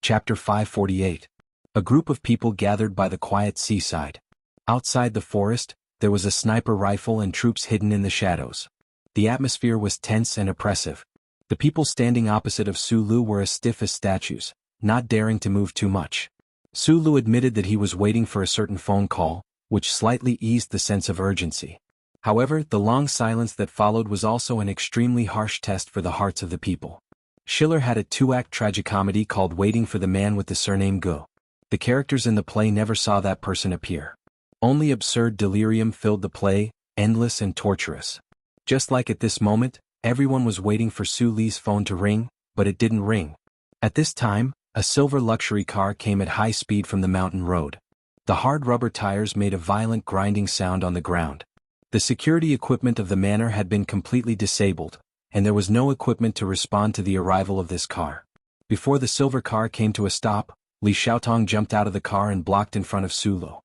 Chapter 548. A group of people gathered by the quiet seaside. Outside the forest, there was a sniper rifle and troops hidden in the shadows. The atmosphere was tense and oppressive. The people standing opposite of Su Lu were as stiff as statues, not daring to move too much. Su Lu admitted that he was waiting for a certain phone call, which slightly eased the sense of urgency. However, the long silence that followed was also an extremely harsh test for the hearts of the people. Schiller had a two-act tragicomedy called Waiting for the Man with the Surname Gu. The characters in the play never saw that person appear. Only absurd delirium filled the play, endless and torturous. Just like at this moment, everyone was waiting for Su Li's phone to ring, but it didn't ring. At this time, a silver luxury car came at high speed from the mountain road. The hard rubber tires made a violent grinding sound on the ground. The security equipment of the manor had been completely disabled, and there was no equipment to respond to the arrival of this car. Before the silver car came to a stop, Li Xiaotong jumped out of the car and blocked in front of Su Lu.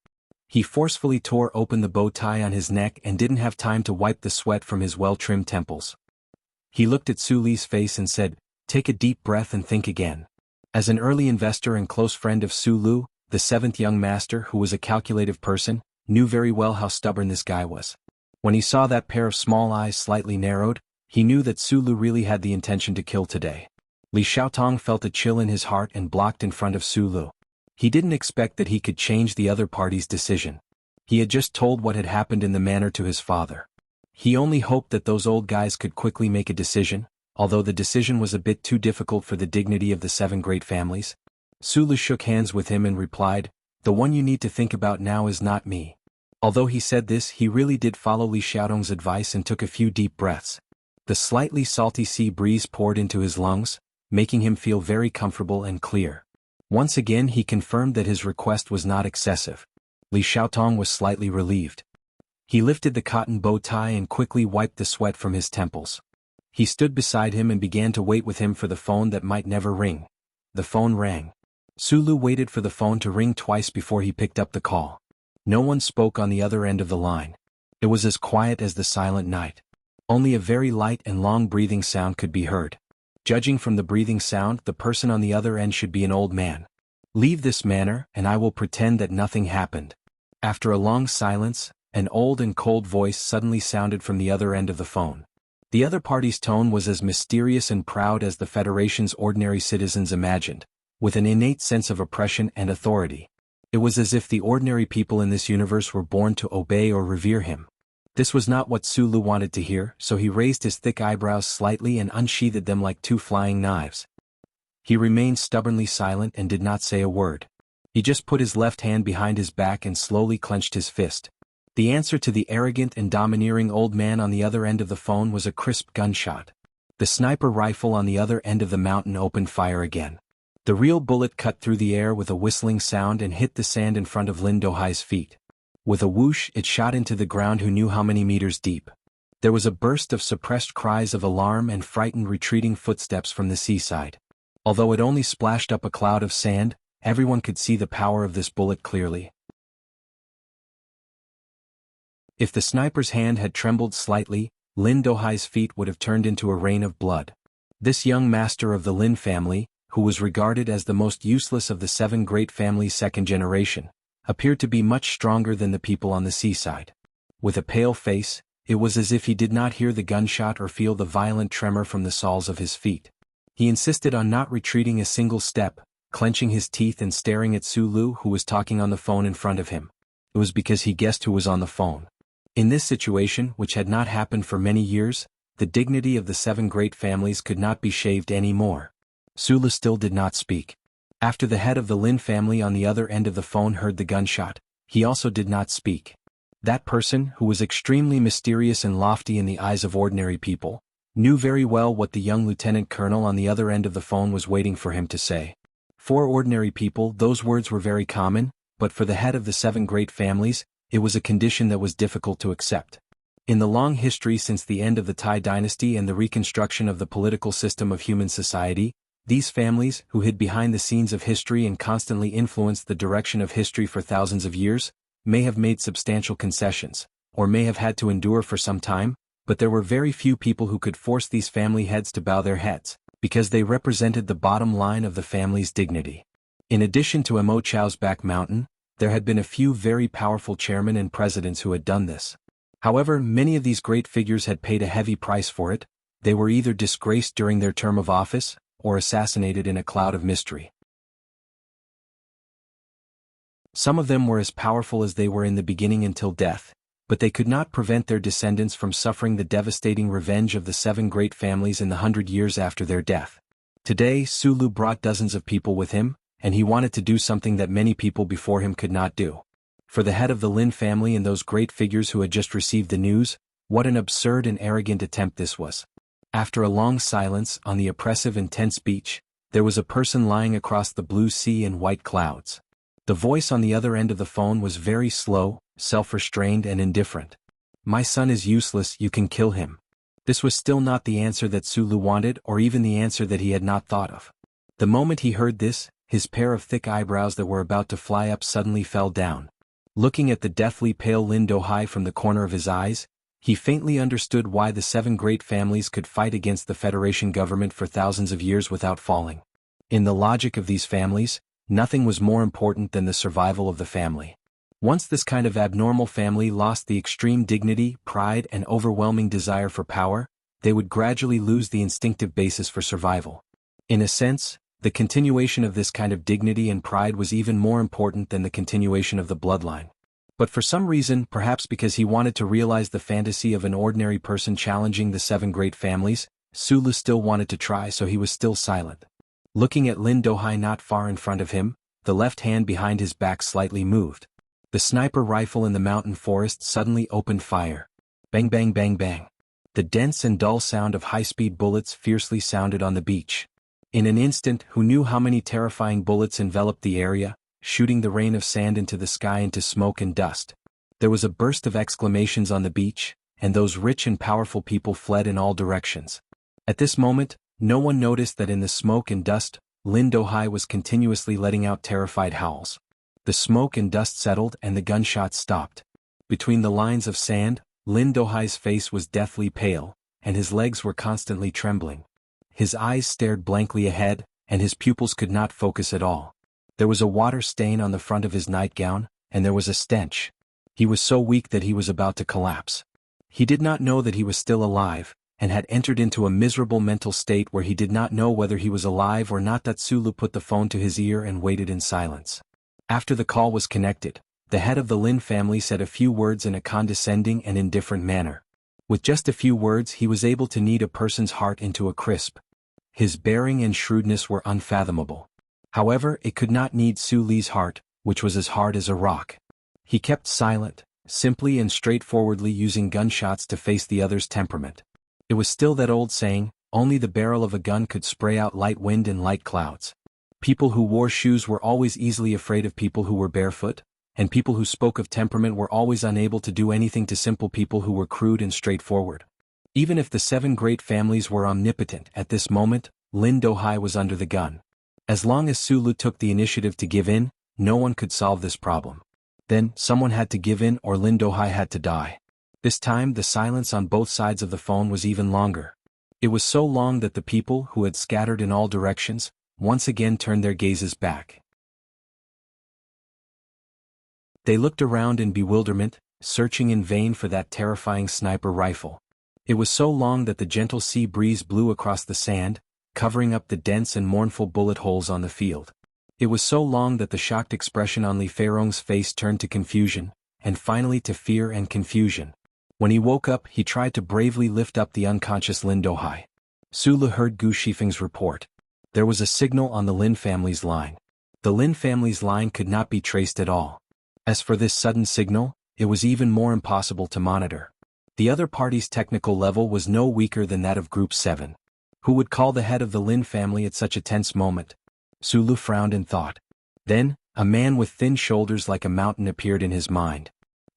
He forcefully tore open the bow tie on his neck and didn't have time to wipe the sweat from his well-trimmed temples. He looked at Su Li's face and said, "Take a deep breath and think again." As an early investor and close friend of Su Lu, the seventh young master, who was a calculative person, knew very well how stubborn this guy was. When he saw that pair of small eyes slightly narrowed, he knew that Su Lu really had the intention to kill today. Li Xiaotong felt a chill in his heart and blocked in front of Su Lu. He didn't expect that he could change the other party's decision. He had just told what had happened in the manor to his father. He only hoped that those old guys could quickly make a decision, although the decision was a bit too difficult for the dignity of the seven great families. Su Lu shook hands with him and replied, "The one you need to think about now is not me." Although he said this, he really did follow Li Xiaotong's advice and took a few deep breaths. The slightly salty sea breeze poured into his lungs, making him feel very comfortable and clear. Once again he confirmed that his request was not excessive. Li Xiaotong was slightly relieved. He lifted the cotton bow tie and quickly wiped the sweat from his temples. He stood beside him and began to wait with him for the phone that might never ring. The phone rang. Su Lu waited for the phone to ring twice before he picked up the call. No one spoke on the other end of the line. It was as quiet as the silent night. Only a very light and long breathing sound could be heard. Judging from the breathing sound, the person on the other end should be an old man. "Leave this manor, and I will pretend that nothing happened." After a long silence, an old and cold voice suddenly sounded from the other end of the phone. The other party's tone was as mysterious and proud as the Federation's ordinary citizens imagined, with an innate sense of oppression and authority. It was as if the ordinary people in this universe were born to obey or revere him. This was not what Sulu wanted to hear, so he raised his thick eyebrows slightly and unsheathed them like two flying knives. He remained stubbornly silent and did not say a word. He just put his left hand behind his back and slowly clenched his fist. The answer to the arrogant and domineering old man on the other end of the phone was a crisp gunshot. The sniper rifle on the other end of the mountain opened fire again. The real bullet cut through the air with a whistling sound and hit the sand in front of Lin Dohai's feet. With a whoosh, it shot into the ground who knew how many meters deep. There was a burst of suppressed cries of alarm and frightened retreating footsteps from the seaside. Although it only splashed up a cloud of sand, everyone could see the power of this bullet clearly. If the sniper's hand had trembled slightly, Lin Dohai's feet would have turned into a rain of blood. This young master of the Lin family, who was regarded as the most useless of the 7 great families' second generation, appeared to be much stronger than the people on the seaside. With a pale face, it was as if he did not hear the gunshot or feel the violent tremor from the soles of his feet. He insisted on not retreating a single step, clenching his teeth and staring at Sulu, who was talking on the phone in front of him. It was because he guessed who was on the phone. In this situation, which had not happened for many years, the dignity of the 7 great families could not be shaved any more. Sulu still did not speak. After the head of the Lin family on the other end of the phone heard the gunshot, he also did not speak. That person, who was extremely mysterious and lofty in the eyes of ordinary people, knew very well what the young lieutenant colonel on the other end of the phone was waiting for him to say. For ordinary people, those words were very common, but for the head of the 7 great families, it was a condition that was difficult to accept. In the long history since the end of the Tai dynasty and the reconstruction of the political system of human society, these families, who hid behind the scenes of history and constantly influenced the direction of history for thousands of years, may have made substantial concessions, or may have had to endure for some time, but there were very few people who could force these family heads to bow their heads, because they represented the bottom line of the family's dignity. In addition to Mo Chao's Back Mountain, there had been a few very powerful chairmen and presidents who had done this. However, many of these great figures had paid a heavy price for it. They were either disgraced during their term of office, or assassinated in a cloud of mystery. Some of them were as powerful as they were in the beginning until death, but they could not prevent their descendants from suffering the devastating revenge of the 7 great families in the 100 years after their death. Today, Sulu brought dozens of people with him, and he wanted to do something that many people before him could not do. For the head of the Lin family and those great figures who had just received the news, what an absurd and arrogant attempt this was. After a long silence on the oppressive and tense beach, there was a person lying across the blue sea and white clouds. The voice on the other end of the phone was very slow, self-restrained and indifferent. "My son is useless, you can kill him." This was still not the answer that Sulu wanted, or even the answer that he had not thought of. The moment he heard this, his pair of thick eyebrows that were about to fly up suddenly fell down. Looking at the deathly pale Lin Dohai from the corner of his eyes, he faintly understood why the 7 great families could fight against the Federation government for thousands of years without falling. In the logic of these families, nothing was more important than the survival of the family. Once this kind of abnormal family lost the extreme dignity, pride, and overwhelming desire for power, they would gradually lose the instinctive basis for survival. In a sense, the continuation of this kind of dignity and pride was even more important than the continuation of the bloodline. But for some reason, perhaps because he wanted to realize the fantasy of an ordinary person challenging the 7 great families, Sulu still wanted to try, so he was still silent. Looking at Lin Dohai not far in front of him, the left hand behind his back slightly moved. The sniper rifle in the mountain forest suddenly opened fire. Bang bang bang bang. The dense and dull sound of high-speed bullets fiercely sounded on the beach. In an instant, who knew how many terrifying bullets enveloped the area, shooting the rain of sand into the sky into smoke and dust. There was a burst of exclamations on the beach, and those rich and powerful people fled in all directions. At this moment, no one noticed that in the smoke and dust, Lin Dohai was continuously letting out terrified howls. The smoke and dust settled and the gunshots stopped. Between the lines of sand, Lin Dohai's face was deathly pale, and his legs were constantly trembling. His eyes stared blankly ahead, and his pupils could not focus at all. There was a water stain on the front of his nightgown, and there was a stench. He was so weak that he was about to collapse. He did not know that he was still alive, and had entered into a miserable mental state where he did not know whether he was alive or not. That Sulu put the phone to his ear and waited in silence. After the call was connected, the head of the Lin family said a few words in a condescending and indifferent manner. With just a few words he was able to knead a person's heart into a crisp. His bearing and shrewdness were unfathomable. However, it could not knead Su Li's heart, which was as hard as a rock. He kept silent, simply and straightforwardly using gunshots to face the other's temperament. It was still that old saying, only the barrel of a gun could spray out light wind and light clouds. People who wore shoes were always easily afraid of people who were barefoot, and people who spoke of temperament were always unable to do anything to simple people who were crude and straightforward. Even if the 7 great families were omnipotent at this moment, Lin Dohai was under the gun. As long as Su Lu took the initiative to give in, no one could solve this problem. Then, someone had to give in or Lin Dohai had to die. This time the silence on both sides of the phone was even longer. It was so long that the people who had scattered in all directions, once again turned their gazes back. They looked around in bewilderment, searching in vain for that terrifying sniper rifle. It was so long that the gentle sea breeze blew across the sand, covering up the dense and mournful bullet holes on the field. It was so long that the shocked expression on Li Feirong's face turned to confusion, and finally to fear and confusion. When he woke up, he tried to bravely lift up the unconscious Lin Dohai. Su Lu heard Gu Shifeng's report. There was a signal on the Lin family's line. The Lin family's line could not be traced at all. As for this sudden signal, it was even more impossible to monitor. The other party's technical level was no weaker than that of Group 7. Who would call the head of the Lin family at such a tense moment? Su Lu frowned in thought. Then, a man with thin shoulders like a mountain appeared in his mind.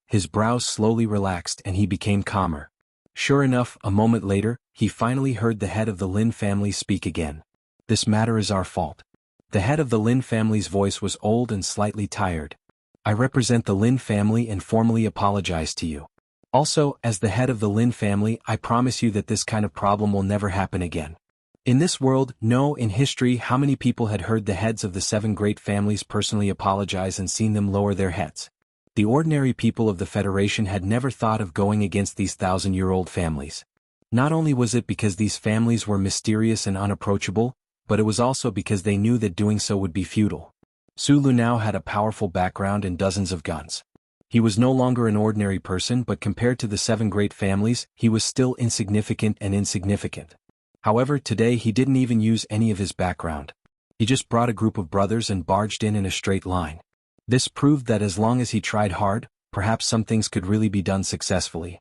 His brows slowly relaxed and he became calmer. Sure enough, a moment later, he finally heard the head of the Lin family speak again. This matter is our fault. The head of the Lin family's voice was old and slightly tired. I represent the Lin family and formally apologize to you. Also, as the head of the Lin family, I promise you that this kind of problem will never happen again. In this world, no, in history, how many people had heard the heads of the 7 great families personally apologize and seen them lower their heads? The ordinary people of the Federation had never thought of going against these 1,000-year-old families. Not only was it because these families were mysterious and unapproachable, but it was also because they knew that doing so would be futile. Su Lu now had a powerful background and dozens of guns. He was no longer an ordinary person, but compared to the 7 great families, he was still insignificant and insignificant. However, today he didn't even use any of his background. He just brought a group of brothers and barged in a straight line. This proved that as long as he tried hard, perhaps some things could really be done successfully.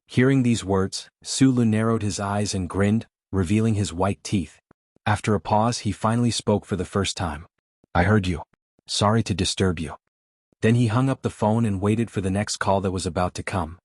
Hearing these words, Su Lu narrowed his eyes and grinned, revealing his white teeth. After a pause, he finally spoke for the first time. I heard you. Sorry to disturb you. Then he hung up the phone and waited for the next call that was about to come.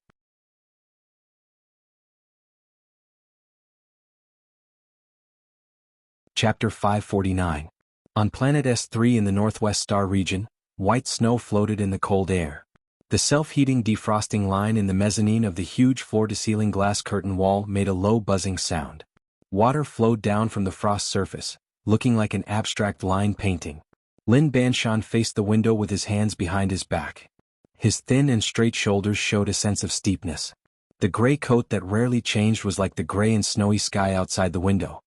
Chapter 549. On planet S3 in the Northwest Star region, white snow floated in the cold air. The self-heating defrosting line in the mezzanine of the huge floor-to-ceiling glass curtain wall made a low buzzing sound. Water flowed down from the frost surface, looking like an abstract line painting. Lin Banshan faced the window with his hands behind his back. His thin and straight shoulders showed a sense of steepness. The gray coat that rarely changed was like the gray and snowy sky outside the window.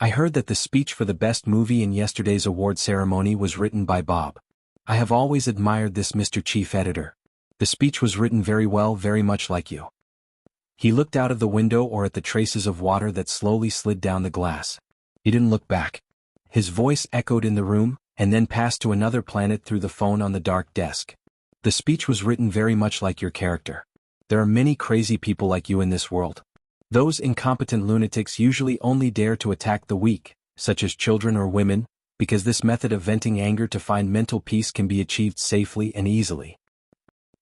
I heard that the speech for the best movie in yesterday's award ceremony was written by Bob. I have always admired this Mr. Chief Editor. The speech was written very well, very much like you. He looked out of the window or at the traces of water that slowly slid down the glass. He didn't look back. His voice echoed in the room, and then passed to another planet through the phone on the dark desk. The speech was written very much like your character. There are many crazy people like you in this world. Those incompetent lunatics usually only dare to attack the weak, such as children or women, because this method of venting anger to find mental peace can be achieved safely and easily.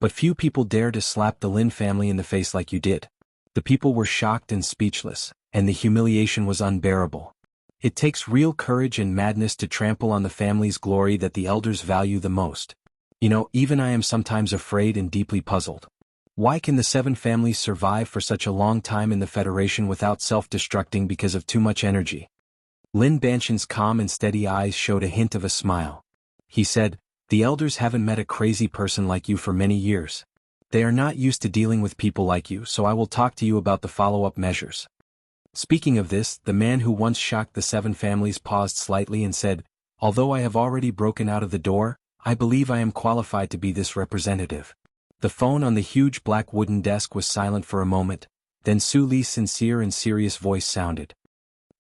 But few people dare to slap the Lin family in the face like you did. The people were shocked and speechless, and the humiliation was unbearable. It takes real courage and madness to trample on the family's glory that the elders value the most. You know, even I am sometimes afraid and deeply puzzled. Why can the 7 families survive for such a long time in the Federation without self-destructing because of too much energy? Lin Banshan's calm and steady eyes showed a hint of a smile. He said, the elders haven't met a crazy person like you for many years. They are not used to dealing with people like you, so I will talk to you about the follow-up measures. Speaking of this, the man who once shocked the 7 families paused slightly and said, Although I have already broken out of the door, I believe I am qualified to be this representative. The phone on the huge black wooden desk was silent for a moment, then Su Li's sincere and serious voice sounded.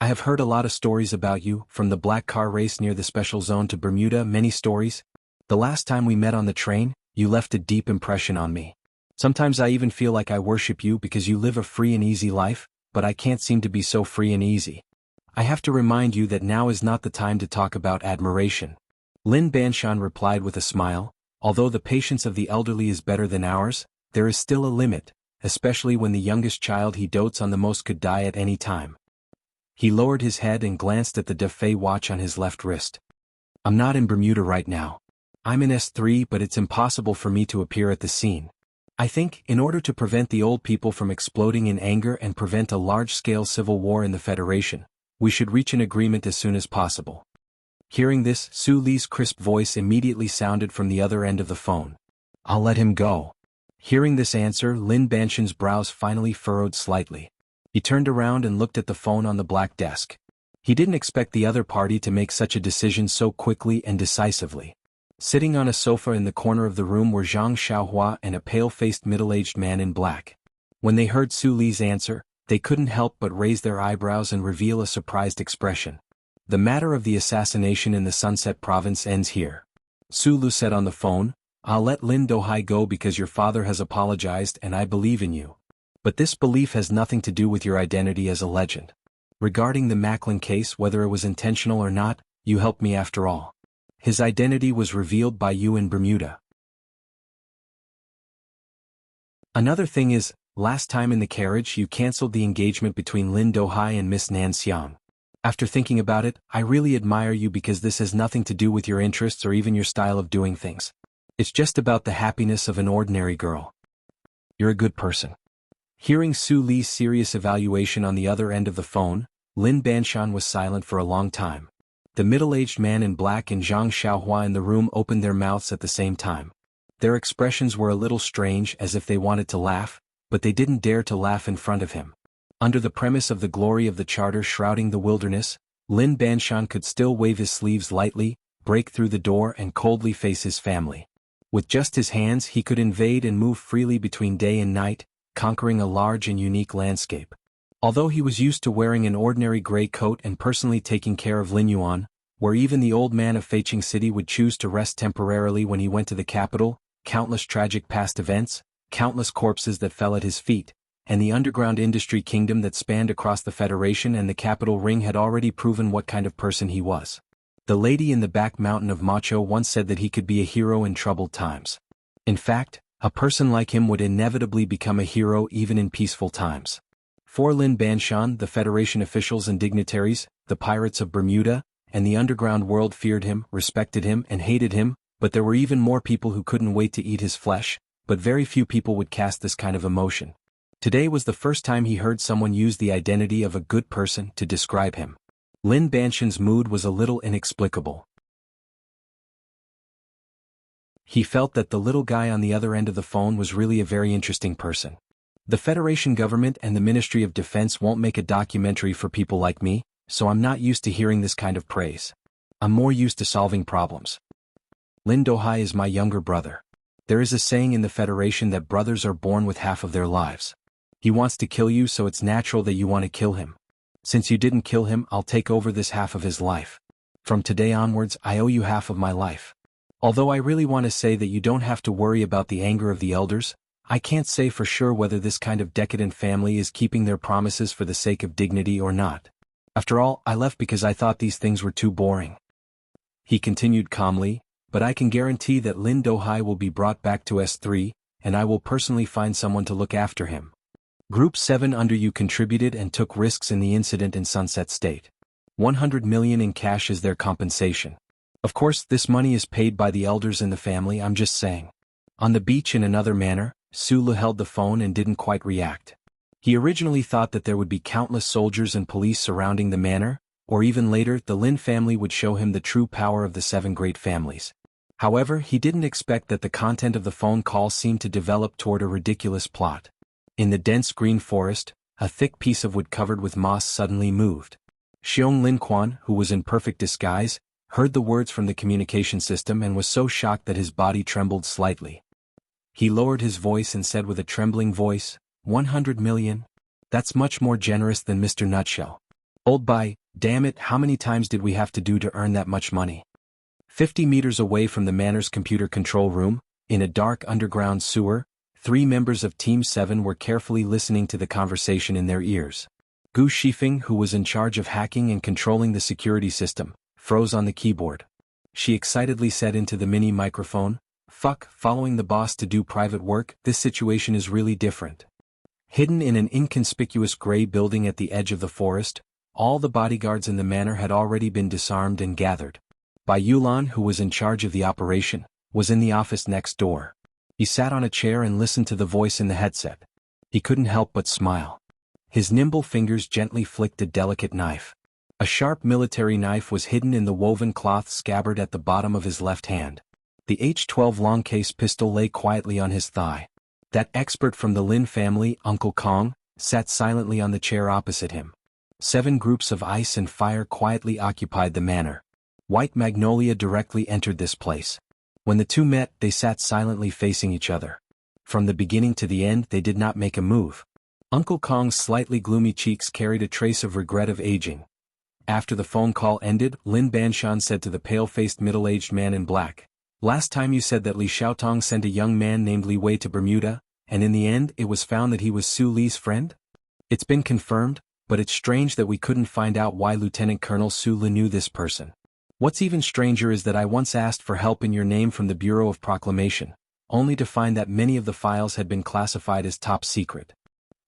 I have heard a lot of stories about you, from the black car race near the special zone to Bermuda, many stories. The last time we met on the train, you left a deep impression on me. Sometimes I even feel like I worship you because you live a free and easy life, but I can't seem to be so free and easy. I have to remind you that now is not the time to talk about admiration. Lin Banshan replied with a smile, although the patience of the elderly is better than ours, there is still a limit, especially when the youngest child he dotes on the most could die at any time. He lowered his head and glanced at the Defei watch on his left wrist. I'm not in Bermuda right now. I'm in S3, but it's impossible for me to appear at the scene. I think, in order to prevent the old people from exploding in anger and prevent a large-scale civil war in the Federation, we should reach an agreement as soon as possible. Hearing this, Su Li's crisp voice immediately sounded from the other end of the phone. I'll let him go. Hearing this answer, Lin Banshan's brows finally furrowed slightly. He turned around and looked at the phone on the black desk. He didn't expect the other party to make such a decision so quickly and decisively. Sitting on a sofa in the corner of the room were Zhang Xiaohua and a pale-faced middle-aged man in black. When they heard Su Li's answer, they couldn't help but raise their eyebrows and reveal a surprised expression. The matter of the assassination in the Sunset Province ends here. Su Lu said on the phone, I'll let Lin Dohai go because your father has apologized and I believe in you. But this belief has nothing to do with your identity as a legend. Regarding the Macklin case, whether it was intentional or not, you helped me after all. His identity was revealed by you in Bermuda. Another thing is, last time in the carriage you cancelled the engagement between Lin Dohai and Miss Nan Xiang. After thinking about it, I really admire you because this has nothing to do with your interests or even your style of doing things. It's just about the happiness of an ordinary girl. You're a good person. Hearing Su Li's serious evaluation on the other end of the phone, Lin Banshan was silent for a long time. The middle-aged man in black and Zhang Xiaohua in the room opened their mouths at the same time. Their expressions were a little strange, as if they wanted to laugh, but they didn't dare to laugh in front of him. Under the premise of the glory of the charter shrouding the wilderness, Lin Banshan could still wave his sleeves lightly, break through the door and coldly face his family. With just his hands he could invade and move freely between day and night, conquering a large and unique landscape. Although he was used to wearing an ordinary gray coat and personally taking care of Lin Yuan, where even the old man of Feiqing City would choose to rest temporarily when he went to the capital, countless tragic past events, countless corpses that fell at his feet, and the underground industry kingdom that spanned across the Federation and the capital ring had already proven what kind of person he was. The lady in the back mountain of Macho once said that he could be a hero in troubled times. In fact, a person like him would inevitably become a hero even in peaceful times. For Lin Banshan, the Federation officials and dignitaries, the pirates of Bermuda, and the underground world feared him, respected him, and hated him, but there were even more people who couldn't wait to eat his flesh, but very few people would cast this kind of emotion. Today was the first time he heard someone use the identity of a good person to describe him. Lin Banshan's mood was a little inexplicable. He felt that the little guy on the other end of the phone was really a very interesting person. The Federation government and the Ministry of Defense won't make a documentary for people like me, so I'm not used to hearing this kind of praise. I'm more used to solving problems. Lin Dohai is my younger brother. There is a saying in the Federation that brothers are born with half of their lives. He wants to kill you, so it's natural that you want to kill him. Since you didn't kill him, I'll take over this half of his life. From today onwards, I owe you half of my life. Although I really want to say that you don't have to worry about the anger of the elders, I can't say for sure whether this kind of decadent family is keeping their promises for the sake of dignity or not. After all, I left because I thought these things were too boring. He continued calmly, but I can guarantee that Lin Dohai will be brought back to S3, and I will personally find someone to look after him. Group 7 under you contributed and took risks in the incident in Sunset State. 100 million in cash is their compensation. Of course, this money is paid by the elders in the family, I'm just saying. On the beach in another manner, Su Lu held the phone and didn't quite react. He originally thought that there would be countless soldiers and police surrounding the manor, or even later the Lin family would show him the true power of the 7 great families. However, he didn't expect that the content of the phone call seemed to develop toward a ridiculous plot. In the dense green forest, a thick piece of wood covered with moss suddenly moved. Xiong Lin Quan, who was in perfect disguise, heard the words from the communication system and was so shocked that his body trembled slightly. He lowered his voice and said with a trembling voice, 100 million? That's much more generous than Mr. Nutshell. Old by, damn it, how many times did we have to do to earn that much money? 50 meters away from the manor's computer control room, in a dark underground sewer, 3 members of Team 7 were carefully listening to the conversation in their ears. Gu Shifeng, who was in charge of hacking and controlling the security system, froze on the keyboard. She excitedly said into the mini microphone, "Fuck, following the boss to do private work, this situation is really different." Hidden in an inconspicuous gray building at the edge of the forest, all the bodyguards in the manor had already been disarmed and gathered. Bai Yulan, who was in charge of the operation, was in the office next door. He sat on a chair and listened to the voice in the headset. He couldn't help but smile. His nimble fingers gently flicked a delicate knife. A sharp military knife was hidden in the woven cloth scabbard at the bottom of his left hand. The H-12 long case pistol lay quietly on his thigh. That expert from the Lin family, Uncle Kong, sat silently on the chair opposite him. 7 groups of ice and fire quietly occupied the manor. White Magnolia directly entered this place. When the two met, they sat silently facing each other. From the beginning to the end, they did not make a move. Uncle Kong's slightly gloomy cheeks carried a trace of regret of aging. After the phone call ended, Lin Banshan said to the pale-faced middle-aged man in black, "Last time you said that Li Xiaotong sent a young man named Li Wei to Bermuda, and in the end it was found that he was Su Li's friend? It's been confirmed, but it's strange that we couldn't find out why Lieutenant Colonel Su Li knew this person. What's even stranger is that I once asked for help in your name from the Bureau of Proclamation, only to find that many of the files had been classified as top secret."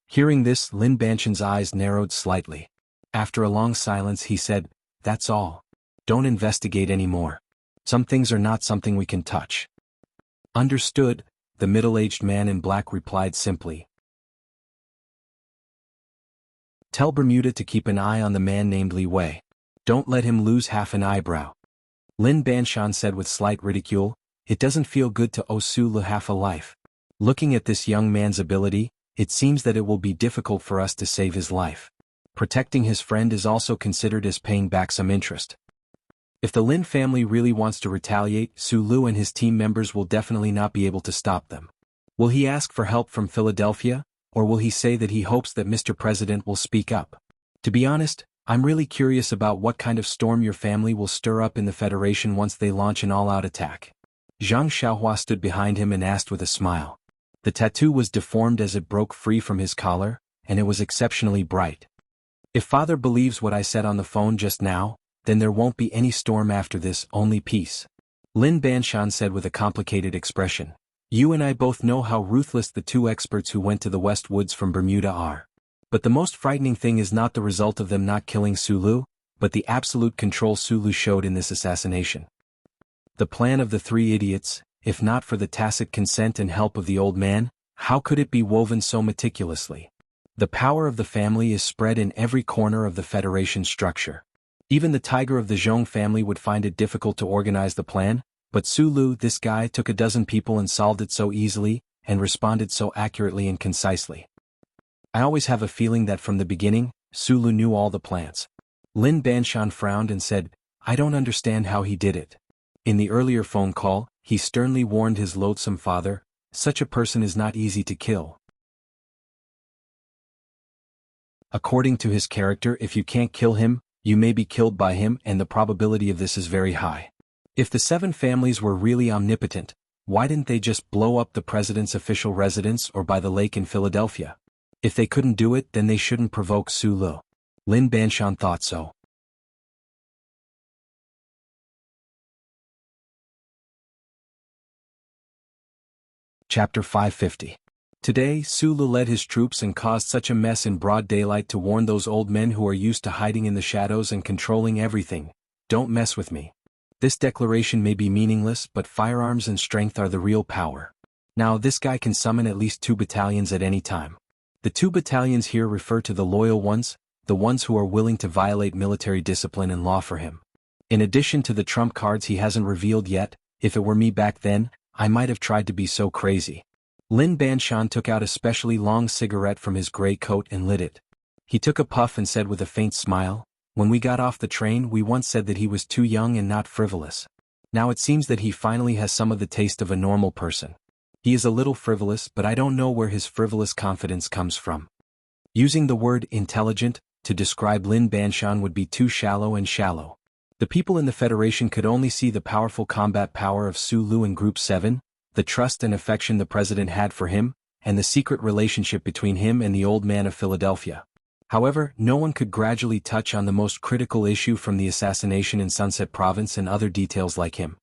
Hearing this, Lin Banshan's eyes narrowed slightly. After a long silence he said, "That's all. Don't investigate anymore. Some things are not something we can touch." "Understood," the middle-aged man in black replied simply. "Tell Bermuda to keep an eye on the man named Li Wei. Don't let him lose half an eyebrow." Lin Banshan said with slight ridicule, "It doesn't feel good to owe Su Li half a life. Looking at this young man's ability, it seems that it will be difficult for us to save his life. Protecting his friend is also considered as paying back some interest. If the Lin family really wants to retaliate, Su Lu and his team members will definitely not be able to stop them. Will he ask for help from Philadelphia, or will he say that he hopes that Mr. President will speak up? To be honest, I'm really curious about what kind of storm your family will stir up in the Federation once they launch an all-out attack." Zhang Xiaohua stood behind him and asked with a smile. The tattoo was deformed as it broke free from his collar, and it was exceptionally bright. "If Father believes what I said on the phone just now, then there won't be any storm after this, only peace," Lin Banshan said with a complicated expression. "You and I both know how ruthless the 2 experts who went to the West Woods from Bermuda are. But the most frightening thing is not the result of them not killing Su Lu, but the absolute control Su Lu showed in this assassination. The plan of the 3 idiots, if not for the tacit consent and help of the old man, how could it be woven so meticulously? The power of the family is spread in every corner of the Federation structure. Even the tiger of the Zhong family would find it difficult to organize the plan, but Su Lu, this guy, took a dozen people and solved it so easily, and responded so accurately and concisely. I always have a feeling that from the beginning, Su Lu knew all the plans." Lin Banshan frowned and said, "I don't understand how he did it." In the earlier phone call, he sternly warned his loathsome father, "Such a person is not easy to kill. According to his character, if you can't kill him, you may be killed by him, and the probability of this is very high. If the 7 families were really omnipotent, why didn't they just blow up the president's official residence or by the lake in Philadelphia? If they couldn't do it, then they shouldn't provoke Su Lu." Lin Banshan thought so. Chapter 550. Today, Su Lu led his troops and caused such a mess in broad daylight to warn those old men who are used to hiding in the shadows and controlling everything, "Don't mess with me. This declaration may be meaningless, but firearms and strength are the real power." Now this guy can summon at least 2 battalions at any time. The 2 battalions here refer to the loyal ones, the ones who are willing to violate military discipline and law for him. In addition to the trump cards he hasn't revealed yet, if it were me back then, I might have tried to be so crazy. Lin Banshan took out a specially long cigarette from his gray coat and lit it. He took a puff and said with a faint smile, When we got off the train we once said that he was too young and not frivolous. Now it seems that he finally has some of the taste of a normal person. He is a little frivolous, but I don't know where his frivolous confidence comes from. Using the word intelligent to describe Lin Banshan would be too shallow and shallow. The people in the Federation could only see the powerful combat power of Su Lu in Group 7, the trust and affection the president had for him, and the secret relationship between him and the old man of Philadelphia. However, no one could gradually touch on the most critical issue from the assassination in Sunset Province and other details like him.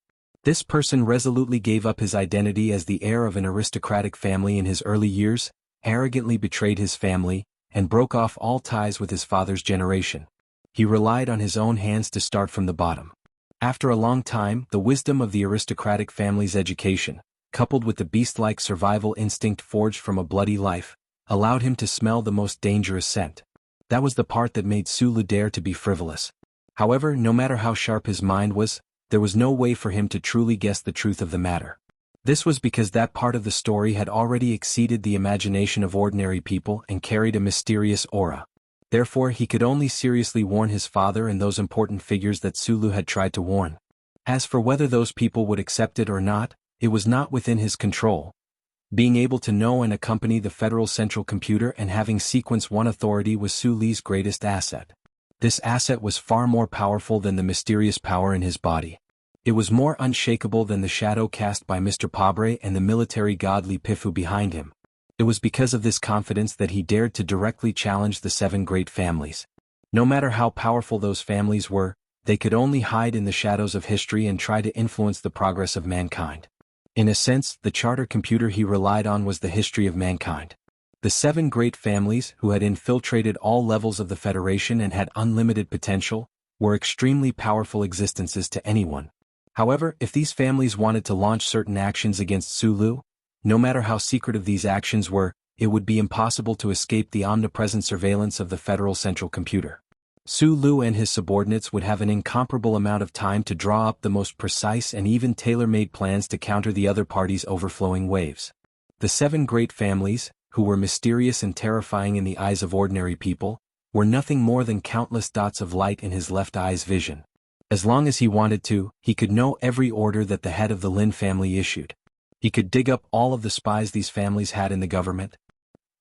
This person resolutely gave up his identity as the heir of an aristocratic family in his early years, arrogantly betrayed his family, and broke off all ties with his father's generation. He relied on his own hands to start from the bottom. After a long time, the wisdom of the aristocratic family's education, coupled with the beast-like survival instinct forged from a bloody life, allowed him to smell the most dangerous scent. That was the part that made Su Lu dare to be frivolous. However, no matter how sharp his mind was, there was no way for him to truly guess the truth of the matter. This was because that part of the story had already exceeded the imagination of ordinary people and carried a mysterious aura. Therefore, he could only seriously warn his father and those important figures that Su Lu had tried to warn. As for whether those people would accept it or not, it was not within his control. Being able to know and accompany the Federal Central Computer and having Sequence 1 authority was Su Li's greatest asset. This asset was far more powerful than the mysterious power in his body. It was more unshakable than the shadow cast by Mr. Pabre and the military god Li Pifu behind him. It was because of this confidence that he dared to directly challenge the 7 great families. No matter how powerful those families were, they could only hide in the shadows of history and try to influence the progress of mankind. In a sense, the charter computer he relied on was the history of mankind. The 7 great families, who had infiltrated all levels of the Federation and had unlimited potential, were extremely powerful existences to anyone. However, if these families wanted to launch certain actions against Su Lu, no matter how secretive these actions were, it would be impossible to escape the omnipresent surveillance of the Federal Central Computer. Su Lu and his subordinates would have an incomparable amount of time to draw up the most precise and even tailor-made plans to counter the other party's overflowing waves. The 7 great families, who were mysterious and terrifying in the eyes of ordinary people, were nothing more than countless dots of light in his left eye's vision. As long as he wanted to, he could know every order that the head of the Lin family issued. He could dig up all of the spies these families had in the government.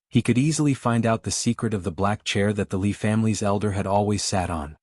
He could easily find out the secret of the black chair that the Li family's elder had always sat on.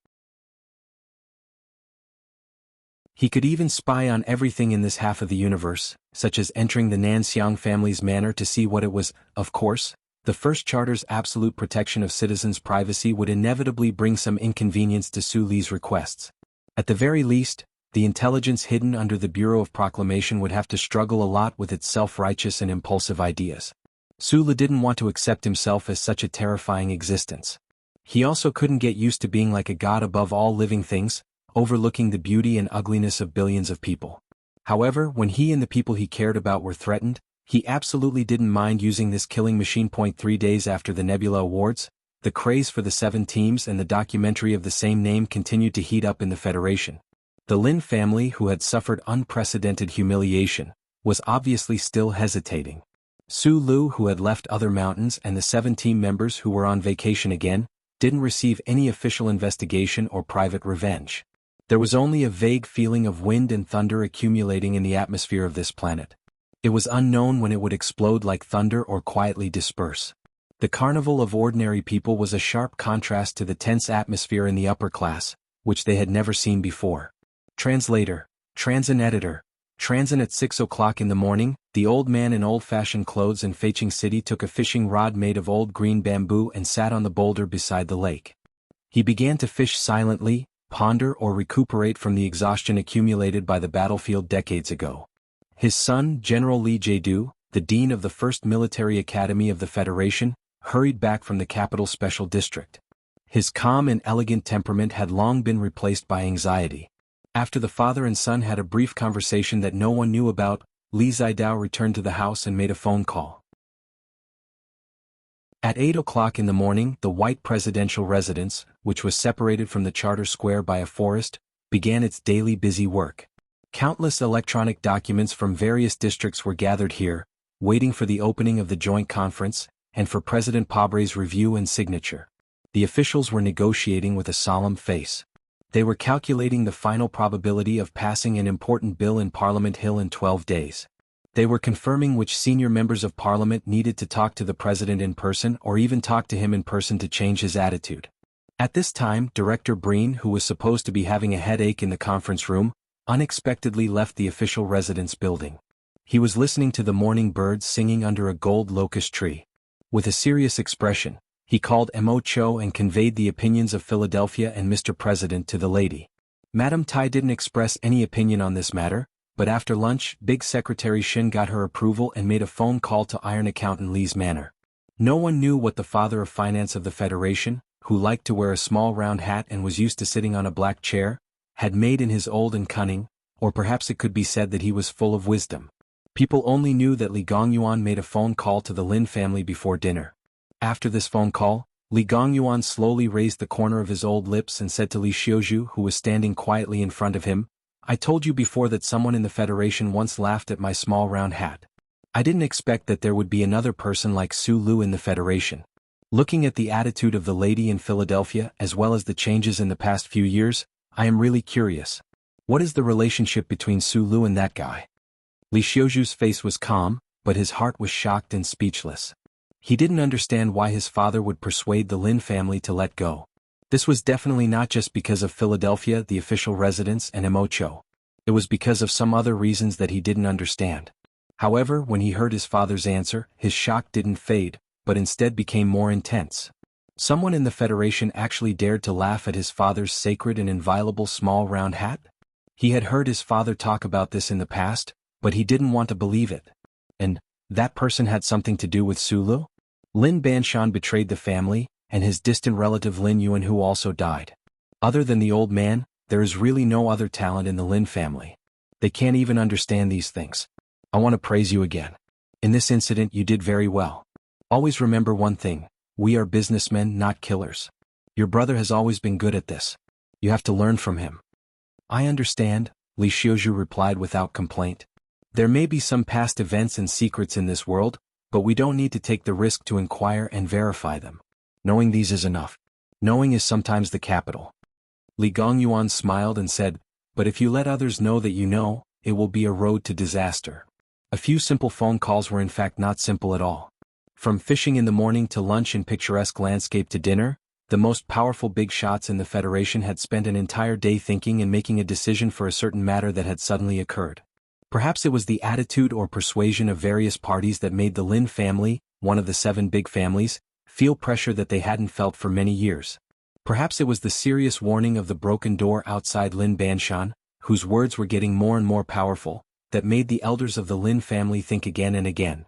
He could even spy on everything in this half of the universe, such as entering the Nanxiang family's manor to see what it was. Of course, the First Charter's absolute protection of citizens' privacy would inevitably bring some inconvenience to Su Li's requests. At the very least, the intelligence hidden under the Bureau of Proclamation would have to struggle a lot with its self-righteous and impulsive ideas. Su Lu didn't want to accept himself as such a terrifying existence. He also couldn't get used to being like a god above all living things, overlooking the beauty and ugliness of billions of people. However, when he and the people he cared about were threatened, he absolutely didn't mind using this killing machine. 3 days after the Nebula Awards, the craze for the 7 teams and the documentary of the same name continued to heat up in the Federation. The Lin family, who had suffered unprecedented humiliation, was obviously still hesitating. Su Lu, who had left other mountains, and the 7 team members who were on vacation again, didn't receive any official investigation or private revenge. There was only a vague feeling of wind and thunder accumulating in the atmosphere of this planet. It was unknown when it would explode like thunder or quietly disperse. The carnival of ordinary people was a sharp contrast to the tense atmosphere in the upper class, which they had never seen before. Translator, Transin editor. Transin at 6 o'clock in the morning, the old man in old-fashioned clothes in Feiqing City took a fishing rod made of old green bamboo and sat on the boulder beside the lake. He began to fish silently, ponder or recuperate from the exhaustion accumulated by the battlefield decades ago. His son, General Li Jiedu, the dean of the First Military Academy of the Federation, hurried back from the capital special district. His calm and elegant temperament had long been replaced by anxiety. After the father and son had a brief conversation that no one knew about, Li Zidao returned to the house and made a phone call. At 8 o'clock in the morning, the white presidential residence, which was separated from the Charter Square by a forest, began its daily busy work. Countless electronic documents from various districts were gathered here, waiting for the opening of the joint conference, and for President Pabre's review and signature. The officials were negotiating with a solemn face. They were calculating the final probability of passing an important bill in Parliament Hill in 12 days. They were confirming which senior members of Parliament needed to talk to the President in person or even talk to him in person to change his attitude. At this time, Director Breen, who was supposed to be having a headache in the conference room, unexpectedly left the official residence building. He was listening to the morning birds singing under a gold locust tree. With a serious expression, he called Mo Cho and conveyed the opinions of Philadelphia and Mr. President to the lady. Madam Tai didn't express any opinion on this matter, but after lunch, Big Secretary Shin got her approval and made a phone call to Iron Accountant Lee's manor. No one knew what the father of finance of the Federation, who liked to wear a small round hat and was used to sitting on a black chair, had made in his old and cunning, or perhaps it could be said that he was full of wisdom. People only knew that Li Gongyuan made a phone call to the Lin family before dinner. After this phone call, Li Gongyuan slowly raised the corner of his old lips and said to Li Xiuzhu, who was standing quietly in front of him, "I told you before that someone in the Federation once laughed at my small round hat. I didn't expect that there would be another person like Su Lu in the Federation. Looking at the attitude of the lady in Philadelphia as well as the changes in the past few years, I am really curious. What is the relationship between Su Lu and that guy?" Li Xiuzhu's face was calm, but his heart was shocked and speechless. He didn't understand why his father would persuade the Lin family to let go. This was definitely not just because of Philadelphia, the official residence, and Mo Cho. It was because of some other reasons that he didn't understand. However, when he heard his father's answer, his shock didn't fade, but instead became more intense. Someone in the Federation actually dared to laugh at his father's sacred and inviolable small round hat? He had heard his father talk about this in the past, but he didn't want to believe it. And that person had something to do with Su Lu? Lin Banshan betrayed the family, and his distant relative Lin Yuanhu also died. Other than the old man, there is really no other talent in the Lin family. They can't even understand these things. I want to praise you again. In this incident you did very well. Always remember one thing, we are businessmen, not killers. Your brother has always been good at this. You have to learn from him. I understand, Li Xiuzhu replied without complaint. There may be some past events and secrets in this world, but we don't need to take the risk to inquire and verify them. Knowing these is enough. Knowing is sometimes the capital. Li Gongyuan smiled and said, but if you let others know that you know, it will be a road to disaster. A few simple phone calls were in fact not simple at all. From fishing in the morning to lunch in picturesque landscape to dinner, the most powerful big shots in the Federation had spent an entire day thinking and making a decision for a certain matter that had suddenly occurred. Perhaps it was the attitude or persuasion of various parties that made the Lin family, one of the 7 big families, feel pressure that they hadn't felt for many years. Perhaps it was the serious warning of the broken door outside Lin Banshan, whose words were getting more and more powerful, that made the elders of the Lin family think again and again.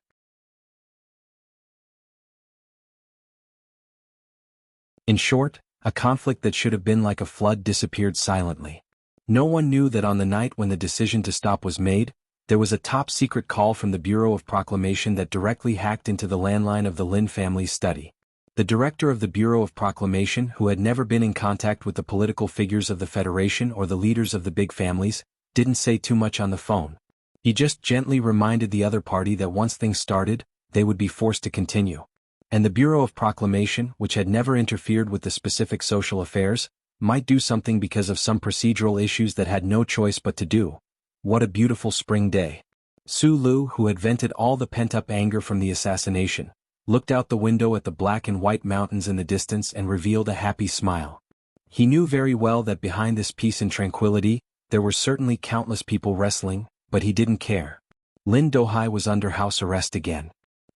In short, a conflict that should have been like a flood disappeared silently. No one knew that on the night when the decision to stop was made, there was a top-secret call from the Bureau of Proclamation that directly hacked into the landline of the Lin family's study. The director of the Bureau of Proclamation, who had never been in contact with the political figures of the Federation or the leaders of the big families, didn't say too much on the phone. He just gently reminded the other party that once things started, they would be forced to continue. And the Bureau of Proclamation, which had never interfered with the specific social affairs, might do something because of some procedural issues that had no choice but to do. What a beautiful spring day. Su Lu, who had vented all the pent-up anger from the assassination, looked out the window at the black and white mountains in the distance and revealed a happy smile. He knew very well that behind this peace and tranquility, there were certainly countless people wrestling, but he didn't care. Lin Dohai was under house arrest again.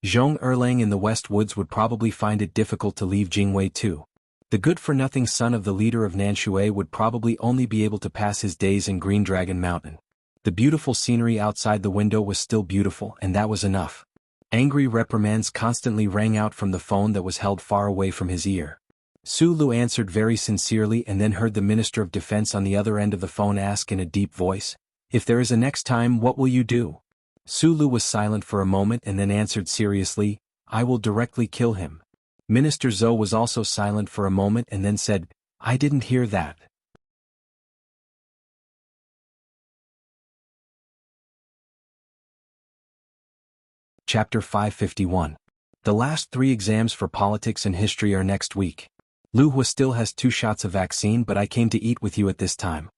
Zhong Erlang in the West Woods would probably find it difficult to leave Jingwei too. The good-for-nothing son of the leader of Nanshui would probably only be able to pass his days in Green Dragon Mountain. The beautiful scenery outside the window was still beautiful, and that was enough. Angry reprimands constantly rang out from the phone that was held far away from his ear. Su Lu answered very sincerely and then heard the Minister of Defense on the other end of the phone ask in a deep voice, "If there is a next time, what will you do?" Su Lu was silent for a moment and then answered seriously, "I will directly kill him." Minister Zhou was also silent for a moment and then said, "I didn't hear that." Chapter 551. The last 3 exams for politics and history are next week. Lu Hua still has 2 shots of vaccine, but I came to eat with you at this time.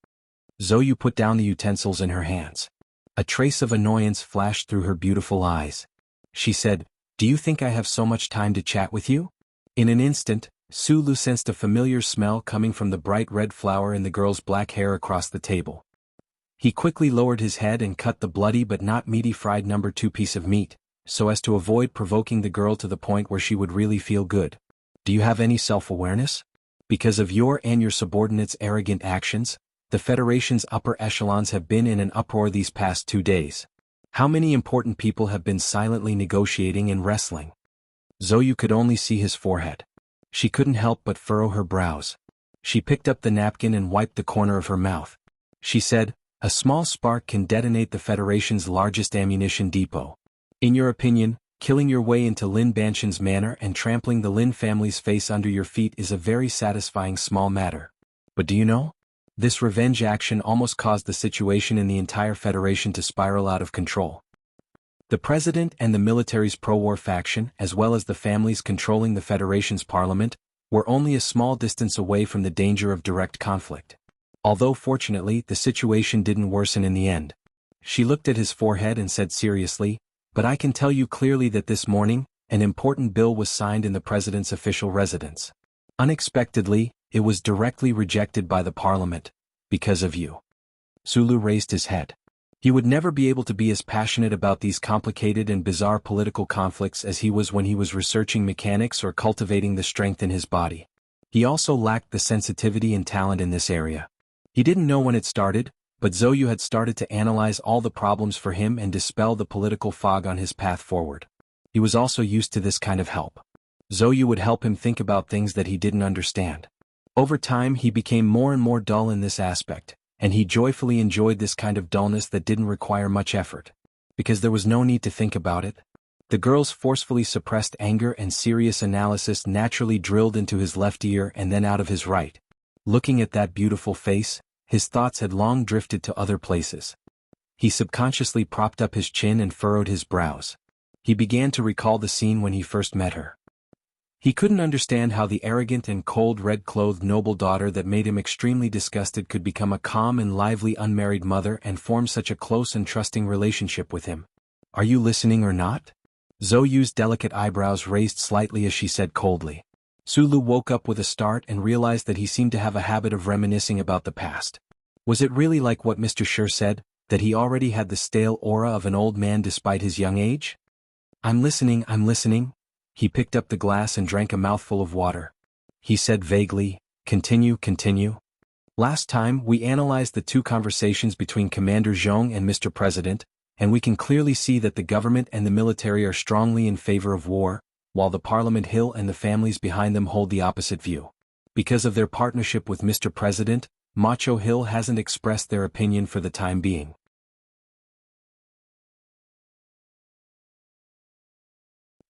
Zhou put down the utensils in her hands. A trace of annoyance flashed through her beautiful eyes. She said, "Do you think I have so much time to chat with you?" In an instant, Su Lu sensed a familiar smell coming from the bright red flower in the girl's black hair across the table. He quickly lowered his head and cut the bloody but not meaty fried number 2 piece of meat, so as to avoid provoking the girl to the point where she would really feel good. "Do you have any self-awareness? Because of your and your subordinates' arrogant actions, the Federation's upper echelons have been in an uproar these past 2 days. How many important people have been silently negotiating and wrestling?" Zhou could only see his forehead. She couldn't help but furrow her brows. She picked up the napkin and wiped the corner of her mouth. She said, "A small spark can detonate the Federation's largest ammunition depot. In your opinion, killing your way into Lin Banshan's manor and trampling the Lin family's face under your feet is a very satisfying small matter. But do you know? This revenge action almost caused the situation in the entire Federation to spiral out of control. The President and the military's pro-war faction, as well as the families controlling the Federation's parliament, were only a small distance away from the danger of direct conflict. Although fortunately the situation didn't worsen in the end." She looked at his forehead and said seriously, "But I can tell you clearly that this morning, an important bill was signed in the President's official residence. Unexpectedly, it was directly rejected by the Parliament, because of you." Sulu raised his head. He would never be able to be as passionate about these complicated and bizarre political conflicts as he was when he was researching mechanics or cultivating the strength in his body. He also lacked the sensitivity and talent in this area. He didn't know when it started, but Zhou had started to analyze all the problems for him and dispel the political fog on his path forward. He was also used to this kind of help. Zhou would help him think about things that he didn't understand. Over time he became more and more dull in this aspect, and he joyfully enjoyed this kind of dullness that didn't require much effort. Because there was no need to think about it. The girl's forcefully suppressed anger and serious analysis naturally drilled into his left ear and then out of his right. Looking at that beautiful face, his thoughts had long drifted to other places. He subconsciously propped up his chin and furrowed his brows. He began to recall the scene when he first met her. He couldn't understand how the arrogant and cold red-clothed noble daughter that made him extremely disgusted could become a calm and lively unmarried mother and form such a close and trusting relationship with him. "Are you listening or not?" Zhou's delicate eyebrows raised slightly as she said coldly. Sulu woke up with a start and realized that he seemed to have a habit of reminiscing about the past. Was it really like what Mr. Sher said, that he already had the stale aura of an old man despite his young age? I'm listening. He picked up the glass and drank a mouthful of water. He said vaguely, Continue. "Last time we analyzed the 2 conversations between Commander Zhong and Mr. President, and we can clearly see that the government and the military are strongly in favor of war, while the Parliament Hill and the families behind them hold the opposite view. Because of their partnership with Mr. President, Macho Hill hasn't expressed their opinion for the time being.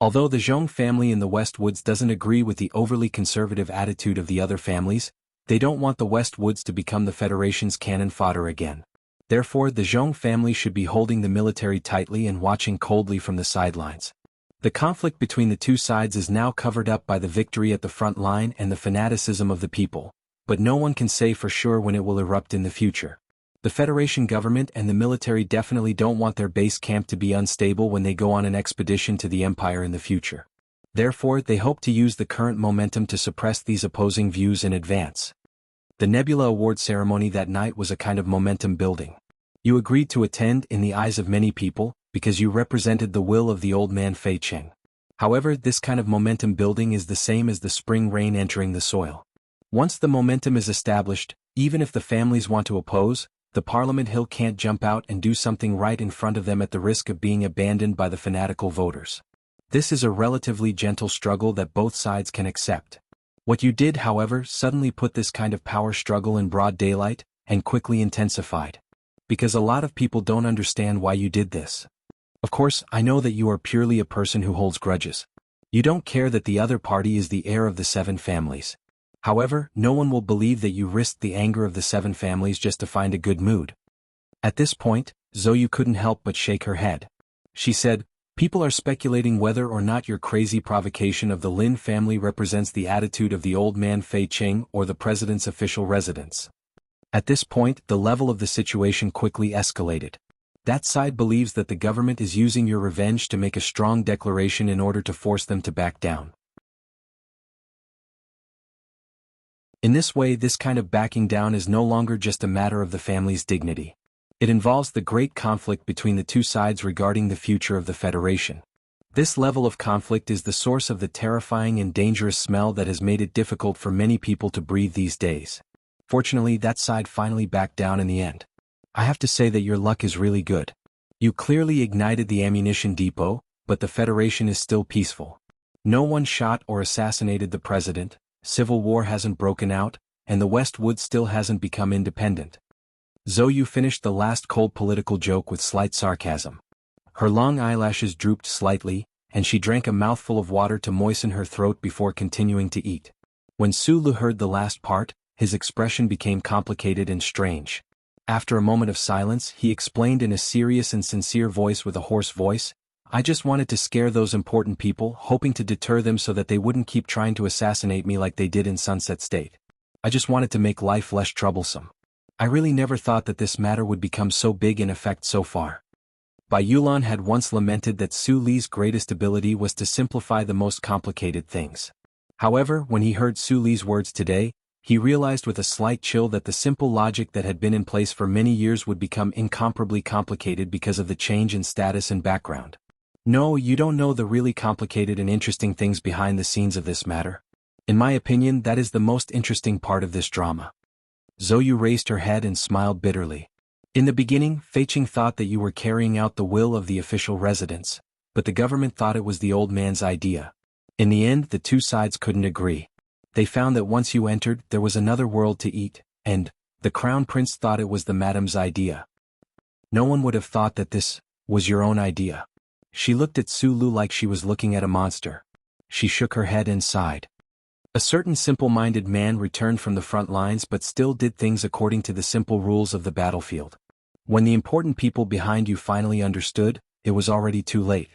Although the Zhong family in the West Woods doesn't agree with the overly conservative attitude of the other families, they don't want the West Woods to become the Federation's cannon fodder again. Therefore the Zhong family should be holding the military tightly and watching coldly from the sidelines. The conflict between the 2 sides is now covered up by the victory at the front line and the fanaticism of the people, but no one can say for sure when it will erupt in the future. The Federation government and the military definitely don't want their base camp to be unstable when they go on an expedition to the Empire in the future. Therefore they hope to use the current momentum to suppress these opposing views in advance. The Nebula Award ceremony that night was a kind of momentum building. You agreed to attend in the eyes of many people, because you represented the will of the old man Fei Cheng. However, this kind of momentum building is the same as the spring rain entering the soil. Once the momentum is established, even if the families want to oppose, the Parliament Hill can't jump out and do something right in front of them at the risk of being abandoned by the fanatical voters. This is a relatively gentle struggle that both sides can accept. What you did, however, suddenly put this kind of power struggle in broad daylight, and quickly intensified. Because a lot of people don't understand why you did this. Of course, I know that you are purely a person who holds grudges. You don't care that the other party is the heir of the 7 families. However, no one will believe that you risked the anger of the 7 families just to find a good mood. At this point, Zhou couldn't help but shake her head. She said, People are speculating whether or not your crazy provocation of the Lin family represents the attitude of the old man Fei Qing or the president's official residence. At this point, the level of the situation quickly escalated. That side believes that the government is using your revenge to make a strong declaration in order to force them to back down. In this way, this kind of backing down is no longer just a matter of the family's dignity. It involves the great conflict between the two sides regarding the future of the Federation. This level of conflict is the source of the terrifying and dangerous smell that has made it difficult for many people to breathe these days. Fortunately, that side finally backed down in the end. I have to say that your luck is really good. You clearly ignited the ammunition depot, but the Federation is still peaceful. No one shot or assassinated the president, civil war hasn't broken out, and the Westwood still hasn't become independent. Zhou Yu finished the last cold political joke with slight sarcasm. Her long eyelashes drooped slightly, and she drank a mouthful of water to moisten her throat before continuing to eat. When Su Lu heard the last part, his expression became complicated and strange. After a moment of silence, he explained in a serious and sincere voice with a hoarse voice, "I just wanted to scare those important people, hoping to deter them so that they wouldn't keep trying to assassinate me like they did in Sunset State. I just wanted to make life less troublesome. I really never thought that this matter would become so big in effect so far." Bai Yulan had once lamented that Su Li's greatest ability was to simplify the most complicated things. However, when he heard Su Li's words today, he realized with a slight chill that the simple logic that had been in place for many years would become incomparably complicated because of the change in status and background. No, you don't know the really complicated and interesting things behind the scenes of this matter. In my opinion, that is the most interesting part of this drama. Zhou Yu raised her head and smiled bitterly. In the beginning, Fei Qing thought that you were carrying out the will of the official residents, but the government thought it was the old man's idea. In the end, the two sides couldn't agree. They found that once you entered, there was another world to eat, and the crown prince thought it was the madam's idea. No one would have thought that this was your own idea. She looked at Su Lu like she was looking at a monster. She shook her head and sighed. A certain simple-minded man returned from the front lines but still did things according to the simple rules of the battlefield. When the important people behind you finally understood, it was already too late.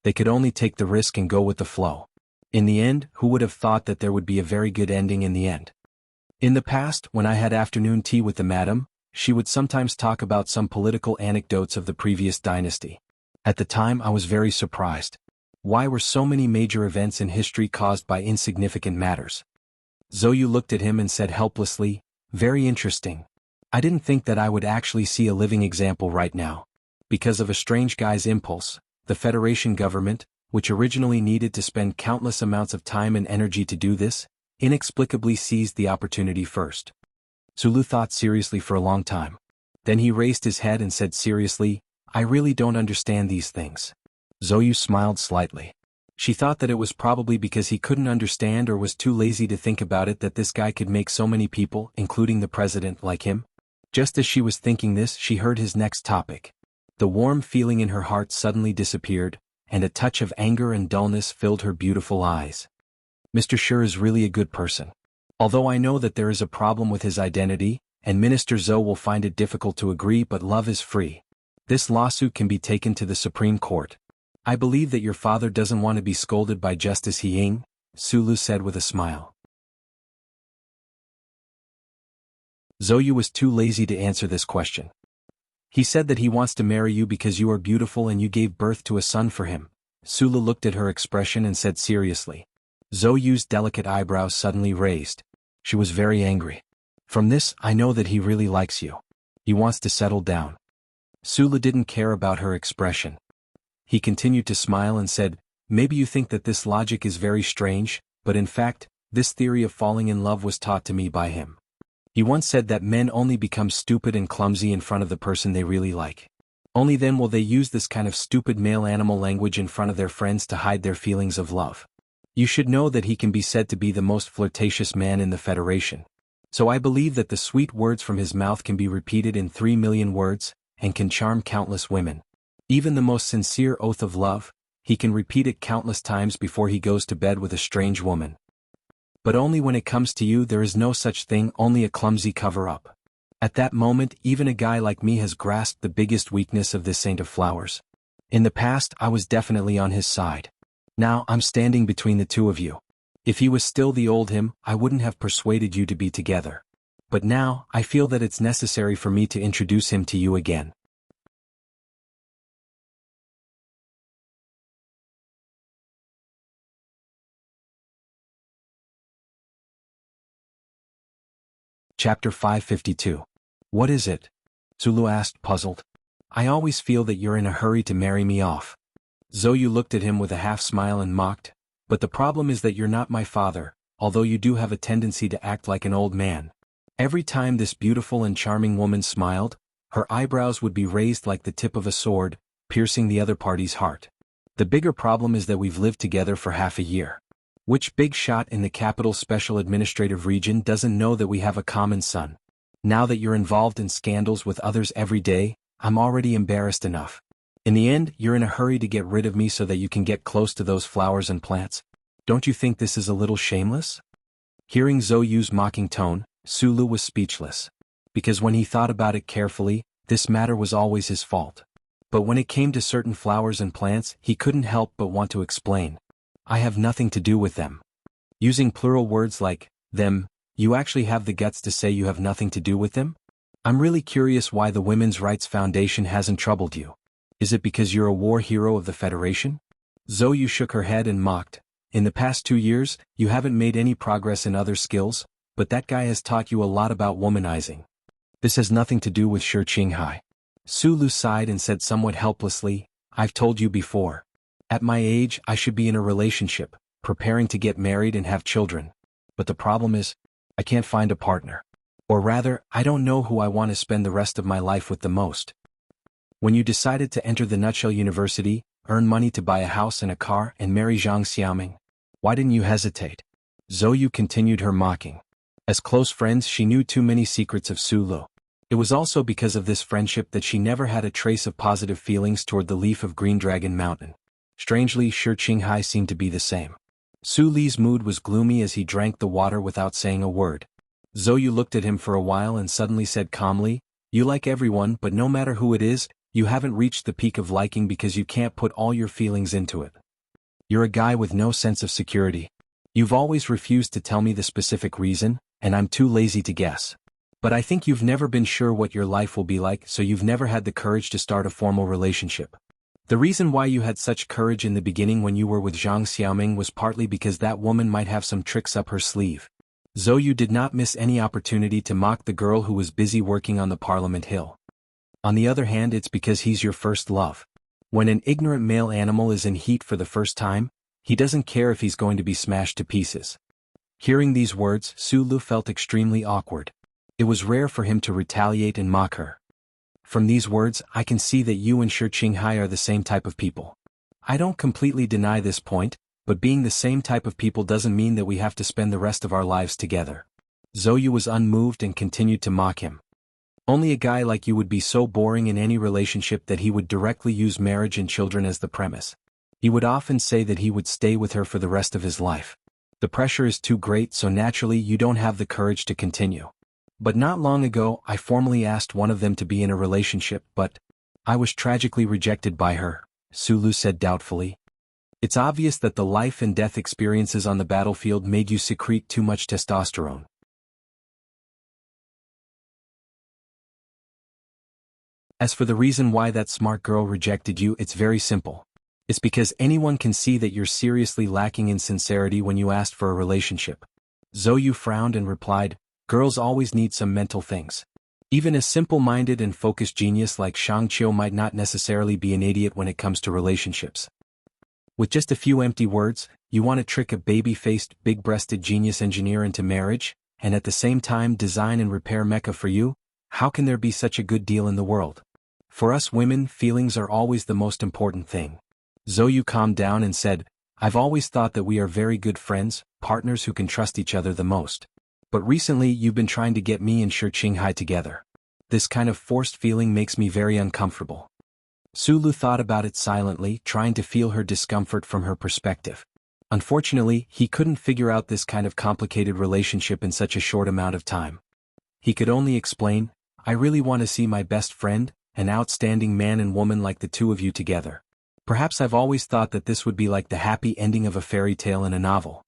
They could only take the risk and go with the flow. In the end, who would have thought that there would be a very good ending in the end? In the past, when I had afternoon tea with the madam, she would sometimes talk about some political anecdotes of the previous dynasty. At the time I was very surprised. Why were so many major events in history caused by insignificant matters? Zhou Yu looked at him and said helplessly, "Very interesting. I didn't think that I would actually see a living example right now." Because of a strange guy's impulse, the Federation government, which originally needed to spend countless amounts of time and energy to do this, inexplicably seized the opportunity first. Su Lu thought seriously for a long time. Then he raised his head and said seriously, "I really don't understand these things." Zhou Yu smiled slightly. She thought that it was probably because he couldn't understand or was too lazy to think about it that this guy could make so many people, including the president, like him. Just as she was thinking this, she heard his next topic. The warm feeling in her heart suddenly disappeared, and a touch of anger and dullness filled her beautiful eyes. "Mr. Shi is really a good person. Although I know that there is a problem with his identity, and Minister Zhou will find it difficult to agree, but love is free. This lawsuit can be taken to the Supreme Court. I believe that your father doesn't want to be scolded by Justice He Ying," Su Lu said with a smile. Zhou Yu was too lazy to answer this question. "He said that he wants to marry you because you are beautiful and you gave birth to a son for him." Su Lu looked at her expression and said seriously. Zhou Yu's delicate eyebrows suddenly raised. She was very angry. "From this, I know that he really likes you. He wants to settle down." Su Lu didn't care about her expression. He continued to smile and said, "Maybe you think that this logic is very strange, but in fact, this theory of falling in love was taught to me by him. He once said that men only become stupid and clumsy in front of the person they really like. Only then will they use this kind of stupid male animal language in front of their friends to hide their feelings of love. You should know that he can be said to be the most flirtatious man in the Federation. So I believe that the sweet words from his mouth can be repeated in 3 million words, and can charm countless women. Even the most sincere oath of love, he can repeat it countless times before he goes to bed with a strange woman. But only when it comes to you there is no such thing, only a clumsy cover-up. At that moment even a guy like me has grasped the biggest weakness of this Saint of Flowers. In the past I was definitely on his side. Now I'm standing between the two of you. If he was still the old him, I wouldn't have persuaded you to be together. But now, I feel that it's necessary for me to introduce him to you again. Chapter 552. What is it? Zulu asked, puzzled. I always feel that you're in a hurry to marry me off. Zhou looked at him with a half-smile and mocked, but the problem is that you're not my father, although you do have a tendency to act like an old man. Every time this beautiful and charming woman smiled, her eyebrows would be raised like the tip of a sword, piercing the other party's heart. The bigger problem is that we've lived together for half a year. Which big shot in the capital special administrative region doesn't know that we have a common son? Now that you're involved in scandals with others every day, I'm already embarrassed enough. In the end, you're in a hurry to get rid of me so that you can get close to those flowers and plants. Don't you think this is a little shameless? Hearing Zhou Yu's mocking tone, Sulu was speechless. Because when he thought about it carefully, this matter was always his fault. But when it came to certain flowers and plants, he couldn't help but want to explain. I have nothing to do with them. Using plural words like, them, you actually have the guts to say you have nothing to do with them? I'm really curious why the Women's Rights Foundation hasn't troubled you. Is it because you're a war hero of the Federation? Zhou Yu shook her head and mocked. In the past 2 years, you haven't made any progress in other skills, but that guy has taught you a lot about womanizing. This has nothing to do with Shi Qinghai. Sulu sighed and said somewhat helplessly, I've told you before. At my age, I should be in a relationship, preparing to get married and have children. But the problem is, I can't find a partner. Or rather, I don't know who I want to spend the rest of my life with the most. When you decided to enter the Nutshell University, earn money to buy a house and a car and marry Zhang Xiaoming, why didn't you hesitate? Zhou Yu continued her mocking. As close friends, she knew too many secrets of Sulu. It was also because of this friendship that she never had a trace of positive feelings toward the leaf of Green Dragon Mountain. Strangely, Shi Qinghai seemed to be the same. Su Li's mood was gloomy as he drank the water without saying a word. Zhou Yu looked at him for a while and suddenly said calmly, You like everyone, but no matter who it is, you haven't reached the peak of liking because you can't put all your feelings into it. You're a guy with no sense of security. You've always refused to tell me the specific reason, and I'm too lazy to guess. But I think you've never been sure what your life will be like, so you've never had the courage to start a formal relationship. The reason why you had such courage in the beginning when you were with Zhang Xiaoming was partly because that woman might have some tricks up her sleeve. Zhou Yu did not miss any opportunity to mock the girl who was busy working on the Parliament Hill. On the other hand, it's because he's your first love. When an ignorant male animal is in heat for the first time, he doesn't care if he's going to be smashed to pieces. Hearing these words, Sulu felt extremely awkward. It was rare for him to retaliate and mock her. From these words, I can see that you and Shi Qinghai are the same type of people. I don't completely deny this point, but being the same type of people doesn't mean that we have to spend the rest of our lives together. Zhou Yu was unmoved and continued to mock him. Only a guy like you would be so boring in any relationship that he would directly use marriage and children as the premise. He would often say that he would stay with her for the rest of his life. The pressure is too great, so naturally you don't have the courage to continue. But not long ago, I formally asked one of them to be in a relationship, but I was tragically rejected by her, Sulu said doubtfully. It's obvious that the life and death experiences on the battlefield made you secrete too much testosterone. As for the reason why that smart girl rejected you, it's very simple. It's because anyone can see that you're seriously lacking in sincerity when you asked for a relationship. Zhou Yu frowned and replied, Girls always need some mental things. Even a simple-minded and focused genius like Shang Qiu might not necessarily be an idiot when it comes to relationships. With just a few empty words, you want to trick a baby-faced, big-breasted genius engineer into marriage, and at the same time design and repair mecha for you? How can there be such a good deal in the world? For us women, feelings are always the most important thing. Zhou Yu calmed down and said, I've always thought that we are very good friends, partners who can trust each other the most. But recently you've been trying to get me and Shi Qinghai together. This kind of forced feeling makes me very uncomfortable. Sulu thought about it silently, trying to feel her discomfort from her perspective. Unfortunately, he couldn't figure out this kind of complicated relationship in such a short amount of time. He could only explain, I really want to see my best friend, an outstanding man and woman like the two of you together. Perhaps I've always thought that this would be like the happy ending of a fairy tale in a novel.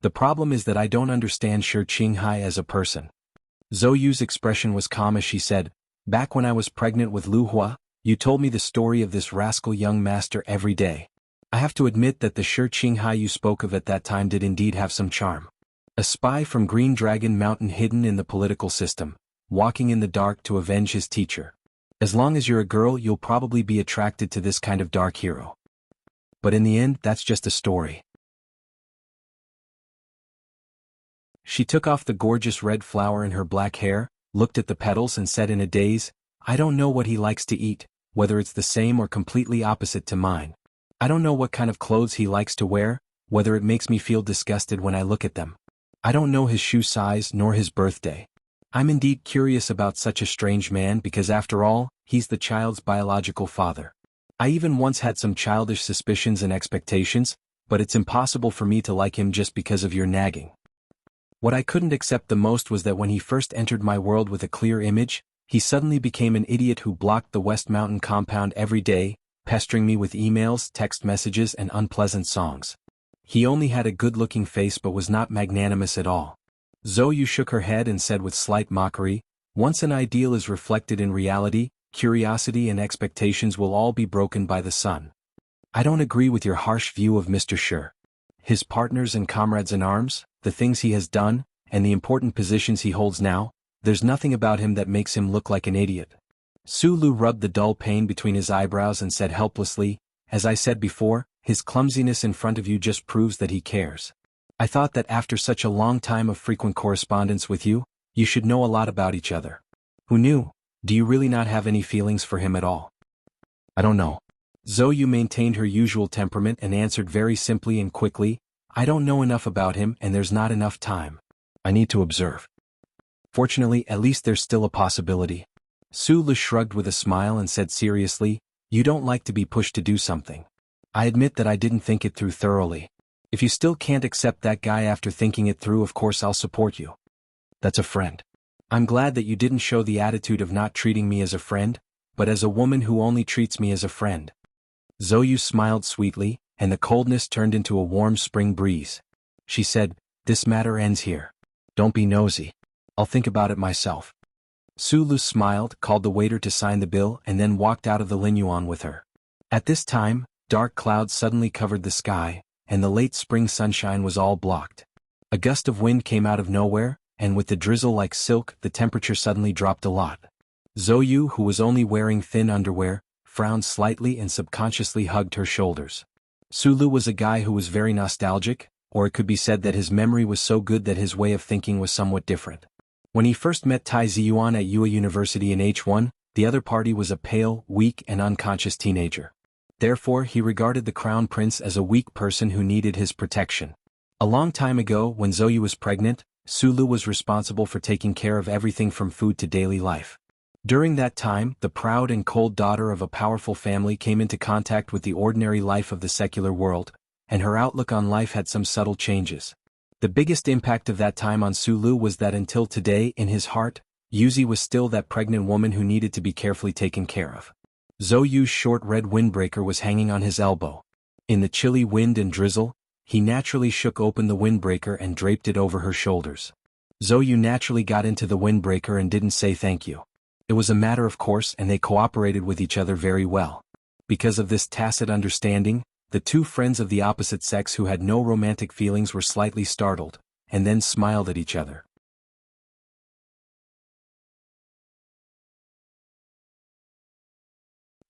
The problem is that I don't understand Shi Qinghai as a person. Zhou Yu's expression was calm as she said, "Back when I was pregnant with Lu Hua, you told me the story of this rascal young master every day. I have to admit that the Shi Qinghai you spoke of at that time did indeed have some charm. A spy from Green Dragon Mountain hidden in the political system, walking in the dark to avenge his teacher. As long as you're a girl, you'll probably be attracted to this kind of dark hero. But in the end, that's just a story." She took off the gorgeous red flower in her black hair, looked at the petals and said in a daze, "I don't know what he likes to eat, whether it's the same or completely opposite to mine. I don't know what kind of clothes he likes to wear, whether it makes me feel disgusted when I look at them. I don't know his shoe size nor his birthday. I'm indeed curious about such a strange man because after all, he's the child's biological father. I even once had some childish suspicions and expectations, but it's impossible for me to like him just because of your nagging. What I couldn't accept the most was that when he first entered my world with a clear image, he suddenly became an idiot who blocked the West Mountain compound every day, pestering me with emails, text messages and unpleasant songs. He only had a good-looking face but was not magnanimous at all." Zhou Yu shook her head and said with slight mockery, "Once an ideal is reflected in reality, curiosity and expectations will all be broken by the sun. I don't agree with your harsh view of Mr. Shi. His partners and comrades in arms, the things he has done, and the important positions he holds now, there's nothing about him that makes him look like an idiot." Su Lu rubbed the dull pain between his eyebrows and said helplessly, "As I said before, his clumsiness in front of you just proves that he cares. I thought that after such a long time of frequent correspondence with you, you should know a lot about each other. Who knew? Do you really not have any feelings for him at all?" "I don't know." Zhou Yu maintained her usual temperament and answered very simply and quickly, "I don't know enough about him and there's not enough time. I need to observe. Fortunately, at least there's still a possibility." Su Lu shrugged with a smile and said seriously, "You don't like to be pushed to do something. I admit that I didn't think it through thoroughly. If you still can't accept that guy after thinking it through, of course I'll support you. That's a friend. I'm glad that you didn't show the attitude of not treating me as a friend, but as a woman who only treats me as a friend." Zhou Yu smiled sweetly, and the coldness turned into a warm spring breeze. She said, "This matter ends here. Don't be nosy. I'll think about it myself." Su Lu smiled, called the waiter to sign the bill and then walked out of the Linyuan with her. At this time, dark clouds suddenly covered the sky, and the late spring sunshine was all blocked. A gust of wind came out of nowhere, and with the drizzle like silk, the temperature suddenly dropped a lot. Zhou Yu, who was only wearing thin underwear, frowned slightly and subconsciously hugged her shoulders. Su Lu was a guy who was very nostalgic, or it could be said that his memory was so good that his way of thinking was somewhat different. When he first met Tai Ziyuan at Yue University in H1, the other party was a pale, weak and unconscious teenager. Therefore, he regarded the crown prince as a weak person who needed his protection. A long time ago, when Zhou Yu was pregnant, Su Lu was responsible for taking care of everything from food to daily life. During that time, the proud and cold daughter of a powerful family came into contact with the ordinary life of the secular world, and her outlook on life had some subtle changes. The biggest impact of that time on Su Lu was that until today, in his heart, Yuzi was still that pregnant woman who needed to be carefully taken care of. Zhou Yu's short red windbreaker was hanging on his elbow. In the chilly wind and drizzle, he naturally shook open the windbreaker and draped it over her shoulders. Zhou Yu naturally got into the windbreaker and didn't say thank you. It was a matter of course and they cooperated with each other very well. Because of this tacit understanding, the two friends of the opposite sex who had no romantic feelings were slightly startled, and then smiled at each other.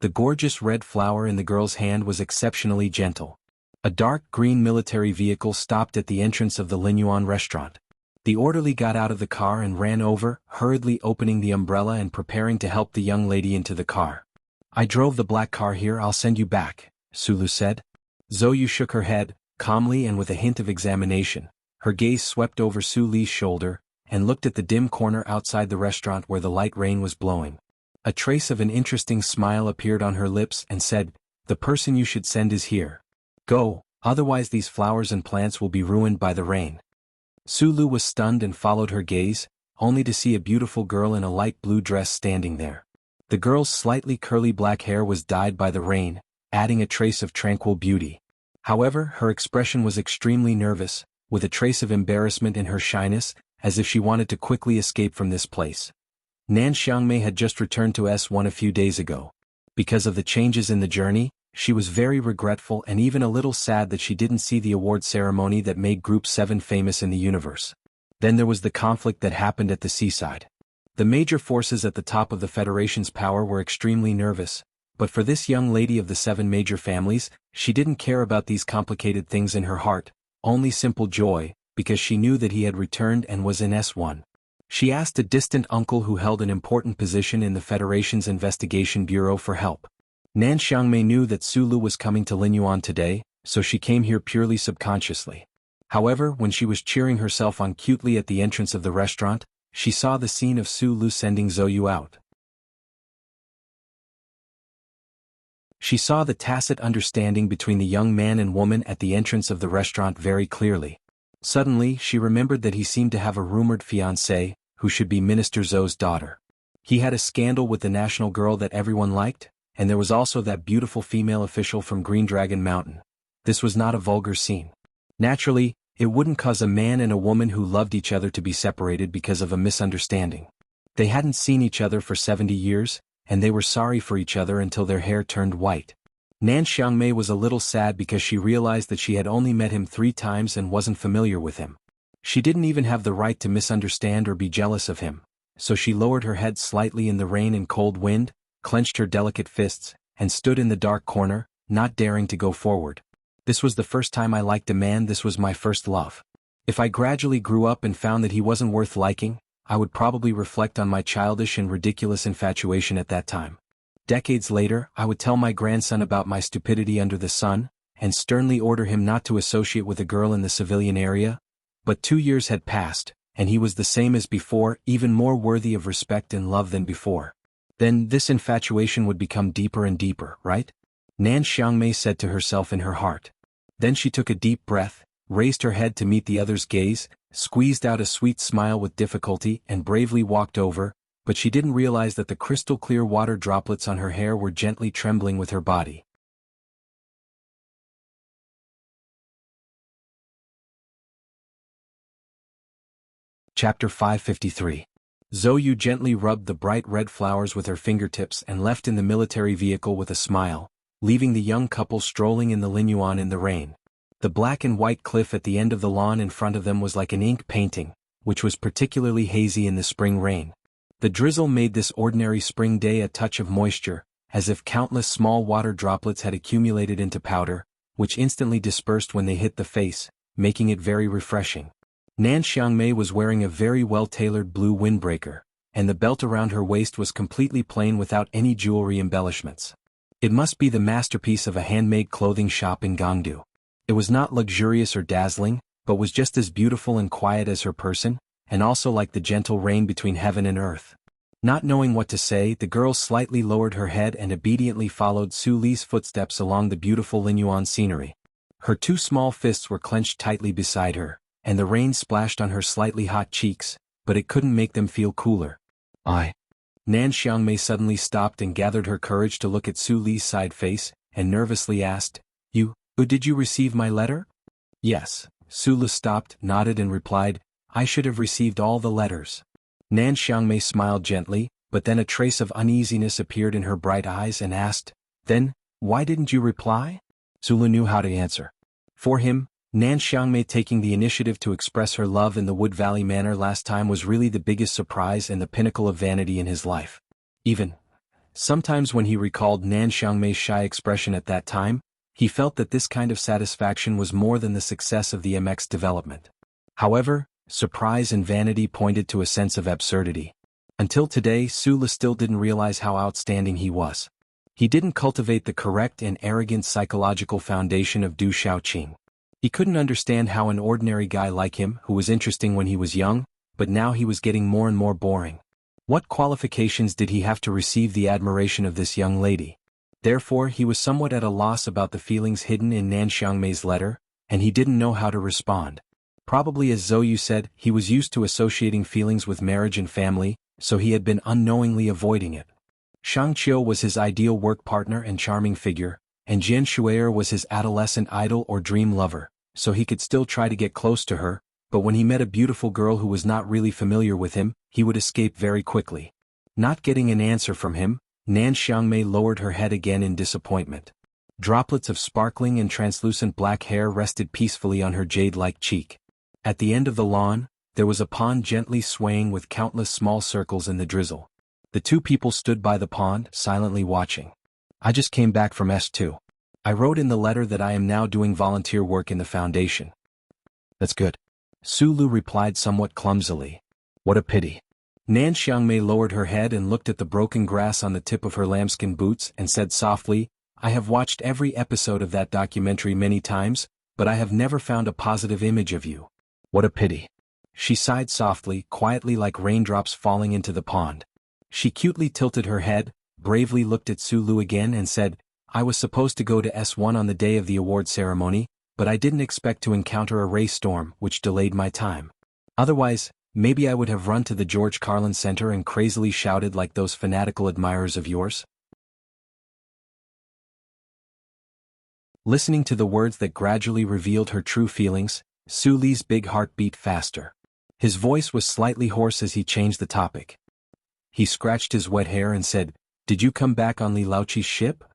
The gorgeous red flower in the girl's hand was exceptionally gentle. A dark green military vehicle stopped at the entrance of the Linyuan restaurant. The orderly got out of the car and ran over, hurriedly opening the umbrella and preparing to help the young lady into the car. "I drove the black car here, I'll send you back," Su Lu said. Zhou Yu shook her head, calmly and with a hint of examination. Her gaze swept over Su Li's shoulder, and looked at the dim corner outside the restaurant where the light rain was blowing. A trace of an interesting smile appeared on her lips and said, "The person you should send is here. Go, otherwise these flowers and plants will be ruined by the rain." Su Lu was stunned and followed her gaze, only to see a beautiful girl in a light blue dress standing there. The girl's slightly curly black hair was dyed by the rain, adding a trace of tranquil beauty. However, her expression was extremely nervous, with a trace of embarrassment in her shyness, as if she wanted to quickly escape from this place. Nan Xiangmei had just returned to S1 a few days ago. Because of the changes in the journey, she was very regretful and even a little sad that she didn't see the award ceremony that made Group 7 famous in the universe. Then there was the conflict that happened at the seaside. The major forces at the top of the Federation's power were extremely nervous, but for this young lady of the 7 major families, she didn't care about these complicated things in her heart, only simple joy, because she knew that he had returned and was in S1. She asked a distant uncle who held an important position in the Federation's investigation bureau for help. Nan Xiangmei knew that Sulu was coming to Linyuan today, so she came here purely subconsciously. However, when she was cheering herself on cutely at the entrance of the restaurant, she saw the scene of Sulu sending Zhou out. She saw the tacit understanding between the young man and woman at the entrance of the restaurant very clearly. Suddenly, she remembered that he seemed to have a rumored fiancée, who should be Minister Zhou's daughter. He had a scandal with the national girl that everyone liked, and there was also that beautiful female official from Green Dragon Mountain. This was not a vulgar scene. Naturally, it wouldn't cause a man and a woman who loved each other to be separated because of a misunderstanding. They hadn't seen each other for 70 years, and they were sorry for each other until their hair turned white. Nan Xiangmei was a little sad because she realized that she had only met him 3 times and wasn't familiar with him. She didn't even have the right to misunderstand or be jealous of him, so she lowered her head slightly in the rain and cold wind, clenched her delicate fists, and stood in the dark corner, not daring to go forward. This was the first time I liked a man. This was my first love. If I gradually grew up and found that he wasn't worth liking, I would probably reflect on my childish and ridiculous infatuation at that time. Decades later, I would tell my grandson about my stupidity under the sun, and sternly order him not to associate with a girl in the civilian area. But 2 years had passed, and he was the same as before, even more worthy of respect and love than before. Then this infatuation would become deeper and deeper, right? Nan Xiangmei said to herself in her heart. Then she took a deep breath, raised her head to meet the other's gaze, squeezed out a sweet smile with difficulty and bravely walked over, but she didn't realize that the crystal-clear water droplets on her hair were gently trembling with her body. Chapter 553. Zhou gently rubbed the bright red flowers with her fingertips and left in the military vehicle with a smile, leaving the young couple strolling in the Linyuan in the rain. The black and white cliff at the end of the lawn in front of them was like an ink painting, which was particularly hazy in the spring rain. The drizzle made this ordinary spring day a touch of moisture, as if countless small water droplets had accumulated into powder, which instantly dispersed when they hit the face, making it very refreshing. Nan Xiangmei was wearing a very well-tailored blue windbreaker, and the belt around her waist was completely plain without any jewelry embellishments. It must be the masterpiece of a handmade clothing shop in Jianghu. It was not luxurious or dazzling, but was just as beautiful and quiet as her person, and also like the gentle rain between heaven and earth. Not knowing what to say, the girl slightly lowered her head and obediently followed Su Li's footsteps along the beautiful Linyuan scenery. Her 2 small fists were clenched tightly beside her, and the rain splashed on her slightly hot cheeks, but it couldn't make them feel cooler. Nan Xiangmei suddenly stopped and gathered her courage to look at Su Li's side face, and nervously asked, Did you receive my letter? Yes. Su Li stopped, nodded and replied, I should have received all the letters. Nan Xiangmei smiled gently, but then a trace of uneasiness appeared in her bright eyes and asked, Then, why didn't you reply? Su Li knew how to answer. For him, Nan Xiangmei taking the initiative to express her love in the Wood Valley manner last time was really the biggest surprise and the pinnacle of vanity in his life. Sometimes when he recalled Nan Xiangmei's shy expression at that time, he felt that this kind of satisfaction was more than the success of the MX development. However, surprise and vanity pointed to a sense of absurdity. Until today, Su Li still didn't realize how outstanding he was. He didn't cultivate the correct and arrogant psychological foundation of Du Shaoqing. He couldn't understand how an ordinary guy like him, who was interesting when he was young, but now he was getting more and more boring. What qualifications did he have to receive the admiration of this young lady? Therefore, he was somewhat at a loss about the feelings hidden in Nan Xiangmei's letter, and he didn't know how to respond. Probably as Zhou said, he was used to associating feelings with marriage and family, so he had been unknowingly avoiding it. Shang Qiu was his ideal work partner and charming figure, and Jian Shuier was his adolescent idol or dream lover, so he could still try to get close to her, but when he met a beautiful girl who was not really familiar with him, he would escape very quickly. Not getting an answer from him, Nan Xiangmei lowered her head again in disappointment. Droplets of sparkling and translucent black hair rested peacefully on her jade-like cheek. At the end of the lawn, there was a pond gently swaying with countless small circles in the drizzle. The two people stood by the pond, silently watching. I just came back from S2. I wrote in the letter that I am now doing volunteer work in the foundation. That's good. Sulu replied somewhat clumsily. What a pity. Nan Xiangmei lowered her head and looked at the broken grass on the tip of her lambskin boots and said softly, I have watched every episode of that documentary many times, but I have never found a positive image of you. What a pity. She sighed softly, quietly like raindrops falling into the pond. She cutely tilted her head, bravely looked at Sulu again and said, I was supposed to go to S1 on the day of the award ceremony, but I didn't expect to encounter a rainstorm which delayed my time. Otherwise, maybe I would have run to the George Carlin Center and crazily shouted like those fanatical admirers of yours. Listening to the words that gradually revealed her true feelings, Su Li's big heart beat faster. His voice was slightly hoarse as he changed the topic. He scratched his wet hair and said, Did you come back on Li Laoqi's ship?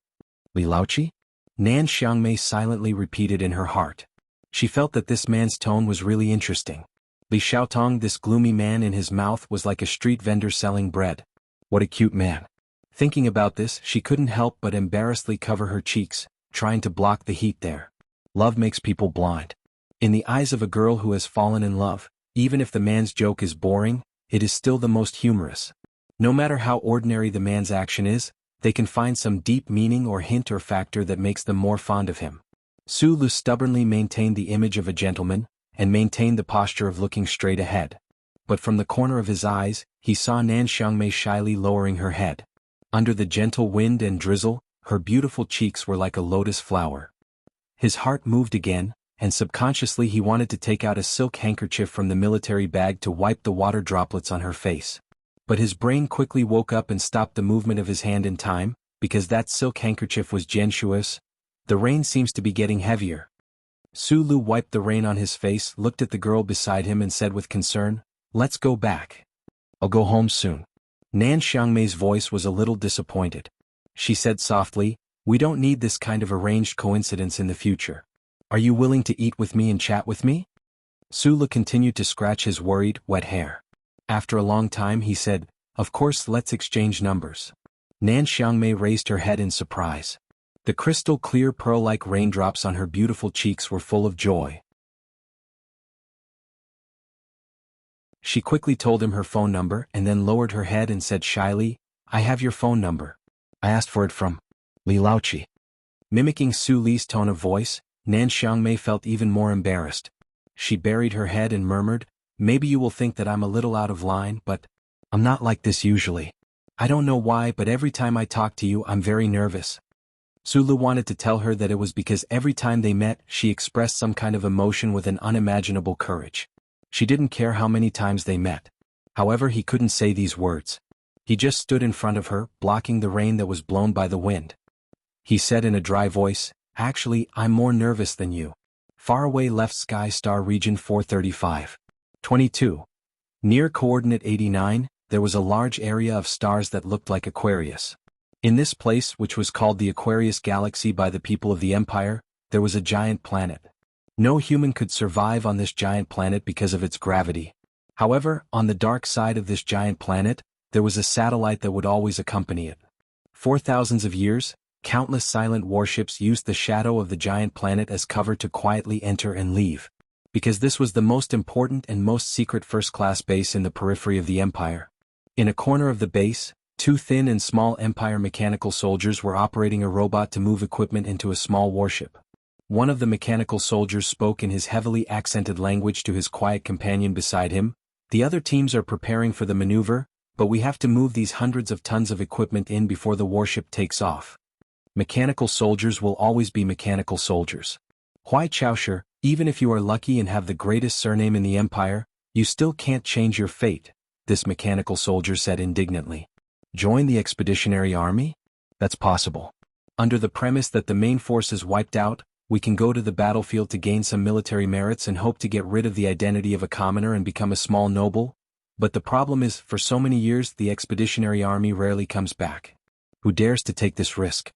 Li Laoqi? Nan Xiangmei silently repeated in her heart. She felt that this man's tone was really interesting. Li Xiaotong, this gloomy man in his mouth, was like a street vendor selling bread. What a cute man. Thinking about this, she couldn't help but embarrassedly cover her cheeks, trying to block the heat there. Love makes people blind. In the eyes of a girl who has fallen in love, even if the man's joke is boring, it is still the most humorous. No matter how ordinary the man's action is, they can find some deep meaning or hint or factor that makes them more fond of him. Su Lu stubbornly maintained the image of a gentleman, and maintained the posture of looking straight ahead. But from the corner of his eyes, he saw Nan Xiangmei shyly lowering her head. Under the gentle wind and drizzle, her beautiful cheeks were like a lotus flower. His heart moved again, and subconsciously he wanted to take out a silk handkerchief from the military bag to wipe the water droplets on her face. But his brain quickly woke up and stopped the movement of his hand in time, because that silk handkerchief was Jian Shui's. The rain seems to be getting heavier. Su Lu wiped the rain on his face, looked at the girl beside him and said with concern, Let's go back. I'll go home soon. Nan Xiangmei's voice was a little disappointed. She said softly, We don't need this kind of arranged coincidence in the future. Are you willing to eat with me and chat with me? Su Lu continued to scratch his worried, wet hair. After a long time he said, Of course, let's exchange numbers. Nan Xiangmei raised her head in surprise. The crystal-clear pearl-like raindrops on her beautiful cheeks were full of joy. She quickly told him her phone number and then lowered her head and said shyly, I have your phone number. I asked for it from Li Laoqi. Mimicking Su Li's tone of voice, Nan Xiangmei felt even more embarrassed. She buried her head and murmured, Maybe you will think that I'm a little out of line, but I'm not like this usually. I don't know why, but every time I talk to you I'm very nervous. Sulu wanted to tell her that it was because every time they met she expressed some kind of emotion with an unimaginable courage. She didn't care how many times they met. However, he couldn't say these words. He just stood in front of her, blocking the rain that was blown by the wind. He said in a dry voice, Actually, I'm more nervous than you. Far away left sky star region 435. 22. Near coordinate 89, there was a large area of stars that looked like Aquarius. In this place, which was called the Aquarius Galaxy by the people of the Empire, there was a giant planet. No human could survive on this giant planet because of its gravity. However, on the dark side of this giant planet, there was a satellite that would always accompany it. For thousands of years, countless silent warships used the shadow of the giant planet as cover to quietly enter and leave. Because this was the most important and most secret first-class base in the periphery of the Empire. In a corner of the base, two thin and small Empire mechanical soldiers were operating a robot to move equipment into a small warship. One of the mechanical soldiers spoke in his heavily accented language to his quiet companion beside him. The other teams are preparing for the maneuver, but we have to move these hundreds of tons of equipment in before the warship takes off. Mechanical soldiers will always be mechanical soldiers. Hui Chaosher, even if you are lucky and have the greatest surname in the Empire, you still can't change your fate, this mechanical soldier said indignantly. Join the expeditionary army? That's possible. Under the premise that the main force is wiped out, we can go to the battlefield to gain some military merits and hope to get rid of the identity of a commoner and become a small noble. But the problem is, for so many years the expeditionary army rarely comes back. Who dares to take this risk?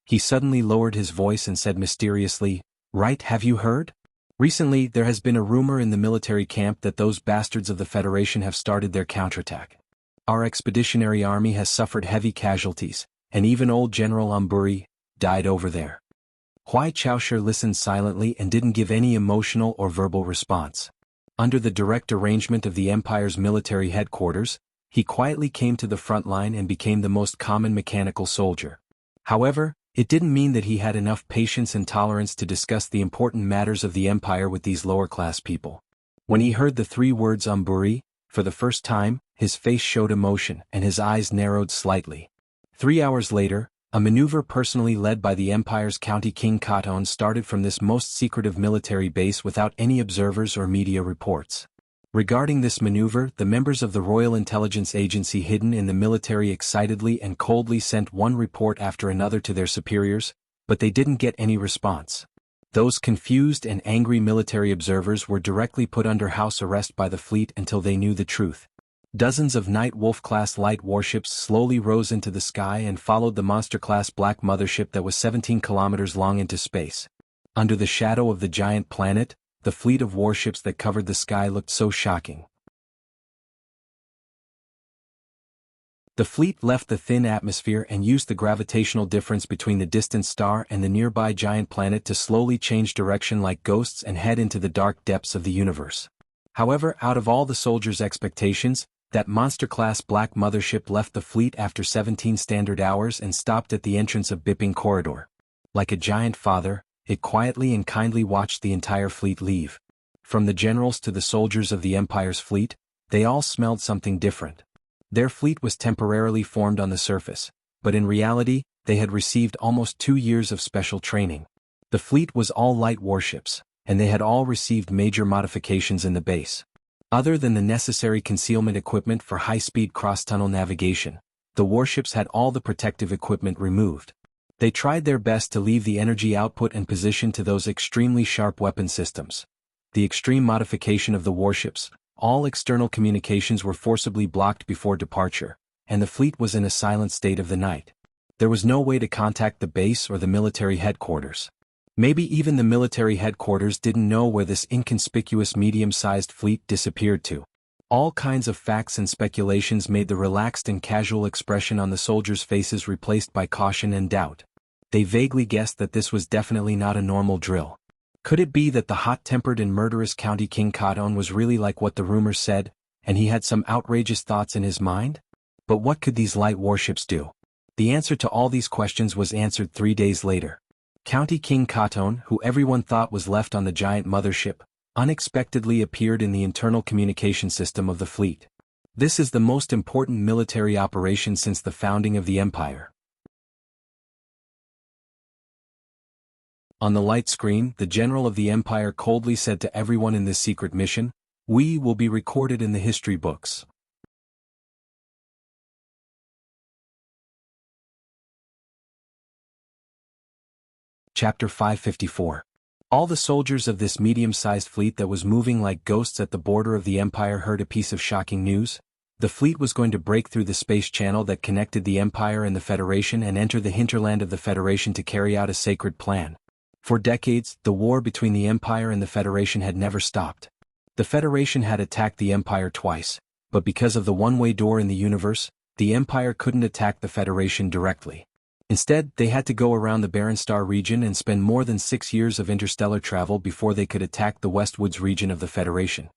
He suddenly lowered his voice and said mysteriously, "Right, have you heard? Recently there has been a rumor in the military camp that those bastards of the Federation have started their counterattack. Our expeditionary army has suffered heavy casualties, and even old General Umburi died over there." Huai Chaoshi listened silently and didn't give any emotional or verbal response. Under the direct arrangement of the Empire's military headquarters, he quietly came to the front line and became the most common mechanical soldier. However, it didn't mean that he had enough patience and tolerance to discuss the important matters of the Empire with these lower-class people. When he heard the 3 words Umburi, for the first time, his face showed emotion and his eyes narrowed slightly. 3 hours later, a maneuver personally led by the Empire's County King Katon started from this most secretive military base without any observers or media reports. Regarding this maneuver, the members of the Royal Intelligence Agency hidden in the military excitedly and coldly sent one report after another to their superiors, but they didn't get any response. Those confused and angry military observers were directly put under house arrest by the fleet until they knew the truth. Dozens of Night Wolf-class light warships slowly rose into the sky and followed the monster-class Black Mothership that was 17 kilometers long into space. Under the shadow of the giant planet, the fleet of warships that covered the sky looked so shocking. The fleet left the thin atmosphere and used the gravitational difference between the distant star and the nearby giant planet to slowly change direction like ghosts and head into the dark depths of the universe. However, out of all the soldiers' expectations, that monster-class Black Mothership left the fleet after 17 standard hours and stopped at the entrance of Bipping Corridor. Like a giant father, it quietly and kindly watched the entire fleet leave. From the generals to the soldiers of the Empire's fleet, they all smelled something different. Their fleet was temporarily formed on the surface, but in reality, they had received almost 2 years of special training. The fleet was all light warships, and they had all received major modifications in the base. Other than the necessary concealment equipment for high-speed cross-tunnel navigation, the warships had all the protective equipment removed. They tried their best to leave the energy output and position to those extremely sharp weapon systems. The extreme modification of the warships, all external communications were forcibly blocked before departure, and the fleet was in a silent state of the night. There was no way to contact the base or the military headquarters. Maybe even the military headquarters didn't know where this inconspicuous medium-sized fleet disappeared to. All kinds of facts and speculations made the relaxed and casual expression on the soldiers' faces replaced by caution and doubt. They vaguely guessed that this was definitely not a normal drill. Could it be that the hot-tempered and murderous County King Katon was really like what the rumors said, and he had some outrageous thoughts in his mind? But what could these light warships do? The answer to all these questions was answered 3 days later. County King Katon, who everyone thought was left on the giant mothership, unexpectedly appeared in the internal communication system of the fleet. This is the most important military operation since the founding of the Empire. On the light screen, the general of the Empire coldly said to everyone in this secret mission, "We will be recorded in the history books." Chapter 554. All the soldiers of this medium-sized fleet that was moving like ghosts at the border of the Empire heard a piece of shocking news. The fleet was going to break through the space channel that connected the Empire and the Federation and enter the hinterland of the Federation to carry out a sacred plan. For decades, the war between the Empire and the Federation had never stopped. The Federation had attacked the Empire twice, but because of the one-way door in the universe, the Empire couldn't attack the Federation directly. Instead, they had to go around the Barren Star region and spend more than 6 years of interstellar travel before they could attack the Westwoods region of the Federation.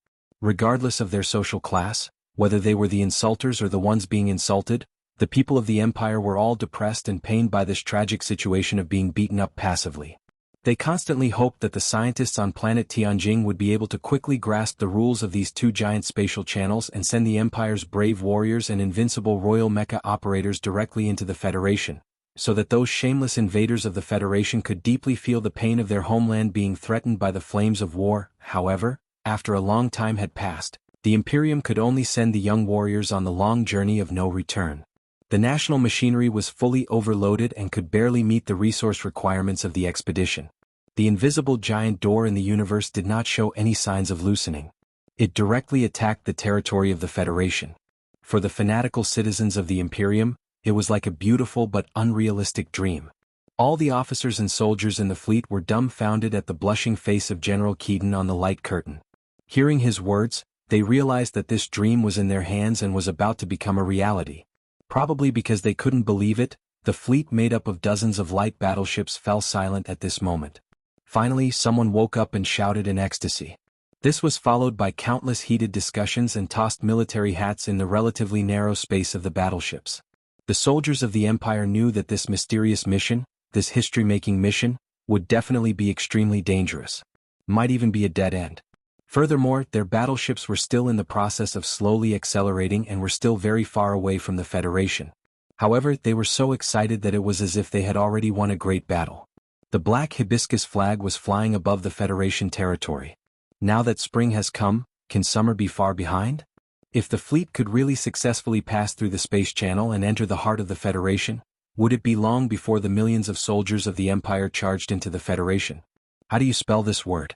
Regardless of their social class, whether they were the insulters or the ones being insulted, the people of the Empire were all depressed and pained by this tragic situation of being beaten up passively. They constantly hoped that the scientists on planet Tianjing would be able to quickly grasp the rules of these 2 giant spatial channels and send the Empire's brave warriors and invincible royal mecha operators directly into the Federation, so that those shameless invaders of the Federation could deeply feel the pain of their homeland being threatened by the flames of war. However, after a long time had passed, the Imperium could only send the young warriors on the long journey of no return. The national machinery was fully overloaded and could barely meet the resource requirements of the expedition. The invisible giant door in the universe did not show any signs of loosening. It directly attacked the territory of the Federation. For the fanatical citizens of the Imperium, it was like a beautiful but unrealistic dream. All the officers and soldiers in the fleet were dumbfounded at the blushing face of General Keaton on the light curtain. Hearing his words, they realized that this dream was in their hands and was about to become a reality. Probably because they couldn't believe it, the fleet made up of dozens of light battleships fell silent at this moment. Finally, someone woke up and shouted in ecstasy. This was followed by countless heated discussions and tossed military hats in the relatively narrow space of the battleships. The soldiers of the Empire knew that this mysterious mission, this history-making mission, would definitely be extremely dangerous. Might even be a dead end. Furthermore, their battleships were still in the process of slowly accelerating and were still very far away from the Federation. However, they were so excited that it was as if they had already won a great battle. The black hibiscus flag was flying above the Federation territory. Now that spring has come, can summer be far behind? If the fleet could really successfully pass through the space channel and enter the heart of the Federation, would it be long before the millions of soldiers of the Empire charged into the Federation? How do you spell this word?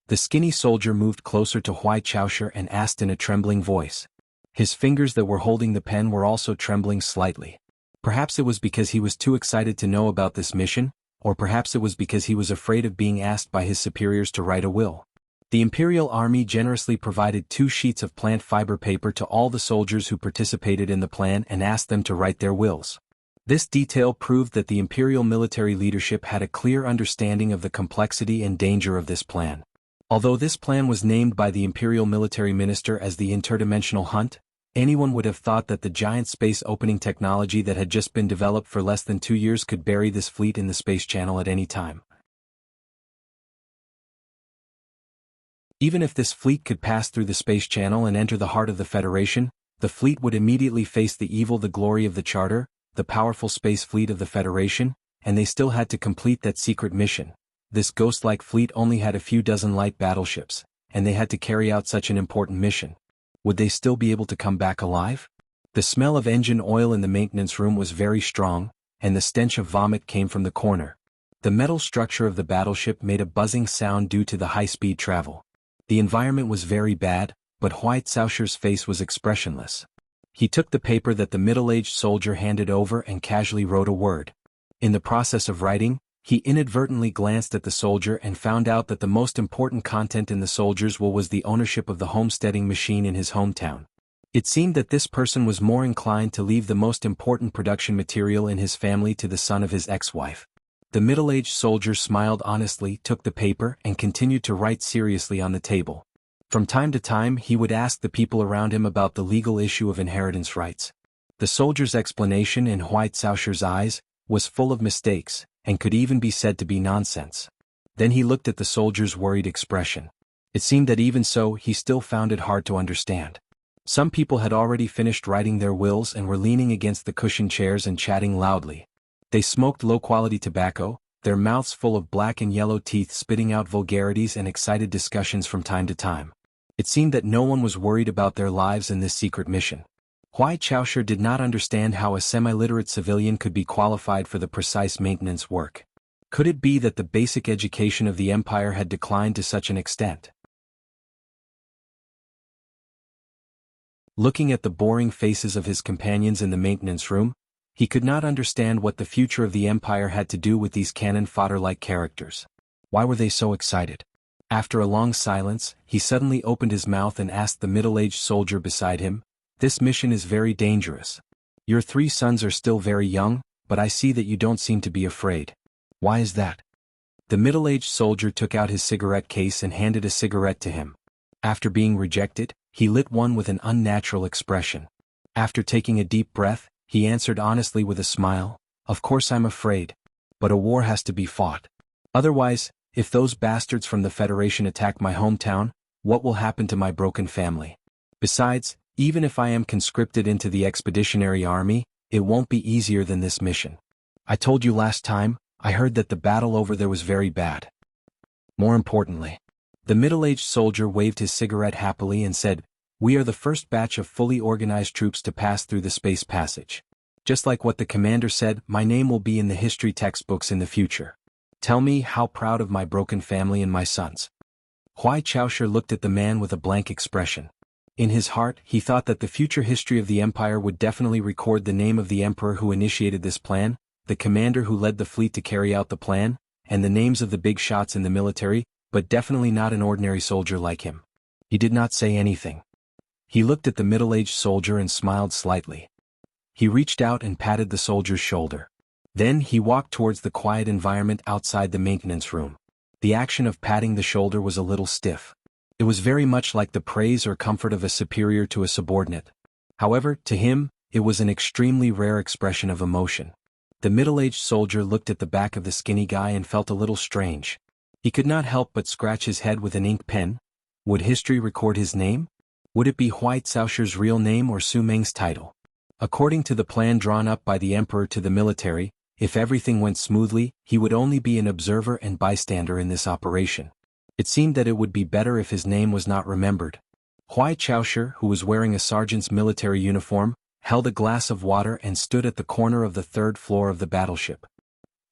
The skinny soldier moved closer to Hui Chaosher and asked in a trembling voice. His fingers that were holding the pen were also trembling slightly. Perhaps it was because he was too excited to know about this mission, or perhaps it was because he was afraid of being asked by his superiors to write a will. The Imperial Army generously provided 2 sheets of plant fiber paper to all the soldiers who participated in the plan and asked them to write their wills. This detail proved that the Imperial military leadership had a clear understanding of the complexity and danger of this plan. Although this plan was named by the Imperial military minister as the interdimensional hunt, anyone would have thought that the giant space opening technology that had just been developed for less than 2 years could bury this fleet in the space channel at any time. Even if this fleet could pass through the space channel and enter the heart of the Federation, the fleet would immediately face the evil, the glory of the Charter, the powerful space fleet of the Federation, and they still had to complete that secret mission. This ghost-like fleet only had a few dozen light battleships, and they had to carry out such an important mission. Would they still be able to come back alive? The smell of engine oil in the maintenance room was very strong, and the stench of vomit came from the corner. The metal structure of the battleship made a buzzing sound due to the high-speed travel. The environment was very bad, but Hui Chaosher's face was expressionless. He took the paper that the middle-aged soldier handed over and casually wrote a word. In the process of writing, he inadvertently glanced at the soldier and found out that the most important content in the soldier's will was the ownership of the homesteading machine in his hometown. It seemed that this person was more inclined to leave the most important production material in his family to the son of his ex-wife. The middle-aged soldier smiled honestly, took the paper, and continued to write seriously on the table. From time to time he would ask the people around him about the legal issue of inheritance rights. The soldier's explanation in Hui Chaosher's eyes was full of mistakes, and could even be said to be nonsense. Then he looked at the soldier's worried expression. It seemed that even so he still found it hard to understand. Some people had already finished writing their wills and were leaning against the cushioned chairs and chatting loudly. They smoked low-quality tobacco, their mouths full of black and yellow teeth spitting out vulgarities and excited discussions from time to time. It seemed that no one was worried about their lives in this secret mission. Hui Chaosher did not understand how a semi-literate civilian could be qualified for the precise maintenance work. Could it be that the basic education of the Empire had declined to such an extent? Looking at the boring faces of his companions in the maintenance room, he could not understand what the future of the Empire had to do with these cannon fodder-like characters. Why were they so excited? After a long silence, he suddenly opened his mouth and asked the middle-aged soldier beside him, "This mission is very dangerous. Your 3 sons are still very young, but I see that you don't seem to be afraid. Why is that?" The middle-aged soldier took out his cigarette case and handed a cigarette to him. After being rejected, he lit one with an unnatural expression. After taking a deep breath, he answered honestly with a smile, "Of course I'm afraid. But a war has to be fought. Otherwise, if those bastards from the Federation attack my hometown, what will happen to my broken family? Besides, even if I am conscripted into the expeditionary army, it won't be easier than this mission. I told you last time, I heard that the battle over there was very bad. More importantly." The middle-aged soldier waved his cigarette happily and said, "We are the first batch of fully organized troops to pass through the space passage. Just like what the commander said, my name will be in the history textbooks in the future. Tell me how proud of my broken family and my sons. Huai Chaoshu looked at the man with a blank expression. In his heart, he thought that the future history of the empire would definitely record the name of the emperor who initiated this plan, the commander who led the fleet to carry out the plan, and the names of the big shots in the military, but definitely not an ordinary soldier like him. He did not say anything. He looked at the middle-aged soldier and smiled slightly. He reached out and patted the soldier's shoulder. Then he walked towards the quiet environment outside the maintenance room. The action of patting the shoulder was a little stiff. It was very much like the praise or comfort of a superior to a subordinate. However, to him, it was an extremely rare expression of emotion. The middle-aged soldier looked at the back of the skinny guy and felt a little strange. He could not help but scratch his head with an ink pen. Would history record his name? Would it be Huai Caoshu's real name or Su Meng's title? According to the plan drawn up by the emperor to the military, if everything went smoothly, he would only be an observer and bystander in this operation. It seemed that it would be better if his name was not remembered. Huai Chaoshu, who was wearing a sergeant's military uniform, held a glass of water and stood at the corner of the third floor of the battleship.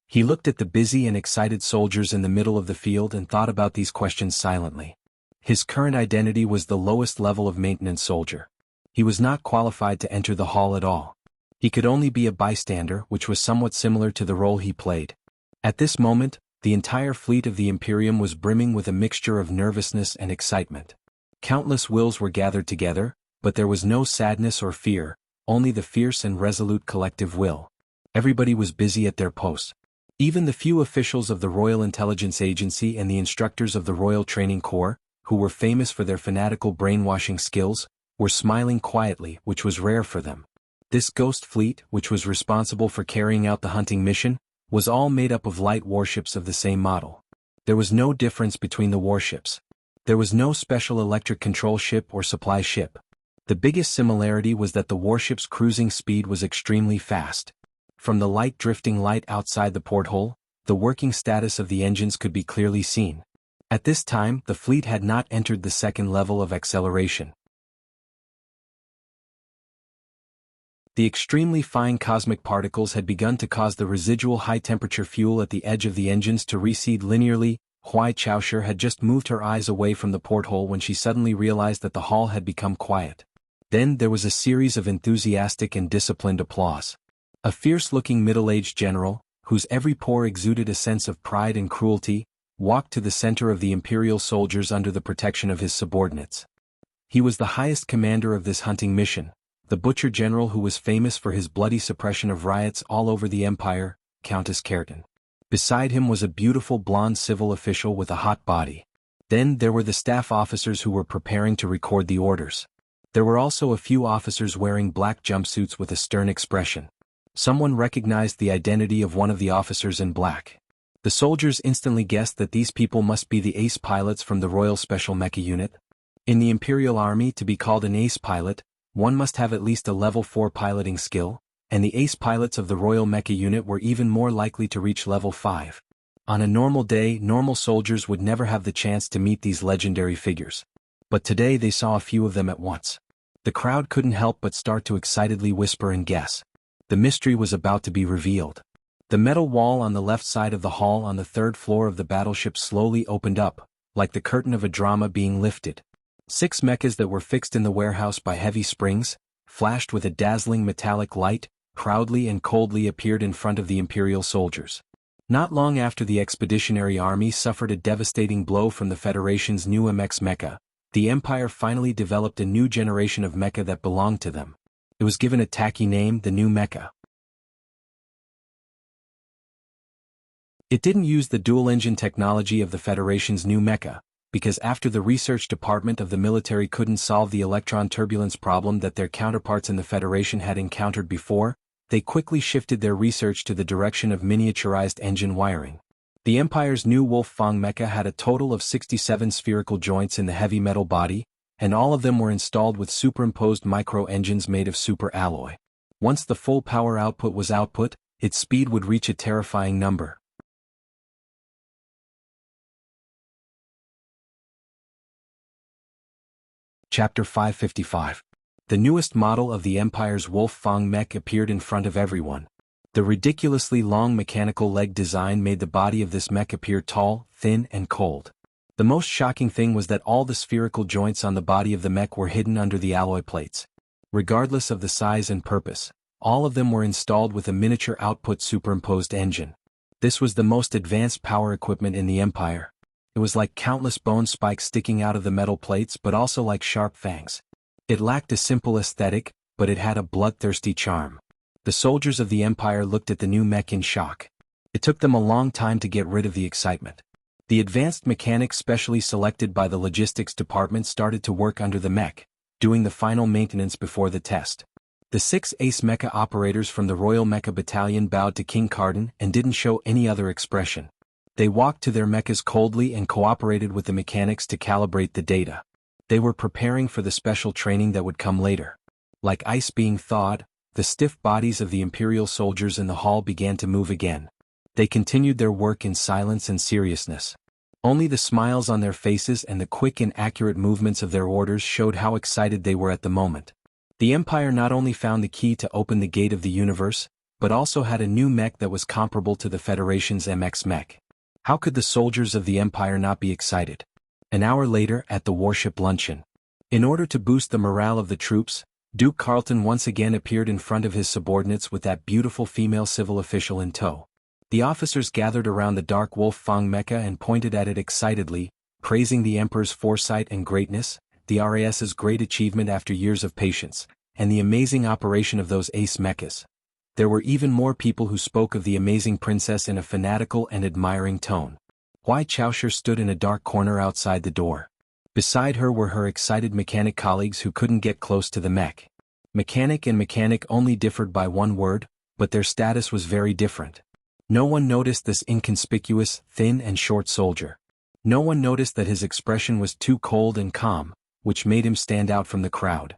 He looked at the busy and excited soldiers in the middle of the field and thought about these questions silently. His current identity was the lowest level of maintenance soldier. He was not qualified to enter the hall at all. He could only be a bystander, which was somewhat similar to the role he played. At this moment, the entire fleet of the Imperium was brimming with a mixture of nervousness and excitement. Countless wills were gathered together, but there was no sadness or fear, only the fierce and resolute collective will. Everybody was busy at their posts. Even the few officials of the Royal Intelligence Agency and the instructors of the Royal Training Corps, who were famous for their fanatical brainwashing skills, were smiling quietly, which was rare for them. This ghost fleet, which was responsible for carrying out the hunting mission, was all made up of light warships of the same model. There was no difference between the warships. There was no special electric control ship or supply ship. The biggest similarity was that the warship's cruising speed was extremely fast. From the light drifting light outside the porthole, the working status of the engines could be clearly seen. At this time, the fleet had not entered the second level of acceleration. The extremely fine cosmic particles had begun to cause the residual high-temperature fuel at the edge of the engines to recede linearly. Huai Chaoshu had just moved her eyes away from the porthole when she suddenly realized that the hall had become quiet. Then there was a series of enthusiastic and disciplined applause. A fierce-looking middle-aged general, whose every pore exuded a sense of pride and cruelty, walked to the center of the imperial soldiers under the protection of his subordinates. He was the highest commander of this hunting mission, the butcher general who was famous for his bloody suppression of riots all over the empire, Countess Kerton. Beside him was a beautiful blonde civil official with a hot body. Then there were the staff officers who were preparing to record the orders. There were also a few officers wearing black jumpsuits with a stern expression. Someone recognized the identity of one of the officers in black. The soldiers instantly guessed that these people must be the ace pilots from the Royal Special Mecha Unit. In the Imperial Army, to be called an ace pilot, one must have at least a level 4 piloting skill, and the ace pilots of the Royal Mecha Unit were even more likely to reach level 5. On a normal day, normal soldiers would never have the chance to meet these legendary figures. But today they saw a few of them at once. The crowd couldn't help but start to excitedly whisper and guess. The mystery was about to be revealed. The metal wall on the left side of the hall on the third floor of the battleship slowly opened up, like the curtain of a drama being lifted. 6 mechas that were fixed in the warehouse by heavy springs, flashed with a dazzling metallic light, proudly and coldly appeared in front of the Imperial soldiers. Not long after the Expeditionary Army suffered a devastating blow from the Federation's new MX mecha, the Empire finally developed a new generation of mecha that belonged to them. It was given a tacky name, the new mecha. It didn't use the dual-engine technology of the Federation's new mecha, because after the research department of the military couldn't solve the electron turbulence problem that their counterparts in the Federation had encountered before, they quickly shifted their research to the direction of miniaturized engine wiring. The Empire's new Wolf-Fang mecha had a total of 67 spherical joints in the heavy metal body, and all of them were installed with superimposed micro-engines made of super alloy. Once the full power output was output, its speed would reach a terrifying number. Chapter 555. The newest model of the Empire's Wolf-Fang mech appeared in front of everyone. The ridiculously long mechanical leg design made the body of this mech appear tall, thin, and cold. The most shocking thing was that all the spherical joints on the body of the mech were hidden under the alloy plates. Regardless of the size and purpose, all of them were installed with a miniature output superimposed engine. This was the most advanced power equipment in the Empire. It was like countless bone spikes sticking out of the metal plates but also like sharp fangs. It lacked a simple aesthetic, but it had a bloodthirsty charm. The soldiers of the Empire looked at the new mech in shock. It took them a long time to get rid of the excitement. The advanced mechanics specially selected by the logistics department started to work under the mech, doing the final maintenance before the test. The 6 ace mecha operators from the Royal Mecha Battalion bowed to King Cardin and didn't show any other expression. They walked to their mechas coldly and cooperated with the mechanics to calibrate the data. They were preparing for the special training that would come later. Like ice being thawed, the stiff bodies of the Imperial soldiers in the hall began to move again. They continued their work in silence and seriousness. Only the smiles on their faces and the quick and accurate movements of their orders showed how excited they were at the moment. The Empire not only found the key to open the gate of the universe, but also had a new mech that was comparable to the Federation's MX mech. How could the soldiers of the Empire not be excited? An hour later at the warship luncheon. In order to boost the morale of the troops, Duke Carleton once again appeared in front of his subordinates with that beautiful female civil official in tow. The officers gathered around the Dark Wolf-Fang mecha and pointed at it excitedly, praising the Emperor's foresight and greatness, the RAS's great achievement after years of patience, and the amazing operation of those ace mechas. There were even more people who spoke of the amazing princess in a fanatical and admiring tone. Hui Chaoshi stood in a dark corner outside the door. Beside her were her excited mechanic colleagues who couldn't get close to the mech. Mechanic and mechanic only differed by one word, but their status was very different. No one noticed this inconspicuous, thin and short soldier. No one noticed that his expression was too cold and calm, which made him stand out from the crowd.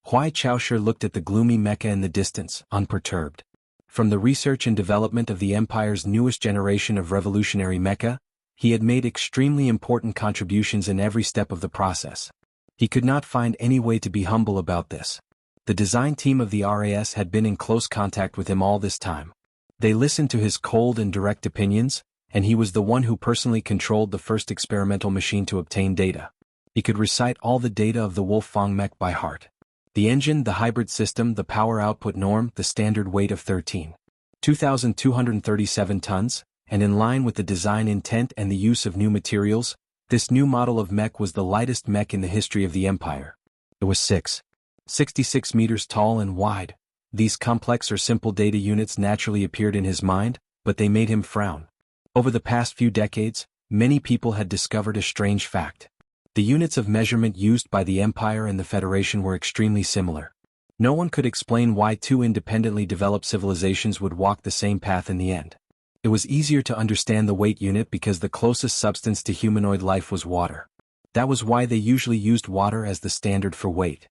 Hui Chaoshi looked at the gloomy mecha in the distance, unperturbed. From the research and development of the Empire's newest generation of revolutionary mecha, he had made extremely important contributions in every step of the process. He could not find any way to be humble about this. The design team of the RAS had been in close contact with him all this time. They listened to his cold and direct opinions, and he was the one who personally controlled the first experimental machine to obtain data. He could recite all the data of the Wolf-Fang mech by heart. The engine, the hybrid system, the power output norm, the standard weight of 2,237 tons, and in line with the design intent and the use of new materials, this new model of mech was the lightest mech in the history of the Empire. It was 66 meters tall and wide. These complex or simple data units naturally appeared in his mind, but they made him frown. Over the past few decades, many people had discovered a strange fact. The units of measurement used by the Empire and the Federation were extremely similar. No one could explain why two independently developed civilizations would walk the same path in the end. It was easier to understand the weight unit because the closest substance to humanoid life was water. That was why they usually used water as the standard for weight.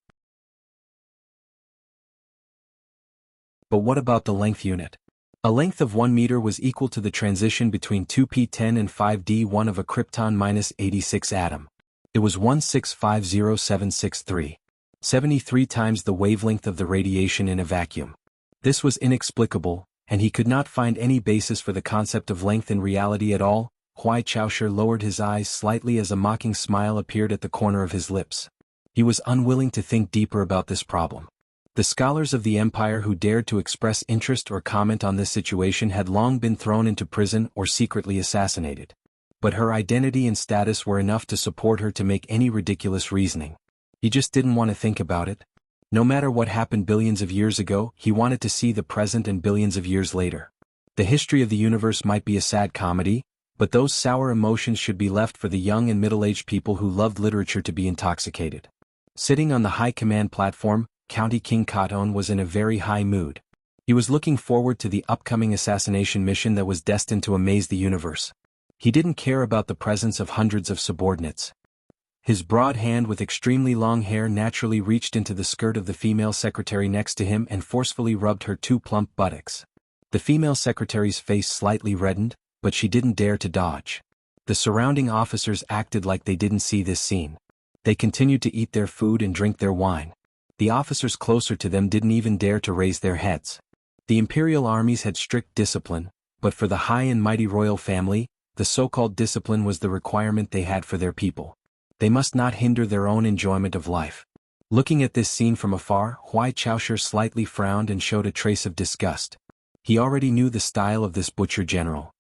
But what about the length unit? A length of 1 meter was equal to the transition between 2p10 and 5d1 of a krypton-86 atom. It was 1650763. 73 times the wavelength of the radiation in a vacuum. This was inexplicable, and he could not find any basis for the concept of length in reality at all. Hui Chaoshi lowered his eyes slightly as a mocking smile appeared at the corner of his lips. He was unwilling to think deeper about this problem. The scholars of the Empire who dared to express interest or comment on this situation had long been thrown into prison or secretly assassinated. But her identity and status were enough to support her to make any ridiculous reasoning. He just didn't want to think about it. No matter what happened billions of years ago, he wanted to see the present and billions of years later. The history of the universe might be a sad comedy, but those sour emotions should be left for the young and middle-aged people who loved literature to be intoxicated. Sitting on the high command platform, County King Katon was in a very high mood. He was looking forward to the upcoming assassination mission that was destined to amaze the universe. He didn't care about the presence of hundreds of subordinates. His broad hand with extremely long hair naturally reached into the skirt of the female secretary next to him and forcefully rubbed her two plump buttocks. The female secretary's face slightly reddened, but she didn't dare to dodge. The surrounding officers acted like they didn't see this scene. They continued to eat their food and drink their wine. The officers closer to them didn't even dare to raise their heads. The imperial armies had strict discipline, but for the high and mighty royal family, the so-called discipline was the requirement they had for their people. They must not hinder their own enjoyment of life. Looking at this scene from afar, Huai Chaoshu slightly frowned and showed a trace of disgust. He already knew the style of this butcher general.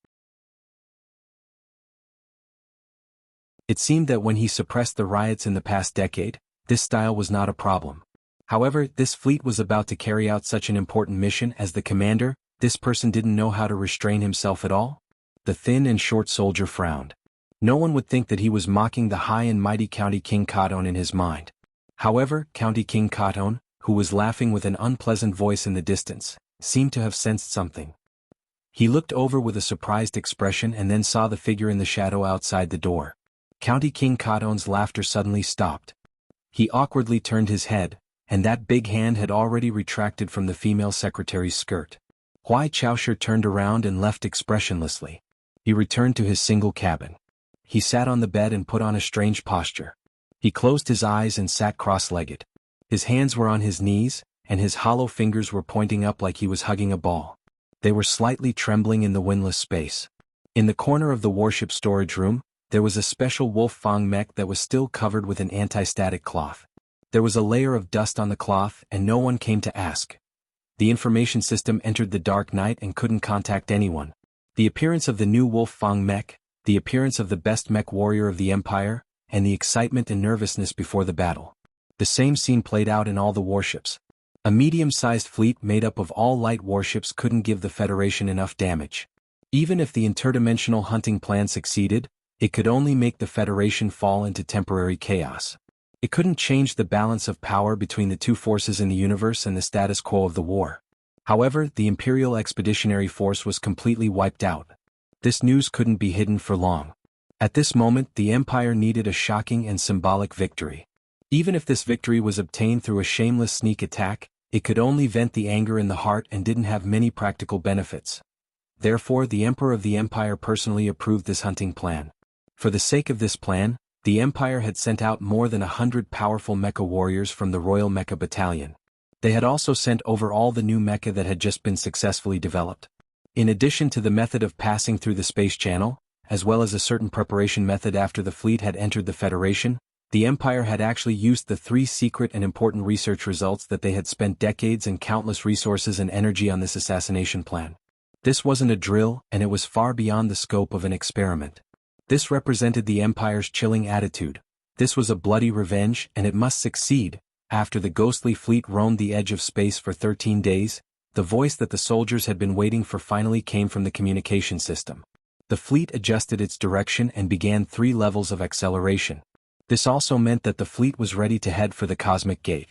It seemed that when he suppressed the riots in the past decade, this style was not a problem. However, this fleet was about to carry out such an important mission as the commander. This person didn't know how to restrain himself at all? The thin and short soldier frowned. No one would think that he was mocking the high and mighty County King Katon in his mind. However, County King Katon, who was laughing with an unpleasant voice in the distance, seemed to have sensed something. He looked over with a surprised expression and then saw the figure in the shadow outside the door. County King Katon's laughter suddenly stopped. He awkwardly turned his head, and that big hand had already retracted from the female secretary's skirt. Huai Chaoshu turned around and left expressionlessly. He returned to his single cabin. He sat on the bed and put on a strange posture. He closed his eyes and sat cross-legged. His hands were on his knees, and his hollow fingers were pointing up like he was hugging a ball. They were slightly trembling in the windless space. In the corner of the warship storage room, there was a special Wolf Fang mech that was still covered with an anti-static cloth. There was a layer of dust on the cloth and no one came to ask. The information system entered the dark night and couldn't contact anyone. The appearance of the new Wolf Fang mech, the appearance of the best mech warrior of the Empire, and the excitement and nervousness before the battle. The same scene played out in all the warships. A medium-sized fleet made up of all light warships couldn't give the Federation enough damage. Even if the interdimensional hunting plan succeeded, it could only make the Federation fall into temporary chaos. It couldn't change the balance of power between the two forces in the universe and the status quo of the war. However, the Imperial Expeditionary Force was completely wiped out. This news couldn't be hidden for long. At this moment, the Empire needed a shocking and symbolic victory. Even if this victory was obtained through a shameless sneak attack, it could only vent the anger in the heart and didn't have many practical benefits. Therefore, the Emperor of the Empire personally approved this hunting plan. For the sake of this plan, the Empire had sent out more than 100 powerful mecha warriors from the Royal Mecha Battalion. They had also sent over all the new mecha that had just been successfully developed. In addition to the method of passing through the space channel, as well as a certain preparation method after the fleet had entered the Federation, the Empire had actually used the 3 secret and important research results that they had spent decades and countless resources and energy on this assassination plan. This wasn't a drill, and it was far beyond the scope of an experiment. This represented the Empire's chilling attitude. This was a bloody revenge, and it must succeed. After the ghostly fleet roamed the edge of space for 13 days, the voice that the soldiers had been waiting for finally came from the communication system. The fleet adjusted its direction and began 3 levels of acceleration. This also meant that the fleet was ready to head for the Cosmic Gate.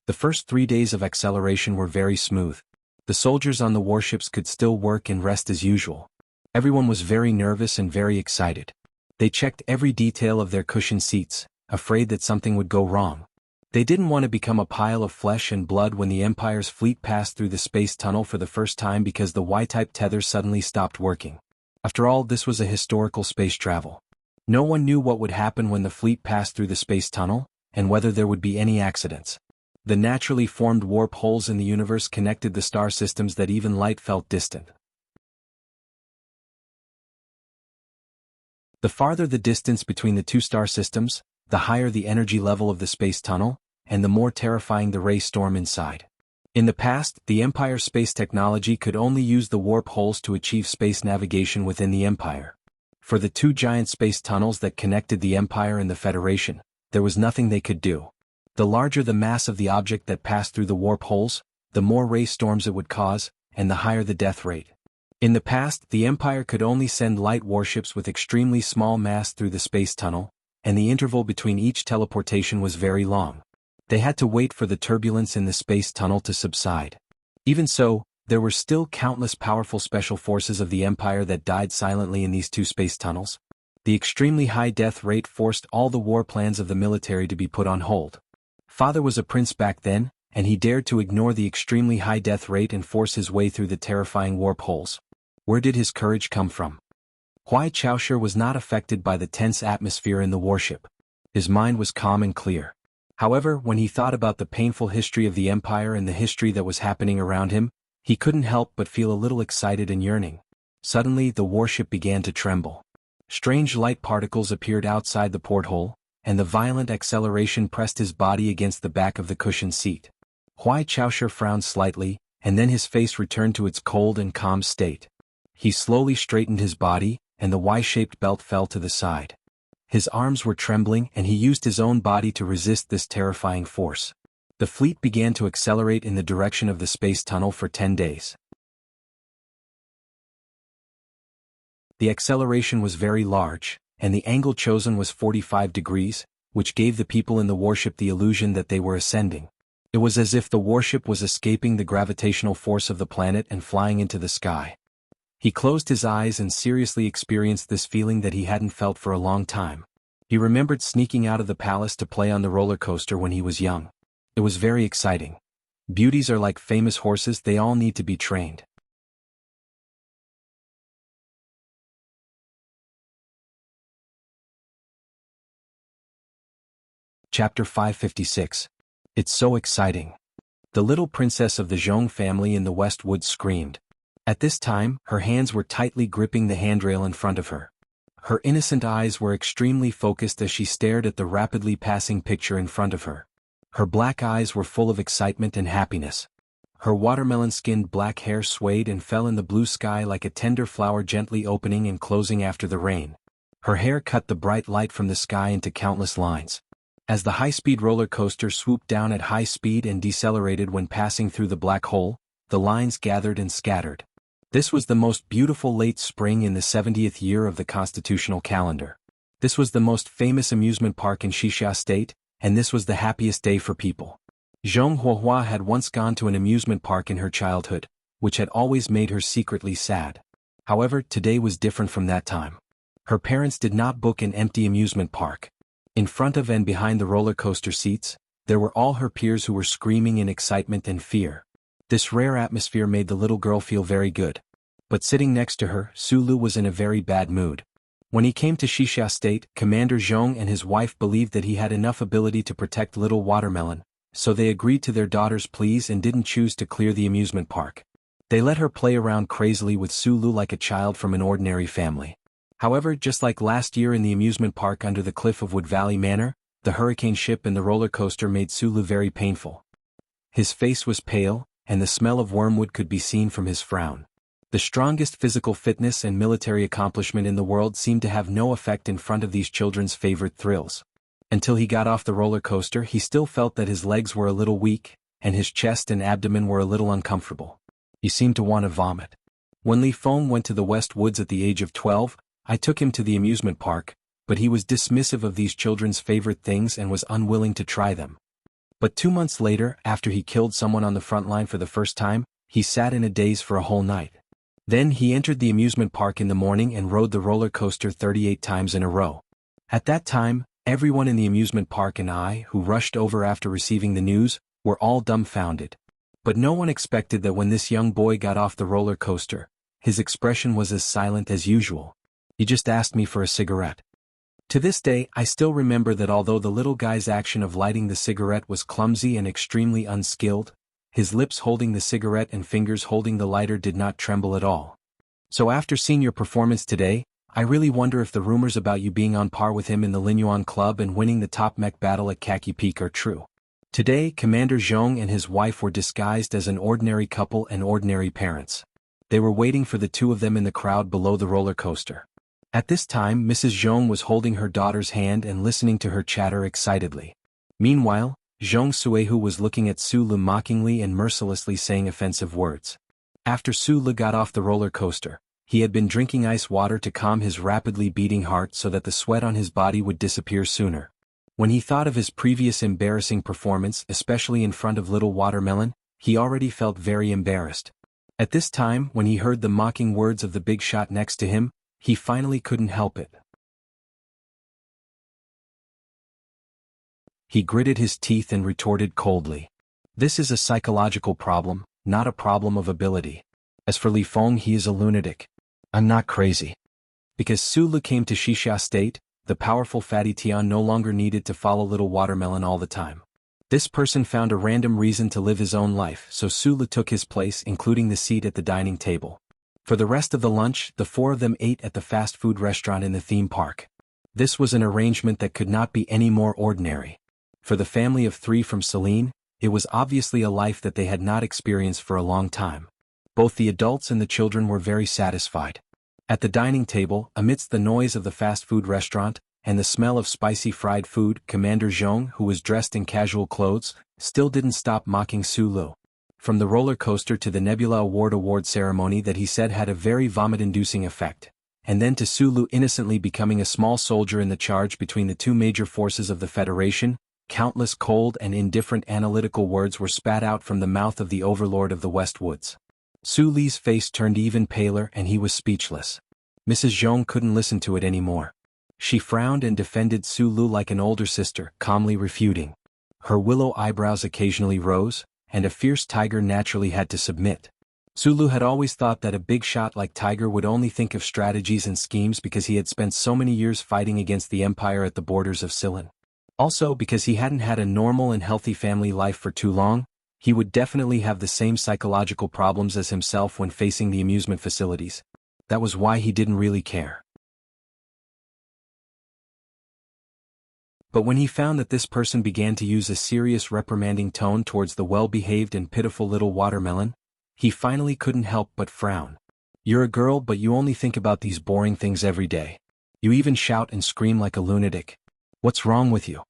The first 3 days of acceleration were very smooth. The soldiers on the warships could still work and rest as usual. Everyone was very nervous and very excited. They checked every detail of their cushioned seats, afraid that something would go wrong. They didn't want to become a pile of flesh and blood when the Empire's fleet passed through the space tunnel for the first time because the Y-type tether suddenly stopped working. After all, this was a historical space travel. No one knew what would happen when the fleet passed through the space tunnel, and whether there would be any accidents. The naturally formed warp holes in the universe connected the star systems that even light felt distant. The farther the distance between the 2 star systems, the higher the energy level of the space tunnel, and the more terrifying the ray storm inside. In the past, the Empire's space technology could only use the warp holes to achieve space navigation within the Empire. For the 2 giant space tunnels that connected the Empire and the Federation, there was nothing they could do. The larger the mass of the object that passed through the warp holes, the more ray storms it would cause, and the higher the death rate. In the past, the Empire could only send light warships with extremely small mass through the space tunnel, and the interval between each teleportation was very long. They had to wait for the turbulence in the space tunnel to subside. Even so, there were still countless powerful special forces of the Empire that died silently in these 2 space tunnels. The extremely high death rate forced all the war plans of the military to be put on hold. Father was a prince back then, and he dared to ignore the extremely high death rate and force his way through the terrifying warp holes. Where did his courage come from? Huai Chaoshu was not affected by the tense atmosphere in the warship. His mind was calm and clear. However, when he thought about the painful history of the empire and the history that was happening around him, he couldn't help but feel a little excited and yearning. Suddenly, the warship began to tremble. Strange light particles appeared outside the porthole, and the violent acceleration pressed his body against the back of the cushioned seat. Huai Chaoshe frowned slightly, and then his face returned to its cold and calm state. He slowly straightened his body, and the Y-shaped belt fell to the side. His arms were trembling and he used his own body to resist this terrifying force. The fleet began to accelerate in the direction of the space tunnel for 10 days. The acceleration was very large, and the angle chosen was 45 degrees, which gave the people in the warship the illusion that they were ascending. It was as if the warship was escaping the gravitational force of the planet and flying into the sky. He closed his eyes and seriously experienced this feeling that he hadn't felt for a long time. He remembered sneaking out of the palace to play on the roller coaster when he was young. It was very exciting. Beauties are like famous horses, they all need to be trained. Chapter 556. It's so exciting. The little princess of the Jianghu family in the West Woods screamed. At this time, her hands were tightly gripping the handrail in front of her. Her innocent eyes were extremely focused as she stared at the rapidly passing picture in front of her. Her black eyes were full of excitement and happiness. Her watermelon-skinned black hair swayed and fell in the blue sky like a tender flower gently opening and closing after the rain. Her hair cut the bright light from the sky into countless lines. As the high-speed roller coaster swooped down at high speed and decelerated when passing through the black hole, the lines gathered and scattered. This was the most beautiful late spring in the 70th year of the constitutional calendar. This was the most famous amusement park in Wuxia State, and this was the happiest day for people. Zhong Huahua had once gone to an amusement park in her childhood, which had always made her secretly sad. However, today was different from that time. Her parents did not book an empty amusement park. In front of and behind the roller coaster seats, there were all her peers who were screaming in excitement and fear. This rare atmosphere made the little girl feel very good. But sitting next to her, Sulu was in a very bad mood. When he came to Wuxia State, Commander Zhong and his wife believed that he had enough ability to protect little Watermelon, so they agreed to their daughter's pleas and didn't choose to clear the amusement park. They let her play around crazily with Sulu like a child from an ordinary family. However, just like last year in the amusement park under the cliff of Wood Valley Manor, the hurricane ship and the roller coaster made Sulu very painful. His face was pale, and the smell of wormwood could be seen from his frown. The strongest physical fitness and military accomplishment in the world seemed to have no effect in front of these children's favorite thrills. Until he got off the roller coaster, he still felt that his legs were a little weak, and his chest and abdomen were a little uncomfortable. He seemed to want to vomit. When Li Feng went to the West Woods at the age of 12, I took him to the amusement park, but he was dismissive of these children's favorite things and was unwilling to try them. But 2 months later, after he killed someone on the front line for the first time, he sat in a daze for a whole night. Then he entered the amusement park in the morning and rode the roller coaster 38 times in a row. At that time, everyone in the amusement park and I, who rushed over after receiving the news, were all dumbfounded. But no one expected that when this young boy got off the roller coaster, his expression was as silent as usual. He just asked me for a cigarette. To this day, I still remember that although the little guy's action of lighting the cigarette was clumsy and extremely unskilled, his lips holding the cigarette and fingers holding the lighter did not tremble at all. So after seeing your performance today, I really wonder if the rumors about you being on par with him in the Linyuan Club and winning the top mech battle at Khaki Peak are true. Today, Commander Zhong and his wife were disguised as an ordinary couple and ordinary parents. They were waiting for the two of them in the crowd below the roller coaster. At this time, Mrs. Zhong was holding her daughter's hand and listening to her chatter excitedly. Meanwhile, Zhong Suehu was looking at Su Le mockingly and mercilessly saying offensive words. After Su Le got off the roller coaster, he had been drinking ice water to calm his rapidly beating heart so that the sweat on his body would disappear sooner. When he thought of his previous embarrassing performance, especially in front of little Watermelon, he already felt very embarrassed. At this time, when he heard the mocking words of the big shot next to him, he finally couldn't help it. He gritted his teeth and retorted coldly. This is a psychological problem, not a problem of ability. As for Li Feng, he is a lunatic. I'm not crazy. Because Su Le came to Wuxia State, the powerful Fatty Tian no longer needed to follow little Watermelon all the time. This person found a random reason to live his own life, so Sulu took his place, including the seat at the dining table. For the rest of the lunch, the four of them ate at the fast food restaurant in the theme park. This was an arrangement that could not be any more ordinary. For the family of three from Celine, it was obviously a life that they had not experienced for a long time. Both the adults and the children were very satisfied. At the dining table, amidst the noise of the fast food restaurant, and the smell of spicy fried food, Commander Zhong, who was dressed in casual clothes, still didn't stop mocking Sulu. From the roller coaster to the Nebula award ceremony that he said had a very vomit-inducing effect, and then to Sulu innocently becoming a small soldier in the charge between the two major forces of the Federation, countless cold and indifferent analytical words were spat out from the mouth of the overlord of the West Woods. Su Li's face turned even paler and he was speechless. Mrs. Zhong couldn't listen to it anymore. She frowned and defended Sulu like an older sister, calmly refuting. Her willow eyebrows occasionally rose, and a fierce tiger naturally had to submit. Sulu had always thought that a big shot like Tiger would only think of strategies and schemes because he had spent so many years fighting against the Empire at the borders of Ceylon. Also because he hadn't had a normal and healthy family life for too long, he would definitely have the same psychological problems as himself when facing the amusement facilities. That was why he didn't really care. But when he found that this person began to use a serious reprimanding tone towards the well-behaved and pitiful little watermelon, he finally couldn't help but frown. You're a girl, but you only think about these boring things every day. You even shout and scream like a lunatic. What's wrong with you?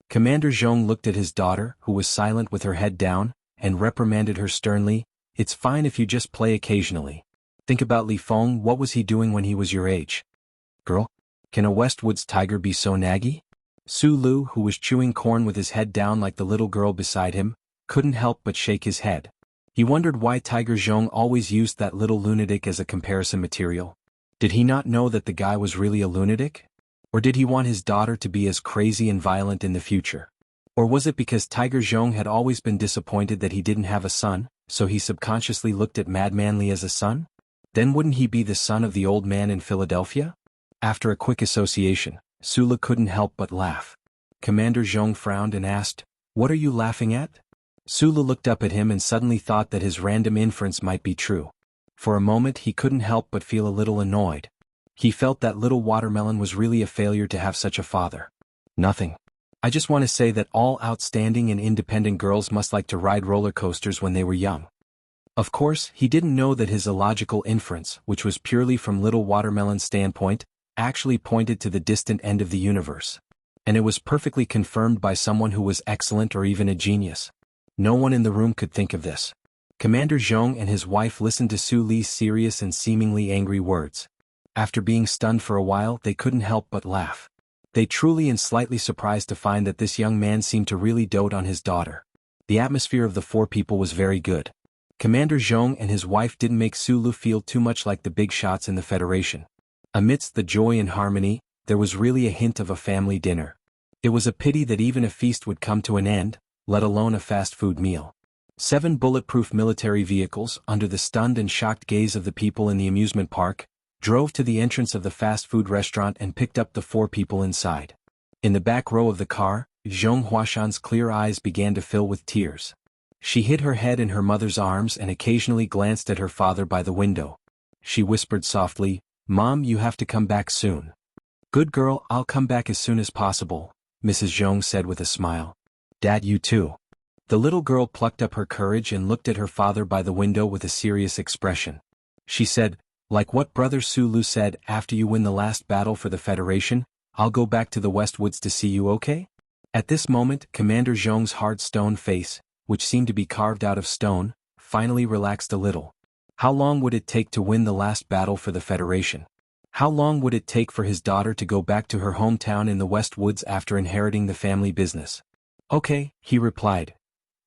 Commander Zhong looked at his daughter, who was silent with her head down, and reprimanded her sternly. It's fine if you just play occasionally. Think about Li Feng. What was he doing when he was your age? Girl, can a Westwoods tiger be so naggy? Su Lu, who was chewing corn with his head down like the little girl beside him, couldn't help but shake his head. He wondered why Tiger Zhong always used that little lunatic as a comparison material. Did he not know that the guy was really a lunatic? Or did he want his daughter to be as crazy and violent in the future? Or was it because Tiger Zhong had always been disappointed that he didn't have a son, so he subconsciously looked at Madman Li as a son? Then wouldn't he be the son of the old man in Philadelphia? After a quick association, Sula couldn't help but laugh. Commander Zhong frowned and asked, "What are you laughing at?" Sula looked up at him and suddenly thought that his random inference might be true. For a moment he couldn't help but feel a little annoyed. He felt that little watermelon was really a failure to have such a father. Nothing. I just want to say that all outstanding and independent girls must like to ride roller coasters when they were young. Of course, he didn't know that his illogical inference, which was purely from little watermelon's standpoint, actually pointed to the distant end of the universe. And it was perfectly confirmed by someone who was excellent or even a genius. No one in the room could think of this. Commander Zhong and his wife listened to Su Li's serious and seemingly angry words. After being stunned for a while, they couldn't help but laugh. They truly and slightly surprised to find that this young man seemed to really dote on his daughter. The atmosphere of the four people was very good. Commander Zhong and his wife didn't make Sulu feel too much like the big shots in the Federation. Amidst the joy and harmony, there was really a hint of a family dinner. It was a pity that even a feast would come to an end, let alone a fast food meal. 7 bulletproof military vehicles, under the stunned and shocked gaze of the people in the amusement park, drove to the entrance of the fast food restaurant and picked up the 4 people inside. In the back row of the car, Zhong Huashan's clear eyes began to fill with tears. She hid her head in her mother's arms and occasionally glanced at her father by the window. She whispered softly, "Mom, you have to come back soon." "Good girl, I'll come back as soon as possible," Mrs. Zhong said with a smile. "Dad, you too." The little girl plucked up her courage and looked at her father by the window with a serious expression. She said, "Like what Brother Sulu said, after you win the last battle for the Federation, I'll go back to the Westwoods to see you, okay?" At this moment, Commander Zhong's hard stone face, which seemed to be carved out of stone, finally relaxed a little. How long would it take to win the last battle for the Federation? How long would it take for his daughter to go back to her hometown in the West Woods after inheriting the family business? "Okay," he replied.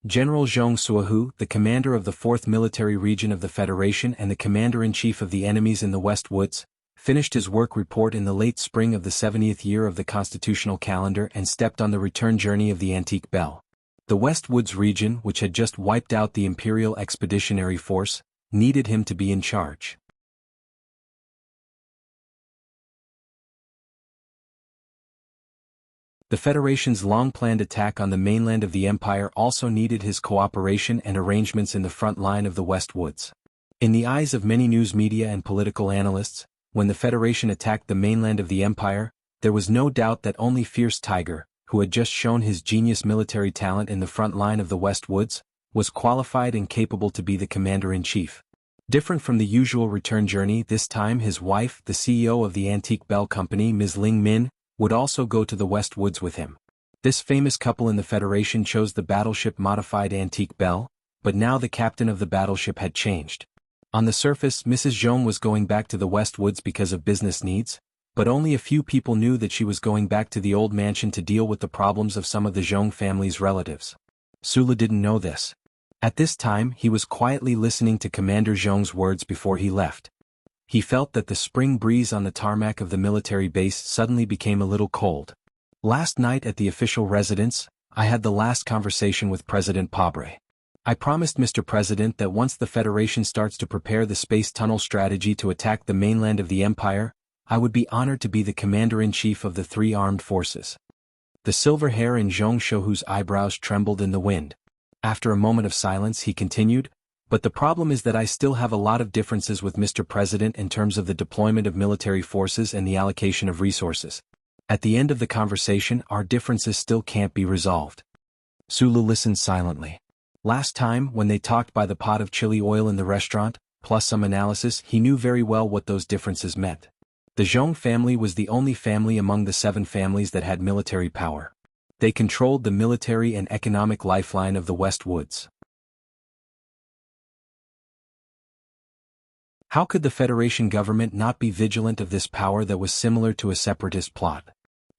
General Zhong Suahu, the commander of the 4th Military Region of the Federation and the commander-in-chief of the enemies in the West Woods, finished his work report in the late spring of the 70th year of the constitutional calendar and stepped on the return journey of the Antique Bell. The West Woods region, which had just wiped out the Imperial Expeditionary Force, needed him to be in charge. The Federation's long-planned attack on the mainland of the Empire also needed his cooperation and arrangements in the front line of the West Woods. In the eyes of many news media and political analysts, when the Federation attacked the mainland of the Empire, there was no doubt that only Fierce Tiger, who had just shown his genius military talent in the front line of the West Woods, was qualified and capable to be the commander-in-chief. Different from the usual return journey, this time his wife, the CEO of the Antique Bell Company, Ms. Ling Min, would also go to the West Woods with him. This famous couple in the Federation chose the battleship-modified Antique Bell, but now the captain of the battleship had changed. On the surface, Mrs. Zhong was going back to the West Woods because of business needs, but only a few people knew that she was going back to the old mansion to deal with the problems of some of the Zhong family's relatives. Sulu didn't know this. At this time, he was quietly listening to Commander Zhong's words before he left. He felt that the spring breeze on the tarmac of the military base suddenly became a little cold. Last night at the official residence, I had the last conversation with President Pabre. I promised Mr. President that once the Federation starts to prepare the space tunnel strategy to attack the mainland of the Empire, I would be honored to be the commander-in-chief of the three armed forces. The silver hair in Zhong Shouhu's eyebrows trembled in the wind. After a moment of silence, he continued, "But the problem is that I still have a lot of differences with Mr. President in terms of the deployment of military forces and the allocation of resources. At the end of the conversation, our differences still can't be resolved." Sulu listened silently. Last time, when they talked by the pot of chili oil in the restaurant, plus some analysis, he knew very well what those differences meant. The Zhong family was the only family among the 7 families that had military power. They controlled the military and economic lifeline of the West Woods. How could the Federation government not be vigilant of this power that was similar to a separatist plot?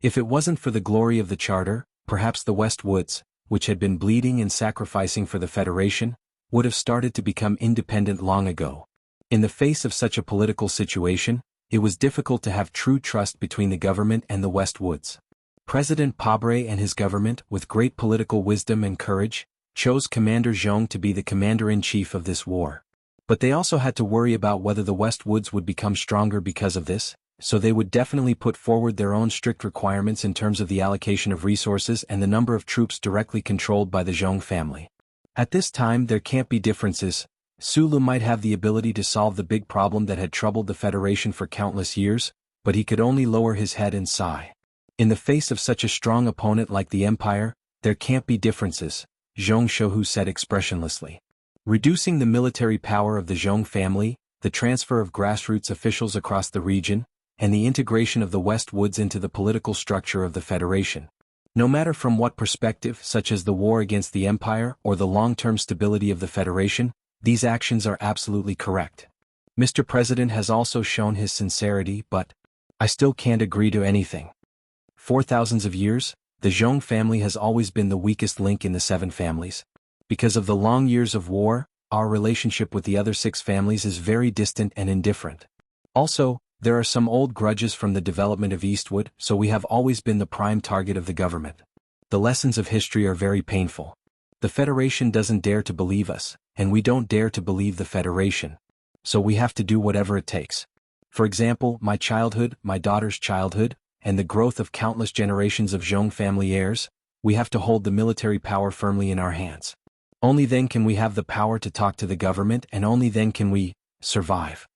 If it wasn't for the glory of the Charter, perhaps the West Woods, which had been bleeding and sacrificing for the Federation, would have started to become independent long ago. In the face of such a political situation, it was difficult to have true trust between the government and the West Woods. President Pabre and his government, with great political wisdom and courage, chose Commander Zhong to be the commander-in-chief of this war. But they also had to worry about whether the West Woods would become stronger because of this, so they would definitely put forward their own strict requirements in terms of the allocation of resources and the number of troops directly controlled by the Zhong family. At this time there can't be differences. Sulu might have the ability to solve the big problem that had troubled the Federation for countless years, but he could only lower his head and sigh. In the face of such a strong opponent like the Empire, there can't be differences, Zhong Shouhu said expressionlessly. Reducing the military power of the Zhong family, the transfer of grassroots officials across the region, and the integration of the West Woods into the political structure of the Federation. No matter from what perspective, such as the war against the Empire or the long-term stability of the Federation, these actions are absolutely correct. Mr. President has also shown his sincerity, but I still can't agree to anything. For thousands of years, the Zhong family has always been the weakest link in the 7 families. Because of the long years of war, our relationship with the other 6 families is very distant and indifferent. Also, there are some old grudges from the development of Eastwood, so we have always been the prime target of the government. The lessons of history are very painful. The Federation doesn't dare to believe us, and we don't dare to believe the Federation. So we have to do whatever it takes. For example, my childhood, my daughter's childhood, and the growth of countless generations of Zhong family heirs, we have to hold the military power firmly in our hands. Only then can we have the power to talk to the government, and only then can we survive.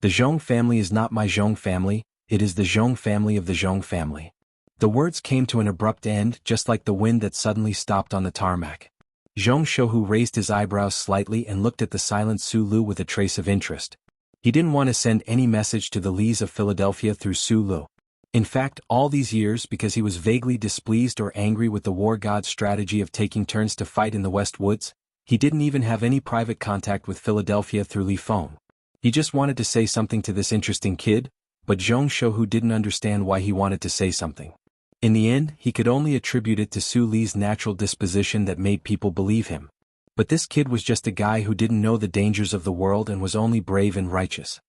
The Zhong family is not my Zhong family, it is the Zhong family of the Zhong family. The words came to an abrupt end, just like the wind that suddenly stopped on the tarmac. Zhong Shouhu raised his eyebrows slightly and looked at the silent Sulu with a trace of interest. He didn't want to send any message to the Lees of Philadelphia through Sulu. In fact, all these years, because he was vaguely displeased or angry with the war god's strategy of taking turns to fight in the West Woods, he didn't even have any private contact with Philadelphia through Lee phone. He just wanted to say something to this interesting kid, but Zhong Shouhu didn't understand why he wanted to say something. In the end, he could only attribute it to Su Li's natural disposition that made people believe him. But this kid was just a guy who didn't know the dangers of the world and was only brave and righteous.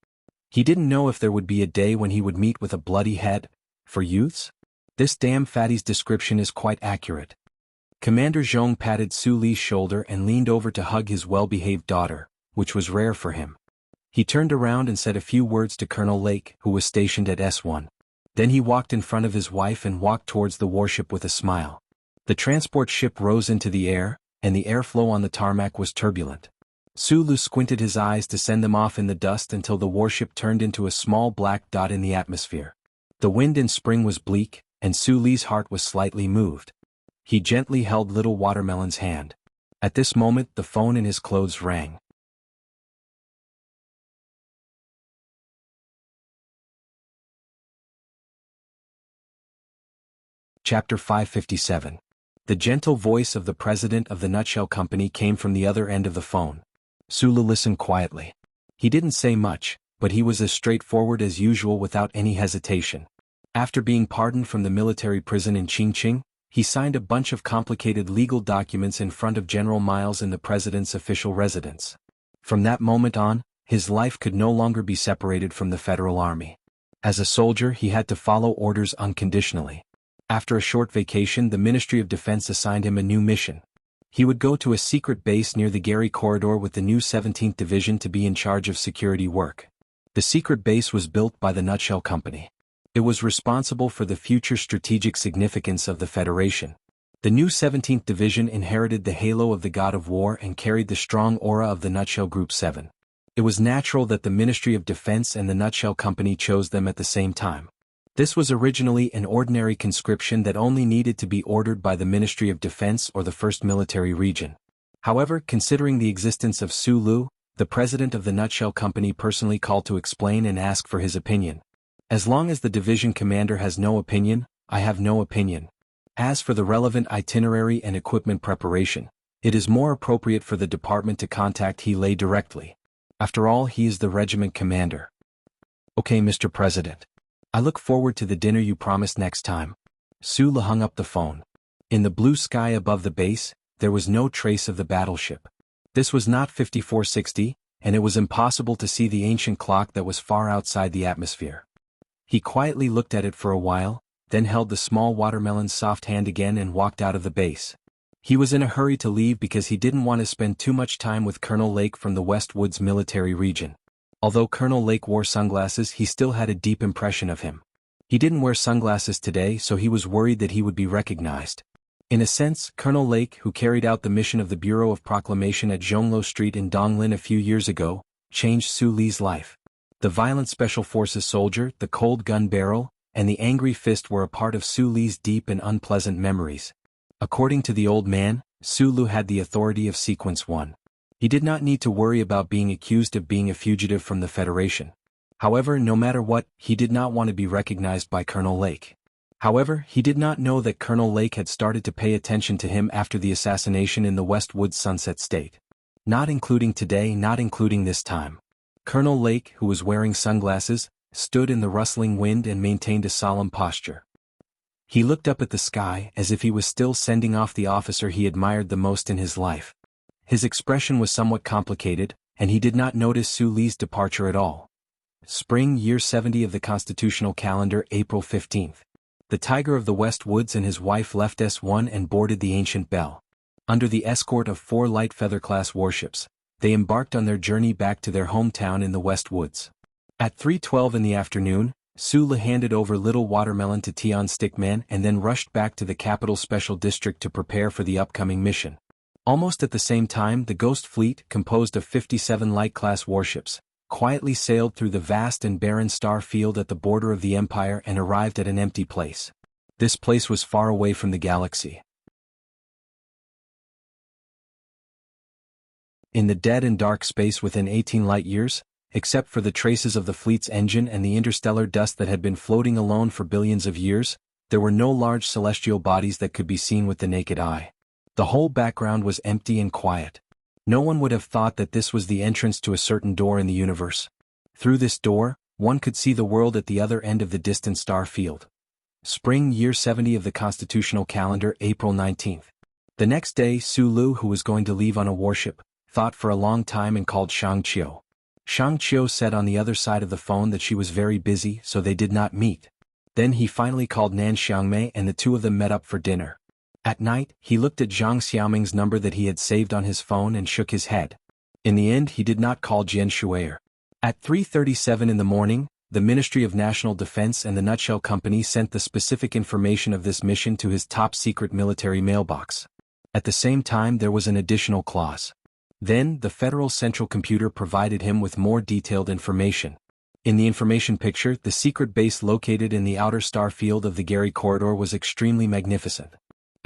He didn't know if there would be a day when he would meet with a bloody head. For youths? This damn fatty's description is quite accurate. Commander Zhong patted Su Li's shoulder and leaned over to hug his well-behaved daughter, which was rare for him. He turned around and said a few words to Colonel Lake, who was stationed at S1. Then he walked in front of his wife and walked towards the warship with a smile. The transport ship rose into the air, and the airflow on the tarmac was turbulent. Su Lu squinted his eyes to send them off in the dust until the warship turned into a small black dot in the atmosphere. The wind in spring was bleak, and Su Li's heart was slightly moved. He gently held little Watermelon's hand. At this moment the phone in his clothes rang. Chapter 557. The gentle voice of the president of the Nutshell Company came from the other end of the phone. Su Lu listened quietly. He didn't say much, but he was as straightforward as usual without any hesitation. After being pardoned from the military prison in Qingqing, he signed a bunch of complicated legal documents in front of General Miles in the president's official residence. From that moment on, his life could no longer be separated from the Federal Army. As a soldier, he had to follow orders unconditionally. After a short vacation, the Ministry of Defense assigned him a new mission. He would go to a secret base near the Gary Corridor with the new 17th Division to be in charge of security work. The secret base was built by the Nutshell Company. It was responsible for the future strategic significance of the Federation. The new 17th Division inherited the halo of the God of War and carried the strong aura of the Nutshell Group 7. It was natural that the Ministry of Defense and the Nutshell Company chose them at the same time. This was originally an ordinary conscription that only needed to be ordered by the Ministry of Defense or the 1st Military Region. However, considering the existence of Su Lu, the president of the Nutshell Company personally called to explain and ask for his opinion. As long as the division commander has no opinion, I have no opinion. As for the relevant itinerary and equipment preparation, it is more appropriate for the department to contact He Lei directly. After all, he is the regiment commander. Okay, Mr. President. I look forward to the dinner you promised next time. Su Lu hung up the phone. In the blue sky above the base, there was no trace of the battleship. This was not 5460, and it was impossible to see the ancient clock that was far outside the atmosphere. He quietly looked at it for a while, then held the small Watermelon's soft hand again and walked out of the base. He was in a hurry to leave because he didn't want to spend too much time with Colonel Lake from the West Woods military region. Although Colonel Lake wore sunglasses, he still had a deep impression of him. He didn't wear sunglasses today, so he was worried that he would be recognized. In a sense, Colonel Lake, who carried out the mission of the Bureau of Proclamation at Zhonglo Street in Donglin a few years ago, changed Su Li's life. The violent Special Forces soldier, the cold gun barrel, and the angry fist were a part of Su Li's deep and unpleasant memories. According to the old man, Su Lu had the authority of Sequence 1. He did not need to worry about being accused of being a fugitive from the Federation. However, no matter what, he did not want to be recognized by Colonel Lake. However, he did not know that Colonel Lake had started to pay attention to him after the assassination in the West Woods Sunset State. Not including today, not including this time. Colonel Lake, who was wearing sunglasses, stood in the rustling wind and maintained a solemn posture. He looked up at the sky as if he was still sending off the officer he admired the most in his life. His expression was somewhat complicated, and he did not notice Su Li's departure at all. Spring year 70 of the constitutional calendar, April 15th. The Tiger of the West Woods and his wife left S1 and boarded the Ancient Belle. Under the escort of 4 light feather-class warships, they embarked on their journey back to their hometown in the West Woods. At 3:12 in the afternoon, Su Lu handed over Little Watermelon to Tian Stickman and then rushed back to the Capital Special District to prepare for the upcoming mission. Almost at the same time, the Ghost Fleet, composed of 57 light-class warships, quietly sailed through the vast and barren star field at the border of the Empire and arrived at an empty place. This place was far away from the galaxy. In the dead and dark space within 18 light-years, except for the traces of the fleet's engine and the interstellar dust that had been floating alone for billions of years, there were no large celestial bodies that could be seen with the naked eye. The whole background was empty and quiet. No one would have thought that this was the entrance to a certain door in the universe. Through this door, one could see the world at the other end of the distant star field. Spring year 70 of the constitutional calendar, April 19th. The next day, Su Lu, who was going to leave on a warship, thought for a long time and called Shang Qiu. Shang Qiu said on the other side of the phone that she was very busy, so they did not meet. Then he finally called Nan Xiangmei and the two of them met up for dinner. At night, he looked at Zhang Xiaoming's number that he had saved on his phone and shook his head. In the end, he did not call Jian Shuier. At 3:37 in the morning, the Ministry of National Defense and the Nutshell Company sent the specific information of this mission to his top-secret military mailbox. At the same time, there was an additional clause. Then, the Federal Central Computer provided him with more detailed information. In the information picture, the secret base located in the outer star field of the Gary Corridor was extremely magnificent.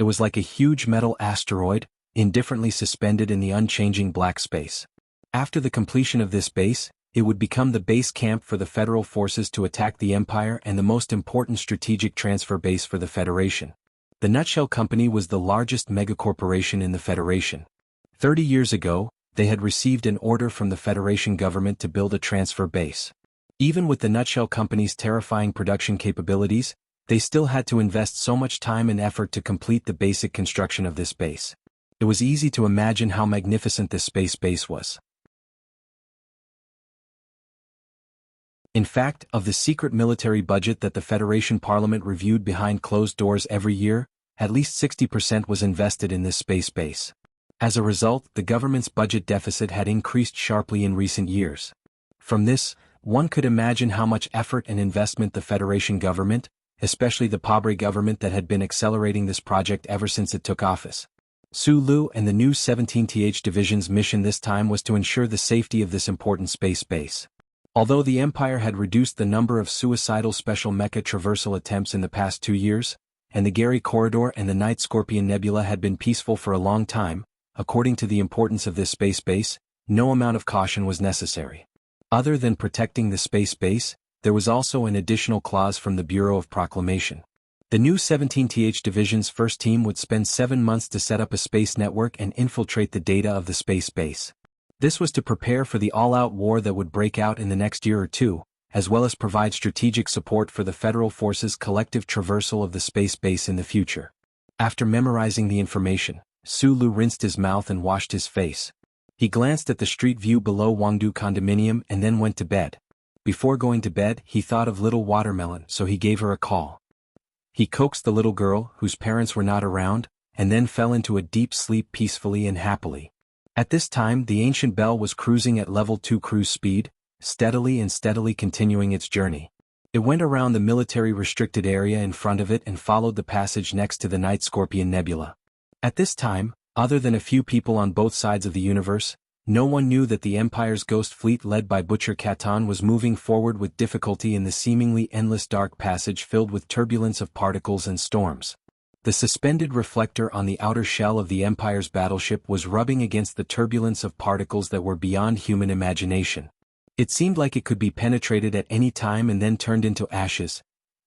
It was like a huge metal asteroid, indifferently suspended in the unchanging black space. After the completion of this base, it would become the base camp for the Federal forces to attack the Empire and the most important strategic transfer base for the Federation. The Nutshell Company was the largest megacorporation in the Federation. 30 years ago, they had received an order from the Federation government to build a transfer base. Even with the Nutshell Company's terrifying production capabilities, they still had to invest so much time and effort to complete the basic construction of this base. It was easy to imagine how magnificent this space base was. In fact, of the secret military budget that the Federation Parliament reviewed behind closed doors every year, at least 60% was invested in this space base. As a result, the government's budget deficit had increased sharply in recent years. From this, one could imagine how much effort and investment the Federation government, especially the Pabre government that had been accelerating this project ever since it took office. Su Lu and the new 17th Division's mission this time was to ensure the safety of this important space base. Although the Empire had reduced the number of suicidal special mecha traversal attempts in the past 2 years, and the Gary Corridor and the Night Scorpion Nebula had been peaceful for a long time, according to the importance of this space base, no amount of caution was necessary. Other than protecting the space base, there was also an additional clause from the Bureau of Proclamation. The new 17th Division's first team would spend 7 months to set up a space network and infiltrate the data of the space base. This was to prepare for the all-out war that would break out in the next year or two, as well as provide strategic support for the Federal Forces' collective traversal of the space base in the future. After memorizing the information, Su Lu rinsed his mouth and washed his face. He glanced at the street view below Wangdu condominium and then went to bed. Before going to bed, he thought of little Watermelon, so he gave her a call. He coaxed the little girl, whose parents were not around, and then fell into a deep sleep peacefully and happily. At this time, the ancient bell was cruising at level 2 cruise speed, steadily continuing its journey. It went around the military restricted area in front of it and followed the passage next to the Night Scorpion Nebula. At this time, other than a few people on both sides of the universe, no one knew that the Empire's ghost fleet led by Butcher Catan was moving forward with difficulty in the seemingly endless dark passage filled with turbulence of particles and storms. The suspended reflector on the outer shell of the Empire's battleship was rubbing against the turbulence of particles that were beyond human imagination. It seemed like it could be penetrated at any time and then turned into ashes.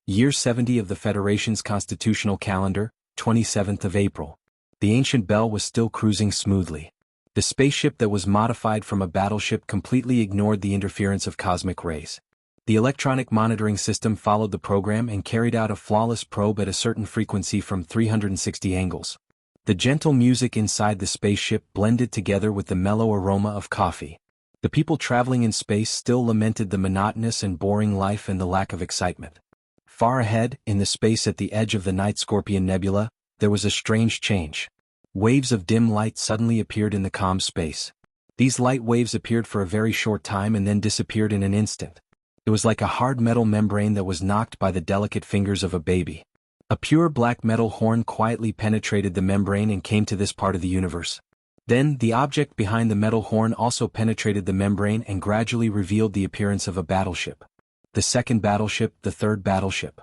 Year 70 of the Federation's constitutional calendar, 27th of April. The ancient bell was still cruising smoothly. The spaceship that was modified from a battleship completely ignored the interference of cosmic rays. The electronic monitoring system followed the program and carried out a flawless probe at a certain frequency from 360 angles. The gentle music inside the spaceship blended together with the mellow aroma of coffee. The people traveling in space still lamented the monotonous and boring life and the lack of excitement. Far ahead, in the space at the edge of the Night Scorpion Nebula, there was a strange change. Waves of dim light suddenly appeared in the calm space. These light waves appeared for a very short time and then disappeared in an instant. It was like a hard metal membrane that was knocked by the delicate fingers of a baby. A pure black metal horn quietly penetrated the membrane and came to this part of the universe. Then, the object behind the metal horn also penetrated the membrane and gradually revealed the appearance of a battleship. The second battleship, the third battleship.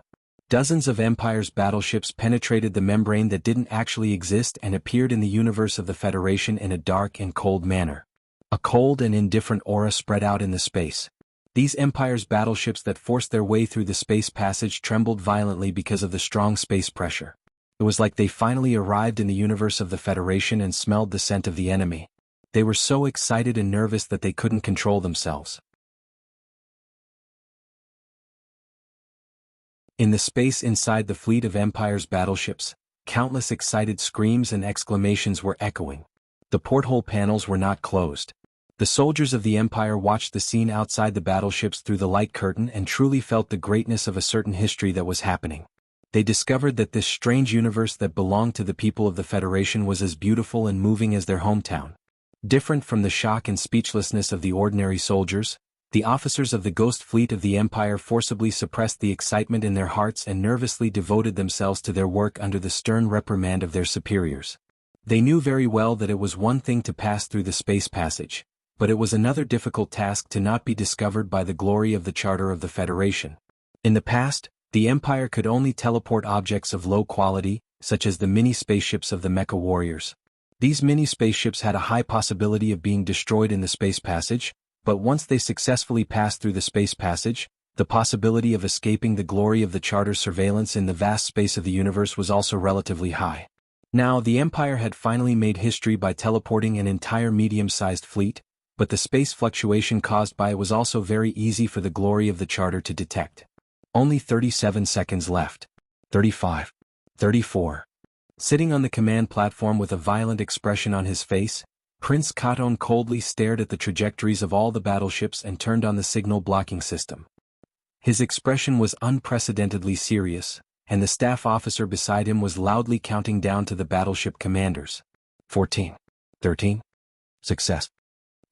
Dozens of Empire's battleships penetrated the membrane that didn't actually exist and appeared in the universe of the Federation in a dark and cold manner. A cold and indifferent aura spread out in the space. These Empire's battleships that forced their way through the space passage trembled violently because of the strong space pressure. It was like they finally arrived in the universe of the Federation and smelled the scent of the enemy. They were so excited and nervous that they couldn't control themselves. In the space inside the fleet of Empire's battleships, countless excited screams and exclamations were echoing. The porthole panels were not closed. The soldiers of the Empire watched the scene outside the battleships through the light curtain and truly felt the greatness of a certain history that was happening. They discovered that this strange universe that belonged to the people of the Federation was as beautiful and moving as their hometown. Different from the shock and speechlessness of the ordinary soldiers, The officers of the Ghost Fleet of the Empire forcibly suppressed the excitement in their hearts and nervously devoted themselves to their work under the stern reprimand of their superiors. They knew very well that it was one thing to pass through the space passage, but it was another difficult task to not be discovered by the glory of the Charter of the Federation. In the past, the Empire could only teleport objects of low quality, such as the mini-spaceships of the Mecha Warriors. These mini-spaceships had a high possibility of being destroyed in the space passage, but once they successfully passed through the space passage, the possibility of escaping the glory of the Charter's surveillance in the vast space of the universe was also relatively high. Now, the Empire had finally made history by teleporting an entire medium-sized fleet, but the space fluctuation caused by it was also very easy for the glory of the Charter to detect. Only 37 seconds left. 35. 34. Sitting on the command platform with a violent expression on his face, Prince Katon coldly stared at the trajectories of all the battleships and turned on the signal blocking system. His expression was unprecedentedly serious, and the staff officer beside him was loudly counting down to the battleship commanders. 14. 13. Success.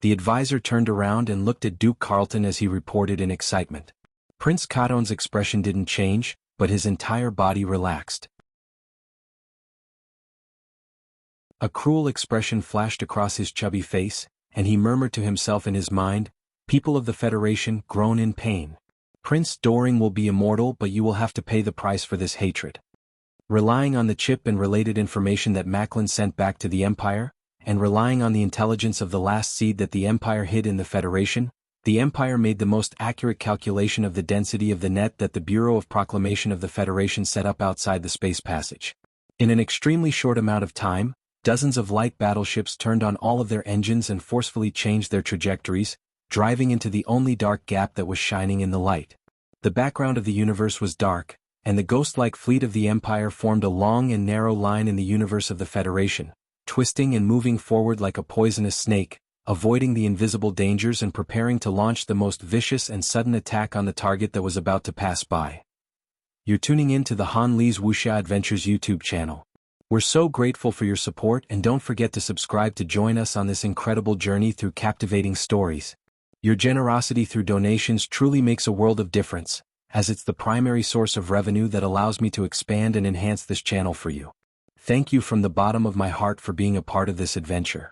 The advisor turned around and looked at Duke Carlton as he reported in excitement. Prince Katon's expression didn't change, but his entire body relaxed. A cruel expression flashed across his chubby face, and he murmured to himself in his mind, "People of the Federation, groan in pain. Prince Doring will be immortal, but you will have to pay the price for this hatred." Relying on the chip and related information that Macklin sent back to the Empire, and relying on the intelligence of the last seed that the Empire hid in the Federation, the Empire made the most accurate calculation of the density of the net that the Bureau of Proclamation of the Federation set up outside the space passage. In an extremely short amount of time, dozens of light battleships turned on all of their engines and forcefully changed their trajectories, driving into the only dark gap that was shining in the light. The background of the universe was dark, and the ghost-like fleet of the Empire formed a long and narrow line in the universe of the Federation, twisting and moving forward like a poisonous snake, avoiding the invisible dangers and preparing to launch the most vicious and sudden attack on the target that was about to pass by. You're tuning in to the Han Lee's Wuxia Adventures YouTube channel. We're so grateful for your support, and don't forget to subscribe to join us on this incredible journey through captivating stories. Your generosity through donations truly makes a world of difference, as it's the primary source of revenue that allows me to expand and enhance this channel for you. Thank you from the bottom of my heart for being a part of this adventure.